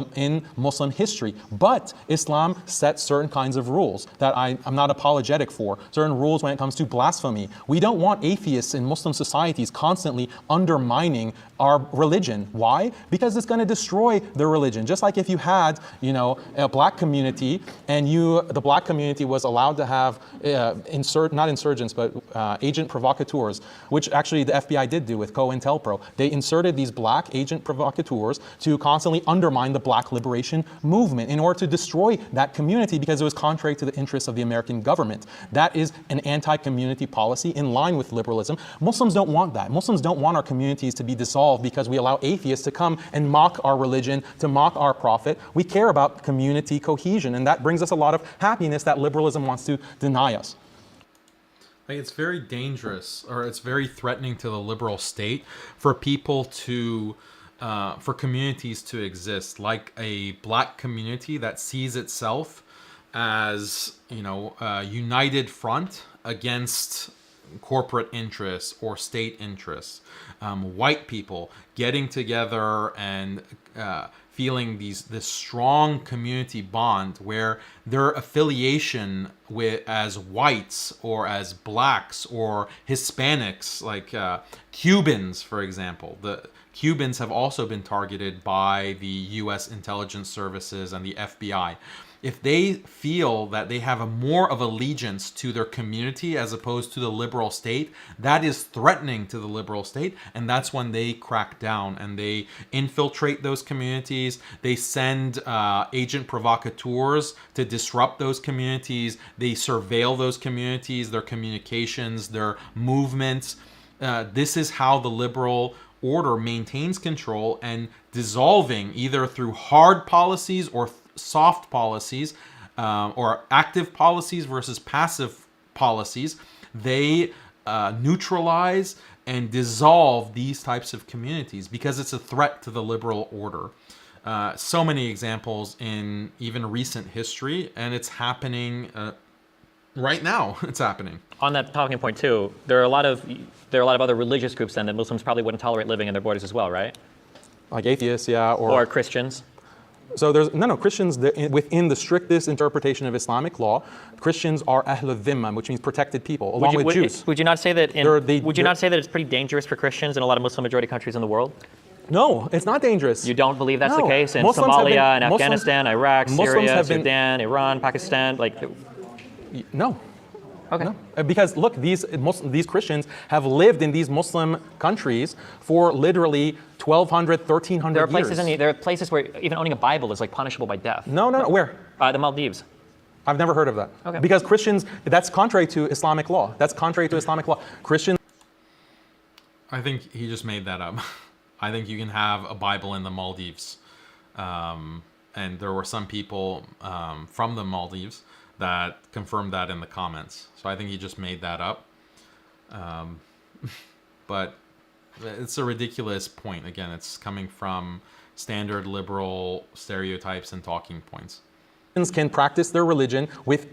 B: Muslim history, but Islam sets certain kinds of rules that I'm not apologetic for. Certain rules when it comes to blasphemy. We don't want atheists in Muslim societies constantly undermining our religion. Why? Because it's going to destroy the religion. Just like if you had, you know, a black community, and the black community was allowed to have not insurgents, but agent provocateurs, which actually the FBI did do with COINTELPRO. They inserted these black agent provocateurs to constantly undermine the black liberation movement in order to destroy that community, because it was contrary to the interests of the American government. That is an anti-community policy in line with liberalism. Muslims don't want that. Muslims don't want our communities to be dissolved because we allow atheists to come and mock our religion, to mock our prophet. We care about community cohesion, and that brings us a lot of happiness that liberalism wants to deny us.
A: Like, it's very dangerous, or it's very threatening to the liberal state for people to, for communities to exist, like a black community that sees itself as, you know, a united front against corporate interests or state interests. White people getting together and feeling this strong community bond where their affiliation with as whites or as blacks or Hispanics, like Cubans, for example. The Cubans have also been targeted by the U.S. intelligence services and the FBI. If they feel that they have more of allegiance to their community as opposed to the liberal state, that is threatening to the liberal state, and that's when they crack down and they infiltrate those communities. They send agent provocateurs to disrupt those communities. They surveil those communities, their communications, their movements. This is how the liberal order maintains control, and dissolving either through hard policies or soft policies, or active policies versus passive policies. They neutralize and dissolve these types of communities because it's a threat to the liberal order. So many examples in even recent history, and it's happening Right now, it's happening.
E: On that talking point too, there are a lot of other religious groups then that Muslims probably wouldn't tolerate living in their borders as well, right?
B: Like atheists, yeah,
E: or Christians.
B: So there's no Christians within the strictest interpretation of Islamic law. Christians are ahlul dhimma, which means protected people, along with Jews.
E: Would you not say that? Would you not say that it's pretty dangerous for Christians in a lot of Muslim majority countries in the world?
B: No, it's not dangerous.
E: You don't believe that's the case in Somalia, and Afghanistan, Iraq, Syria, Sudan, Iran, Pakistan, like?
B: No.
E: Okay.
B: No. Because look, these Christians have lived in these Muslim countries for literally 1,200, 1,300 years.
E: There are places where even owning a Bible is like punishable by death.
B: No. Where?
E: The Maldives.
B: I've never heard of that.
E: Okay.
B: Because Christians, that's contrary to Islamic law. That's contrary to Islamic law. Christians.
A: I think he just made that up. I think you can have a Bible in the Maldives. And there were some people from the Maldives that confirmed that in the comments. So I think he just made that up. But it's a ridiculous point. Again, it's coming from standard liberal stereotypes and talking points.
B: Can practice their religion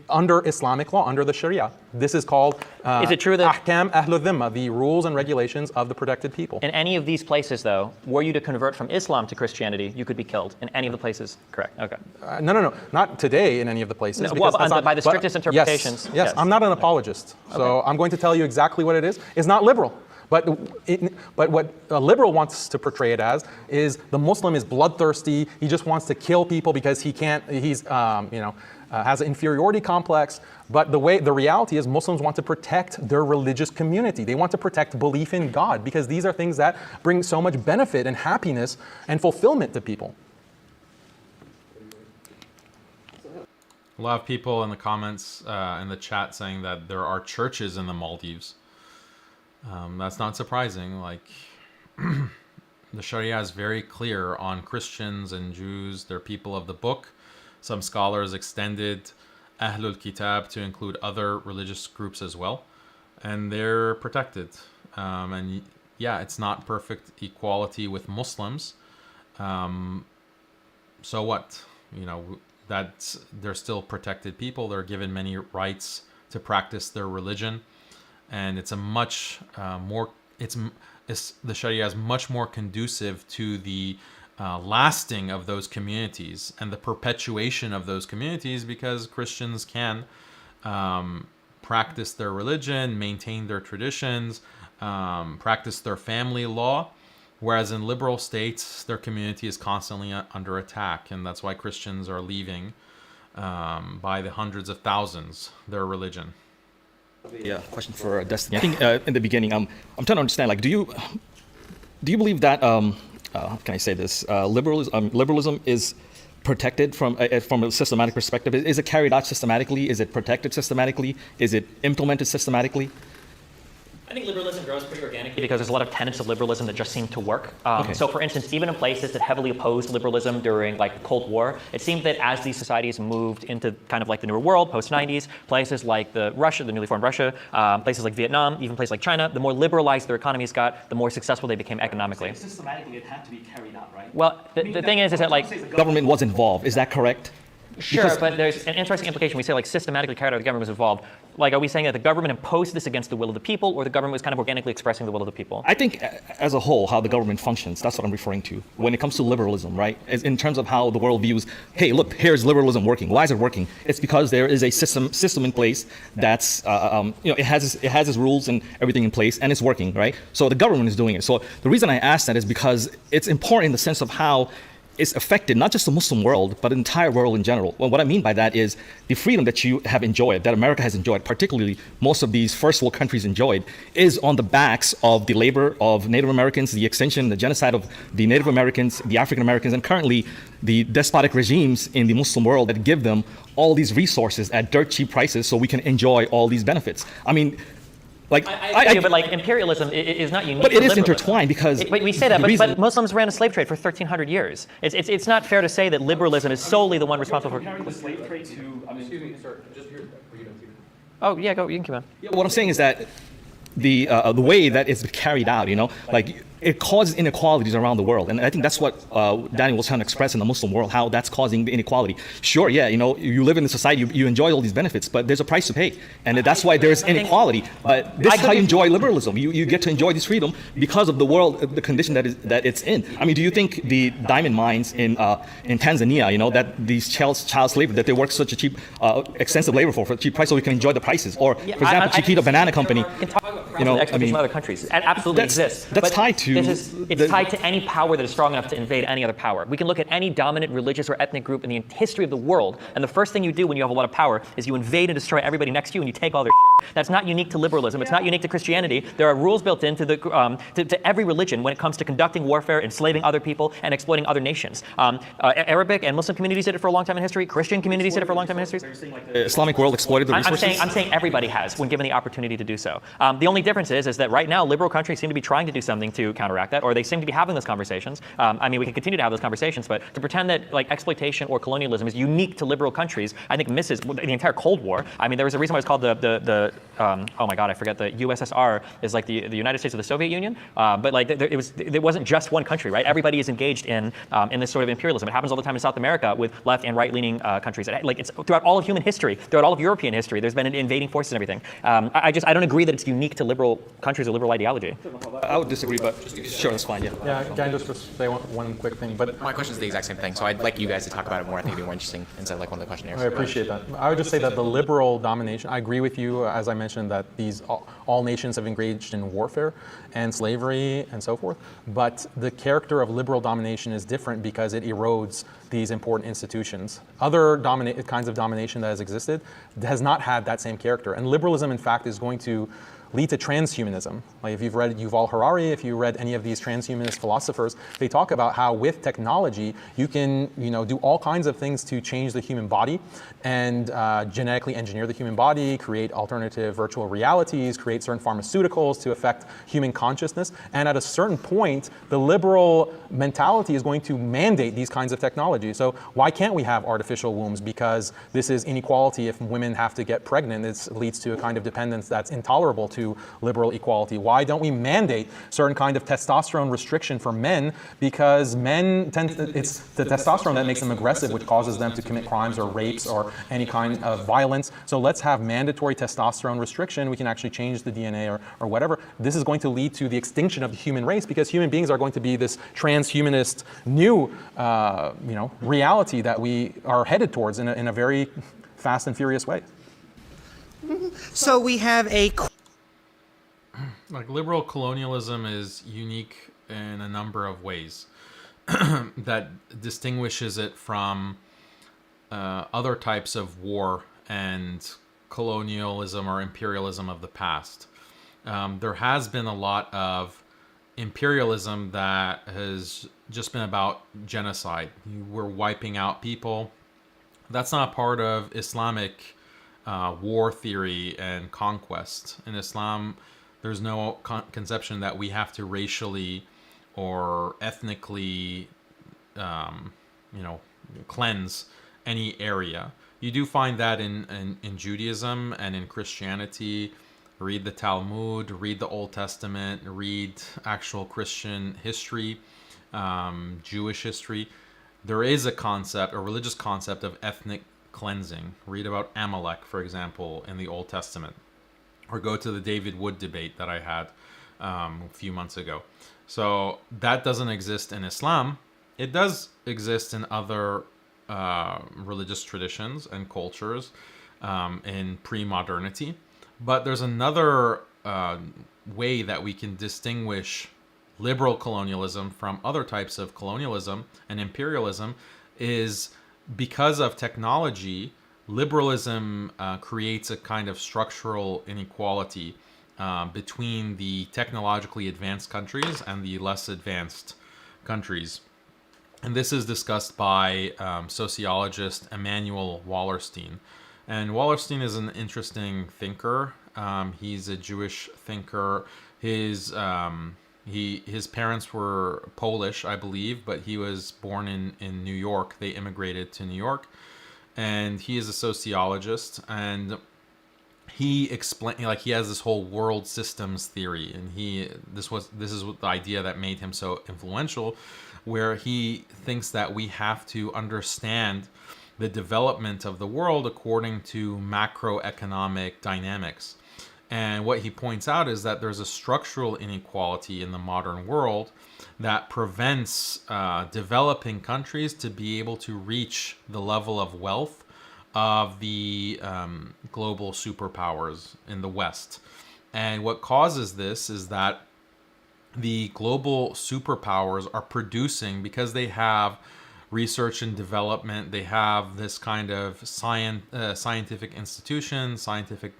B: under Islamic law, under the Sharia. This is called
E: is it true that
B: ahkam ahlul dhimma, the rules and regulations of the protected people.
E: In any of these places, though, were you to convert from Islam to Christianity, you could be killed in any of the places. Correct. Okay.
B: No, not today in any of the places.
E: No, well, by the strictest interpretations.
B: Yes, I'm not an apologist, so I'm going to tell you exactly what it is. It's not liberal. But what a liberal wants to portray it as is the Muslim is bloodthirsty. He just wants to kill people because he can't. He's has an inferiority complex. But the reality is Muslims want to protect their religious community. They want to protect belief in God because these are things that bring so much benefit and happiness and fulfillment to people.
A: A lot of people in the comments in the chat saying that there are churches in the Maldives. That's not surprising. Like, the Sharia is very clear on Christians and Jews. They're people of the book. Some scholars extended Ahlul Kitab to include other religious groups as well. And they're protected. And yeah, it's not perfect equality with Muslims. So what? They're still protected people. They're given many rights to practice their religion. And it's a much the Sharia is much more conducive to the lasting of those communities and the perpetuation of those communities because Christians can practice their religion, maintain their traditions, practice their family law, whereas in liberal states, their community is constantly under attack, and that's why Christians are leaving by the hundreds of thousands their religion.
L: Yeah, question for Destiny. I think in the beginning, I'm trying to understand. Like, do you believe that how can I say this? Liberalism is protected from a systematic perspective. Is it carried out systematically? Is it protected systematically? Is it implemented systematically?
E: I think liberalism grows pretty organically because there's a lot of tenets of liberalism that just seem to work. So for instance, even in places that heavily opposed liberalism during like the Cold War, it seemed that as these societies moved into kind of like the newer world, post-90s, places like the newly formed Russia, places like Vietnam, even places like China, the more liberalized their economies got, the more successful they became economically.
L: Systematically, it had to be carried out, right?
E: Well, the thing is that like
L: the government was involved. Is that correct?
E: Sure, but there's an interesting implication. We say like systematically carried out, the government was involved. Like, are we saying that the government imposed this against the will of the people, or the government was kind of organically expressing the will of the people?
L: I think as a whole, how the government functions, that's what I'm referring to. When it comes to liberalism, right? As in terms of how the world views, hey, look, here's liberalism working. Why is it working? It's because there is a system in place that's, it has its rules and everything in place, and it's working, right? So the government is doing it. So the reason I ask that is because it's important in the sense of how it's affected not just the Muslim world, but the entire world in general. Well, what I mean by that is the freedom that you have enjoyed, that America has enjoyed, particularly most of these first world countries enjoyed, is on the backs of the labor of Native Americans, the extinction, the genocide of the Native Americans, the African Americans, and currently the despotic regimes in the Muslim world that give them all these resources at dirt cheap prices so we can enjoy all these benefits. I mean, like,
E: but like imperialism is not unique.
L: But it is intertwined because
E: we say that, but Muslims ran a slave trade for 1,300 years. It's not fair to say that liberalism is solely the one responsible for
L: the slave trade to.
F: Excuse me, sir. Just here.
E: Oh yeah, go. You can keep on.
L: Yeah, what I'm saying is that the way that it's carried out, like it causes inequalities around the world. And I think that's what Daniel was trying to express in the Muslim world, how that's causing the inequality. Sure, yeah, you live in a society, you enjoy all these benefits, but there's a price to pay. And that's why there's inequality. But this is how you enjoy liberalism. You get to enjoy this freedom because of the world, the condition that it's in. I mean, do you think the diamond mines in Tanzania, that these child slavery, that they work such a cheap, extensive labor for a cheap price so we can enjoy the prices? Or, for example, Chiquita Banana Company,
E: exploitation of other countries. It absolutely exists.
L: That's tied to...
E: It's tied to any power that is strong enough to invade any other power. We can look at any dominant religious or ethnic group in the history of the world, and the first thing you do when you have a lot of power is you invade and destroy everybody next to you and you take all their shit. That's not unique to liberalism. It's not unique to Christianity. There are rules built into to every religion when it comes to conducting warfare, enslaving other people, and exploiting other nations. Arabic and Muslim communities did it for a long time in history. Christian communities did it for a long time in history.
L: The Islamic world exploited the resources?
E: I'm saying everybody has when given the opportunity to do so. The only difference is that right now liberal countries seem to be trying to do something to counteract that, or they seem to be having those conversations. We can continue to have those conversations, but to pretend that exploitation or colonialism is unique to liberal countries, I think misses the entire Cold War. There was a reason why it's called oh my God, I forget, the USSR is like the United States of the Soviet Union, but it wasn't just one country, right? Everybody is engaged in this sort of imperialism. It happens all the time in South America with left and right-leaning countries. It's throughout all of human history, throughout all of European history, there's been invading forces and everything. I don't agree that it's unique to liberal countries or liberal ideology.
L: I would disagree, but sure, that's fine.
B: Yeah, can I just say one quick thing? But
F: my question is the exact same thing, so I'd like you guys to talk about it more. I think it'd be more interesting instead of one of the questionnaires.
B: I appreciate that. I would just say that the liberal domination, I agree with you, as I mentioned, that all nations have engaged in warfare and slavery and so forth, but the character of liberal domination is different because it erodes these important institutions. Other kinds of domination that has existed has not had that same character, and liberalism, in fact, is going to lead to transhumanism. Like if you've read Yuval Harari, if you read any of these transhumanist philosophers, they talk about how with technology you can do all kinds of things to change the human body and genetically engineer the human body, create alternative virtual realities, create certain pharmaceuticals to affect human consciousness. And at a certain point, the liberal mentality is going to mandate these kinds of technology. So why can't we have artificial wombs? Because this is inequality. If women have to get pregnant, it leads to a kind of dependence that's intolerable to liberal equality. Why don't we mandate certain kind of testosterone restriction for men? Because men it's the testosterone that makes them aggressive, which causes them to commit crimes or rapes or any kind of violence. So let's have mandatory testosterone restriction. We can actually change the DNA or whatever. This is going to lead to the extinction of the human race because human beings are going to be this transhumanist new reality that we are headed towards in a very fast and furious way.
D: So we have
A: liberal colonialism is unique in a number of ways that distinguishes it from other types of war and colonialism or imperialism of the past. There has been a lot of imperialism that has just been about genocide. We're wiping out people. That's not part of Islamic war theory and conquest. In Islam, there's no conception that we have to racially or ethnically, cleanse any area. You do find that in Judaism and in Christianity. Read the Talmud, read the Old Testament, read actual Christian history, Jewish history. There is a concept, a religious concept of ethnic cleansing. Read about Amalek, for example, in the Old Testament. Or go to the David Wood debate that I had a few months ago. So that doesn't exist in Islam. It does exist in other religious traditions and cultures in pre-modernity. But there's another way that we can distinguish liberal colonialism from other types of colonialism and imperialism is because of technology. Liberalism creates a kind of structural inequality between the technologically advanced countries and the less advanced countries. And this is discussed by sociologist Emanuel Wallerstein. And Wallerstein is an interesting thinker. He's a Jewish thinker. His parents were Polish, I believe, but he was born in New York. They immigrated to New York. And he is a sociologist, and he explained, like, he has this whole world systems theory, and this is the idea that made him so influential, where he thinks that we have to understand the development of the world according to macroeconomic dynamics. And what he points out is that there's a structural inequality in the modern world that prevents developing countries to be able to reach the level of wealth of the global superpowers in the West. And what causes this is that the global superpowers are producing, because they have research and development, they have this kind of scientific institution, scientific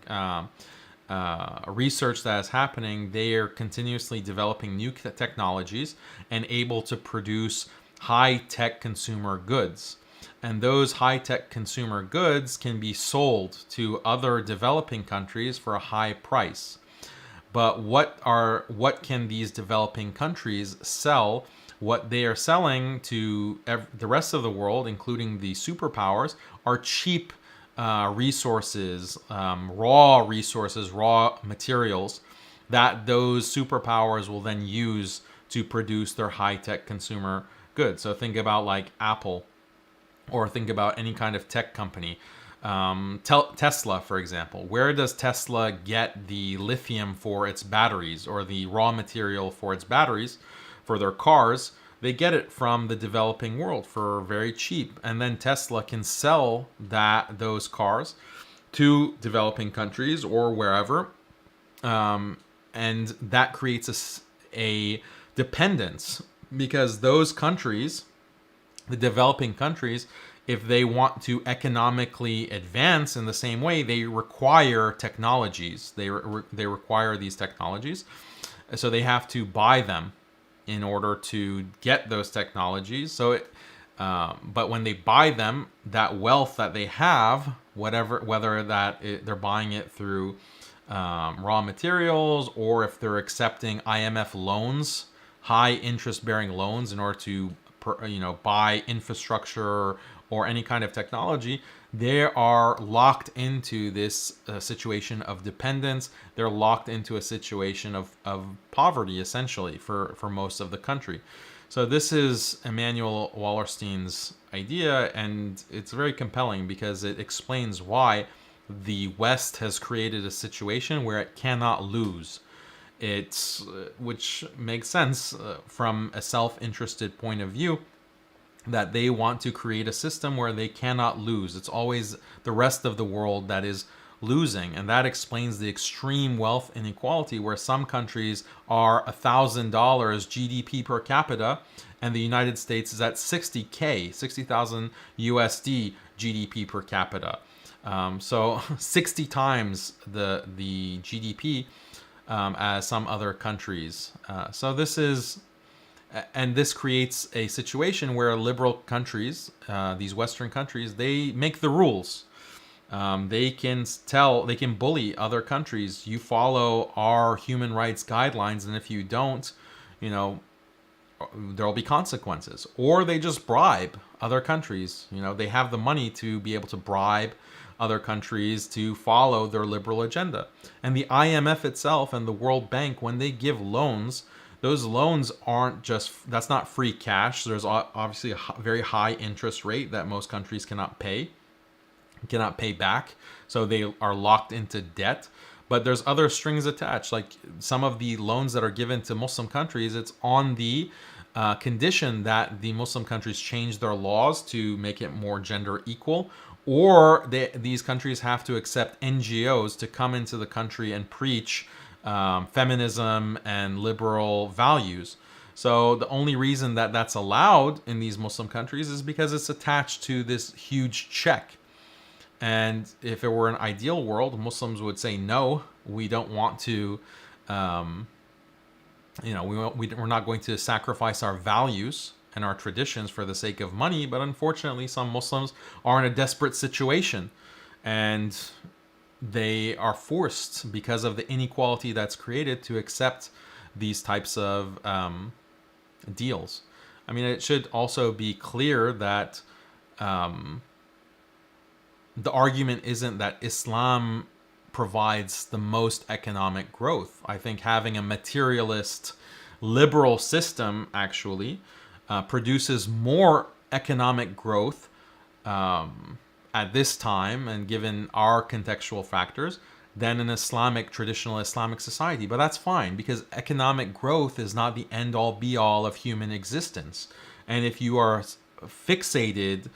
A: research that is happening. They are continuously developing new technologies and able to produce high-tech consumer goods. And those high-tech consumer goods can be sold to other developing countries for a high price. But what can these developing countries sell? What they are selling to the rest of the world, including the superpowers, are cheap resources, raw materials that those superpowers will then use to produce their high-tech consumer goods. So think about like Apple, or think about any kind of tech company. Tesla, for example. Where does Tesla get the lithium for its batteries, or the raw material for its batteries for their cars? They get it from the developing world for very cheap, and then Tesla can sell those cars to developing countries or wherever, and that creates a dependence, because those countries, the developing countries, if they want to economically advance in the same way, they require technologies. They require these technologies, so they have to buy them in order to get those technologies. But when they buy them, that wealth that they have, whether they're buying it through raw materials, or if they're accepting IMF loans, high interest-bearing loans, in order to buy infrastructure or any kind of technology, they are locked into this situation of dependence. They're locked into a situation of poverty, essentially, for most of the country. So this is Emanuel Wallerstein's idea, and it's very compelling because it explains why the West has created a situation where it cannot lose. Which makes sense from a self-interested point of view, that they want to create a system where they cannot lose. It's always the rest of the world that is losing, and that explains the extreme wealth inequality, where some countries are $1,000 GDP per capita, and the United States is at 60,000 USD GDP per capita. So 60 times the GDP as some other countries. So this creates a situation where liberal countries, these Western countries, they make the rules. They can bully other countries. You follow our human rights guidelines, and if you don't, there'll be consequences. Or they just bribe other countries. They have the money to be able to bribe other countries to follow their liberal agenda. And the IMF itself and the World Bank, when they give loans, those loans that's not free cash. There's obviously a very high interest rate that most countries cannot pay back. So they are locked into debt. But there's other strings attached. Like some of the loans that are given to Muslim countries, it's on the condition that the Muslim countries change their laws to make it more gender equal, or these countries have to accept NGOs to come into the country and preach feminism and liberal values. So the only reason that that's allowed in these Muslim countries is because it's attached to this huge check. And if it were an ideal world, Muslims would say, no, we don't want to, we're not going to sacrifice our values and our traditions for the sake of money. But unfortunately, some Muslims are in a desperate situation, and they are forced, because of the inequality that's created, to accept these types of deals. I mean, it should also be clear that the argument isn't that Islam provides the most economic growth. I think having a materialist liberal system actually produces more economic growth at this time, and given our contextual factors, than an traditional Islamic society. But that's fine, because economic growth is not the end-all be-all of human existence. And if you are fixated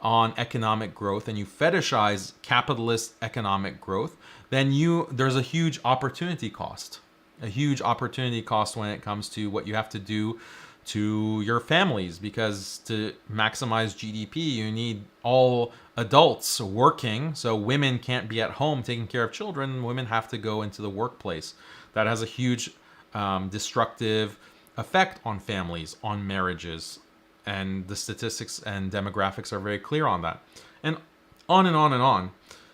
A: on economic growth and you fetishize capitalist economic growth, then there's a huge opportunity cost. A huge opportunity cost when it comes to what you have to do to your families, because to maximize GDP, you need all adults working. So women can't be at home taking care of children. Women have to go into the workplace. That has a huge destructive effect on families, on marriages. And the statistics and demographics are very clear on that. And on and on and on.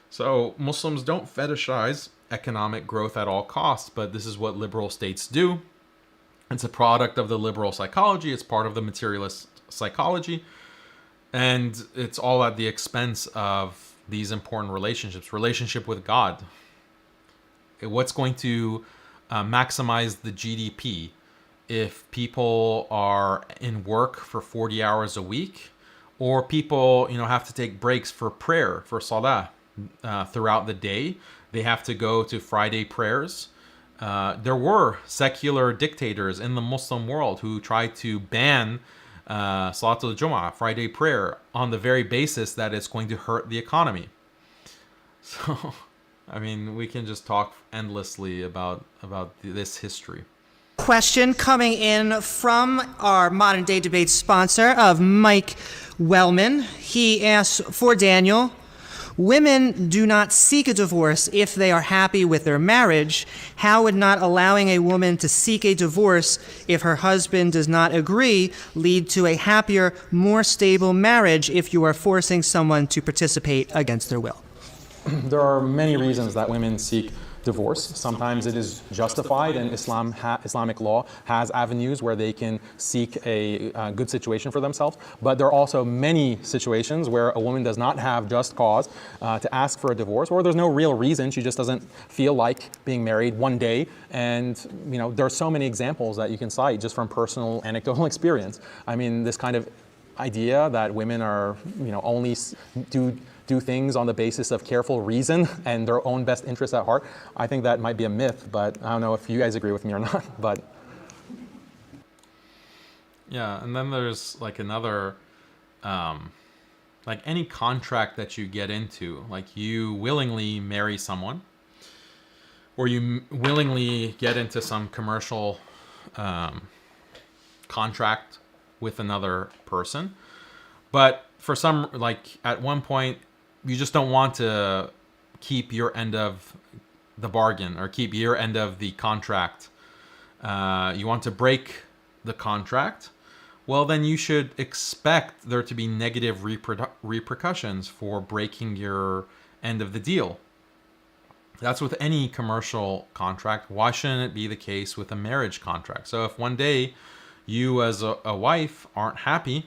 A: So Muslims don't fetishize economic growth at all costs, but this is what liberal states do. It's a product of the liberal psychology. It's part of the materialist psychology. And it's all at the expense of these important relationships. Relationship with God. What's going to maximize the GDP? If people are in work for 40 hours a week, or people, have to take breaks for prayer, for salah, throughout the day. They have to go to Friday prayers. There were secular dictators in the Muslim world who tried to ban Salatul Jum'ah, Friday prayer, on the very basis that it's going to hurt the economy. So, we can just talk endlessly about this history.
D: Question coming in from our modern day debate sponsor of Mike Wellman. He asks for Daniel, women do not seek a divorce if they are happy with their marriage. How would not allowing a woman to seek a divorce if her husband does not agree lead to a happier, more stable marriage if you are forcing someone to participate against their will?
B: There are many reasons that women seek divorce. Sometimes it is justified, and Islamic law has avenues where they can seek a good situation for themselves. But there are also many situations where a woman does not have just cause to ask for a divorce, or there's no real reason. She just doesn't feel like being married one day. And there are so many examples that you can cite just from personal anecdotal experience. This kind of idea that women are, only do things on the basis of careful reason and their own best interests at heart. I think that might be a myth, but I don't know if you guys agree with me or not. But
A: yeah, and then there's another, any contract that you get into, you willingly marry someone, or you willingly get into some commercial contract with another person, but for some, at one point, you just don't want to keep your end of the bargain or keep your end of the contract. You want to break the contract. Well, then you should expect there to be negative repercussions for breaking your end of the deal. That's with any commercial contract. Why shouldn't it be the case with a marriage contract? So if one day you as a wife aren't happy,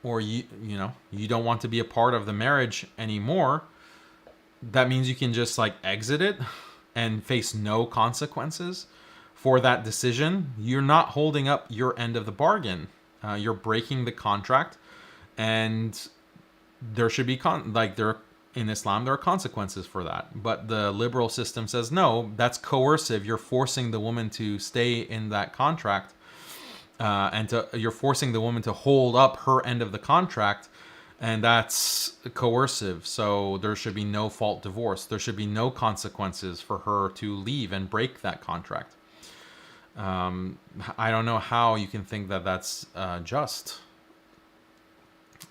A: or you don't want to be a part of the marriage anymore, that means you can just exit it and face no consequences for that decision. You're not holding up your end of the bargain. You're breaking the contract, and there should be in Islam there are consequences for that. But the liberal system says no, that's coercive. You're forcing the woman to stay in that contract. You're forcing the woman to hold up her end of the contract, and that's coercive. So there should be no fault divorce. There should be no consequences for her to leave and break that contract. I don't know how you can think that that's just.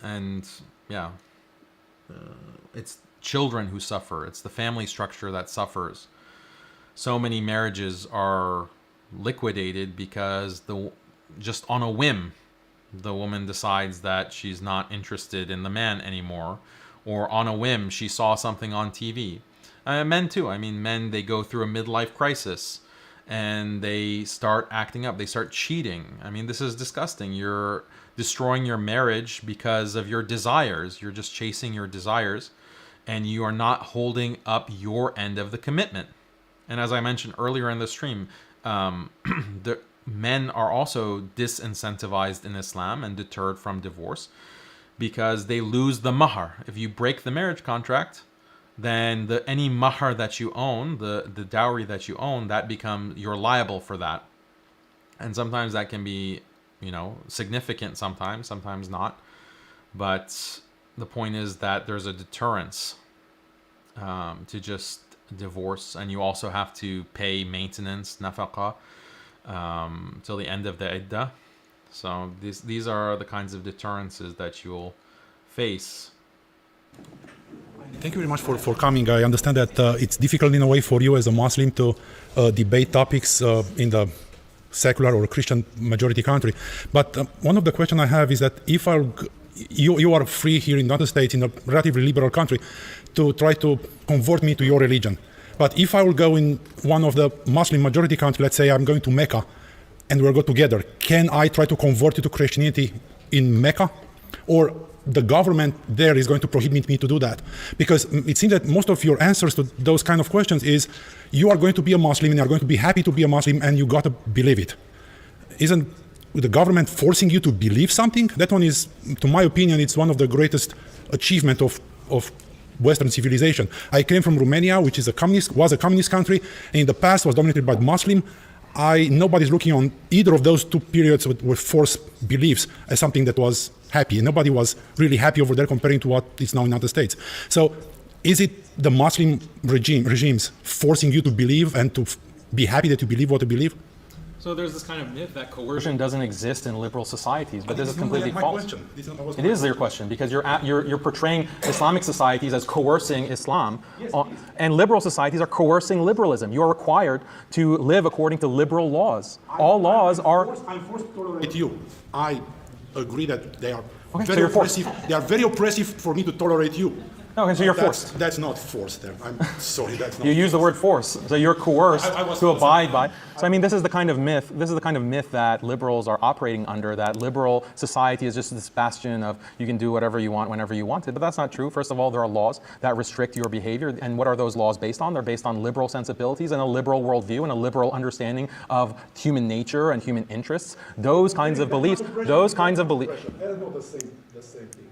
A: And yeah, it's children who suffer. It's the family structure that suffers. So many marriages are liquidated because just on a whim, the woman decides that she's not interested in the man anymore, or on a whim, she saw something on TV. Men too. Men, they go through a midlife crisis and they start acting up. They start cheating. This is disgusting. You're destroying your marriage because of your desires. You're just chasing your desires. and you are not holding up your end of the commitment. And as I mentioned earlier in the stream, the men are also disincentivized in Islam and deterred from divorce because they lose the mahar. If you break the marriage contract, then any mahar that you own, the dowry that you own, you're liable for that. And sometimes that can be, significant sometimes not. But the point is that there's a deterrence to just divorce, and you also have to pay maintenance, nafaqa, till the end of the iddah. So these are the kinds of deterrences that you'll face.
M: Thank you very much for coming. I understand that it's difficult in a way for you as a Muslim to debate topics in the secular or Christian majority country. But one of the questions I have is that if you are free here in the United States, in a relatively liberal country, to try to convert me to your religion. But if I will go in one of the Muslim majority countries, let's say I'm going to Mecca, and we'll go together, can I try to convert you to Christianity in Mecca? Or the government there is going to prohibit me to do that? Because it seems that most of your answers to those kind of questions is you are going to be a Muslim and you are going to be happy to be a Muslim and you got to believe it. Isn't the government forcing you to believe something? That one is, to my opinion, it's one of the greatest achievement of Western civilization. I came from Romania, which is was a communist country, and in the past was dominated by Muslim. Nobody's looking on either of those two periods with forced beliefs as something that was happy. Nobody was really happy over there comparing to what is now in the United States. So is it the Muslim regimes forcing you to believe and to be happy that you believe what you believe?
B: So there's this kind of myth that coercion doesn't exist in liberal societies, but this is completely false. It is your question, because you're portraying Islamic societies as coercing Islam, and liberal societies are coercing liberalism. You are required to live according to liberal laws. All laws are.
M: I'm forced to tolerate you. I agree that they are
B: Okay,
M: very
B: so you're
M: oppressive.
B: forced.
M: They are very oppressive for me to tolerate you.
B: Okay, so you're forced.
M: That's not forced there. I'm sorry, that's not.
B: You use the word force, so you're coerced
M: I was
B: to
M: forced.
B: abide by. So I mean, this is the kind of myth. This is the kind of myth that liberals are operating under. That liberal society is just this bastion of you can do whatever you want whenever you want it. But that's not true. First of all, there are laws that restrict your behavior, and what are those laws based on? They're based on liberal sensibilities and a liberal worldview and a liberal understanding of human nature and human interests. Those kinds of beliefs. Those kinds of beliefs.
M: The same thing.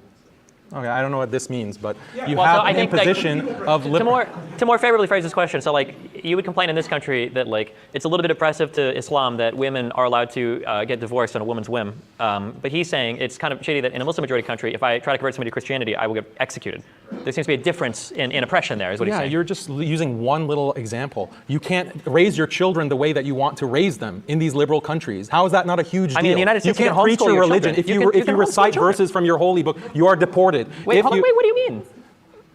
B: Okay, I don't know what this means, but you
E: Well,
B: have
E: so I
B: an
E: think
B: imposition of
E: to more favorably phrase this question, so you would complain in this country that it's a little bit oppressive to Islam that women are allowed to get divorced on a woman's whim. But he's saying it's kind of shady that in a Muslim majority country, if I try to convert somebody to Christianity, I will get executed. There seems to be a difference in oppression there, is what he's saying.
B: Yeah, you're just using one little example. You can't raise your children the way that you want to raise them in these liberal countries. How is that not a huge deal?
E: I mean, in the United States,
B: you
E: you
B: can't
E: can
B: preach
E: homeschool
B: your
E: your
B: religion.
E: children.
B: If you recite verses from your holy book, you are deported.
E: Wait, what do you mean?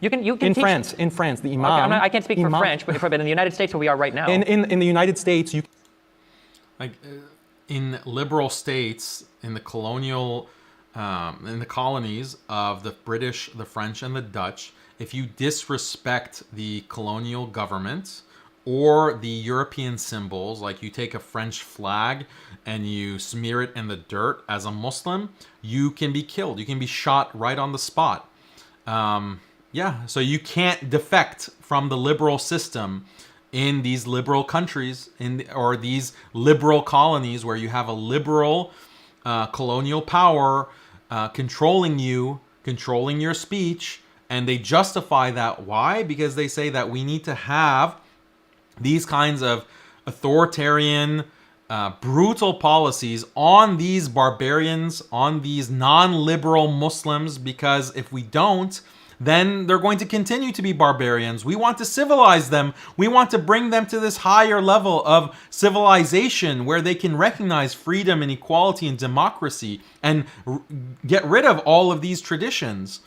E: You can
B: in
E: teach.
B: France, the imam.
E: Okay, I can't speak for French, but in the United States where we are right now.
B: In the United States, you.
A: In liberal states, in the colonial, in the colonies of the British, the French, and the Dutch, if you disrespect the colonial government or the European symbols, like you take a French flag and you smear it in the dirt as a Muslim, you can be killed. You can be shot right on the spot. So you can't defect from the liberal system in these liberal countries or these liberal colonies where you have a liberal colonial power controlling you, controlling your speech, and they justify that. Why? Because they say that we need to have these kinds of authoritarian, brutal policies on these barbarians, on these non-liberal Muslims, because if we don't, then they're going to continue to be barbarians. We want to civilize them. We want to bring them to this higher level of civilization where they can recognize freedom and equality and democracy and get rid of all of these traditions.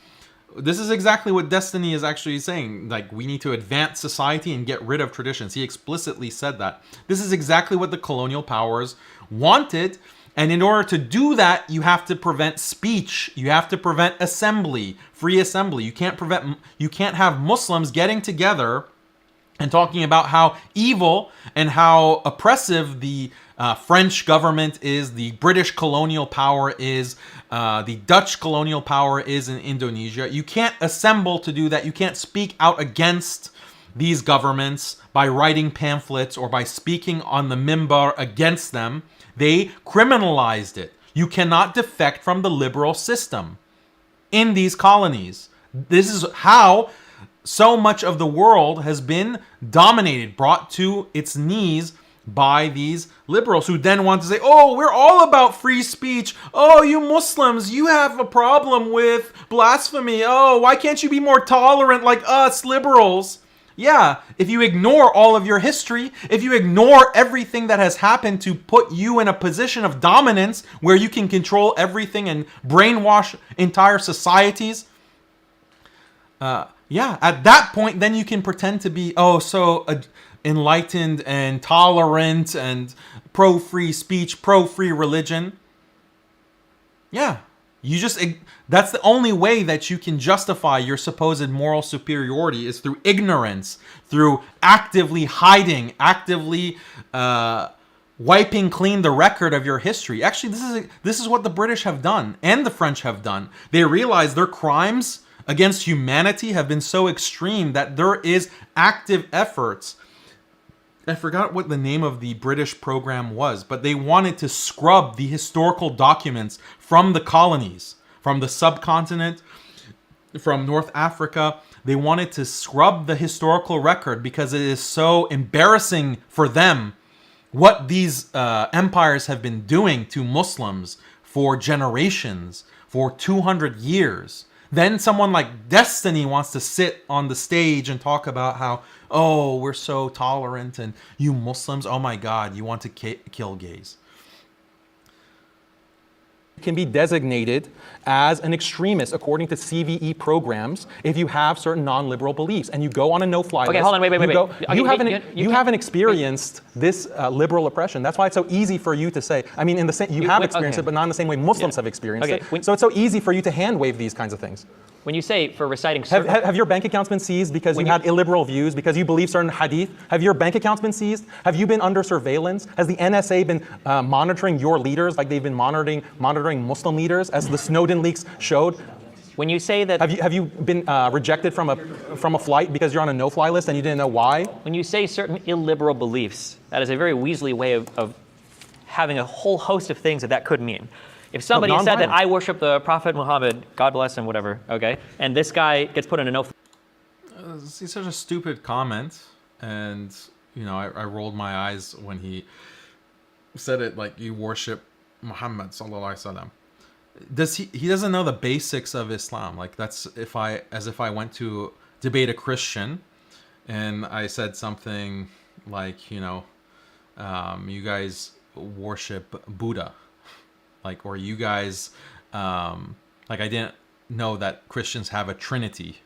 A: This is exactly what Destiny is actually saying. We need to advance society and get rid of traditions. He explicitly said that. This is exactly what the colonial powers wanted. And in order to do that, you have to prevent speech. You have to prevent assembly, free assembly. You can't have Muslims getting together and talking about how evil and how oppressive the French government is, the British colonial power is, the Dutch colonial power is in Indonesia. You can't assemble to do that. You can't speak out against these governments by writing pamphlets or by speaking on the mimbar against them. They criminalized it. You cannot defect from the liberal system in these colonies. This is how so much of the world has been dominated, brought to its knees by these liberals who then want to say, oh, we're all about free speech. Oh, you Muslims, you have a problem with blasphemy. Oh, why can't you be more tolerant like us liberals? Yeah, if you ignore all of your history, if you ignore everything that has happened to put you in a position of dominance where you can control everything and brainwash entire societies, yeah, at that point, then you can pretend to be, so enlightened and tolerant and pro-free speech, pro-free religion. Yeah, that's the only way that you can justify your supposed moral superiority is through ignorance, through actively hiding, actively wiping clean the record of your history. Actually, this is what the British have done and the French have done. They realize their crimes against humanity have been so extreme that there is active efforts. I forgot what the name of the British program was, but they wanted to scrub the historical documents from the colonies, from the subcontinent, from North Africa. They wanted to scrub the historical record because it is so embarrassing for them what these empires have been doing to Muslims for generations, for 200 years. Then someone like Destiny wants to sit on the stage and talk about how, oh, we're so tolerant and you Muslims, oh my God, you want to kill gays.
B: Can be designated as an extremist according to CVE programs if you have certain non-liberal beliefs and you go on a no-fly list.
E: Okay, hold on, wait.
B: You haven't experienced this liberal oppression. That's why it's so easy for you to say, I mean, in the same, you have experienced it, but not in the same way Muslims have experienced it. So it's so easy for you to hand wave these kinds of things.
E: When you say for reciting...
B: Have your bank accounts been seized because you had illiberal views, because you believe certain hadith? Have your bank accounts been seized? Have you been under surveillance? Has the NSA been monitoring your leaders like they've been monitoring Muslim leaders, as the Snowden leaks showed?
E: When you say that...
B: Have you been rejected from a flight because you're on a no-fly list and you didn't know why?
E: When you say certain illiberal beliefs, that is a very weaselly way of having a whole host of things that could mean. If somebody said that I worship the Prophet Muhammad, God bless him, whatever, okay, and this guy gets put in a no...
A: It's such a stupid comment, and, you know, I rolled my eyes when he said it, like, you worship Muhammad, sallallahu alaihi wasallam. He doesn't know the basics of Islam. Like, that's as if I went to debate a Christian, and I said something like, you know, you guys worship Buddha. Like, or you guys, like, I didn't know that Christians have a Trinity.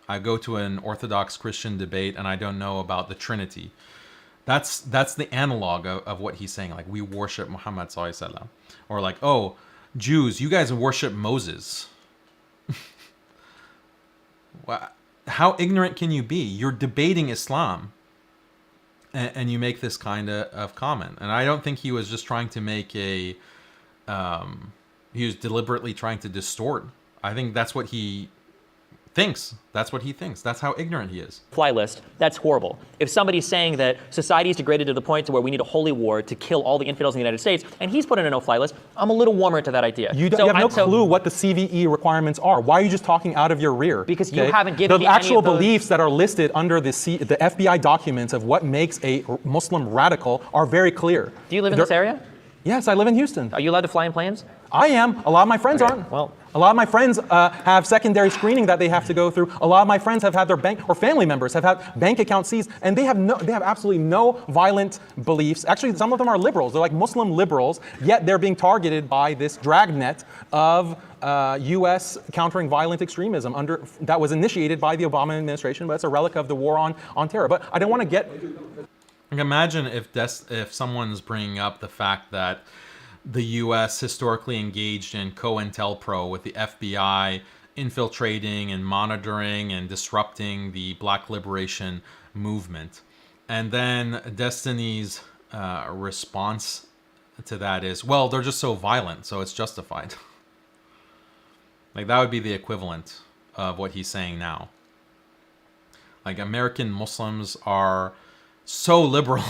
A: I go to an Orthodox Christian debate and I don't know about the Trinity. That's the analog of what he's saying. Like, we worship Muhammad sallallahu alaihi wasallam. Or like, oh, Jews, you guys worship Moses. How ignorant can you be? You're debating Islam. And you make this kind of comment. And I don't think he was just trying to make a... he was deliberately trying to distort. I think that's what he thinks. That's what he thinks. That's how ignorant he is.
E: Fly list, that's horrible. If somebody's saying that society is degraded to the point to where we need a holy war to kill all the infidels in the United States, and he's put in a no-fly list, I'm a little warmer to that idea.
B: You have no clue what the CVE requirements are. Why are you just talking out of your rear?
E: Because you haven't given me
B: the actual
E: any of those
B: beliefs that are listed under the FBI documents of what makes a Muslim radical are very clear.
E: Do you live in this area?
B: Yes, I live in Houston.
E: Are you allowed to fly in planes?
B: I am. A lot of my friends aren't.
E: Well,
B: a lot of my friends have secondary screening that they have to go through. A lot of my friends have had their bank or family members have had bank accounts seized, and they have absolutely no violent beliefs. Actually, some of them are liberals. They're like Muslim liberals, yet they're being targeted by this dragnet of U.S. countering violent extremism that was initiated by the Obama administration, but it's a relic of the war on terror. But I don't want to get...
A: Like, imagine if someone's bringing up the fact that the U.S. historically engaged in COINTELPRO with the FBI infiltrating and monitoring and disrupting the Black liberation movement. And then Destiny's response to that is, well, they're just so violent, so it's justified. Like, that would be the equivalent of what he's saying now. Like, American Muslims are so liberal,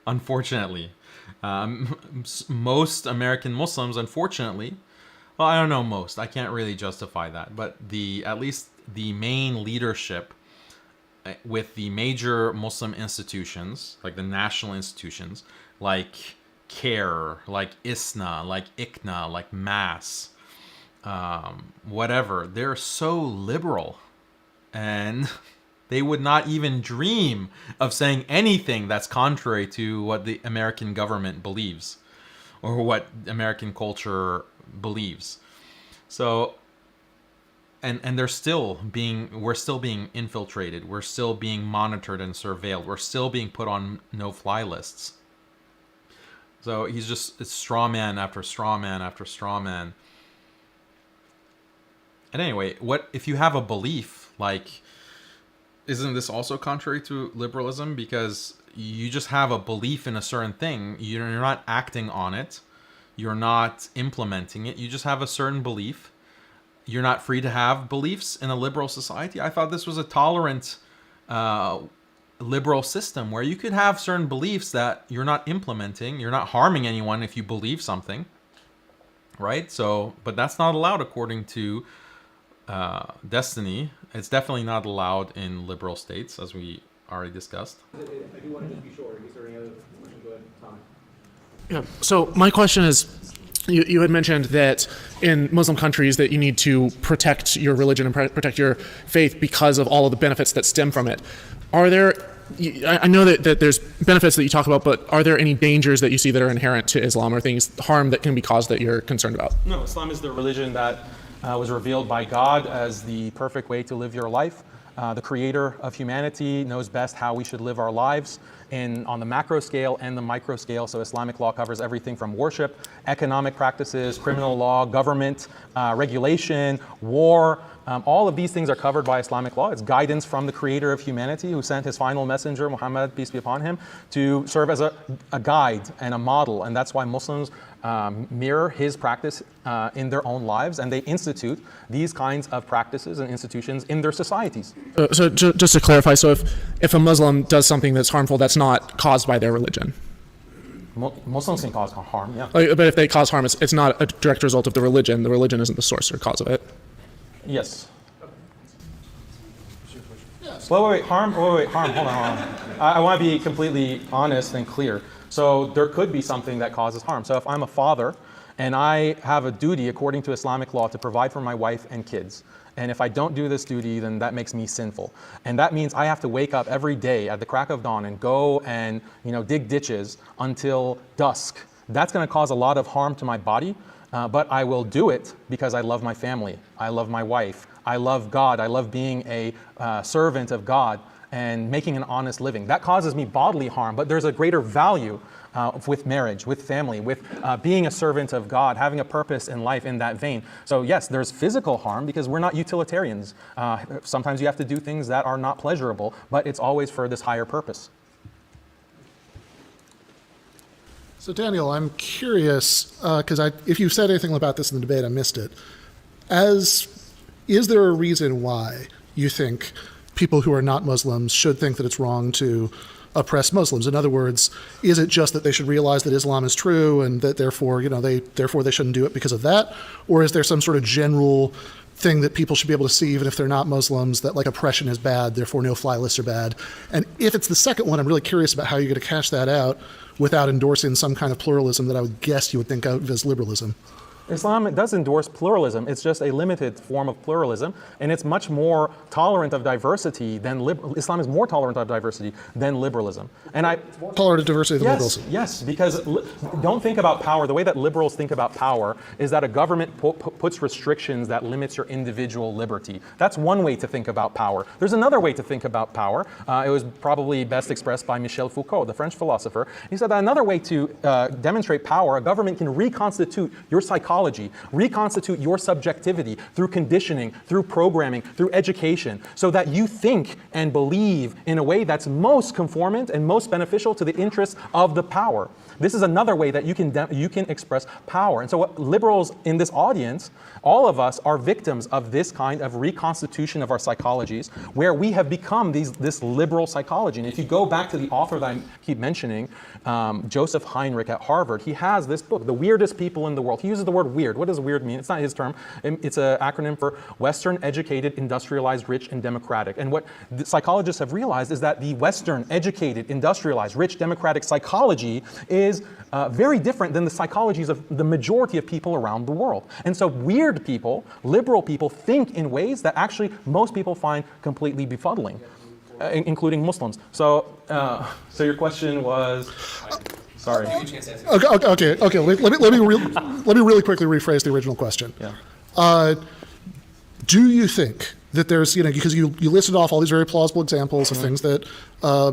A: unfortunately. Most American Muslims, unfortunately, well, I don't know most. I can't really justify that. But at least the main leadership with the major Muslim institutions, like the national institutions, like CARE, like ISNA, like ICNA, like MAS, whatever, they're so liberal. And they would not even dream of saying anything that's contrary to what the American government believes or what American culture believes. So, and we're still being infiltrated. We're still being monitored and surveilled. We're still being put on no-fly lists. So he's just, it's straw man after straw man after straw man. And anyway, what if you have a belief, like, isn't this also contrary to liberalism? Because you just have a belief in a certain thing. You're not acting on it. You're not implementing it. You just have a certain belief. You're not free to have beliefs in a liberal society. I thought this was a tolerant liberal system where you could have certain beliefs that you're not implementing. You're not harming anyone if you believe something, right? So, but that's not allowed according to Destiny. It's definitely not allowed in liberal states, as we already discussed.
N: I do want to just be sure. Is there any other question? Go ahead, Tom.
O: Yeah. So my question is, you had mentioned that in Muslim countries that you need to protect your religion and protect your faith because of all of the benefits that stem from it. Are there, I know that there's benefits that you talk about, but are there any dangers that you see that are inherent to Islam or things, harm that can be caused that you're concerned about?
B: No, Islam is the religion that was revealed by God as the perfect way to live your life. The creator of humanity knows best how we should live our lives on the macro scale and the micro scale. So Islamic law covers everything from worship, economic practices, criminal law, government, regulation, war. All of these things are covered by Islamic law. It's guidance from the creator of humanity who sent his final messenger, Muhammad, peace be upon him, to serve as a guide and a model. And that's why Muslims mirror his practice in their own lives, and they institute these kinds of practices and institutions in their societies.
O: So just to clarify, so if a Muslim does something that's harmful, that's not caused by their religion?
B: Muslims can cause harm, yeah.
O: But if they cause harm, it's not a direct result of the religion. The religion isn't the source or cause of it.
B: Yes. Wait, harm, hold on. I want to be completely honest and clear. So there could be something that causes harm. So if I'm a father and I have a duty according to Islamic law to provide for my wife and kids, and if I don't do this duty, then that makes me sinful. And that means I have to wake up every day at the crack of dawn and go and dig ditches until dusk. That's going to cause a lot of harm to my body, but I will do it because I love my family. I love my wife. I love God. I love being a servant of God and making an honest living. That causes me bodily harm, but there's a greater value with marriage, with family, with being a servant of God, having a purpose in life in that vein. So yes, there's physical harm because we're not utilitarians. Sometimes you have to do things that are not pleasurable, but it's always for this higher purpose.
N: So Daniel, I'm curious, because if you said anything about this in the debate, I missed it. Is there a reason why you think people who are not Muslims should think that it's wrong to oppress Muslims? In other words, is it just that they should realize that Islam is true and that therefore they shouldn't do it because of that? Or is there some sort of general thing that people should be able to see even if they're not Muslims, that like oppression is bad, therefore no-fly lists are bad? And if it's the second one, I'm really curious about how you're going to cash that out without endorsing some kind of pluralism that I would guess you would think of as liberalism.
B: Islam does endorse pluralism. It's just a limited form of pluralism, and it's much more tolerant of diversity than Islam is more tolerant of diversity than liberalism. And
N: tolerant of diversity than liberalism.
B: Yes, because don't think about power. The way that liberals think about power is that a government puts restrictions that limits your individual liberty. That's one way to think about power. There's another way to think about power. It was probably best expressed by Michel Foucault, the French philosopher. He said that another way to demonstrate power, a government can reconstitute your psychology psychology, reconstitute your subjectivity through conditioning, through programming, through education, so that you think and believe in a way that's most conformant and most beneficial to the interests of the power. This is another way that you can express power. And so what liberals in this audience, all of us are victims of this kind of reconstitution of our psychologies, where we have become this liberal psychology. And if you go back to the author that I keep mentioning, Joseph Heinrich at Harvard, he has this book, The Weirdest People in the World. He uses the word weird. What does weird mean? It's not his term. It's an acronym for Western, Educated, Industrialized, Rich, and Democratic. And what the psychologists have realized is that the Western, educated, industrialized, rich, democratic psychology is very different than the psychologies of the majority of people around the world. And so weird people, liberal people, think in ways that actually most people find completely befuddling, including Muslims. So your question was, sorry.
N: Okay. Let me really quickly rephrase the original question.
B: Yeah.
N: Do you think that there's, because you listed off all these very plausible examples of things that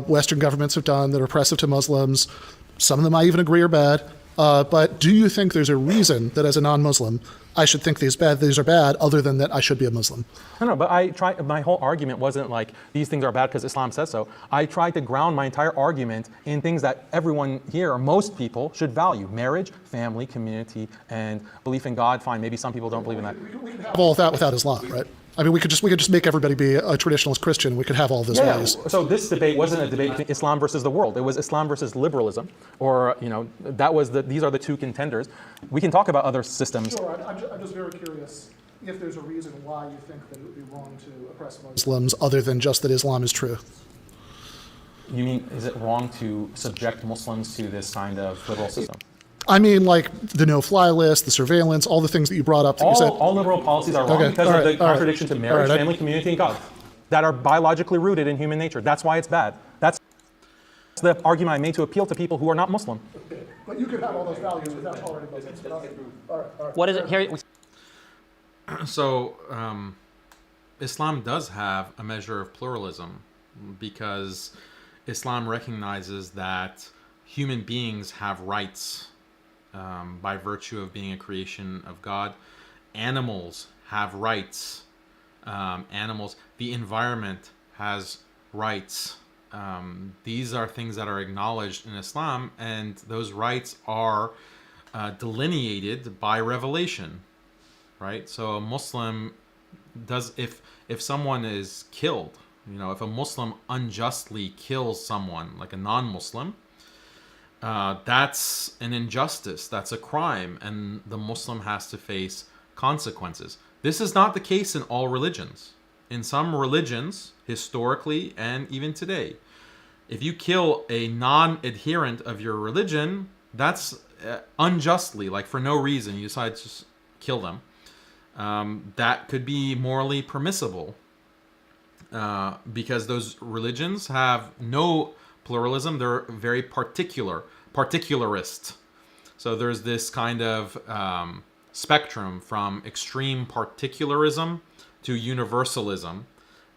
N: Western governments have done that are oppressive to Muslims? Some of them I even agree are bad. But do you think there's a reason that as a non-Muslim, I should think these are bad, other than that I should be a Muslim?
B: No, but my whole argument wasn't like these things are bad because Islam says so. I tried to ground my entire argument in things that everyone here, or most people, should value: marriage, family, community, and belief in God. Fine, maybe some people don't believe in that.
N: We could have all of that without Islam, right? I mean, we could just make everybody be a traditionalist Christian. We could have all of those values.
B: So this debate wasn't a debate between Islam versus the world. It was Islam versus liberalism, or that was these are the two contenders. We can talk about other systems.
N: Sure, I'm just very curious if there's a reason why you think that it would be wrong to oppress Muslims, other than just that Islam is true.
B: You mean, is it wrong to subject Muslims to this kind of liberal system?
N: I mean, like the no-fly list, the surveillance, all the things that you brought up.
B: All liberal policies are wrong because of the contradiction to marriage, family, community, and God, that are biologically rooted in human nature. That's why it's bad. That's the argument I made to appeal to people who are not Muslim.
N: Okay. But you could have all those values without tolerating Muslims. All right.
E: What is it here?
A: So Islam does have a measure of pluralism, because Islam recognizes that human beings have rights. By virtue of being a creation of God. Animals have rights. The environment has rights. These are things that are acknowledged in Islam, and those rights are delineated by revelation, right? So a Muslim does, if someone is killed, if a Muslim unjustly kills someone, like a non-Muslim, that's an injustice, that's a crime, and the Muslim has to face consequences. This is not the case in all religions. In some religions, historically and even today, if you kill a non-adherent of your religion, that's unjustly, like for no reason, you decide to just kill them. That could be morally permissible, because those religions have no pluralism. They're very particularist. So there's this kind of spectrum from extreme particularism to universalism,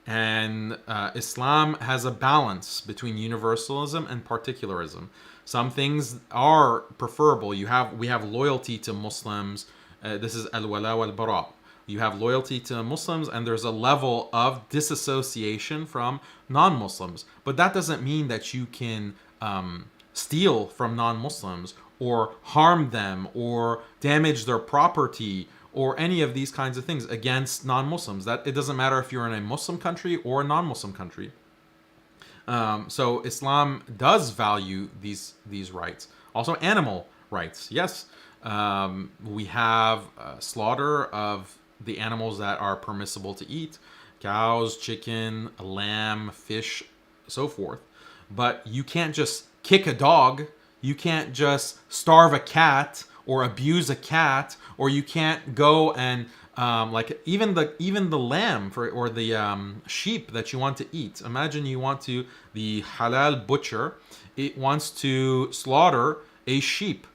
A: and Islam has a balance between universalism and particularism. Some things are preferable. We have loyalty to Muslims. This is al-wala wal-bara. You have loyalty to Muslims, and there's a level of disassociation from non-Muslims. But that doesn't mean that you can steal from non-Muslims or harm them or damage their property or any of these kinds of things against non-Muslims. That it doesn't matter if you're in a Muslim country or a non-Muslim country. So Islam does value these rights. Also, animal rights. Yes, we have slaughter of the animals that are permissible to eat: cows, chicken, lamb, fish, so forth. But you can't just kick a dog. You can't just starve a cat or abuse a cat, or you can't go and even the lamb or the sheep that you want to eat. Imagine the halal butcher, it wants to slaughter a sheep,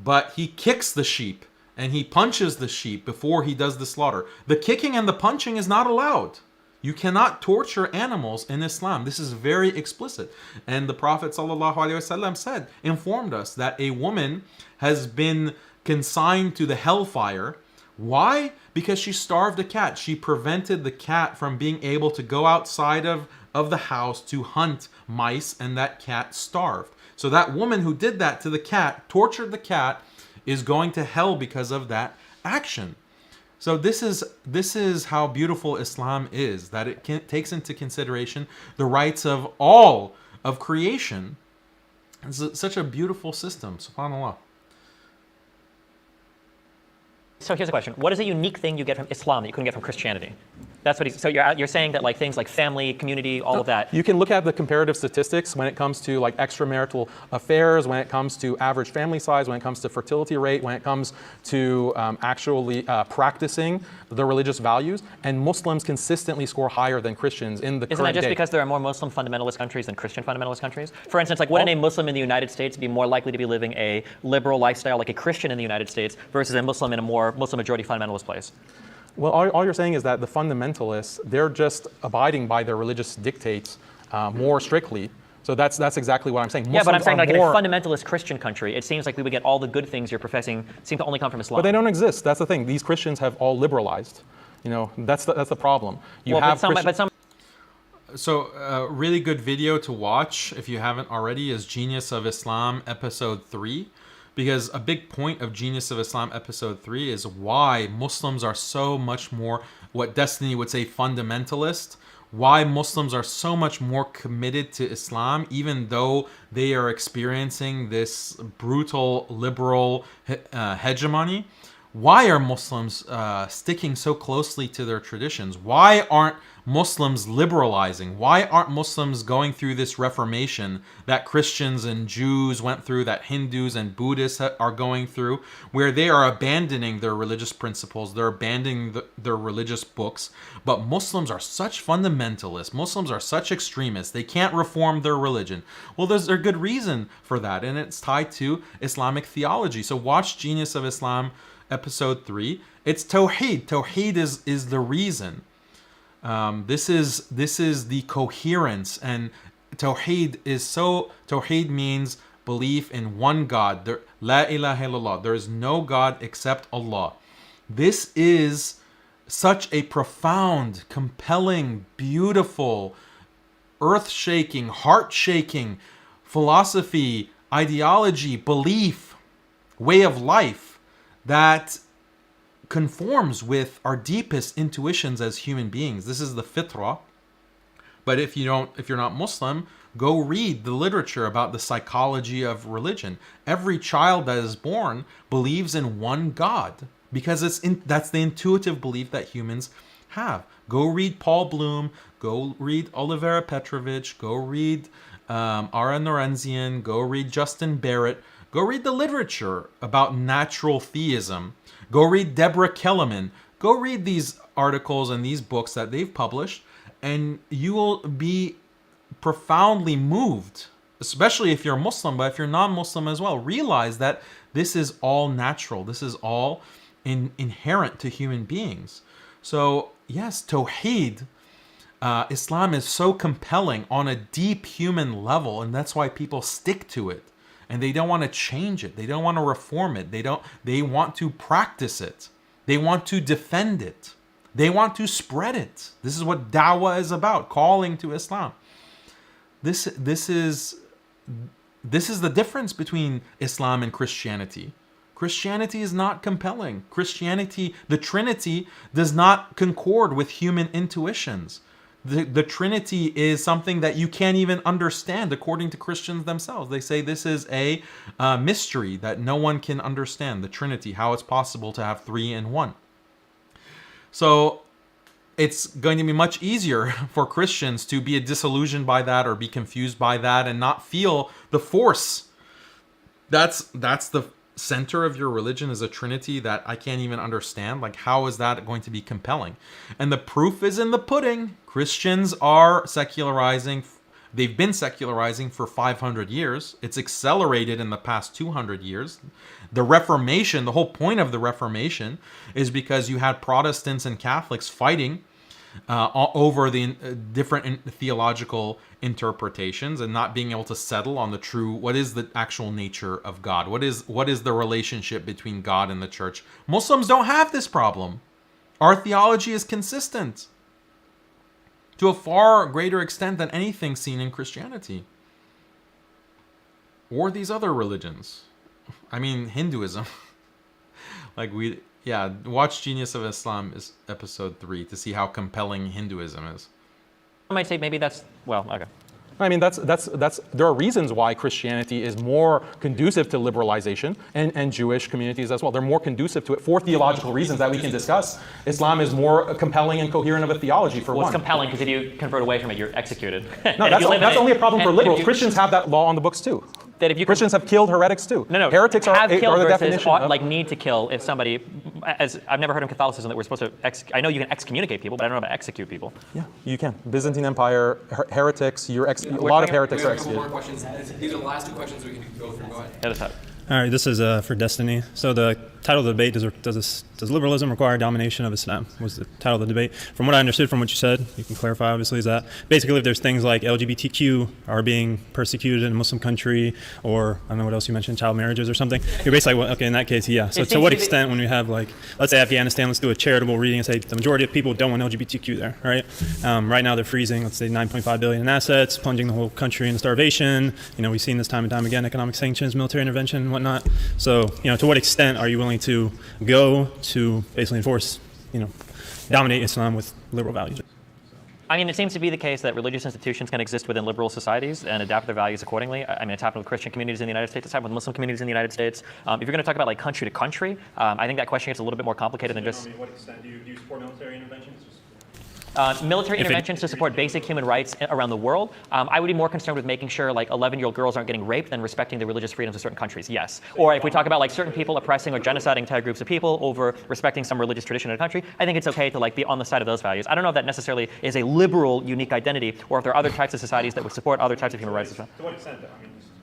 A: but he kicks the sheep and he punches the sheep before he does the slaughter. The kicking and the punching is not allowed. You cannot torture animals in Islam. This is very explicit. And the Prophet ﷺ informed us that a woman has been consigned to the hellfire. Why? Because she starved a cat. She prevented the cat from being able to go outside of the house to hunt mice, and that cat starved. So that woman who did that to the cat, tortured the cat, is going to hell because of that action. So this is how beautiful Islam is, that it takes into consideration the rights of all of creation. It's such a beautiful system, subhanAllah.
E: So here's a question. What is a unique thing you get from Islam that you couldn't get from Christianity? That's what so you're saying that like things like family, community, all of that.
B: You can look at the comparative statistics when it comes to like extramarital affairs, when it comes to average family size, when it comes to fertility rate, when it comes to actually practicing the religious values, and Muslims consistently score higher than Christians in the
E: Isn't that just because there are more Muslim fundamentalist countries than Christian fundamentalist countries? For instance, like wouldn't a Muslim in the United States be more likely to be living a liberal lifestyle like a Christian in the United States versus a Muslim in a more Muslim majority fundamentalist place?
B: Well, all you're saying is that the fundamentalists, they're just abiding by their religious dictates more strictly. So that's exactly what I'm saying.
E: Yeah, but I'm saying like in a fundamentalist Christian country, it seems like we would get all the good things you're professing seem to only come from Islam.
B: But they don't exist. That's the thing. These Christians have all liberalized. You know, that's the problem. You have
A: So really good video to watch if you haven't already is Genius of Islam episode 3. Because a big point of Genius of Islam episode 3 is why Muslims are so much more, what Destiny would say, fundamentalist. Why Muslims are so much more committed to Islam, even though they are experiencing this brutal liberal hegemony. Why are Muslims sticking so closely to their traditions? Why aren't Muslims liberalizing? Why aren't Muslims going through this reformation that Christians and Jews went through, that Hindus and Buddhists are going through, where they are abandoning their religious principles, they're abandoning their religious books, but Muslims are such fundamentalists, Muslims are such extremists, they can't reform their religion. Well, there's a good reason for that, and it's tied to Islamic theology. So watch Genius of Islam episode 3. It's Tawheed. Tawheed is the reason. This is the coherence, and Tawheed means belief in one God. La ilaha illallah. There is no God except Allah. This is such a profound, compelling, beautiful, earth-shaking, heart-shaking philosophy, ideology, belief, way of life that conforms with our deepest intuitions as human beings. This is the fitrah. But if you're not Muslim, go read the literature about the psychology of religion. Every child that is born believes in one God because that's the intuitive belief that humans have. Go read Paul Bloom, go read Olivera Petrovich, go read Ara Norenzian, go read Justin Barrett. Go read the literature about natural theism. Go read Deborah Kellerman. Go read these articles and these books that they've published, and you will be profoundly moved, especially if you're a Muslim, but if you're non-Muslim as well. Realize that this is all natural. This is all inherent to human beings. So yes, Tawheed, Islam is so compelling on a deep human level, and that's why people stick to it. And they don't want to change it. They don't want to reform it. They want to practice it. They want to defend it. They want to spread it. This is what da'wah is about, calling to Islam. This is the difference between Islam and Christianity. Christianity is not compelling. Christianity, the Trinity, does not concord with human intuitions. The Trinity is something that you can't even understand according to Christians themselves. They say this is a mystery that no one can understand, the Trinity, how it's possible to have three in one. So it's going to be much easier for Christians to be disillusioned by that or be confused by that and not feel the force. That's the center of your religion, is a Trinity that I can't even understand. Like, how is that going to be compelling? And the proof is in the pudding. Christians are secularizing. They've been secularizing for 500 years. It's accelerated in the past 200 years. The Reformation, the whole point of the Reformation is because you had Protestants and Catholics fighting over the different theological interpretations and not being able to settle on the true, what is the actual nature of God? What is the relationship between God and the church? Muslims don't have this problem. Our theology is consistent to a far greater extent than anything seen in Christianity or these other religions. I mean, Hinduism. Watch Genius of Islam is episode 3 to see how compelling Hinduism is.
E: I might say maybe that's, well, okay.
B: I mean, there are reasons why Christianity is more conducive to liberalization, and Jewish communities as well. They're more conducive to it for theological reasons that we can discuss. Islam is more compelling and coherent of a theology, for one.
E: It's compelling because if you convert away from it, you're executed.
B: No, that's only a problem for liberals. Christians have that law on the books too.
E: That if you
B: Christians have killed heretics too.
E: No,
B: heretics
E: have
B: are
E: killed
B: the
E: versus
B: definition of,
E: like need to kill. If somebody, as I've never heard in Catholicism that we're supposed to. I know you can excommunicate people, but I don't know about execute people.
B: Yeah, you can. Byzantine Empire, heretics. A lot of heretics are executed.
P: More questions. These are the last two questions we can go through. Go ahead.
Q: All right, this is for Destiny. So the title of the debate, does liberalism require domination of Islam? Was the title of the debate. From what I understood from what you said, you can clarify obviously, is that basically if there's things like LGBTQ are being persecuted in a Muslim country, or I don't know what else you mentioned, child marriages or something, you're basically like, well, okay, in that case, yeah. So to what extent when we have like, let's say Afghanistan, let's do a charitable reading and say the majority of people don't want LGBTQ there, right? Right now they're freezing, let's say 9.5 billion in assets, plunging the whole country into starvation. We've seen this time and time again, economic sanctions, military intervention, whatnot. So, to what extent are you willing to go to basically enforce, dominate Islam with liberal values?
E: I mean, it seems to be the case that religious institutions can exist within liberal societies and adapt their values accordingly. I mean, it's happened with Christian communities in the United States. It's happened with Muslim communities in the United States. If you're going to talk about like country to country, I think that question gets a little bit more complicated than just.
Q: To what extent do you support military interventions?
E: Military interventions to support basic human rights around the world. I would be more concerned with making sure like 11-year-old girls aren't getting raped than respecting the religious freedoms of certain countries, yes. Or if we talk about like certain people oppressing or genociding entire groups of people over respecting some religious tradition in a country, I think it's okay to like be on the side of those values. I don't know if that necessarily is a liberal, unique identity, or if there are other types of societies that would support other types of human rights as well.
Q: To what extent though?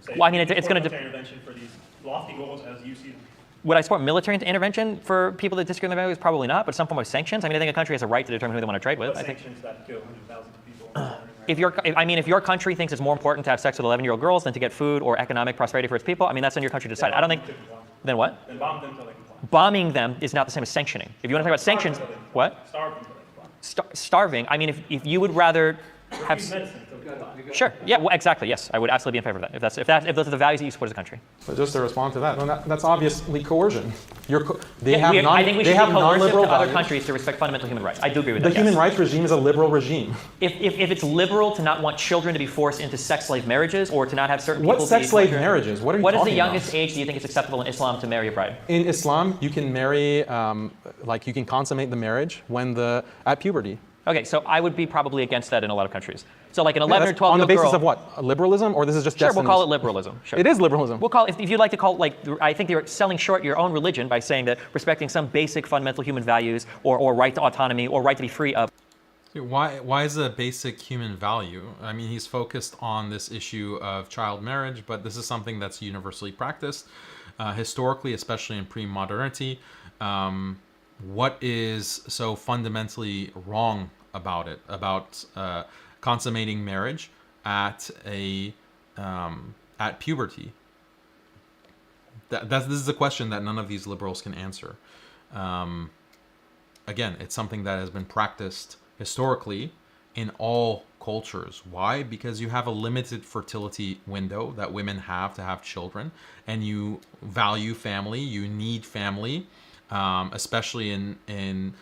E: It's going to
Q: intervention for these lofty goals as you see them.
E: Would I support military intervention for people that disagree on their values? Probably not, but some form of sanctions. I mean, I think a country has a right to determine who they want to trade with.
Q: What sanctions that kill hundreds of thousands of people?
E: If your country thinks it's more important to have sex with 11-year-old girls than to get food or economic prosperity for its people, I mean, that's on your country to decide. I don't think. Then what?
Q: Then bomb them till they comply.
E: Bombing them is not the same as sanctioning. If you want to talk about sanctions, what?
Q: Starving.
E: Starving. I mean, if you would rather have. Sure. Yeah. Well, exactly. Yes, I would absolutely be in favor of that. If those are the values that you support as a country.
B: But just to respond to that, that's obviously coercion.
E: I think we should be coercive to other countries to respect fundamental human rights. I do agree with that.
B: The human rights regime is a liberal regime.
E: If it's liberal to not want children to be forced into sex slave marriages or to not have certain people.
B: What sex slave marriages? What are you talking about?
E: What is the youngest age do you think it's acceptable in Islam to marry a bride?
B: In Islam, you can marry, you can consummate the marriage at puberty.
E: Okay, so I would be probably against that in a lot of countries. So like an 11 or 12-year-old girl.
B: On the basis of what? Liberalism, or this is just
E: Sure,
B: destiny?
E: we'll call it liberalism. Sure.
B: It is liberalism.
E: We'll call if you'd like to call I think you're selling short your own religion by saying that respecting some basic fundamental human values or right to autonomy or right to be free of.
A: Why is it a basic human value? I mean, he's focused on this issue of child marriage, but this is something that's universally practiced historically, especially in pre-modernity. What is so fundamentally wrong about it, about consummating marriage at puberty? This is a question that none of these liberals can answer. Again, it's something that has been practiced historically in all cultures. Why? Because you have a limited fertility window that women have to have children, and you value family, you need family, especially in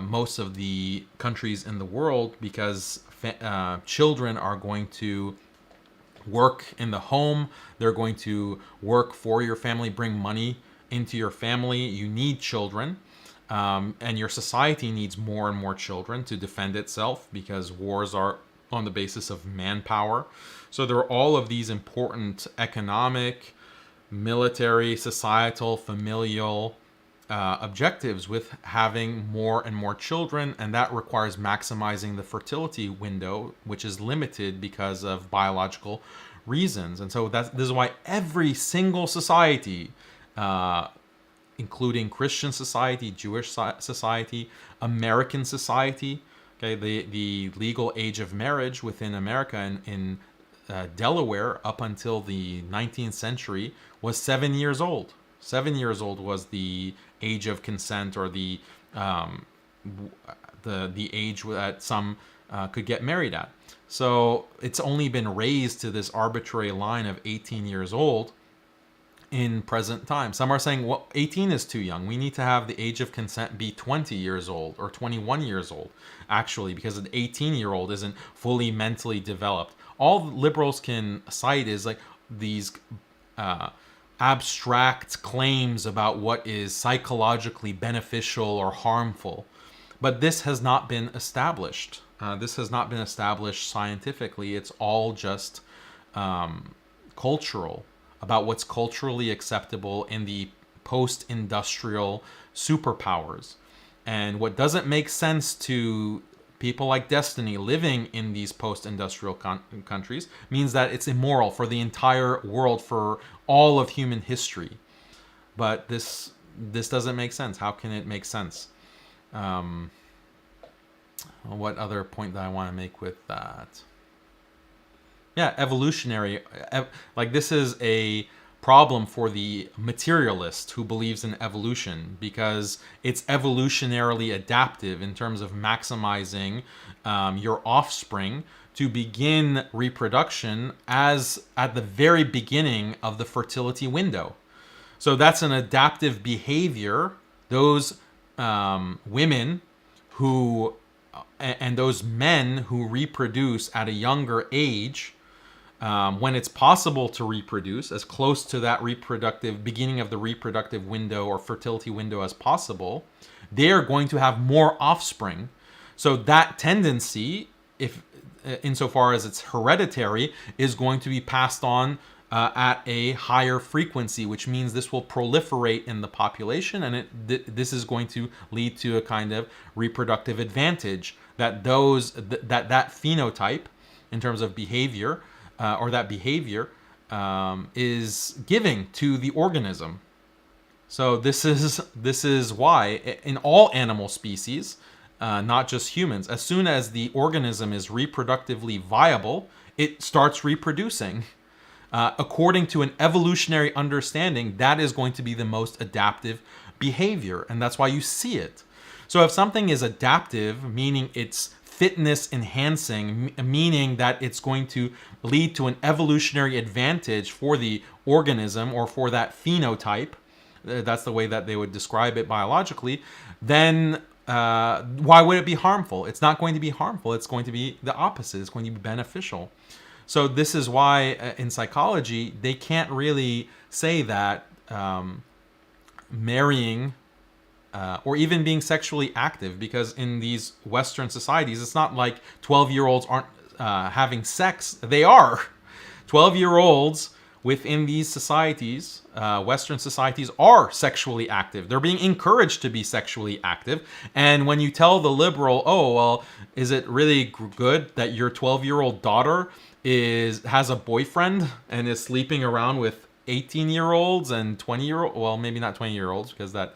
A: most of the countries in the world, because children are going to work in the home, they're going to work for your family, bring money into your family. You need children, and your society needs more and more children to defend itself, because wars are on the basis of manpower. So there are all of these important economic, military, societal, familial objectives with having more and more children, and that requires maximizing the fertility window, which is limited because of biological reasons. And so this is why every single society, including Christian society, Jewish society, American society, Okay, the legal age of marriage within America in Delaware up until the 19th century was 7 years old. 7 years old was the age of consent, or the age that some could get married at. So it's only been raised to this arbitrary line of 18 years old in present time. Some are saying, well, 18 is too young. We need to have the age of consent be 20 years old or 21 years old, actually, because an 18-year-old isn't fully mentally developed. All liberals can cite is like these abstract claims about what is psychologically beneficial or harmful. But this has not been established. This has not been established scientifically. It's all just cultural, about what's culturally acceptable in the post-industrial superpowers. And what doesn't make sense to people like Destiny living in these post-industrial countries means that it's immoral for the entire world, for all of human history. But this doesn't make sense. How can it make sense? What other point that I want to make with that? Yeah, evolutionary. Like, this is a problem for the materialist who believes in evolution, because it's evolutionarily adaptive in terms of maximizing your offspring to begin reproduction as at the very beginning of the fertility window. So that's an adaptive behavior. Those women who and those men who reproduce at a younger age, when it's possible to reproduce as close to that beginning of the reproductive window or fertility window as possible, they are going to have more offspring. So that tendency, if insofar as it's hereditary, is going to be passed on at a higher frequency, which means this will proliferate in the population, and this is going to lead to a kind of reproductive advantage that that phenotype, in terms of behavior, or that behavior is giving to the organism. So this is why in all animal species, not just humans, as soon as the organism is reproductively viable, it starts reproducing. According to an evolutionary understanding, that is going to be the most adaptive behavior, and that's why you see it. So if something is adaptive, meaning it's fitness enhancing, meaning that it's going to lead to an evolutionary advantage for the organism or for that phenotype, that's the way that they would describe it biologically, then why would it be harmful? It's not going to be harmful. It's going to be the opposite. It's going to be beneficial. So this is why in psychology, they can't really say that marrying or even being sexually active, because in these Western societies, it's not like 12-year-olds aren't having sex. They are. 12-year-olds within these societies, Western societies, are sexually active. They're being encouraged to be sexually active. And when you tell the liberal, oh, well, is it really good that your 12-year-old daughter has a boyfriend and is sleeping around with 18-year-olds and 20-year-olds? Well, maybe not 20-year-olds, because that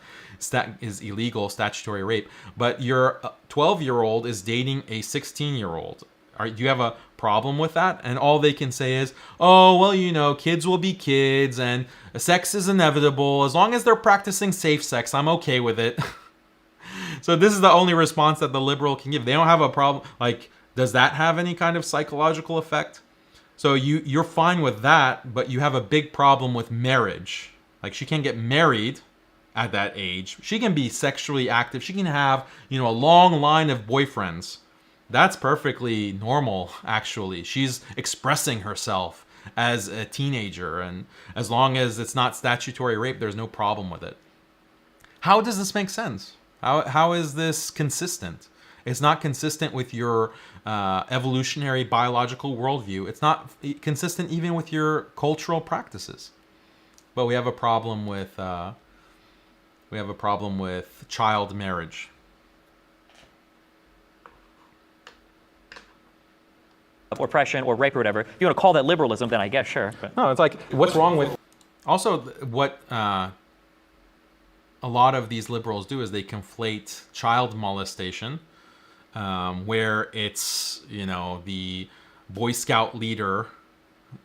A: is illegal, statutory rape. But your 12-year-old is dating a 16-year-old. Do you have a problem with that? And all they can say is, oh, well, kids will be kids and sex is inevitable. As long as they're practicing safe sex, I'm okay with it. So this is the only response that the liberal can give. They don't have a problem. Like, does that have any kind of psychological effect? So you're fine with that, but you have a big problem with marriage. Like, she can't get married at that age. She can be sexually active. She can have, a long line of boyfriends. That's perfectly normal, actually. She's expressing herself as a teenager, and as long as it's not statutory rape, there's no problem with it. How does this make sense? How is this consistent? It's not consistent with your evolutionary biological worldview. It's not consistent even with your cultural practices. But we have a problem with child marriage.
E: Oppression or rape or whatever. If you want to call that liberalism, then I guess sure. But.
B: No, it's like, what's wrong with...
A: Also, what a lot of these liberals do is they conflate child molestation where it's, you know, the Boy Scout leader,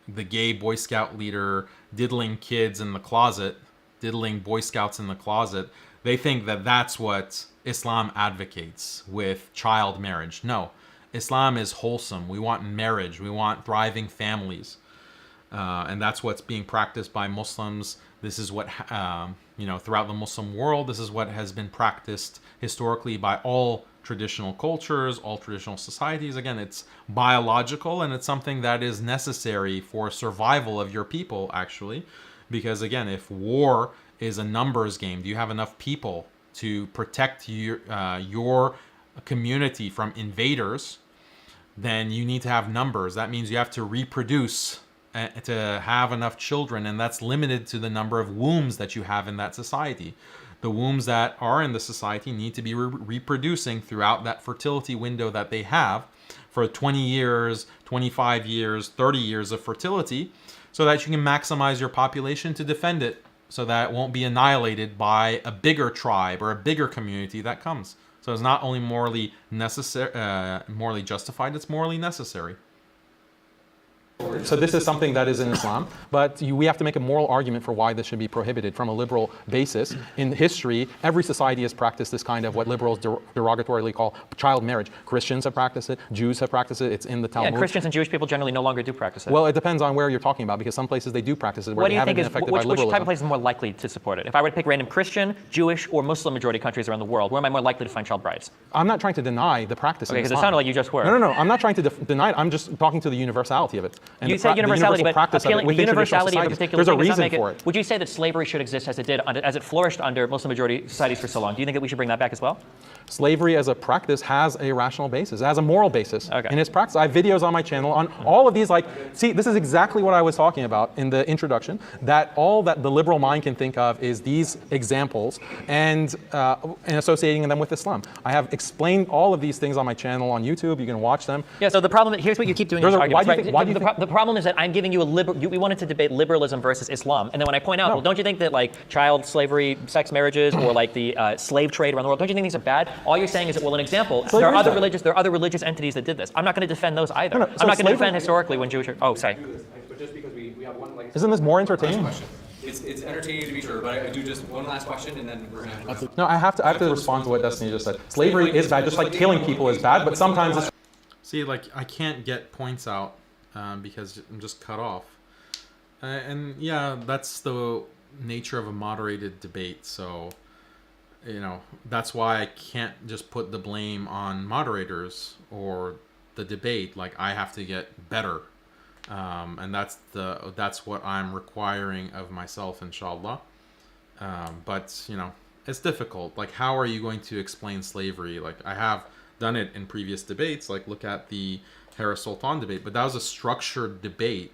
A: the gay Boy Scout leader diddling kids in the closet, diddling Boy Scouts in the closet. They think that that's what Islam advocates with child marriage. No, Islam is wholesome. We want marriage. We want thriving families. And that's what's being practiced by Muslims. This is what, you know, throughout the Muslim world, this is what has been practiced historically by all traditional cultures, all traditional societies. Again, it's biological, and it's something that is necessary for survival of your people, actually. Because again, if war is a numbers game, do you have enough people to protect your community from invaders? Then you need to have numbers. That means you have to reproduce to have enough children, and that's limited to the number of wombs that you have in that society. The wombs that are in the society need to be reproducing throughout that fertility window that they have for 20 years, 25 years, 30 years of fertility, so that you can maximize your population to defend it, so that it won't be annihilated by a bigger tribe or a bigger community that comes. So it's not only morally morally justified, it's morally necessary.
B: So this is something that is in Islam, but we have to make a moral argument for why this should be prohibited from a liberal basis. In history, every society has practiced this kind of what liberals derogatorily call child marriage. Christians have practiced it, Jews have practiced it, it's in the Talmud.
E: Yeah, Christians and Jewish people generally no longer do practice it.
B: Well, it depends on where you're talking about, because some places they do practice it where they haven't been affected by liberalism.
E: Which type of place is more likely to support it? If I were to pick random Christian, Jewish, or Muslim majority countries around the world, where am I more likely to find child brides?
B: I'm not trying to deny the practice of
E: Okay, because
B: Islam.
E: it sounded like you just were.
B: No, I'm not trying to deny it. I'm just talking to the universality of it. And
E: you said universality, but appealing the universality of a particular
B: thing
E: does
B: does
E: not make
B: for
E: it. Would you say that slavery should exist as it did, as it flourished under Muslim majority societies for so long? Do you think that we should bring that back as well?
B: Slavery as a practice has a rational basis, it has a moral basis in its practice. I have videos on my channel on all of these. Like, see, this is exactly what I was talking about in the introduction, that all that the liberal mind can think of is these examples and associating them with Islam. I have explained all of these things on my channel on YouTube. You can watch them.
E: Yeah, so the problem, here's what you keep doing in your arguments, right? The problem is that I'm giving you we wanted to debate liberalism versus Islam, and then when I point out, well, don't you think that like child slavery, sex marriages, or like the slave trade around the world, don't you think these are bad? All you're saying is that, well, an example, there are other religious entities that did this. I'm not going to defend those either.
B: So
E: I'm not going to defend historically when Jewish. Oh, sorry.
P: But just because we have one, like,
B: isn't this more entertaining?
P: It's entertaining to be sure, but I do just one last question, and then we're gonna have to.
B: No, I have to respond to what Destiny just said. Slavery is bad, just like killing people is bad, but sometimes it's.
A: See, like, I can't get points out because I'm just cut off. And yeah, that's the nature of a moderated debate. So, you know, that's why I can't just put the blame on moderators or the debate. Like, I have to get better. And that's what I'm requiring of myself, inshallah. But, you know, it's difficult. Like, how are you going to explain slavery? Like, I have done it in previous debates. Like, look at the Harris Sultan debate. But that was a structured debate.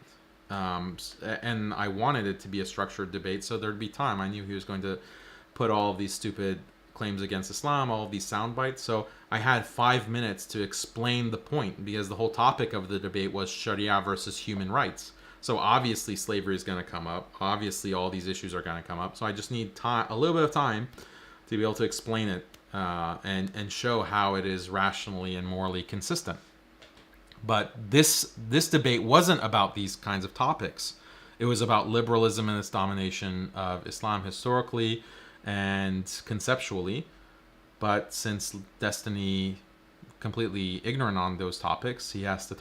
A: And I wanted it to be a structured debate, so there'd be time. I knew he was going to put all of these stupid claims against Islam, all of these sound bites. So I had 5 minutes to explain the point, because the whole topic of the debate was Sharia versus human rights. So obviously slavery is going to come up. Obviously all these issues are going to come up. So I just need time, a little bit of time, to be able to explain it and show how it is rationally and morally consistent. But this debate wasn't about these kinds of topics. It was about liberalism and its domination of Islam historically and conceptually. But since Destiny completely ignorant on those topics, he has to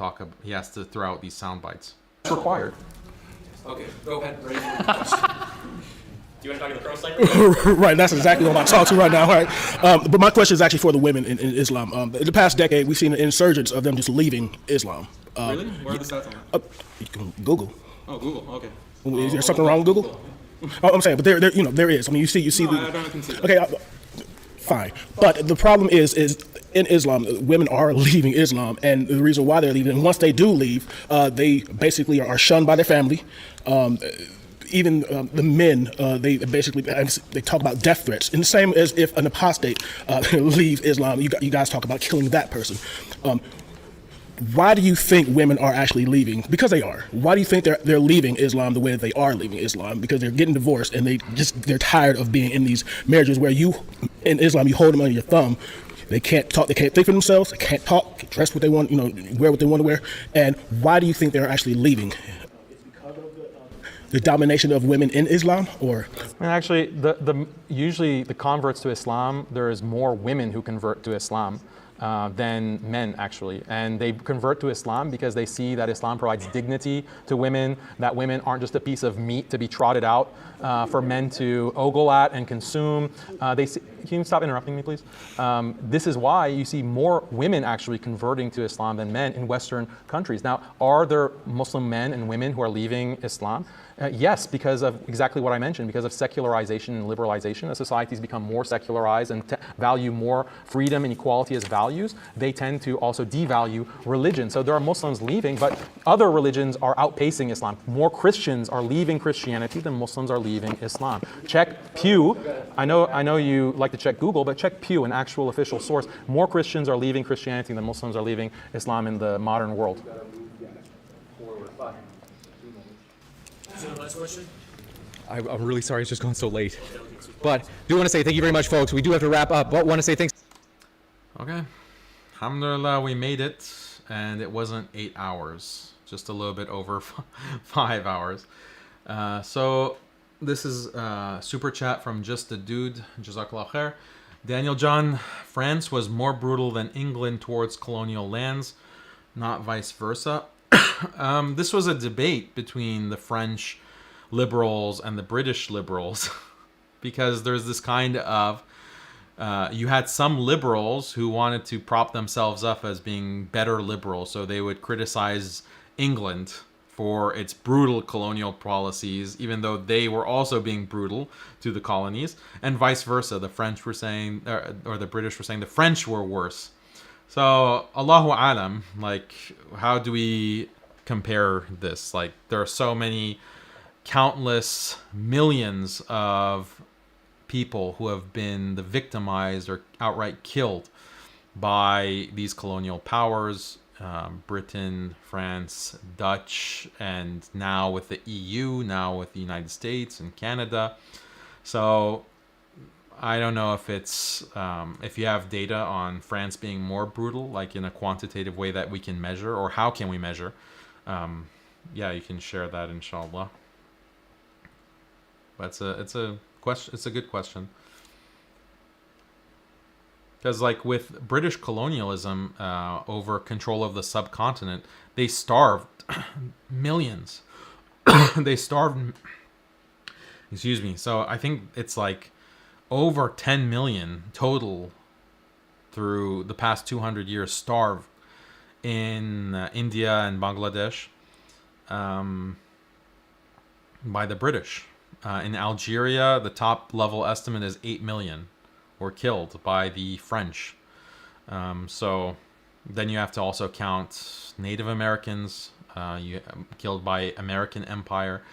A: throw out these sound bites.
B: It's required.
P: Okay, go ahead. Ready for the question.
R: Do you want to talk about the pro-slavery?
S: Right, that's exactly what I'm about to talk to right now. Right. But my question is actually for the women in Islam. In the past decade, we've seen an insurgence of them just leaving Islam.
P: Really? Where are the stats on?
S: You can Google.
P: Oh, Google. Okay.
S: Is there something wrong with Google? Oh, I'm saying, but there is. I mean, you see.
P: No, I don't concede.
S: Okay, fine. But the problem is in Islam, women are leaving Islam, and the reason why they're leaving, and once they do leave, they basically are shunned by their family. Even the men, they talk about death threats. And the same as if an apostate leaves Islam, you guys talk about killing that person. Why do you think women are actually leaving? Because they are. Why do you think they're leaving Islam the way that they are leaving Islam? Because they're getting divorced and they're tired of being in these marriages where in Islam you hold them under your thumb. They can't talk. They can't think for themselves. They can't talk. Can't dress what they want. Wear what they want to wear. And why do you think they're actually leaving? The domination of women in Islam, or?
B: And actually, usually the converts to Islam, there is more women who convert to Islam than men, actually. And they convert to Islam because they see that Islam provides dignity to women, that women aren't just a piece of meat to be trotted out for men to ogle at and consume. Can you stop interrupting me, please? This is why you see more women actually converting to Islam than men in Western countries. Now, are there Muslim men and women who are leaving Islam? Yes, because of exactly what I mentioned, because of secularization and liberalization. As societies become more secularized and value more freedom and equality as values, they tend to also devalue religion. So there are Muslims leaving, but other religions are outpacing Islam. More Christians are leaving Christianity than Muslims are leaving Islam. Check Pew. I know you like to check Google, but check Pew, an actual official source. More Christians are leaving Christianity than Muslims are leaving Islam in the modern world.
P: Last question?
F: I'm really sorry it's just gone so late. But do want to say thank you very much, folks. We do have to wrap up, but want to say thanks.
A: Okay. Alhamdulillah, we made it, and it wasn't 8 hours, just a little bit over 5 hours. So this is super chat from Just a Dude. Jazakallah khair. Daniel John, France was more brutal than England towards colonial lands, not vice versa. This was a debate between the French liberals and the British liberals because there's this kind of you had some liberals who wanted to prop themselves up as being better liberals, so they would criticize England for its brutal colonial policies, even though they were also being brutal to the colonies, and vice versa. The French were saying, or the British were saying the French were worse. So Allahu Alam, like, how do we compare this? Like, there are so many countless millions of people who have been the victimized or outright killed by these colonial powers, Britain, France, Dutch, and now with the EU, now with the United States and Canada. So I don't know if it's if you have data on France being more brutal, like in a quantitative way that we can measure, or how can we measure? Yeah, you can share that, inshallah. But it's a question. It's a good question. Because like with British colonialism over control of the subcontinent, they starved millions. They starved. Excuse me. So I think it's like over 10 million total through the past 200 years starved in India and Bangladesh by the British. In Algeria, the top level estimate is 8 million were killed by the French. So then you have to also count Native Americans killed by American Empire.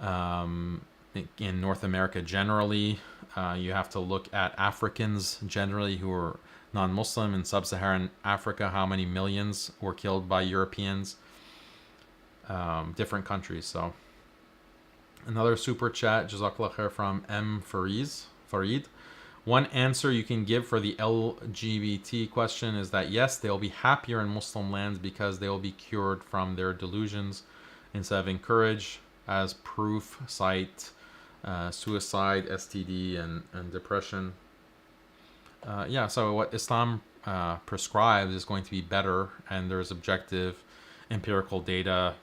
A: In North America generally, you have to look at Africans generally who are non-Muslim. In sub-Saharan Africa, how many millions were killed by Europeans? Different countries. So another super chat, Jazakallah khair, from M. Farid. One answer you can give for the LGBT question is that yes, they'll be happier in Muslim lands because they will be cured from their delusions instead of encouraged. As proof, cite suicide, STD, and depression. Yeah, so what Islam prescribes is going to be better, and there's objective empirical data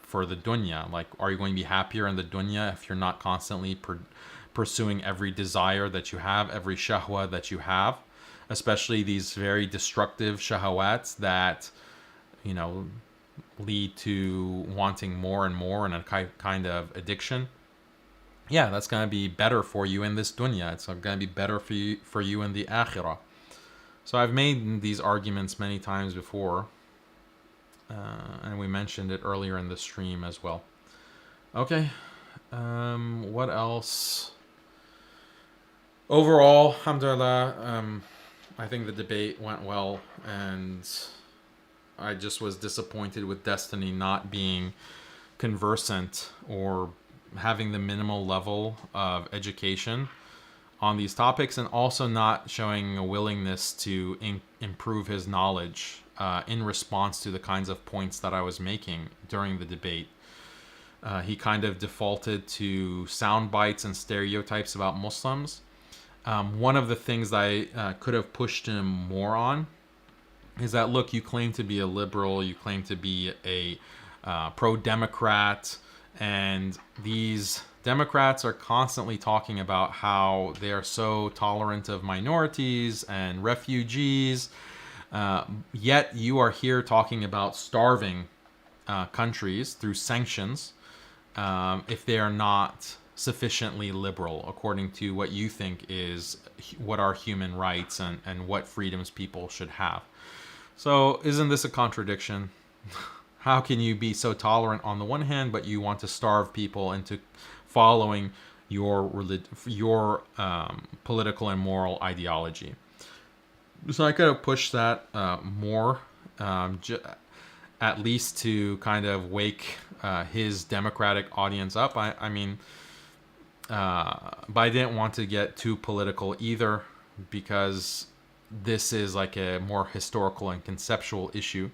A: for the dunya. Like, are you going to be happier in the dunya if you're not constantly pursuing every desire that you have, every shahwa that you have, especially these very destructive shahwats that, you know, lead to wanting more and more and a kind of addiction? Yeah, that's going to be better for you in this dunya. It's going to be better for you in the akhirah. So I've made these arguments many times before, and we mentioned it earlier in the stream as well. Okay, what else? Overall, alhamdulillah, I think the debate went well, and I just was disappointed with Destiny not being conversant or having the minimal level of education on these topics, and also not showing a willingness to improve his knowledge in response to the kinds of points that I was making during the debate. He kind of defaulted to sound bites and stereotypes about Muslims. One of the things that I could have pushed him more on is that, look, you claim to be a liberal, you claim to be a pro-democrat, and these Democrats are constantly talking about how they are so tolerant of minorities and refugees, yet you are here talking about starving countries through sanctions if they are not sufficiently liberal according to what you think is what are human rights and what freedoms people should have. So isn't this a contradiction? How can you be so tolerant on the one hand, but you want to starve people into following your political and moral ideology? So I could have pushed that more, at least to kind of wake his Democratic audience up. I mean, but I didn't want to get too political either, because this is like a more historical and conceptual issue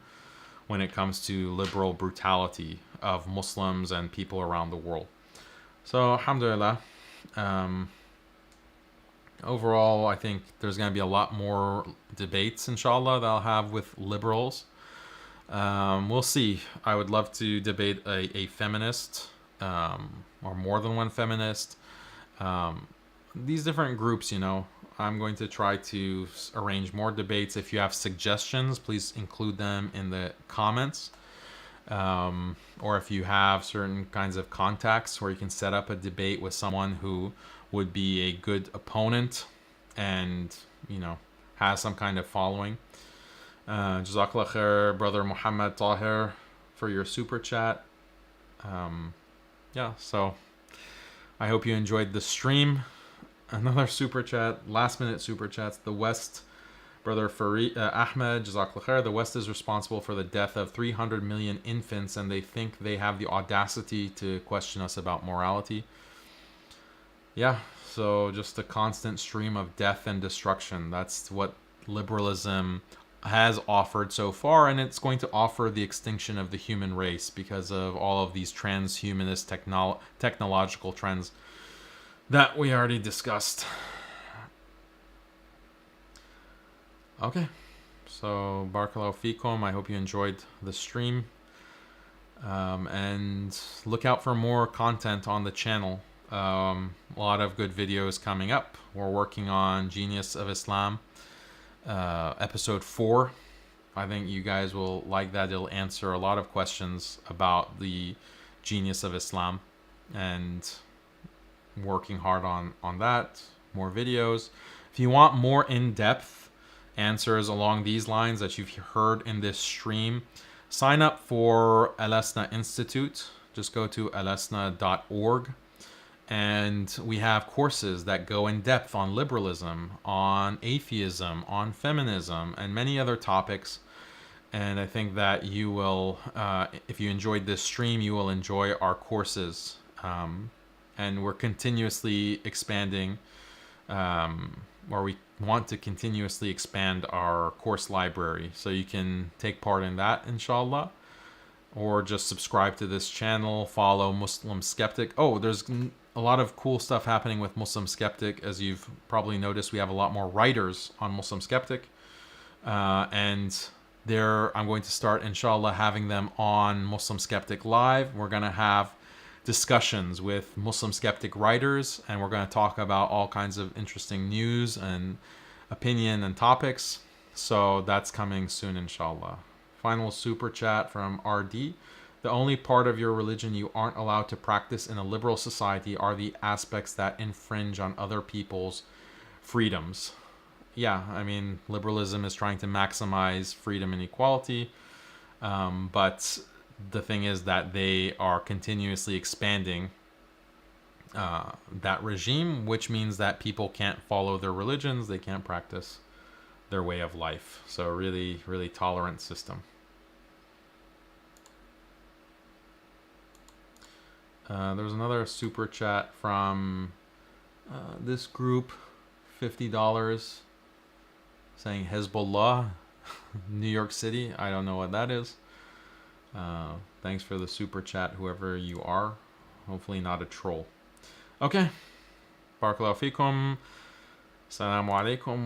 A: when it comes to liberal brutality of Muslims and people around the world. So, alhamdulillah. Overall, I think there's going to be a lot more debates, inshallah, that I'll have with liberals. We'll see. I would love to debate a feminist, or more than one feminist. These different groups, you know, I'm going to try to arrange more debates. If you have suggestions, please include them in the comments. Or if you have certain kinds of contacts where you can set up a debate with someone who would be a good opponent and, you know, has some kind of following. Jazakallah khair, brother Muhammad Tahir, for your super chat. Yeah, so I hope you enjoyed the stream. Another super chat, last minute super chats. The West, brother Farid Ahmed, Jazakallah khair. The West is responsible for the death of 300 million infants, and they think they have the audacity to question us about morality. Yeah, so just a constant stream of death and destruction. That's what liberalism has offered so far, and it's going to offer the extinction of the human race because of all of these transhumanist technological trends that we already discussed. Okay, so barakallahu fikum. I hope you enjoyed the stream, and look out for more content on the channel. A lot of good videos coming up. We're working on Genius of Islam, episode 4. I think you guys will like that. It'll answer a lot of questions about the Genius of Islam, and working hard on that. More videos. If you want more in-depth answers along these lines that you've heard in this stream, sign up for Alesna Institute. Just go to alesna.org. And we have courses that go in depth on liberalism, on atheism, on feminism, and many other topics. And I think that you will, if you enjoyed this stream, you will enjoy our courses. And we're continuously expanding, or we want to continuously expand our course library. So you can take part in that, inshallah. Or just subscribe to this channel, follow Muslim Skeptic. Oh, there's a lot of cool stuff happening with Muslim Skeptic. As you've probably noticed, we have a lot more writers on Muslim Skeptic. And I'm going to start, inshallah, having them on Muslim Skeptic Live. We're going to have discussions with Muslim Skeptic writers, and we're going to talk about all kinds of interesting news and opinion and topics. So that's coming soon, inshallah. Final super chat from RD. The only part of your religion you aren't allowed to practice in a liberal society are the aspects that infringe on other people's freedoms. Yeah, I mean, liberalism is trying to maximize freedom and equality, but the thing is that they are continuously expanding that regime, which means that people can't follow their religions, they can't practice their way of life. So really, really tolerant system. There's another super chat from this group. $50 saying Hezbollah, New York City. I don't know what that is. Thanks for the super chat, whoever you are. Hopefully not a troll. Okay. Barakallahu fikum. Assalamu alaikum.